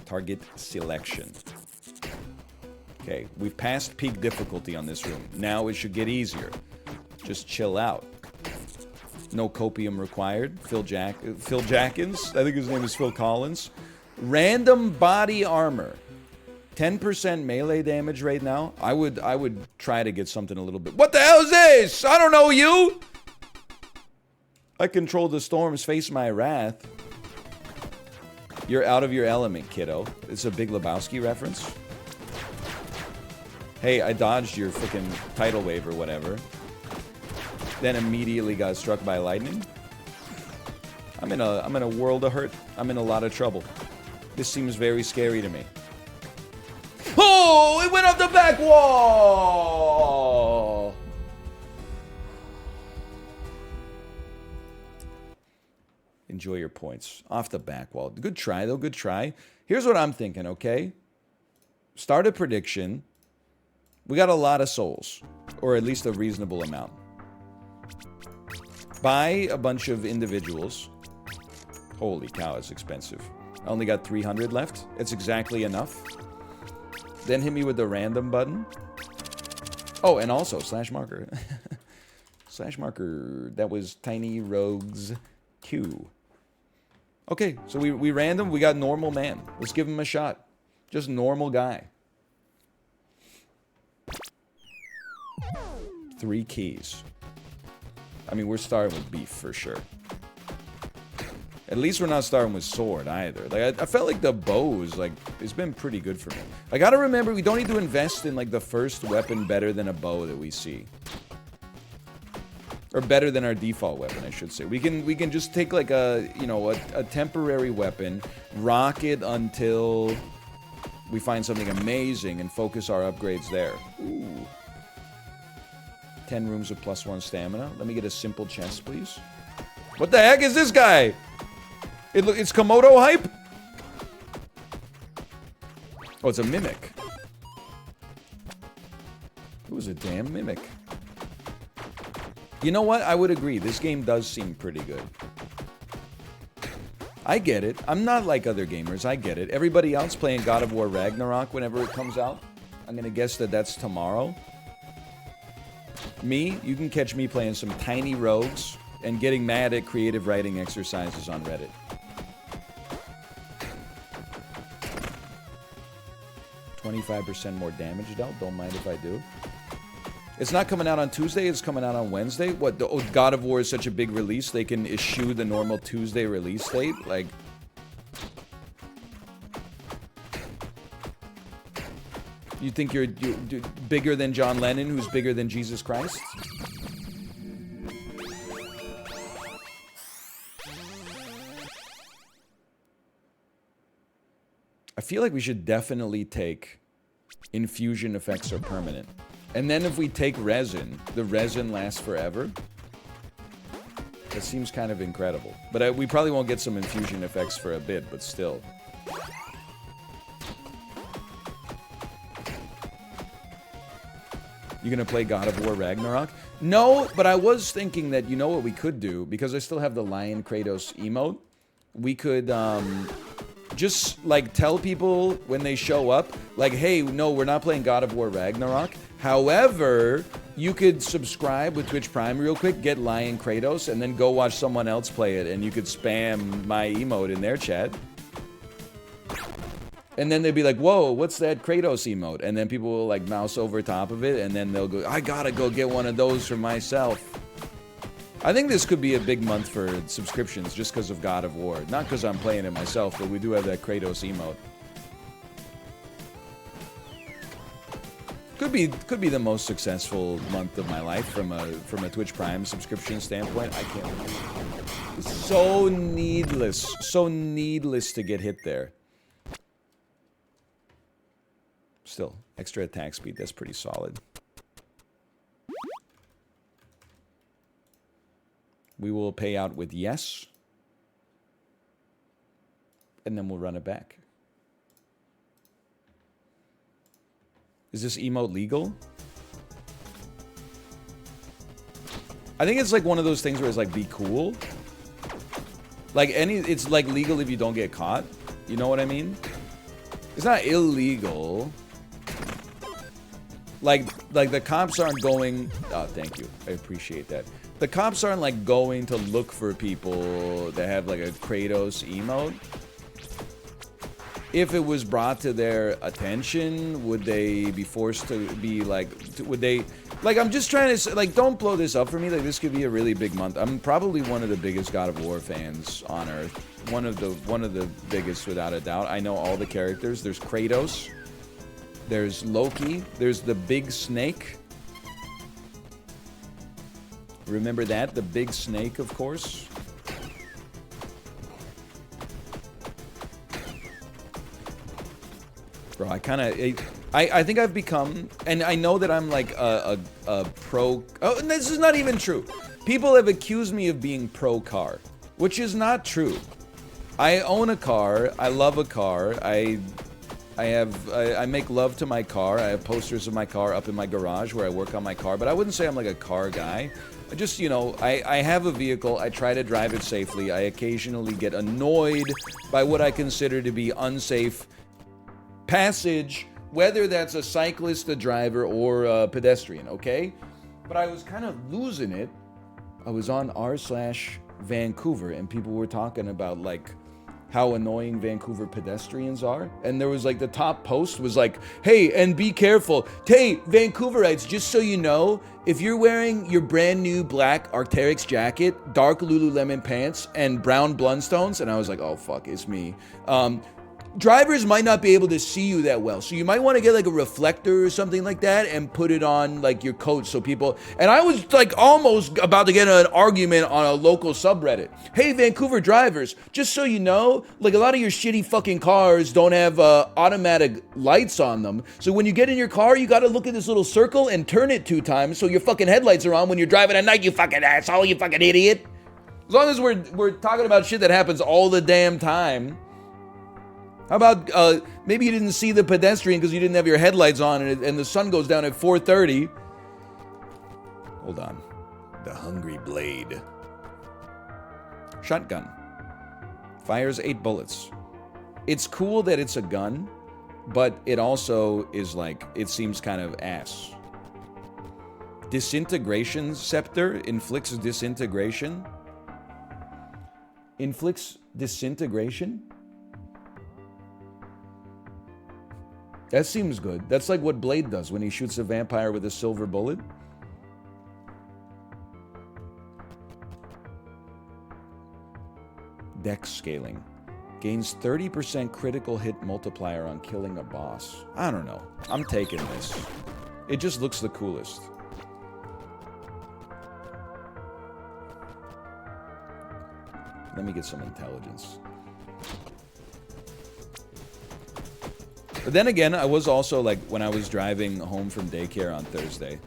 Target selection. Okay, we've passed peak difficulty on this room. Now it should get easier. Just chill out. No copium required. Phil Jackins. I think his name is Phil Collins. Random body armor. 10% melee damage right now. I would try to get something a little bit. What the hell is this? I don't know you. I control the storms, face my wrath. You're out of your element, kiddo. It's a Big Lebowski reference. Hey, I dodged your freaking tidal wave or whatever. Then immediately got struck by lightning. I'm in a world of hurt. I'm in a lot of trouble. This seems very scary to me. Oh, it went off the back wall. Enjoy your points. Off the back wall. Good try, though. Good try. Here's what I'm thinking, okay? Start a prediction. We got a lot of souls. Or at least a reasonable amount. Buy a bunch of individuals. Holy cow, it's expensive. I only got 300 left. It's exactly enough. Then hit me with the random button. Oh, and also, slash marker. Slash marker. That was Tiny Rogues Q. Okay, so we random. We got normal man. Let's give him a shot. Just normal guy. 3 keys. I mean, we're starting with beef for sure. At least we're not starting with sword either. Like I felt like the bow is like it's been pretty good for me. I gotta remember we don't need to invest in like the first weapon better than a bow that we see. Or better than our default weapon, I should say. We can just take like a, you know, a temporary weapon, rock it until we find something amazing and focus our upgrades there. Ooh. 10 rooms of +1 stamina. Let me get a simple chest, please. What the heck is this guy? It's Komodo hype? Oh, it's a mimic. It was a damn mimic. You know what? I would agree. This game does seem pretty good. I get it. I'm not like other gamers. I get it. Everybody else playing God of War Ragnarok whenever it comes out. I'm going to guess that that's tomorrow. Me, you can catch me playing some Tiny Rogues and getting mad at creative writing exercises on Reddit. $25% more damage dealt. Don't mind if I do. It's not coming out on Tuesday. It's coming out on Wednesday. What? Oh, God of War is such a big release. They can eschew the normal Tuesday release date. Like, you think you're bigger than John Lennon, who's bigger than Jesus Christ? I feel like we should definitely take infusion effects are permanent. And then if we take resin, the resin lasts forever. That seems kind of incredible. But we probably won't get some infusion effects for a bit, but still. You gonna play God of War Ragnarok? No, but I was thinking that, you know what we could do? Because I still have the Lion Kratos emote. We could, just, like, tell people when they show up, like, hey, no, we're not playing God of War Ragnarok. However, you could subscribe with Twitch Prime real quick, get Lion Kratos, and then go watch someone else play it, and you could spam my emote in their chat. And then they'd be like, whoa, what's that Kratos emote? And then people will, like, mouse over top of it, and then they'll go, I gotta go get one of those for myself. I think this could be a big month for subscriptions just because of God of War. Not because I'm playing it myself, but we do have that Kratos emote. Could be the most successful month of my life from a Twitch Prime subscription standpoint. I can't. It's so needless to get hit there. Still, extra attack speed. That's pretty solid. We will pay out with yes. and then we'll run it back. Is this emote legal? I think it's like one of those things where it's like, be cool. Like it's like legal if you don't get caught. You know what I mean? It's not illegal. Like the cops aren't going... Oh, thank you. I appreciate that. The cops aren't like going to look for people that have like a Kratos emote. If it was brought to their attention, would they be forced to be like... Would they... Like, I'm just trying to... Like, don't blow this up for me. Like, this could be a really big month. I'm probably one of the biggest God of War fans on Earth. One of the biggest, without a doubt. I know all the characters. There's Kratos. There's Loki. There's the big snake. Remember that? The big snake, of course. Bro, I think I've become, and I know that I'm like a pro. Oh, and this is not even true. People have accused me of being pro car, which is not true. I own a car. I love a car. I make love to my car. I have posters of my car up in my garage where I work on my car. But I wouldn't say I'm like a car guy. I just, you know, I have a vehicle. I try to drive it safely. I occasionally get annoyed by what I consider to be unsafe passage, whether that's a cyclist, a driver, or a pedestrian, okay? But I was kind of losing it. I was on r/Vancouver, and people were talking about, like, how annoying Vancouver pedestrians are. And there was, like, the top post was like, hey, and be careful. Hey, Vancouverites, just so you know, if you're wearing your brand new black Arc'teryx jacket, dark Lululemon pants, and brown Blundstones, and I was like, oh, fuck, it's me. Drivers might not be able to see you that well, so you might want to get like a reflector or something like that and put it on like your coat so people... And I was like almost about to get in an argument on a local subreddit. Hey, Vancouver drivers, just so you know, like a lot of your shitty fucking cars don't have automatic lights on them. So when you get in your car, you got to look at this little circle and turn it 2 times so your fucking headlights are on when you're driving at night, you fucking asshole, you fucking idiot. As long as we're talking about shit that happens all the damn time. How about maybe you didn't see the pedestrian because you didn't have your headlights on and the sun goes down at 4:30. Hold on. The Hungry Blade. Shotgun. Fires 8 bullets. It's cool that it's a gun, but it also is like, it seems kind of ass. Disintegration Scepter inflicts disintegration. Inflicts disintegration? That seems good. That's like what Blade does when he shoots a vampire with a silver bullet. Dex scaling. Gains 30% critical hit multiplier on killing a boss. I don't know. I'm taking this. It just looks the coolest. Let me get some intelligence. But then again, I was also like, when I was driving home from daycare on Thursday,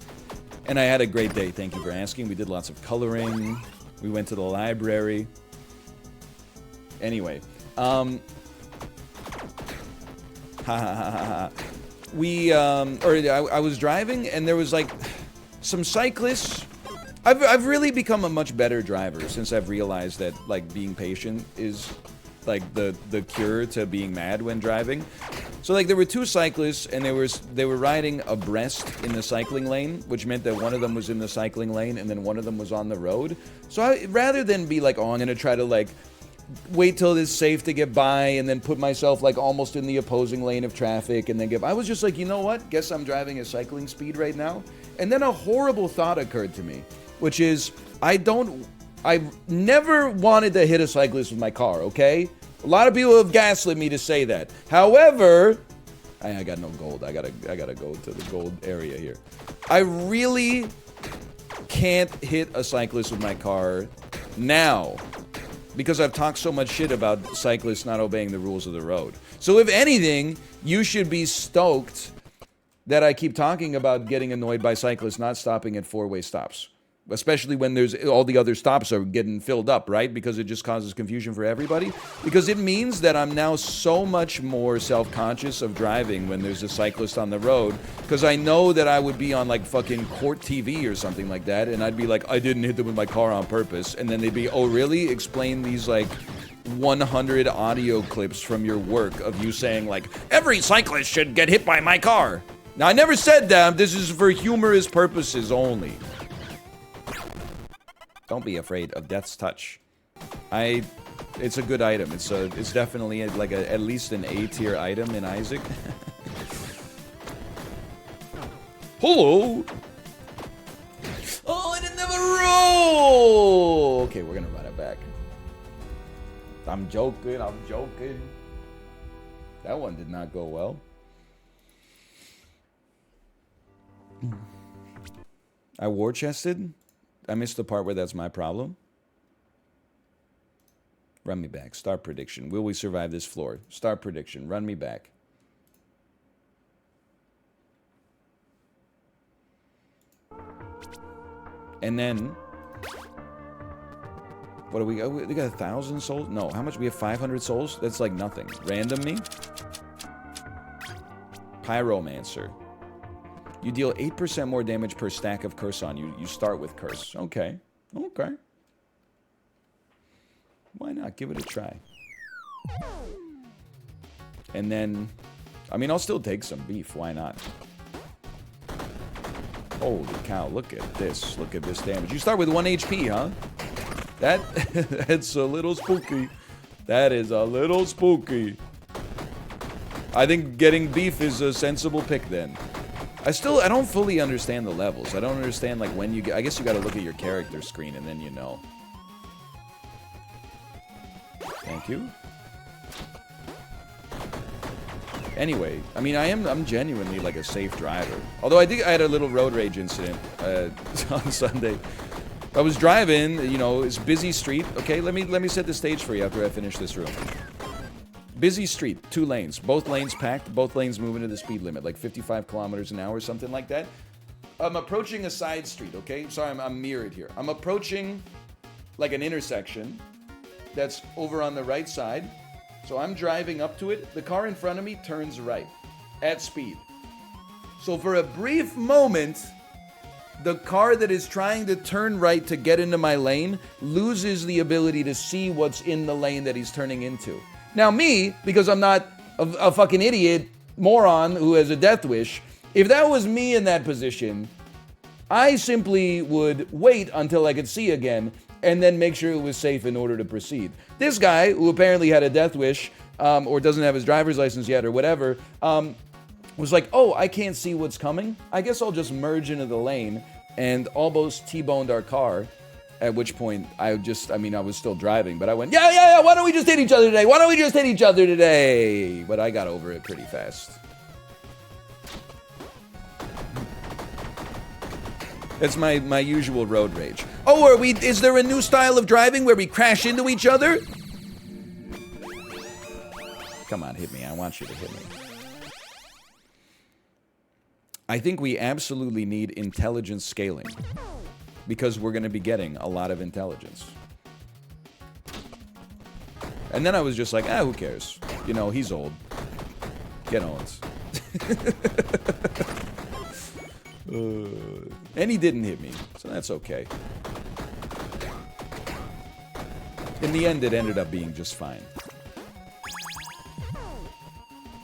and I had a great day, thank you for asking. We did lots of coloring. We went to the library. Anyway, I was driving, and there was like some cyclists. I've really become a much better driver since I've realized that like being patient is like the cure to being mad when driving. So like there were 2 cyclists, and they were riding abreast in the cycling lane, which meant that one of them was in the cycling lane and then one of them was on the road. So rather than be like, oh, I'm gonna try to like wait till it's safe to get by and then put myself like almost in the opposing lane of traffic and then I was just like, you know what? Guess I'm driving at cycling speed right now. And then a horrible thought occurred to me, which is I never wanted to hit a cyclist with my car, okay? A lot of people have gaslit me to say that. However, I got no gold. I gotta go to the gold area here. I really can't hit a cyclist with my car now because I've talked so much shit about cyclists not obeying the rules of the road. So if anything, you should be stoked that I keep talking about getting annoyed by cyclists not stopping at 4-way stops. Especially when there's all the other stops are getting filled up, right? Because it just causes confusion for everybody. Because it means that I'm now so much more self-conscious of driving when there's a cyclist on the road. Because I know that I would be on like fucking court TV or something like that, and I'd be like, I didn't hit them with my car on purpose. And then they'd be, oh really? Explain these like 100 audio clips from your work of you saying like, every cyclist should get hit by my car. Now I never said that. This is for humorous purposes only. Don't be afraid of Death's Touch. It's a good item. It's definitely like at least an A tier item in Isaac. Hello. Oh, I didn't have a roll. Okay, we're gonna run it back. I'm joking. That one did not go well. I war chested. I missed the part where that's my problem. Run me back. Start prediction. Will we survive this floor? Start prediction. Run me back. And then... What do we got? We got 1,000 souls? No, how much? We have 500 souls? That's like nothing. Random me? Pyromancer. You deal 8% more damage per stack of curse on you. You start with curse. Okay. Okay. Why not? Give it a try. And then... I mean, I'll still take some beef. Why not? Holy cow. Look at this. Look at this damage. You start with 1 HP, huh? That's a little spooky. That is a little spooky. I think getting beef is a sensible pick then. I don't fully understand the levels. I don't understand like when you get, I guess you gotta look at your character screen and then you know. Thank you. Anyway, I mean I'm genuinely like a safe driver. Although I think I had a little road rage incident on Sunday. I was driving, you know, it's busy street. Okay, let me set the stage for you after I finish this room. Busy street, 2 lanes, both lanes packed, both lanes moving to the speed limit, like 55 kilometers an hour, something like that. I'm approaching a side street, okay? Sorry, I'm mirrored here. I'm approaching like an intersection that's over on the right side. So I'm driving up to it. The car in front of me turns right at speed. So for a brief moment, the car that is trying to turn right to get into my lane loses the ability to see what's in the lane that he's turning into. Now me, because I'm not a fucking idiot moron who has a death wish, if that was me in that position, I simply would wait until I could see again and then make sure it was safe in order to proceed. This guy, who apparently had a death wish, or doesn't have his driver's license yet or whatever, was like, oh, I can't see what's coming. I guess I'll just merge into the lane, and almost T-boned our car. At which point, I was still driving, but I went, yeah, why don't we just hit each other today? Why don't we just hit each other today? But I got over it pretty fast. That's my usual road rage. Oh, is there a new style of driving where we crash into each other? Come on, hit me. I want you to hit me. I think we absolutely need intelligence scaling. Because we're going to be getting a lot of intelligence. And then I was just like, who cares? You know, he's old. Get Owens. And he didn't hit me, so that's okay. In the end, it ended up being just fine.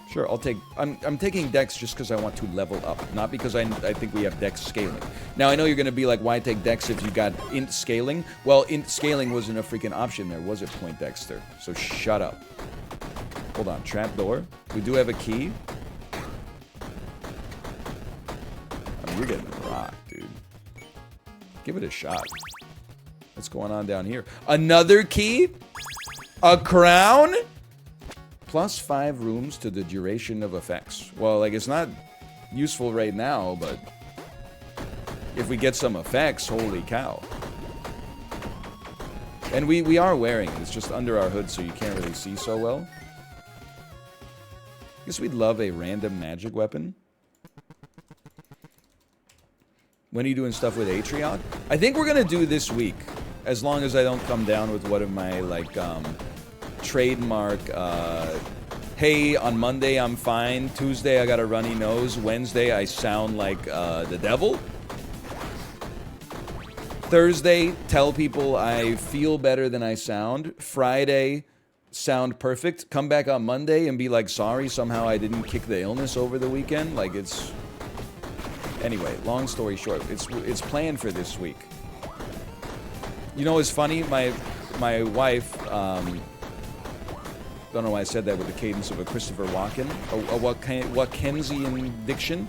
Sure, I'm taking Dex just because I want to level up, not because I think we have Dex scaling. Now, I know you're going to be like, why take Dex if you got int scaling? Well, int scaling wasn't a freaking option there, was it, Point Dexter? So shut up. Hold on, trapdoor. We do have a key. I mean, you're getting rocked, dude. Give it a shot. What's going on down here? Another key? A crown? Plus 5 rooms to the duration of effects. Well, like, it's not useful right now, but if we get some effects, holy cow. And we are wearing it. It's just under our hood, so you can't really see so well. Guess we'd love a random magic weapon. When are you doing stuff with Atrion? I think we're gonna do this week, as long as I don't come down with one of my like trademark. Hey, on Monday I'm fine. Tuesday I got a runny nose. Wednesday I sound like the devil. Thursday, tell people I feel better than I sound. Friday, sound perfect. Come back on Monday and be like, sorry, somehow I didn't kick the illness over the weekend. Like, it's... Anyway, long story short, it's planned for this week. You know what's funny? My wife, don't know why I said that with the cadence of a Christopher Walken, a Wackensian diction.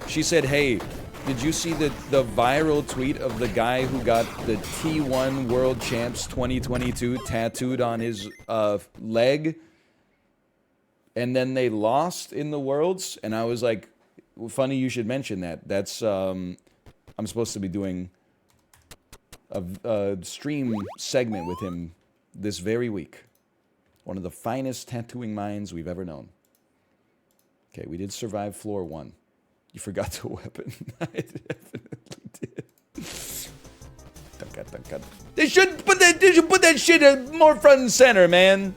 She said, hey, did you see the viral tweet of the guy who got the T1 World Champs 2022 tattooed on his leg? And then they lost in the Worlds? And I was like, well, funny you should mention that. That's, I'm supposed to be doing a stream segment with him this very week. One of the finest tattooing minds we've ever known. Okay, we did survive floor 1. You forgot the weapon. I definitely did. They should put that shit more front and center, man.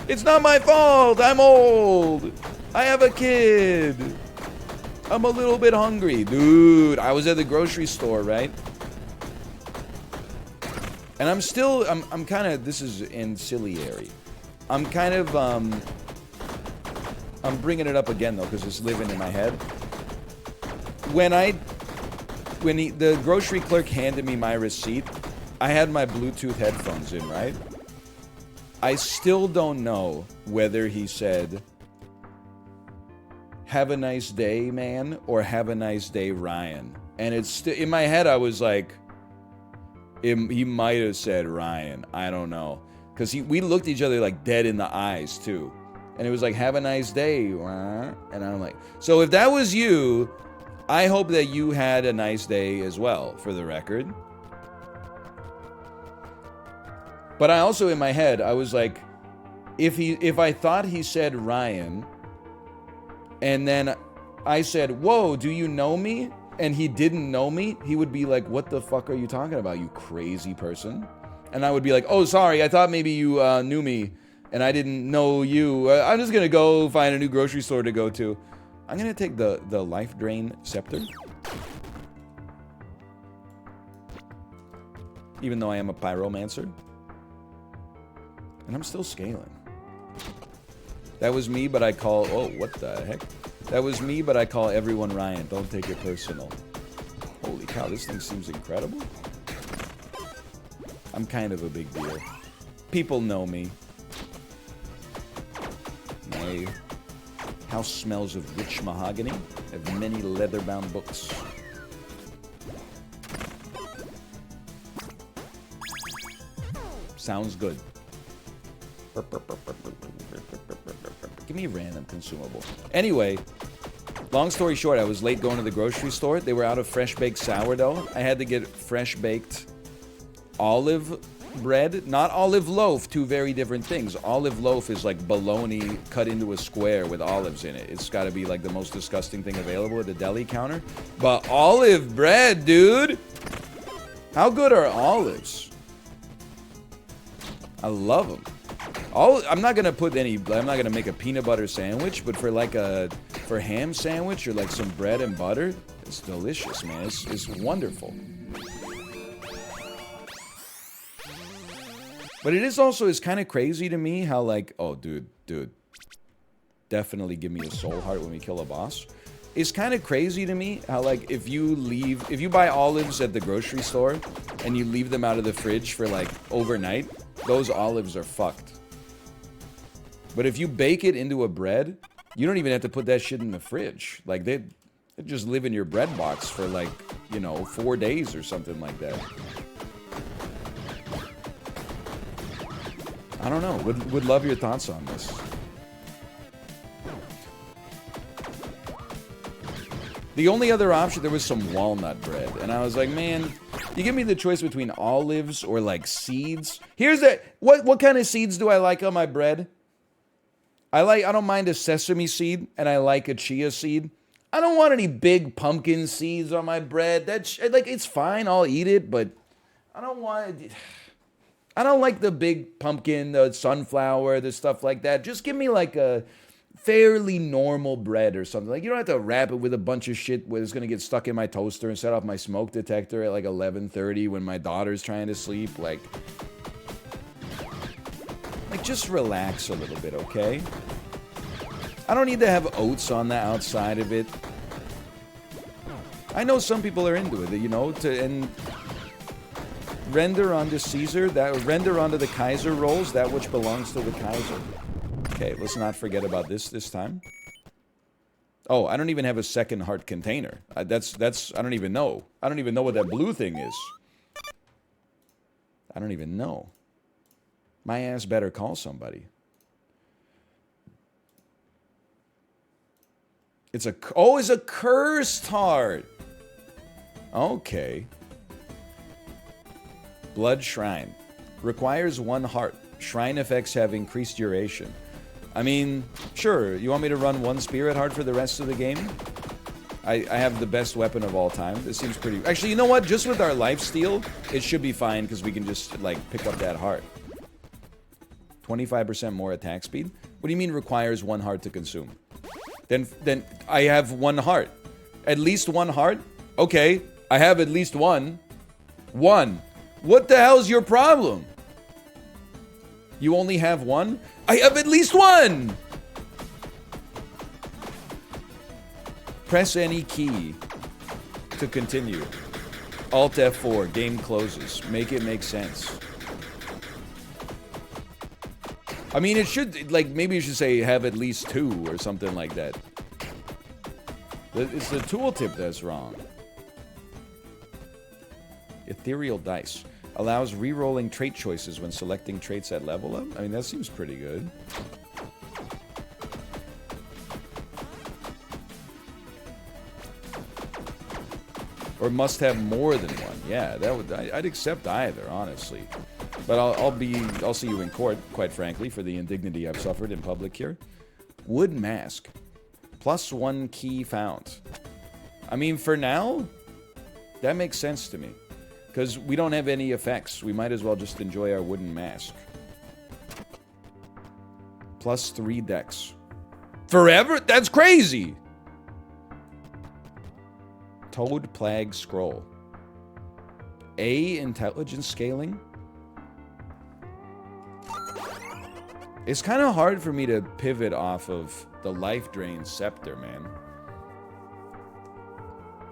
It's not my fault. I'm old. I have a kid. I'm a little bit hungry. Dude, I was at the grocery store, right? And I'm still, I'm kind of, this is ancillary. I'm kind of, I'm bringing it up again, though, because it's living in my head. When the grocery clerk handed me my receipt, I had my Bluetooth headphones in, right? I still don't know whether he said, have a nice day, man, or have a nice day, Ryan. And it's in my head, I was like, he might have said Ryan. I don't know. Because we looked at each other like dead in the eyes, too. And it was like, have a nice day. And I'm like, so if that was you, I hope that you had a nice day as well, for the record. But I also, in my head, I was like, if I thought he said Ryan, and then I said, whoa, do you know me? And he didn't know me, he would be like, what the fuck are you talking about, you crazy person? And I would be like, oh, sorry, I thought maybe you knew me, and I didn't know you. I'm just gonna go find a new grocery store to go to. I'm gonna take the life drain scepter. Even though I am a pyromancer. And I'm still scaling. That was me, but I call... Oh, what the heck? That was me, but I call everyone Ryan. Don't take it personal. Holy cow, this thing seems incredible. I'm kind of a big deal. People know me. My house smells of rich mahogany. I have many leather-bound books. Sounds good. Give me a random consumable. Anyway, long story short, I was late going to the grocery store. They were out of fresh-baked sourdough. I had to get fresh-baked olive bread. Not olive loaf, two very different things. Olive loaf is like bologna cut into a square with olives in it. It's got to be like the most disgusting thing available at the deli counter. But olive bread, dude! How good are olives? I love them. I'm not gonna put any. I'm not gonna make a peanut butter sandwich, but for ham sandwich or like some bread and butter, it's delicious, man. It's wonderful. But it is also, it's kind of crazy to me how like, oh, dude, definitely give me a soul heart when we kill a boss. It's kind of crazy to me how like if you buy olives at the grocery store and you leave them out of the fridge for like overnight, those olives are fucked. But if you bake it into a bread, you don't even have to put that shit in the fridge. Like, they just live in your bread box for, like, you know, 4 days or something like that. I don't know. Would love your thoughts on this. The only other option, there was some walnut bread. And I was like, man, you give me the choice between olives or, like, seeds. Here's the... What kind of seeds do I like on my bread? I don't mind a sesame seed, and I like a chia seed. I don't want any big pumpkin seeds on my bread. Like, it's fine, I'll eat it, but I don't want. I don't like the big pumpkin, the sunflower, the stuff like that. Just give me like a fairly normal bread or something. Like, you don't have to wrap it with a bunch of shit where it's gonna get stuck in my toaster and set off my smoke detector at like 11:30 when my daughter's trying to sleep. Like, just relax a little bit, okay? I don't need to have oats on the outside of it. I know some people are into it, you know, and render onto Caesar, that render onto the Kaiser rolls, that which belongs to the Kaiser. Okay, let's not forget about this time. Oh, I don't even have a second heart container. I don't even know. I don't even know what that blue thing is. I don't even know. My ass better call somebody. It's a cursed heart. Okay. Blood Shrine. Requires 1 heart. Shrine effects have increased duration. I mean, sure, you want me to run 1 spirit heart for the rest of the game? I have the best weapon of all time. This seems pretty... Actually, you know what? Just with our lifesteal, it should be fine because we can just, like, pick up that heart. 25% more attack speed? What do you mean requires 1 heart to consume? Then I have 1 heart. At least 1 heart? Okay, I have at least 1. 1. What the hell's your problem? You only have 1? I have at least 1! Press any key to continue. Alt F4, game closes. Make it make sense. I mean, it should, like, maybe you should say have at least 2 or something like that. It's the tooltip that's wrong. Ethereal Dice. Allows re-rolling trait choices when selecting traits at level up. I mean, that seems pretty good. Or must have more than 1. Yeah, that would. I'd accept either, honestly. But I'll see you in court, quite frankly, for the indignity I've suffered in public here. Wood Mask. +1 key found. I mean, for now, that makes sense to me. Because we don't have any effects. We might as well just enjoy our wooden mask. +3 dex. Forever? That's crazy! Toad Plague Scroll. A, intelligence scaling. It's kind of hard for me to pivot off of the life drain scepter, man.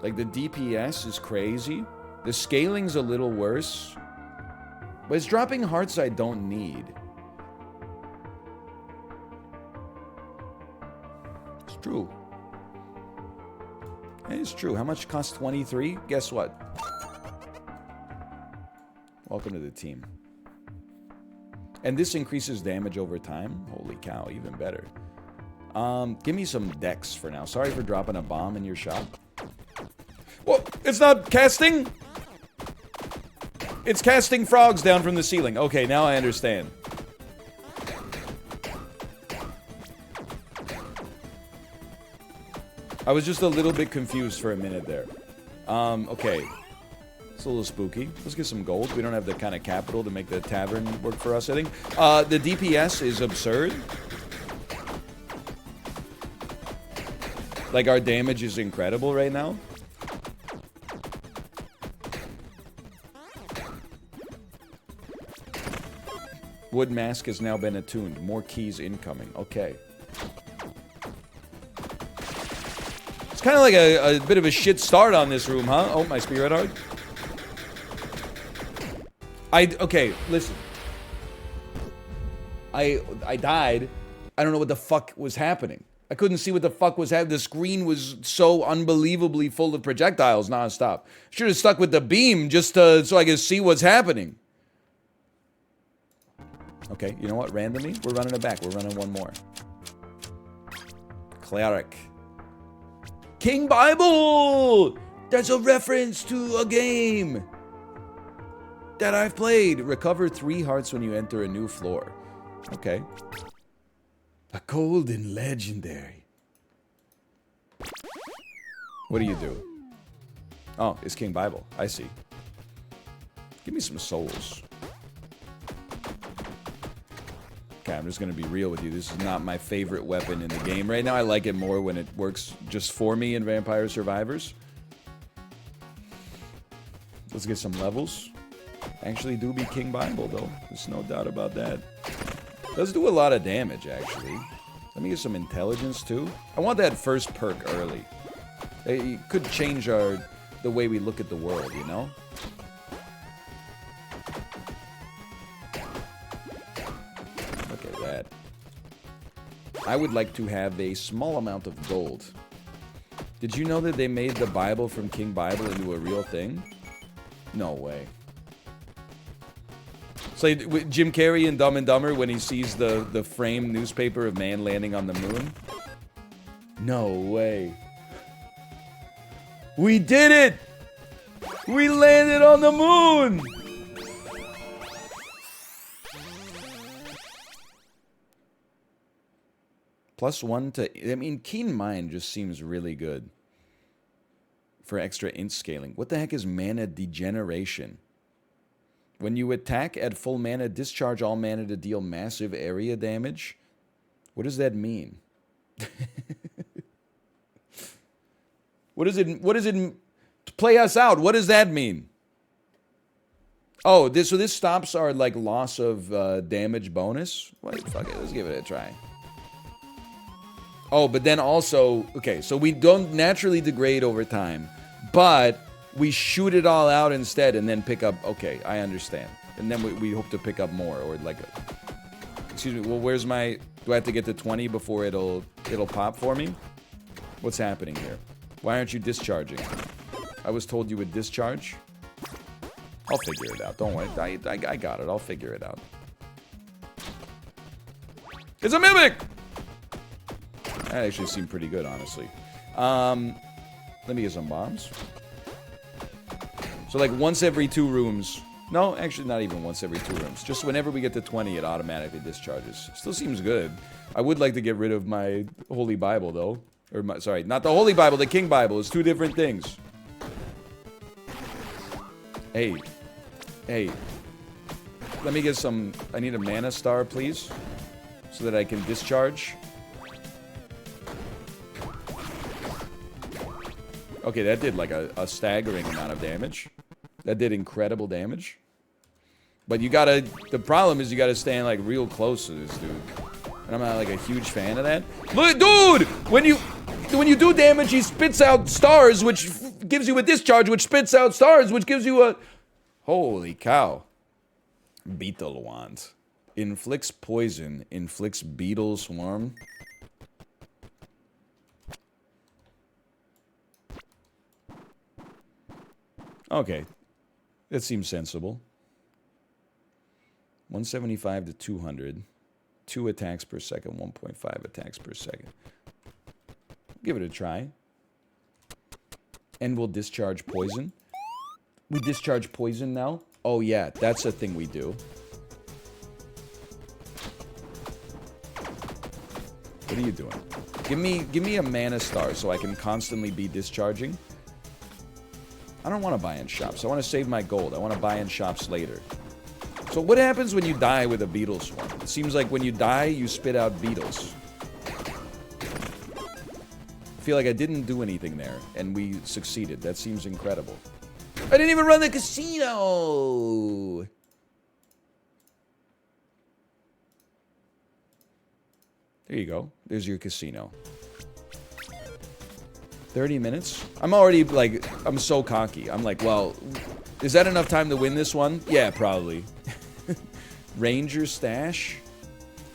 Like, the DPS is crazy. The scaling's a little worse. But it's dropping hearts I don't need. It's true. It's true. How much costs 23? Guess what? Welcome to the team. And this increases damage over time. Holy cow, even better. Give me some dex for now. Sorry for dropping a bomb in your shop. Well, it's not casting? It's casting frogs down from the ceiling. Okay, now I understand. I was just a little bit confused for a minute there. Okay. It's a little spooky. Let's get some gold. We don't have the kind of capital to make the tavern work for us, I think. The DPS is absurd. Like, our damage is incredible right now. Wood Mask has now been attuned. More keys incoming. Okay. It's kind of like a bit of a shit start on this room, huh? Oh, my spirit heart. Okay, listen. I died. I don't know what the fuck was happening. I couldn't see what the fuck was happening. The screen was so unbelievably full of projectiles nonstop. Should have stuck with the beam just so I could see what's happening. Okay, you know what? Randomly, we're running it back. We're running one more. Cleric. King Bible! That's a reference to a game that I've played. Recover 3 hearts when you enter a new floor. Okay. A golden legendary. What do you do? Oh, it's King Bible. I see. Give me some souls. Okay, I'm just gonna be real with you. This is not my favorite weapon in the game right now. I like it more when it works just for me in Vampire Survivors. Let's get some levels. Actually do be King Bible, though. There's no doubt about that. Does do a lot of damage, actually. Let me get some intelligence, too. I want that first perk early. It could change the way we look at the world, you know? Look at that. I would like to have a small amount of gold. Did you know that they made the Bible from King Bible into a real thing? No way. It's like Jim Carrey in Dumb and Dumber when he sees the framed newspaper of man landing on the moon. No way. We did it! We landed on the moon! +1 to... I mean, Keen Mind just seems really good. For extra int scaling. What the heck is mana degeneration? When you attack at full mana, discharge all mana to deal massive area damage? What does that mean? What does it play us out? What does that mean? Oh, so this stops our like loss of damage bonus? Wait, fuck it, let's give it a try. Oh, but then also, okay, so we don't naturally degrade over time, but we shoot it all out instead and then pick up, okay, I understand. And then we hope to pick up more, or like, excuse me, well, where's my, do I have to get to 20 before it'll pop for me? What's happening here? Why aren't you discharging? I was told you would discharge. I'll figure it out, don't worry, I got it, I'll figure it out. It's a mimic! That actually seemed pretty good, honestly. Let me get some bombs. So like once every 2 rooms. No, actually not even once every 2 rooms. Just whenever we get to 20, it automatically discharges. Still seems good. I would like to get rid of my Holy Bible, though. Or my, sorry, not the Holy Bible, the King Bible. It's 2 different things. Hey. Hey. Let me get some... I need a mana star, please. So that I can discharge. Okay, that did like a staggering amount of damage. That did incredible damage. But you gotta... The problem is you gotta stand like real close to this dude. And I'm not like a huge fan of that. Look, dude! When you do damage, he spits out stars, which gives you a discharge, which spits out stars, which gives you a... Holy cow. Beetle Wand. Inflicts poison. Inflicts beetle swarm. Okay. That seems sensible. 175 to 200. 2 attacks per second, 1.5 attacks per second. Give it a try. And we'll discharge poison. We discharge poison now? Oh yeah, that's a thing we do. What are you doing? Give me a mana star so I can constantly be discharging. I don't want to buy in shops. I want to save my gold. I want to buy in shops later. So what happens when you die with a beetle swarm? It seems like when you die, you spit out beetles. I feel like I didn't do anything there, and we succeeded. That seems incredible. I didn't even run the casino! There you go. There's your casino. 30 minutes? I'm already, like, I'm so cocky. I'm like, well, is that enough time to win this one? Yeah, probably. Ranger stash?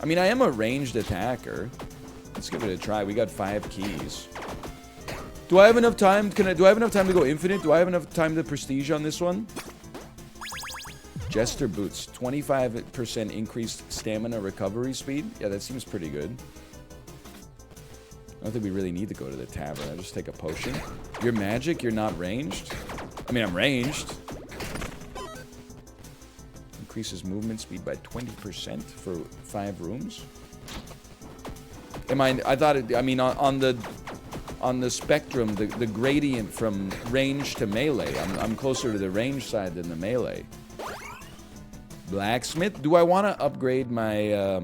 I mean, I am a ranged attacker. Let's give it a try. We got 5 keys. Do I have enough time? Do I have enough time to go infinite? Do I have enough time to prestige on this one? Jester boots. 25% increased stamina recovery speed. Yeah, that seems pretty good. I don't think we really need to go to the tavern. I just take a potion. You're magic? You're not ranged? I mean, I'm ranged. Increases movement speed by 20% for 5 rooms. I thought it, I mean, on on the spectrum, the gradient from range to melee. I'm closer to the range side than the melee. Blacksmith. Do I want to upgrade my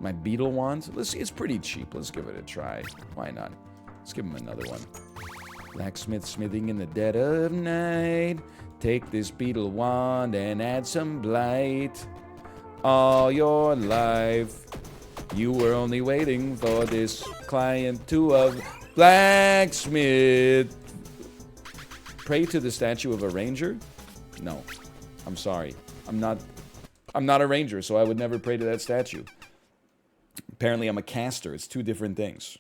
my beetle wand? Let's see. It's pretty cheap. Let's give it a try. Why not? Let's give him another one. Blacksmith smithing in the dead of night. Take this beetle wand and add some blight. All your life, you were only waiting for this client to a blacksmith. Pray to the statue of a ranger? No. I'm sorry. I'm not a ranger, so I would never pray to that statue. Apparently I'm a caster. It's two different things.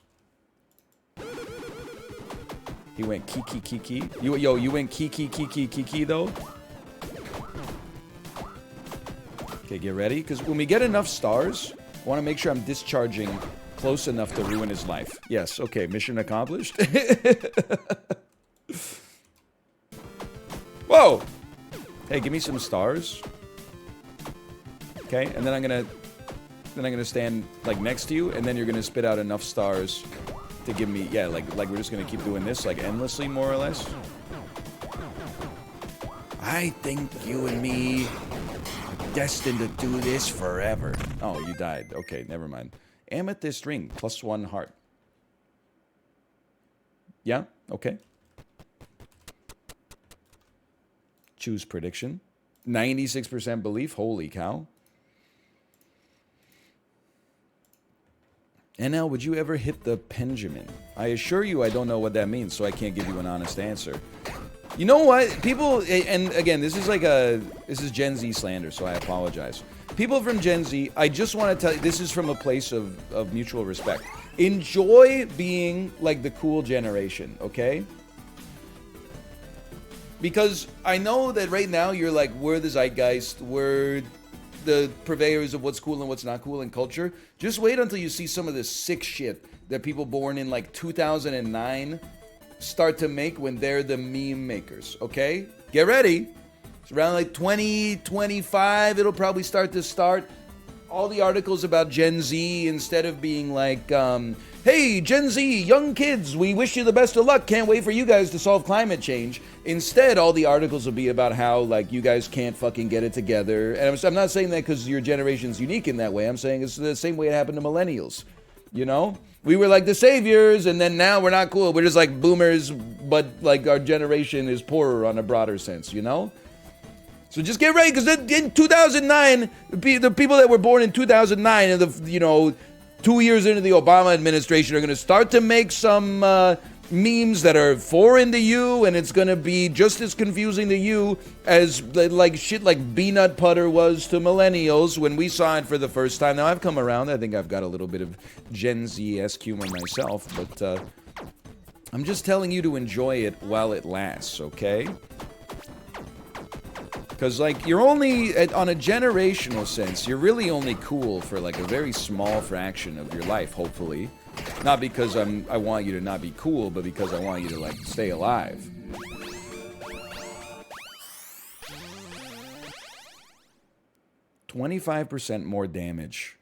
He went kiki. You went kiki though? Okay, get ready. Because when we get enough stars, I want to make sure I'm discharging close enough to ruin his life. Yes, okay, mission accomplished. Whoa! Hey, give me some stars. Okay, and then I'm gonna stand like next to you, and then you're gonna spit out enough stars to give me, yeah, like we're just gonna keep doing this like endlessly, more or less. I think you and me are destined to do this forever. Oh, you died. Okay, never mind. Amethyst ring, +1 heart. Yeah, okay. Choose prediction. 96% belief. Holy cow. NL, would you ever hit the Benjamin? I assure you I don't know what that means, so I can't give you an honest answer. You know what? People, and again, this is Gen Z slander, so I apologize. People from Gen Z, I just want to tell you, this is from a place of mutual respect. Enjoy being like the cool generation, okay? Because I know that right now you're like, we're the zeitgeist, we're the purveyors of what's cool and what's not cool in culture. Just wait until you see some of this sick shit that people born in like 2009 start to make when they're the meme makers, okay? Get ready. It's around like 2025, it'll probably start. All the articles about Gen Z, instead of being like, hey, Gen Z, young kids, we wish you the best of luck. Can't wait for you guys to solve climate change. Instead, all the articles will be about how, like, you guys can't fucking get it together. And I'm not saying that because your generation's unique in that way. I'm saying it's the same way it happened to millennials. You know? We were like the saviors, and then now we're not cool. We're just like boomers, but like our generation is poorer on a broader sense, you know? So just get ready, because in 2009, the people that were born in 2009 and 2 years into the Obama administration are going to start to make some memes that are foreign to you, and it's going to be just as confusing to you as like shit like peanut butter was to millennials when we saw it for the first time. Now I've come around. I think I've got a little bit of Gen Z-esque humor myself, but I'm just telling you to enjoy it while it lasts, okay? Because, like, you're only, on a generational sense, you're really only cool for, like, a very small fraction of your life, hopefully. Not because I want you to not be cool, but because I want you to, like, stay alive. $25% more damage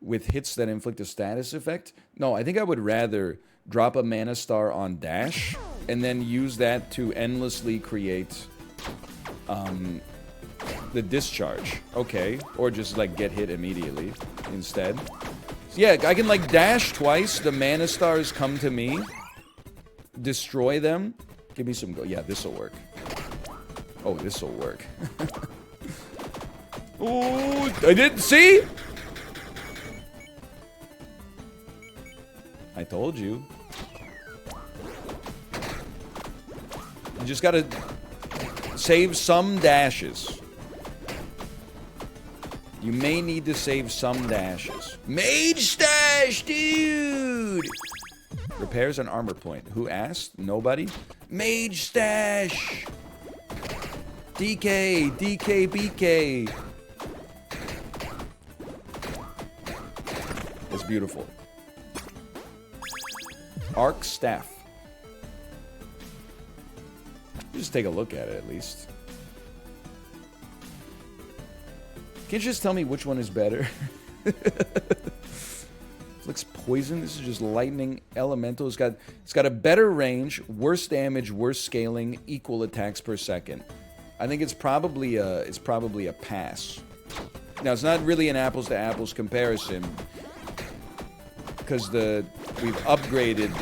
with hits that inflict a status effect? No, I think I would rather drop a mana star on dash and then use that to endlessly create the discharge. Okay. Or just like get hit immediately instead. So yeah, I can like dash twice, the mana stars come to me, destroy them. Give me some go. Yeah, this'll work. Oh, this'll work. Oh, I didn't see. I told you. You just gotta save some dashes. You may need to save some dashes. Mage stash, dude! Repairs an armor point. Who asked? Nobody? Mage stash! DK, DK, BK. It's beautiful. Arc staff. Just take a look at it, at least. Can't you just tell me which one is better? Looks poison. This is just lightning elemental. It's got a better range, worse damage, worse scaling, equal attacks per second. I think it's probably a pass. Now it's not really an apples to apples comparison because we've upgraded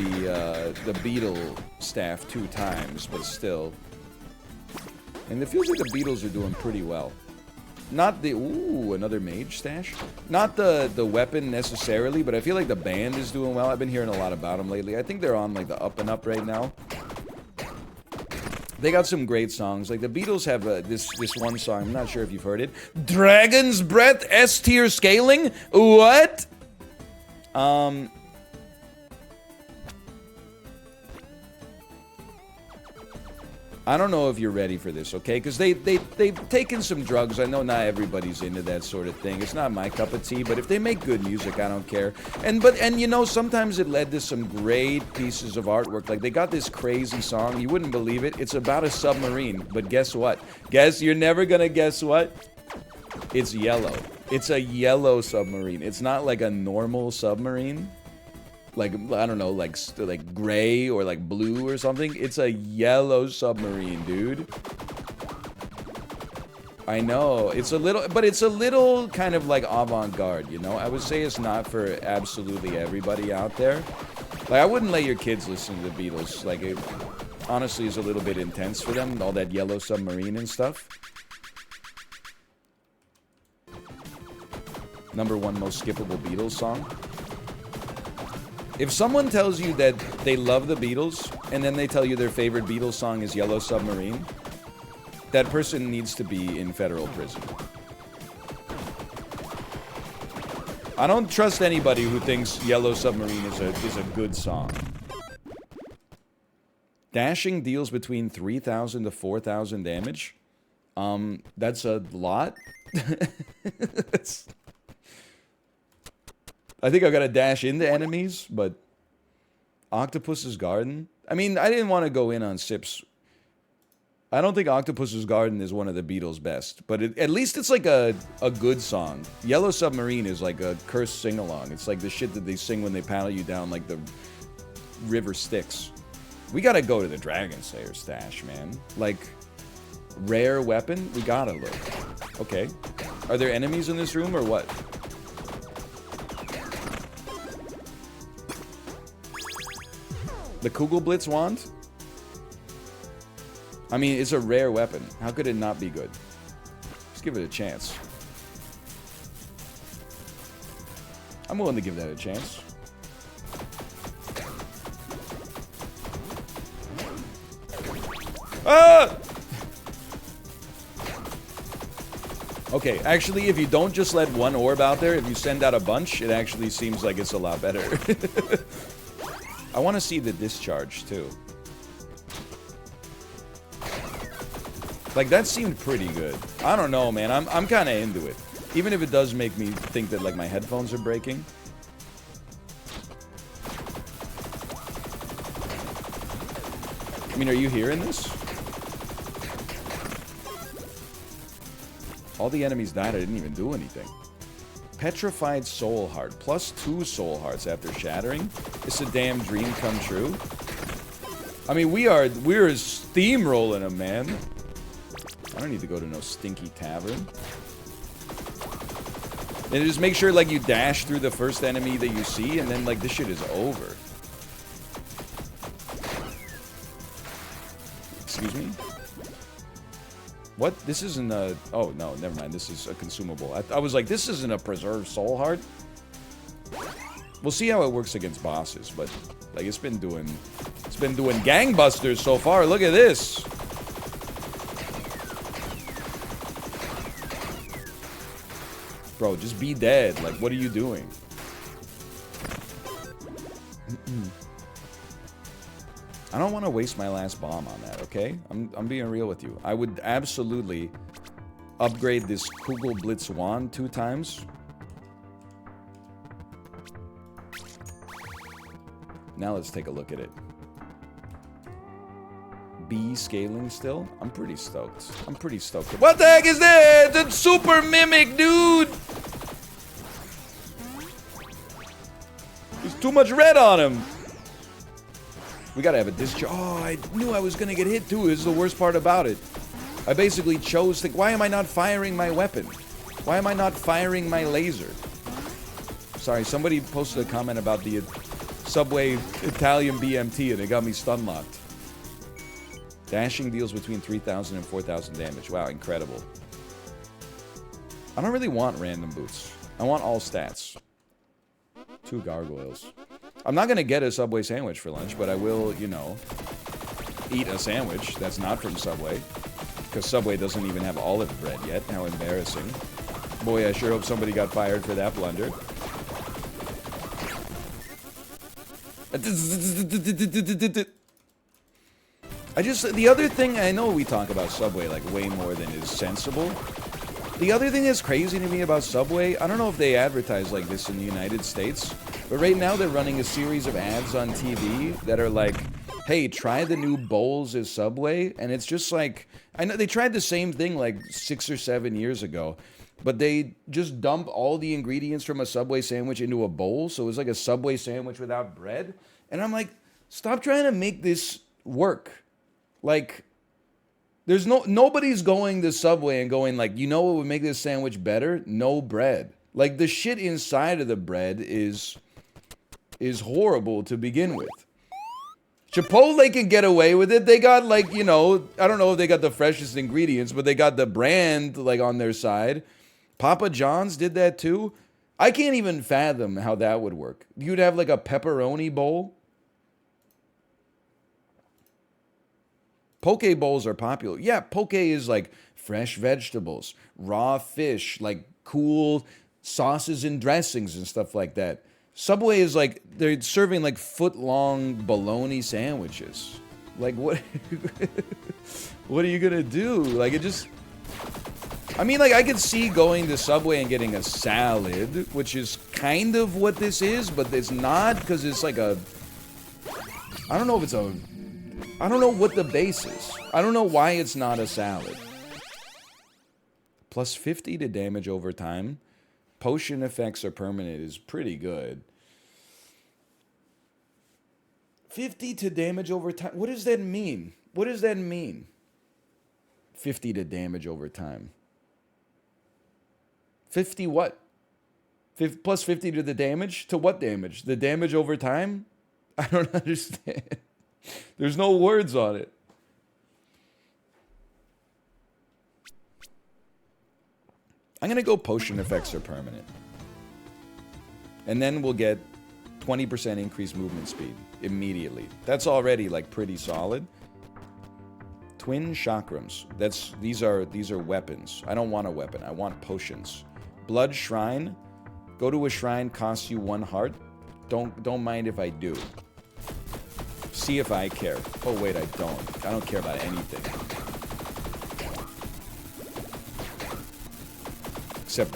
the beetle staff 2 times, but still. And it feels like the beetles are doing pretty well. Not the... Ooh, another mage stash? Not the weapon necessarily, but I feel like the band is doing well. I've been hearing a lot about them lately. I think they're on, like, the up and up right now. They got some great songs. Like, the Beatles have this one song. I'm not sure if you've heard it. Dragon's Breath S-tier scaling? What? I don't know if you're ready for this, okay? Because they've taken some drugs. I know not everybody's into that sort of thing. It's not my cup of tea, but if they make good music, I don't care. And you know, sometimes it led to some great pieces of artwork. Like, they got this crazy song. You wouldn't believe it. It's about a submarine. But guess what? You're never gonna guess what? It's yellow. It's a yellow submarine. It's not like a normal submarine. Like, I don't know, like gray or like blue or something. It's a yellow submarine, dude. I know. It's a little kind of like avant-garde, you know? I would say it's not for absolutely everybody out there. Like, I wouldn't let your kids listen to the Beatles. Like, it honestly is a little bit intense for them, all that yellow submarine and stuff. #1 most skippable Beatles song. If someone tells you that they love the Beatles, and then they tell you their favorite Beatles song is Yellow Submarine, that person needs to be in federal prison. I don't trust anybody who thinks Yellow Submarine is a good song. Dashing deals between 3,000 to 4,000 damage. That's a lot. I think I gotta dash into enemies, but Octopus's Garden? I mean, I didn't want to go in on Sips. I don't think Octopus's Garden is one of the Beatles' best, but at least it's like a good song. Yellow Submarine is like a cursed sing-along. It's like the shit that they sing when they paddle you down like the river Styx. We gotta go to the Dragon Slayer stash, man. Like, rare weapon? We gotta look. Okay. Are there enemies in this room or what? The Kugelblitz wand? I mean, it's a rare weapon. How could it not be good? Let's give it a chance. I'm willing to give that a chance. Ah! Okay, actually, if you don't just let one orb out there, if you send out a bunch, it actually seems like it's a lot better. I want to see the discharge, too. Like, that seemed pretty good. I don't know, man. I'm kind of into it. Even if it does make me think that, like, my headphones are breaking. I mean, are you hearing this? All the enemies died. I didn't even do anything. Petrified Soul Heart. +2 Soul Hearts after shattering. It's a damn dream come true. I mean, we're steamrolling them, man. I don't need to go to no stinky tavern. And just make sure, like, you dash through the first enemy that you see, and then, like, this shit is over. Excuse me? What? This isn't a... Oh, no, never mind. This is a consumable. I was like, this isn't a preserved soul heart. We'll see how it works against bosses, but, like, it's been doing gangbusters so far. Look at this. Bro, just be dead. Like, what are you doing? I don't want to waste my last bomb on that, okay? I'm being real with you. I would absolutely upgrade this Kugelblitz wand 2 times. Now let's take a look at it. B scaling still? I'm pretty stoked. What the heck is that? It's super mimic, dude! Too much red on him. We gotta have a discharge. Oh, I knew I was gonna get hit too. This is the worst part about it. I basically chose to... Why am I not firing my weapon? Why am I not firing my laser? Sorry, somebody posted a comment about the Subway Italian BMT and it got me stun locked. Dashing deals between 3,000 and 4,000 damage. Wow, incredible. I don't really want random boots. I want all stats. 2 gargoyles. I'm not gonna get a Subway sandwich for lunch, but I will, you know, eat a sandwich that's not from Subway. Because Subway doesn't even have olive bread yet. How embarrassing. Boy, I sure hope somebody got fired for that blunder. The other thing, I know we talk about Subway like way more than is sensible. The other thing that's crazy to me about Subway, I don't know if they advertise like this in the United States, but right now they're running a series of ads on TV that are like, hey, try the new bowls at Subway, and it's just like, I know they tried the same thing like 6 or 7 years ago, but they just dump all the ingredients from a Subway sandwich into a bowl, so it's like a Subway sandwich without bread, and I'm like, stop trying to make this work. Like, there's nobody's going to Subway and going like, you know what would make this sandwich better? No bread. Like, the shit inside of the bread is horrible to begin with. Chipotle can get away with it. They got like, you know, I don't know if they got the freshest ingredients, but they got the brand like on their side. Papa John's did that too. I can't even fathom how that would work. You'd have like a pepperoni bowl. Poke bowls are popular. Yeah, poke is like fresh vegetables, raw fish, like cool sauces and dressings and stuff like that. Subway is like, they're serving like foot-long bologna sandwiches. Like, what? What are you gonna do? Like, it just... I mean, like, I could see going to Subway and getting a salad, which is kind of what this is, but it's not, because it's like a... I don't know if it's a... I don't know what the base is. I don't know why it's not a salad. Plus 50 to damage over time. Potion effects are permanent is pretty good. 50 to damage over time. What does that mean? What does that mean? 50 to damage over time. 50 what? Plus 50 to the damage? To what damage? The damage over time? I don't understand. There's no words on it. I'm going to go potion effects are permanent. And then we'll get 20% increased movement speed immediately. That's already like pretty solid. Twin chakrams. These are weapons. I don't want a weapon. I want potions. Blood shrine. Go to a shrine, costs you 1 heart. Don't mind if I do. See if I care. Oh wait, I don't. I don't care about anything. Except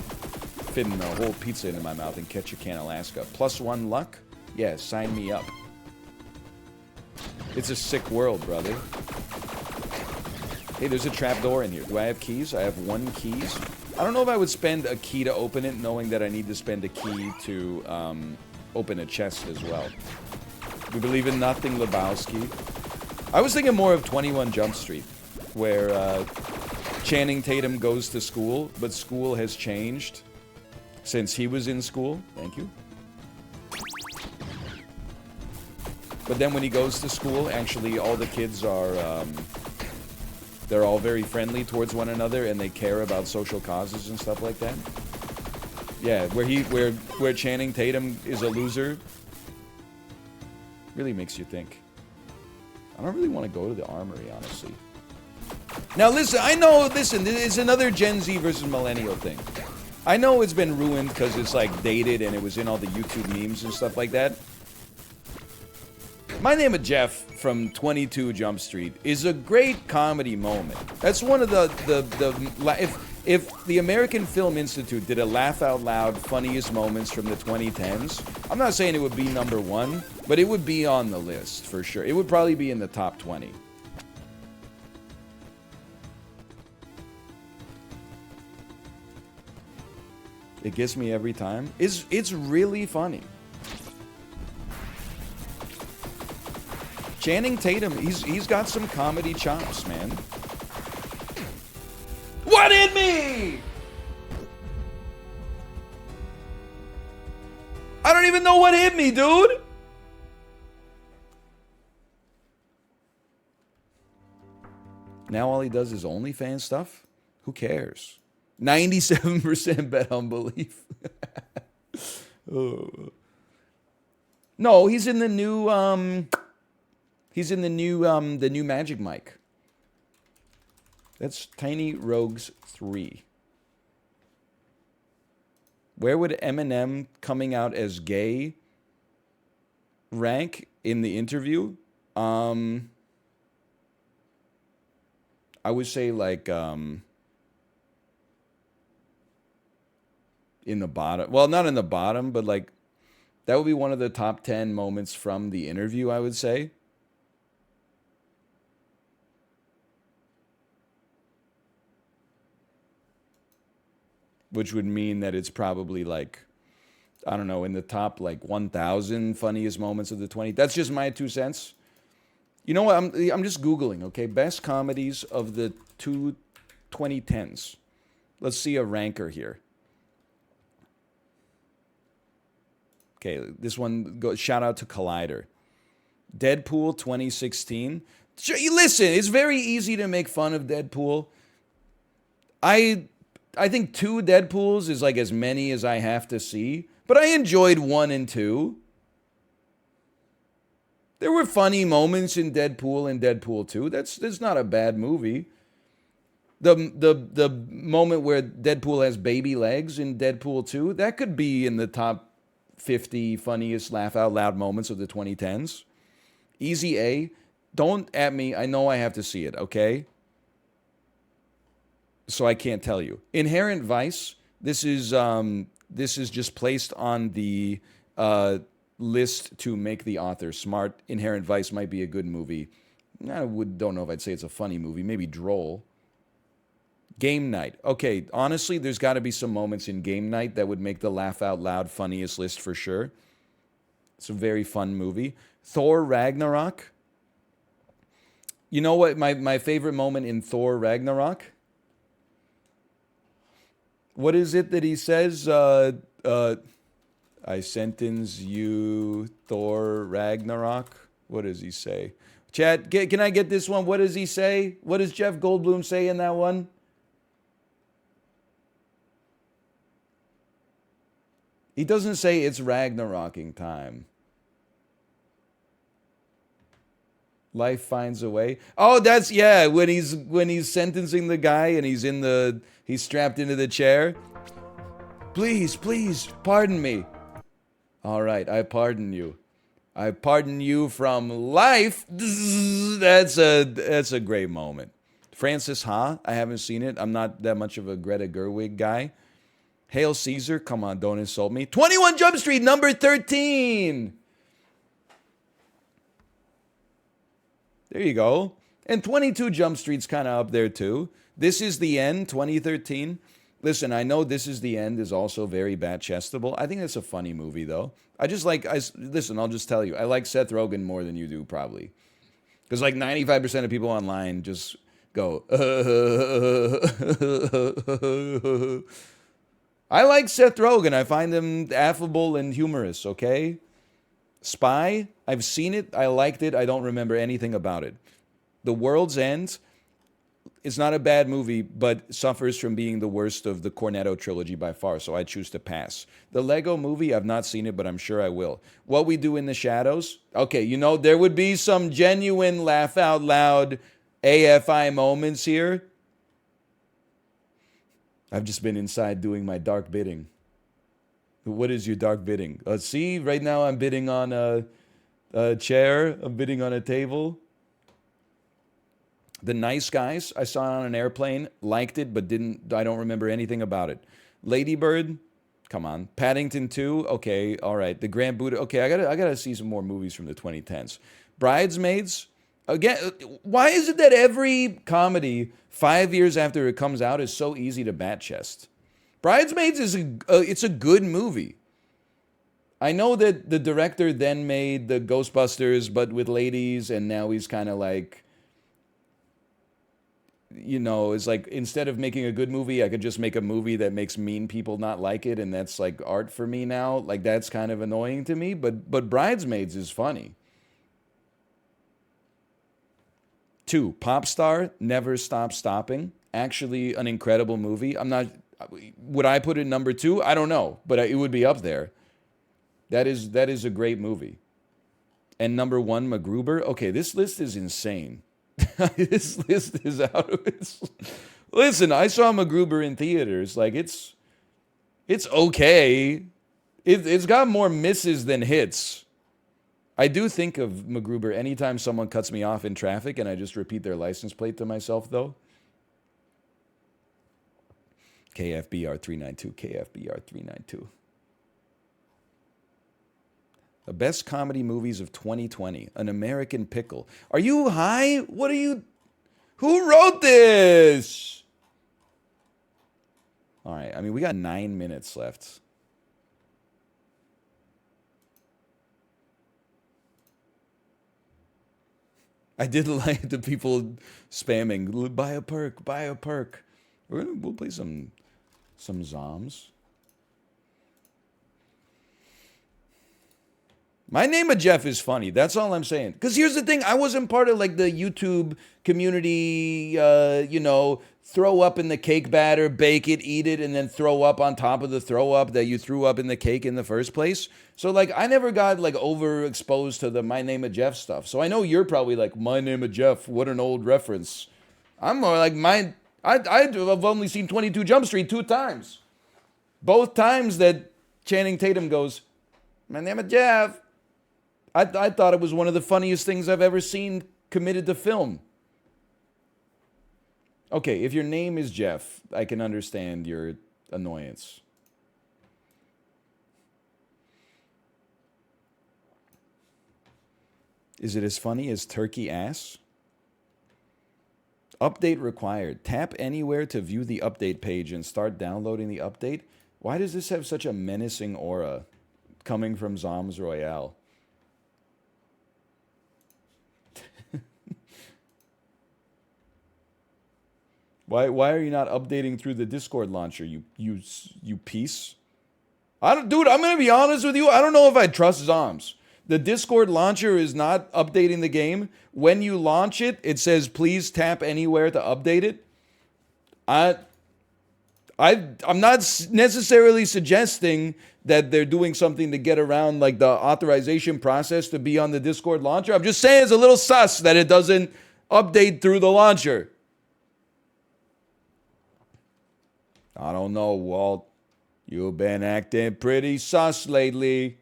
fitting a whole pizza into my mouth and catch a can Alaska. +1 luck? Yeah, sign me up. It's a sick world, brother. Hey, there's a trapdoor in here. Do I have keys? I have 1 keys. I don't know if I would spend a key to open it, knowing that I need to spend a key to open a chest as well. We believe in nothing, Lebowski. I was thinking more of 21 Jump Street, where Channing Tatum goes to school, but school has changed since he was in school. Thank you. But then when he goes to school, actually all the kids are, they're all very friendly towards one another and they care about social causes and stuff like that. Yeah, where Channing Tatum is a loser. Really makes you think. I don't really want to go to the armory, honestly. Now listen, I know, it's another Gen Z versus millennial thing. I know it's been ruined because it's like dated and it was in all the YouTube memes and stuff like that. My Name is Jeff from 22 Jump Street is a great comedy moment. That's one of if the American Film Institute did a laugh out loud funniest moments from the 2010s, I'm not saying it would be #1, but it would be on the list for sure. It would probably be in the top 20. It gets me every time. It's really funny. Channing Tatum, he's got some comedy chops, man. What hit me? I don't even know what hit me, dude. Now all he does is OnlyFans stuff? Who cares? 97% bet on belief. Oh. No, he's in the new the new Magic Mike. That's Tiny Rogues 3. Where would Eminem coming out as gay rank in the interview? I would say like in the bottom. Well, not in the bottom, but like that would be one of the top 10 moments from the interview, I would say. Which would mean that it's probably like, I don't know, in the top like 1,000 funniest moments of the 20. That's just my 2 cents. You know what? I'm just Googling, okay? Best comedies of the 2010s. Let's see a ranker here. Okay, this one goes, shout out to Collider. Deadpool 2016. Listen, it's very easy to make fun of Deadpool. I think 2 Deadpools is like as many as I have to see, but I enjoyed 1 and 2. There were funny moments in Deadpool and Deadpool 2. That's not a bad movie. The moment where Deadpool has baby legs in Deadpool 2, that could be in the top 50 funniest laugh out loud moments of the 2010s. Easy A. Don't at me. I know I have to see it, okay? So I can't tell you. Inherent Vice. This is just placed on the list to make the author smart. Inherent Vice might be a good movie. Don't know if I'd say it's a funny movie. Maybe droll. Game Night. Okay, honestly, there's got to be some moments in Game Night that would make the laugh out loud funniest list for sure. It's a very fun movie. Thor Ragnarok. You know what my favorite moment in Thor Ragnarok? What is it that he says? I sentence you, Thor Ragnarok. What does he say? Chat, can I get this one? What does he say? What does Jeff Goldblum say in that one? He doesn't say it's Ragnaroking time. Life finds a way. Oh, that's yeah. When he's sentencing the guy and he's strapped into the chair. Please, pardon me. All right, I pardon you. I pardon you from life. That's a great moment. Francis Ha, I haven't seen it. I'm not that much of a Greta Gerwig guy. Hail Caesar, come on, don't insult me. 21 Jump Street, number 13. There you go. And 22 Jump Street's kind of up there too. This Is the End, 2013. Listen, I know This Is the End is also very bat-chestable. I think that's a funny movie, though. Listen, I'll just tell you. I like Seth Rogen more than you do, probably. Because like 95% of people online just go, I like Seth Rogen. I find him affable and humorous, okay? Spy, I've seen it. I liked it. I don't remember anything about it. The World's End, it's not a bad movie, but suffers from being the worst of the Cornetto trilogy by far, so I choose to pass. The Lego Movie, I've not seen it, but I'm sure I will. What We Do in the Shadows, okay, you know, there would be some genuine laugh out loud AFI moments here. I've just been inside doing my dark bidding. What is your dark bidding? See, right now I'm bidding on a chair. I'm bidding on a table. The Nice Guys, I saw it on an airplane, liked it, but I don't remember anything about it. Lady Bird, come on. Paddington 2, okay, all right. The Grand Buddha, okay, I gotta see some more movies from the 2010s. Bridesmaids, again, why is it that every comedy 5 years after it comes out is so easy to bat chest? Bridesmaids is it's a good movie. I know that the director then made the Ghostbusters, but with ladies, and now he's kind of like, it's like instead of making a good movie, I could just make a movie that makes mean people not like it, and that's like art for me now. Like that's kind of annoying to me. But Bridesmaids is funny. 2, Pop Star, Never Stop Stopping. Actually, an incredible movie. I'm not. Would I put it number 2? I don't know, but it would be up there. That is a great movie. And number 1, MacGruber. Okay, this list is insane. This list is out of its. Listen, I saw MacGruber in theaters. Like it's okay. It's got more misses than hits. I do think of MacGruber anytime someone cuts me off in traffic, and I just repeat their license plate to myself, though. KFBR 392, KFBR 392. The best comedy movies of 2020. An American Pickle. Are you high? What are you... Who wrote this? All right. I mean, we got 9 minutes left. I did like the people spamming, buy a perk, buy a perk. We'll play some Zoms. My Name of Jeff is funny. That's all I'm saying. Because here's the thing. I wasn't part of like the YouTube community, throw up in the cake batter, bake it, eat it, and then throw up on top of the throw up that you threw up in the cake in the first place. So like I never got like overexposed to the My Name of Jeff stuff. So I know you're probably like, My Name of Jeff, what an old reference. I'm more like I've only seen 22 Jump Street 2 times. Both times that Channing Tatum goes, My name is Jeff. I thought it was one of the funniest things I've ever seen committed to film. Okay, if your name is Jeff, I can understand your annoyance. Is it as funny as turkey ass? Update required. Tap anywhere to view the update page and start downloading the update. Why does this have such a menacing aura coming from Zoms Royale? Why are you not updating through the Discord launcher, you piece? Dude, I'm gonna be honest with you. I don't know if I trust Zoms. The Discord launcher is not updating the game. When you launch it, it says please tap anywhere to update it. I'm not necessarily suggesting that they're doing something to get around like the authorization process to be on the Discord launcher. I'm just saying it's a little sus that it doesn't update through the launcher. I don't know, Walt. You've been acting pretty sus lately.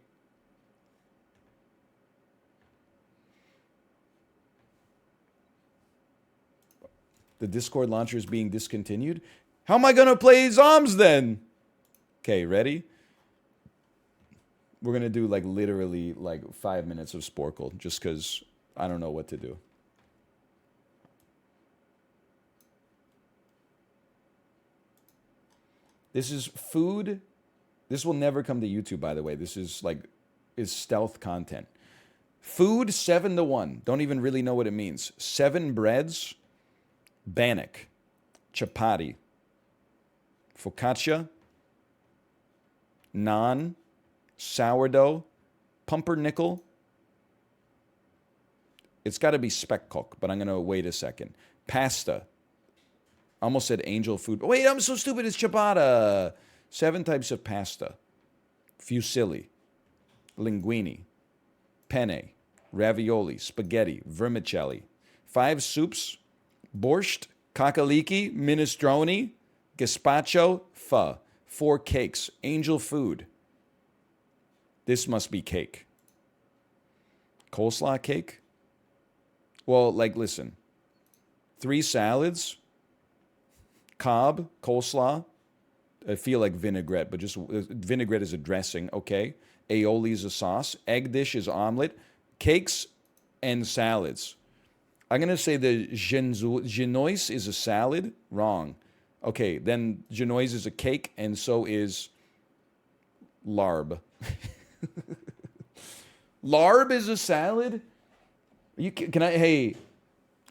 The Discord launcher is being discontinued? How am I going to play Zoms then? Okay, ready? We're going to do like literally like 5 minutes of Sporkle just because I don't know what to do. This is food. This will never come to YouTube, by the way. This is stealth content. Food 7-1. Don't even really know what it means. 7 breads. Bannock. Chapati. Focaccia. Naan. Sourdough. Pumpernickel. It's got to be speckcock, but I'm going to wait a second. Pasta. I almost said angel food. Wait, I'm so stupid. It's ciabatta. 7 types of pasta. Fusilli. Linguine. Penne. Ravioli. Spaghetti. Vermicelli. 5 soups. Borscht. Kakaliki. Minestrone. Gazpacho. Pho. 4 cakes. Angel food. This must be cake. Coleslaw cake? Well, listen. 3 salads. Cobb, coleslaw. I feel like vinaigrette, but just vinaigrette is a dressing, okay? Aioli is a sauce. Egg dish is omelet. Cakes and salads. I'm going to say the genoise is a salad. Wrong. Okay, then genoise is a cake, and so is larb. Larb is a salad? You can I hey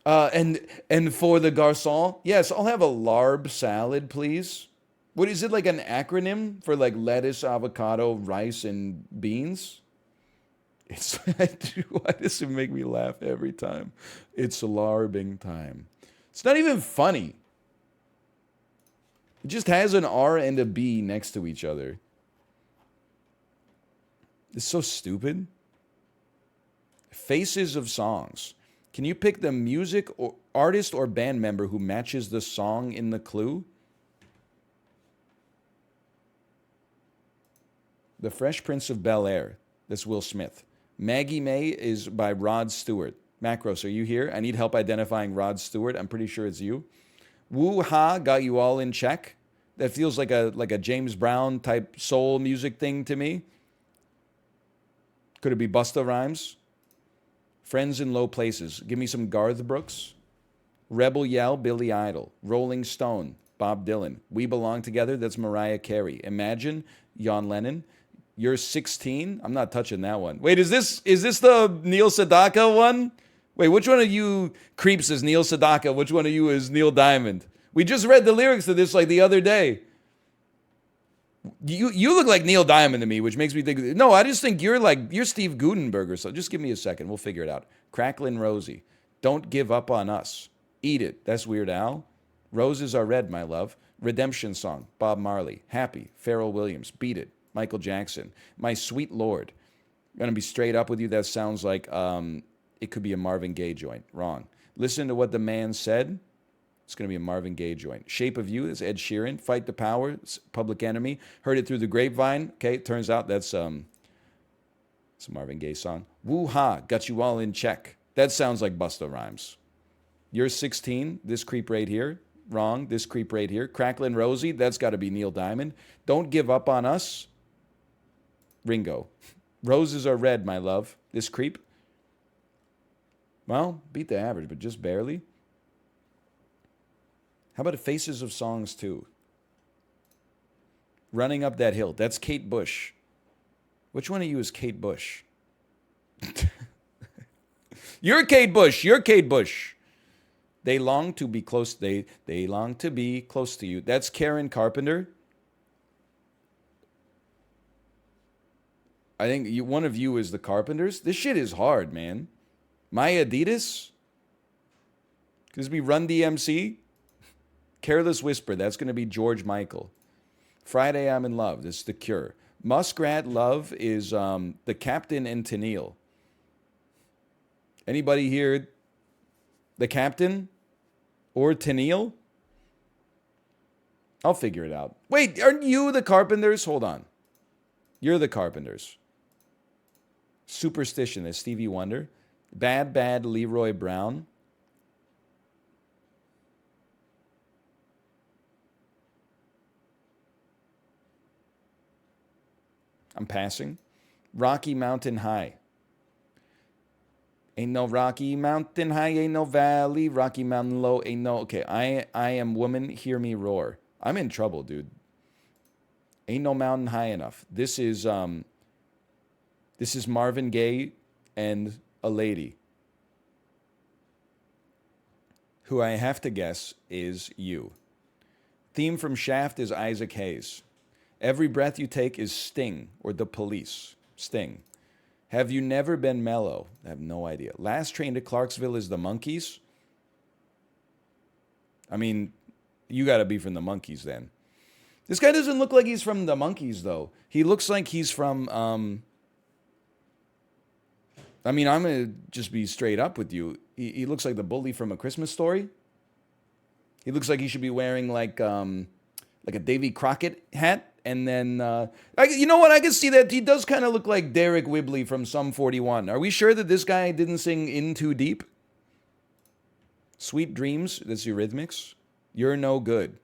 and for the garçon, yes, I'll have a larb salad, please. What is it, like an acronym for like lettuce, avocado, rice, and beans? It's why does it make me laugh every time? It's larbing time. It's not even funny. It just has an R and a B next to each other. It's so stupid. Faces of songs. Can you pick the music or artist or band member who matches the song in the clue? The Fresh Prince of Bel-Air. That's Will Smith. Maggie May is by Rod Stewart. Macros, are you here? I need help identifying Rod Stewart. I'm pretty sure it's you. Woo Ha got you all in check. That feels like a James Brown type soul music thing to me. Could it be Busta Rhymes? Friends in Low Places. Give me some Garth Brooks. Rebel Yell, Billy Idol. Rolling Stone, Bob Dylan. We Belong Together, that's Mariah Carey. Imagine, Jon Lennon. You're 16? I'm not touching that one. Wait, is this the Neil Sedaka one? Wait, which one of you creeps is Neil Sedaka? Which one of you is Neil Diamond? We just read the lyrics to this like the other day. You look like Neil Diamond to me, which makes me think. No, I just think you're Steve Gutenberg or so. Just give me a second. We'll figure it out. Cracklin' Rosie. Don't Give Up on Us. Eat It. That's Weird Al. Roses Are Red, My Love. Redemption Song. Bob Marley. Happy. Pharrell Williams. Beat It. Michael Jackson. My Sweet Lord. I'm going to be straight up with you. That sounds like it could be a Marvin Gaye joint. Wrong. Listen to What the Man Said. It's going to be a Marvin Gaye joint. Shape of You is Ed Sheeran. Fight the Power. It's Public Enemy. Heard It Through the Grapevine. Okay, it turns out it's a Marvin Gaye song. Woo Ha, Got You All in Check. That sounds like Busta Rhymes. You're 16. This creep right here. Wrong. This creep right here. Cracklin' Rosie. That's got to be Neil Diamond. Don't Give Up on Us. Ringo. Roses Are Red, My Love. This creep. Well, beat the average, but just barely. How about Faces of Songs 2? Running Up That Hill. That's Kate Bush. Which one of you is Kate Bush? You're Kate Bush. You're Kate Bush. They long to be close. They long to be close to you. That's Karen Carpenter. I think one of you is the Carpenters. This shit is hard, man. My Adidas. Could this be Run DMC? Careless Whisper. That's going to be George Michael. Friday I'm in Love. This is The Cure. Muskrat Love is the Captain and Tennille. Anybody here? The Captain or Tennille? I'll figure it out. Wait, aren't you the Carpenters? Hold on. You're the Carpenters. Superstition is Stevie Wonder. Bad Bad Leroy Brown. I'm passing. Rocky Mountain High. Ain't no Rocky Mountain High, ain't no valley. Rocky Mountain Low, ain't no... Okay, I am woman, hear me roar. I'm in trouble, dude. Ain't no mountain high enough. This is Marvin Gaye and a lady who I have to guess is you. Theme from Shaft is Isaac Hayes. Every Breath You Take is Sting or The Police. Sting. Have You Never Been Mellow? I have no idea. Last Train to Clarksville is The Monkees. I mean, you got to be from The Monkees then. This guy doesn't look like he's from The Monkees, though. He looks like he's from... I mean, I'm going to just be straight up with you. He looks like the bully from A Christmas Story. He looks like he should be wearing like a Davy Crockett hat. And then, you know what? I can see that he does kind of look like Derek Whibley from Sum 41. Are we sure that this guy didn't sing In Too Deep? Sweet Dreams, that's Eurythmics. You're No Good.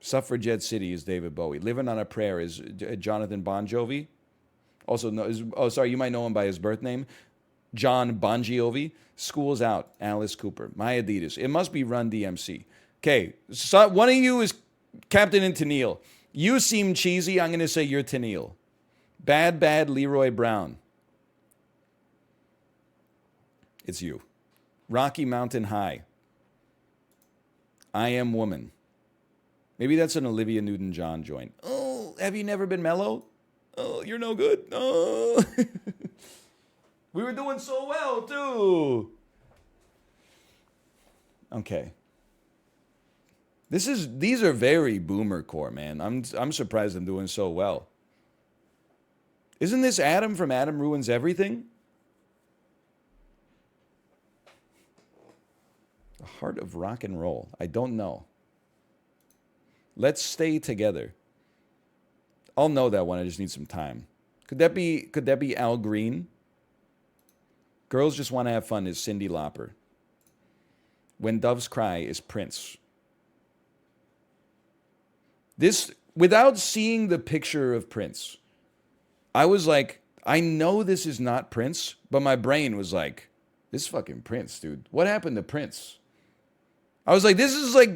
Suffragette City is David Bowie. Living on a Prayer is Jonathan Bon Jovi. Also, you might know him by his birth name. John Bon Jovi. School's Out, Alice Cooper. My Adidas. It must be Run DMC. Okay, so one of you is Captain and Tennille. You seem cheesy. I'm going to say you're Tennille. Bad Leroy Brown. It's you. Rocky Mountain High. I Am Woman. Maybe that's an Olivia Newton-John joint. Oh, have you never been mellow? Oh, you're no good. Oh. We were doing so well, too. Okay. These are very boomer core, man. I'm surprised I'm doing so well. Isn't this Adam from Adam Ruins Everything? The heart of rock and roll. I don't know. Let's Stay Together. I'll know that one. I just need some time. Could that be Al Green? Girls Just Want to Have Fun is Cyndi Lauper. When Doves Cry is Prince. This, without seeing the picture of Prince, I was like, I know this is not Prince, but my brain was like, this is fucking Prince, dude. What happened to Prince? I was like, this is like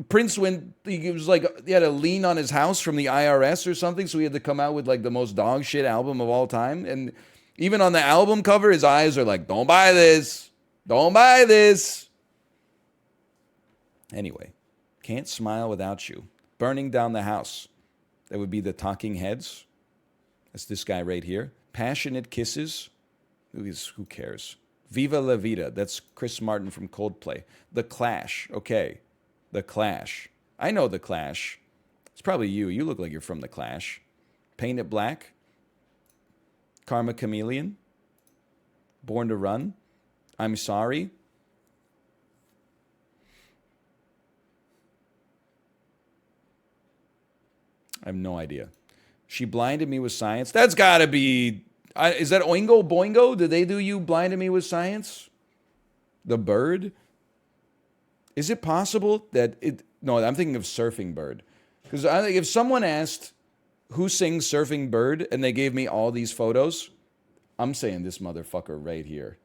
Prince when he was like, he had a lien on his house from the IRS or something, so he had to come out with like the most dog shit album of all time. And even on the album cover, his eyes are like, don't buy this. Don't buy this. Anyway, Can't Smile Without You. Burning Down the House. That would be the Talking Heads. That's this guy right here. Passionate Kisses. Who cares? Viva La Vida. That's Chris Martin from Coldplay. The Clash. Okay. The Clash. I know The Clash. It's probably you. You look like you're from The Clash. Paint It Black. Karma Chameleon. Born to Run. I'm Sorry. I have no idea. She Blinded Me with Science. That's got to be... is that Oingo Boingo? Did they do You Blinded Me with Science? The Bird? Is it possible that it... No, I'm thinking of Surfing Bird. Because I think if someone asked who sings Surfing Bird and they gave me all these photos, I'm saying this motherfucker right here.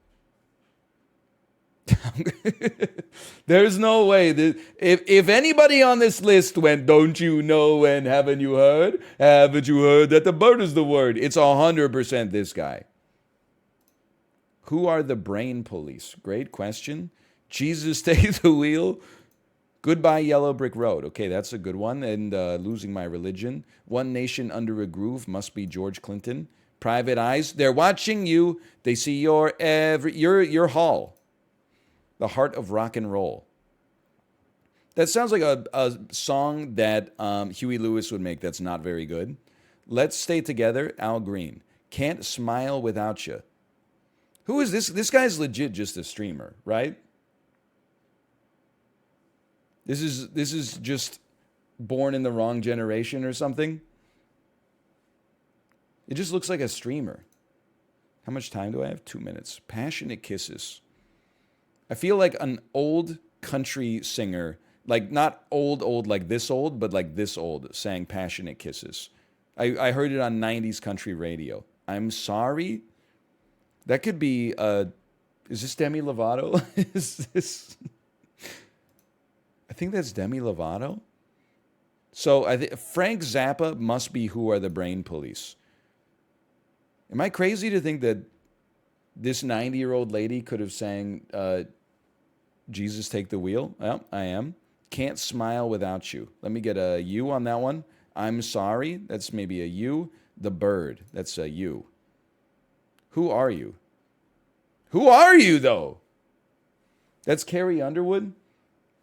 There's no way that if anybody on this list went, don't you know and haven't you heard? Haven't you heard that the bird is the word? It's 100% this guy. Who are the brain police? Great question. Jesus Take the Wheel. Goodbye Yellow Brick Road. Okay, that's a good one. And Losing My Religion. One Nation Under a Groove must be George Clinton. Private Eyes. They're watching you. They see your hall. The Heart of Rock and Roll. That sounds like a song that Huey Lewis would make that's not very good. Let's Stay Together, Al Green. Can't Smile Without You. Who is this? This guy's legit just a streamer, right? This is just born in the wrong generation or something. It just looks like a streamer. How much time do I have? 2 minutes. Passionate Kisses. I feel like an old country singer, like not old like this old, but like this old, sang Passionate Kisses. I heard it on 90s country radio. I'm Sorry? That could be, is this Demi Lovato? Is this... I think that's Demi Lovato. So Frank Zappa must be Who Are the Brain Police. Am I crazy to think that this 90-year-old lady could have sang Jesus Take the Wheel? Well, I am. Can't Smile Without You. Let me get a U on that one. I'm Sorry. That's maybe a U. The Bird. That's a U. Who are you? Who are you, though? That's Carrie Underwood?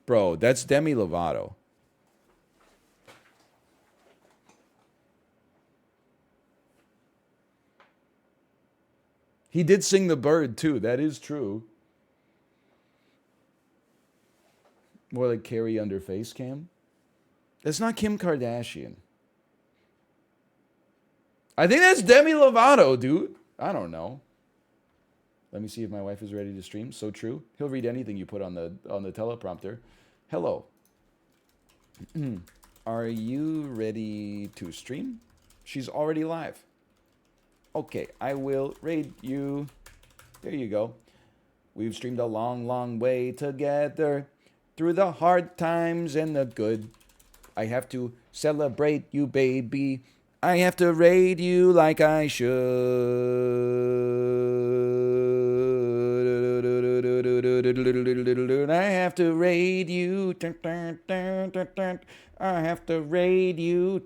Bro, that's Demi Lovato. He did sing The Bird, too. That is true. More like Carrie under face cam. That's not Kim Kardashian. I think that's Demi Lovato, dude. I don't know. Let me see if my wife is ready to stream. So true. He'll read anything you put on the teleprompter. Hello. Are you ready to stream? She's already live. Okay, I will raid you. There you go. We've streamed a long, long way together through the hard times and the good. I have to celebrate you, baby. I have to raid you like I should. I have to raid you. I have to raid you.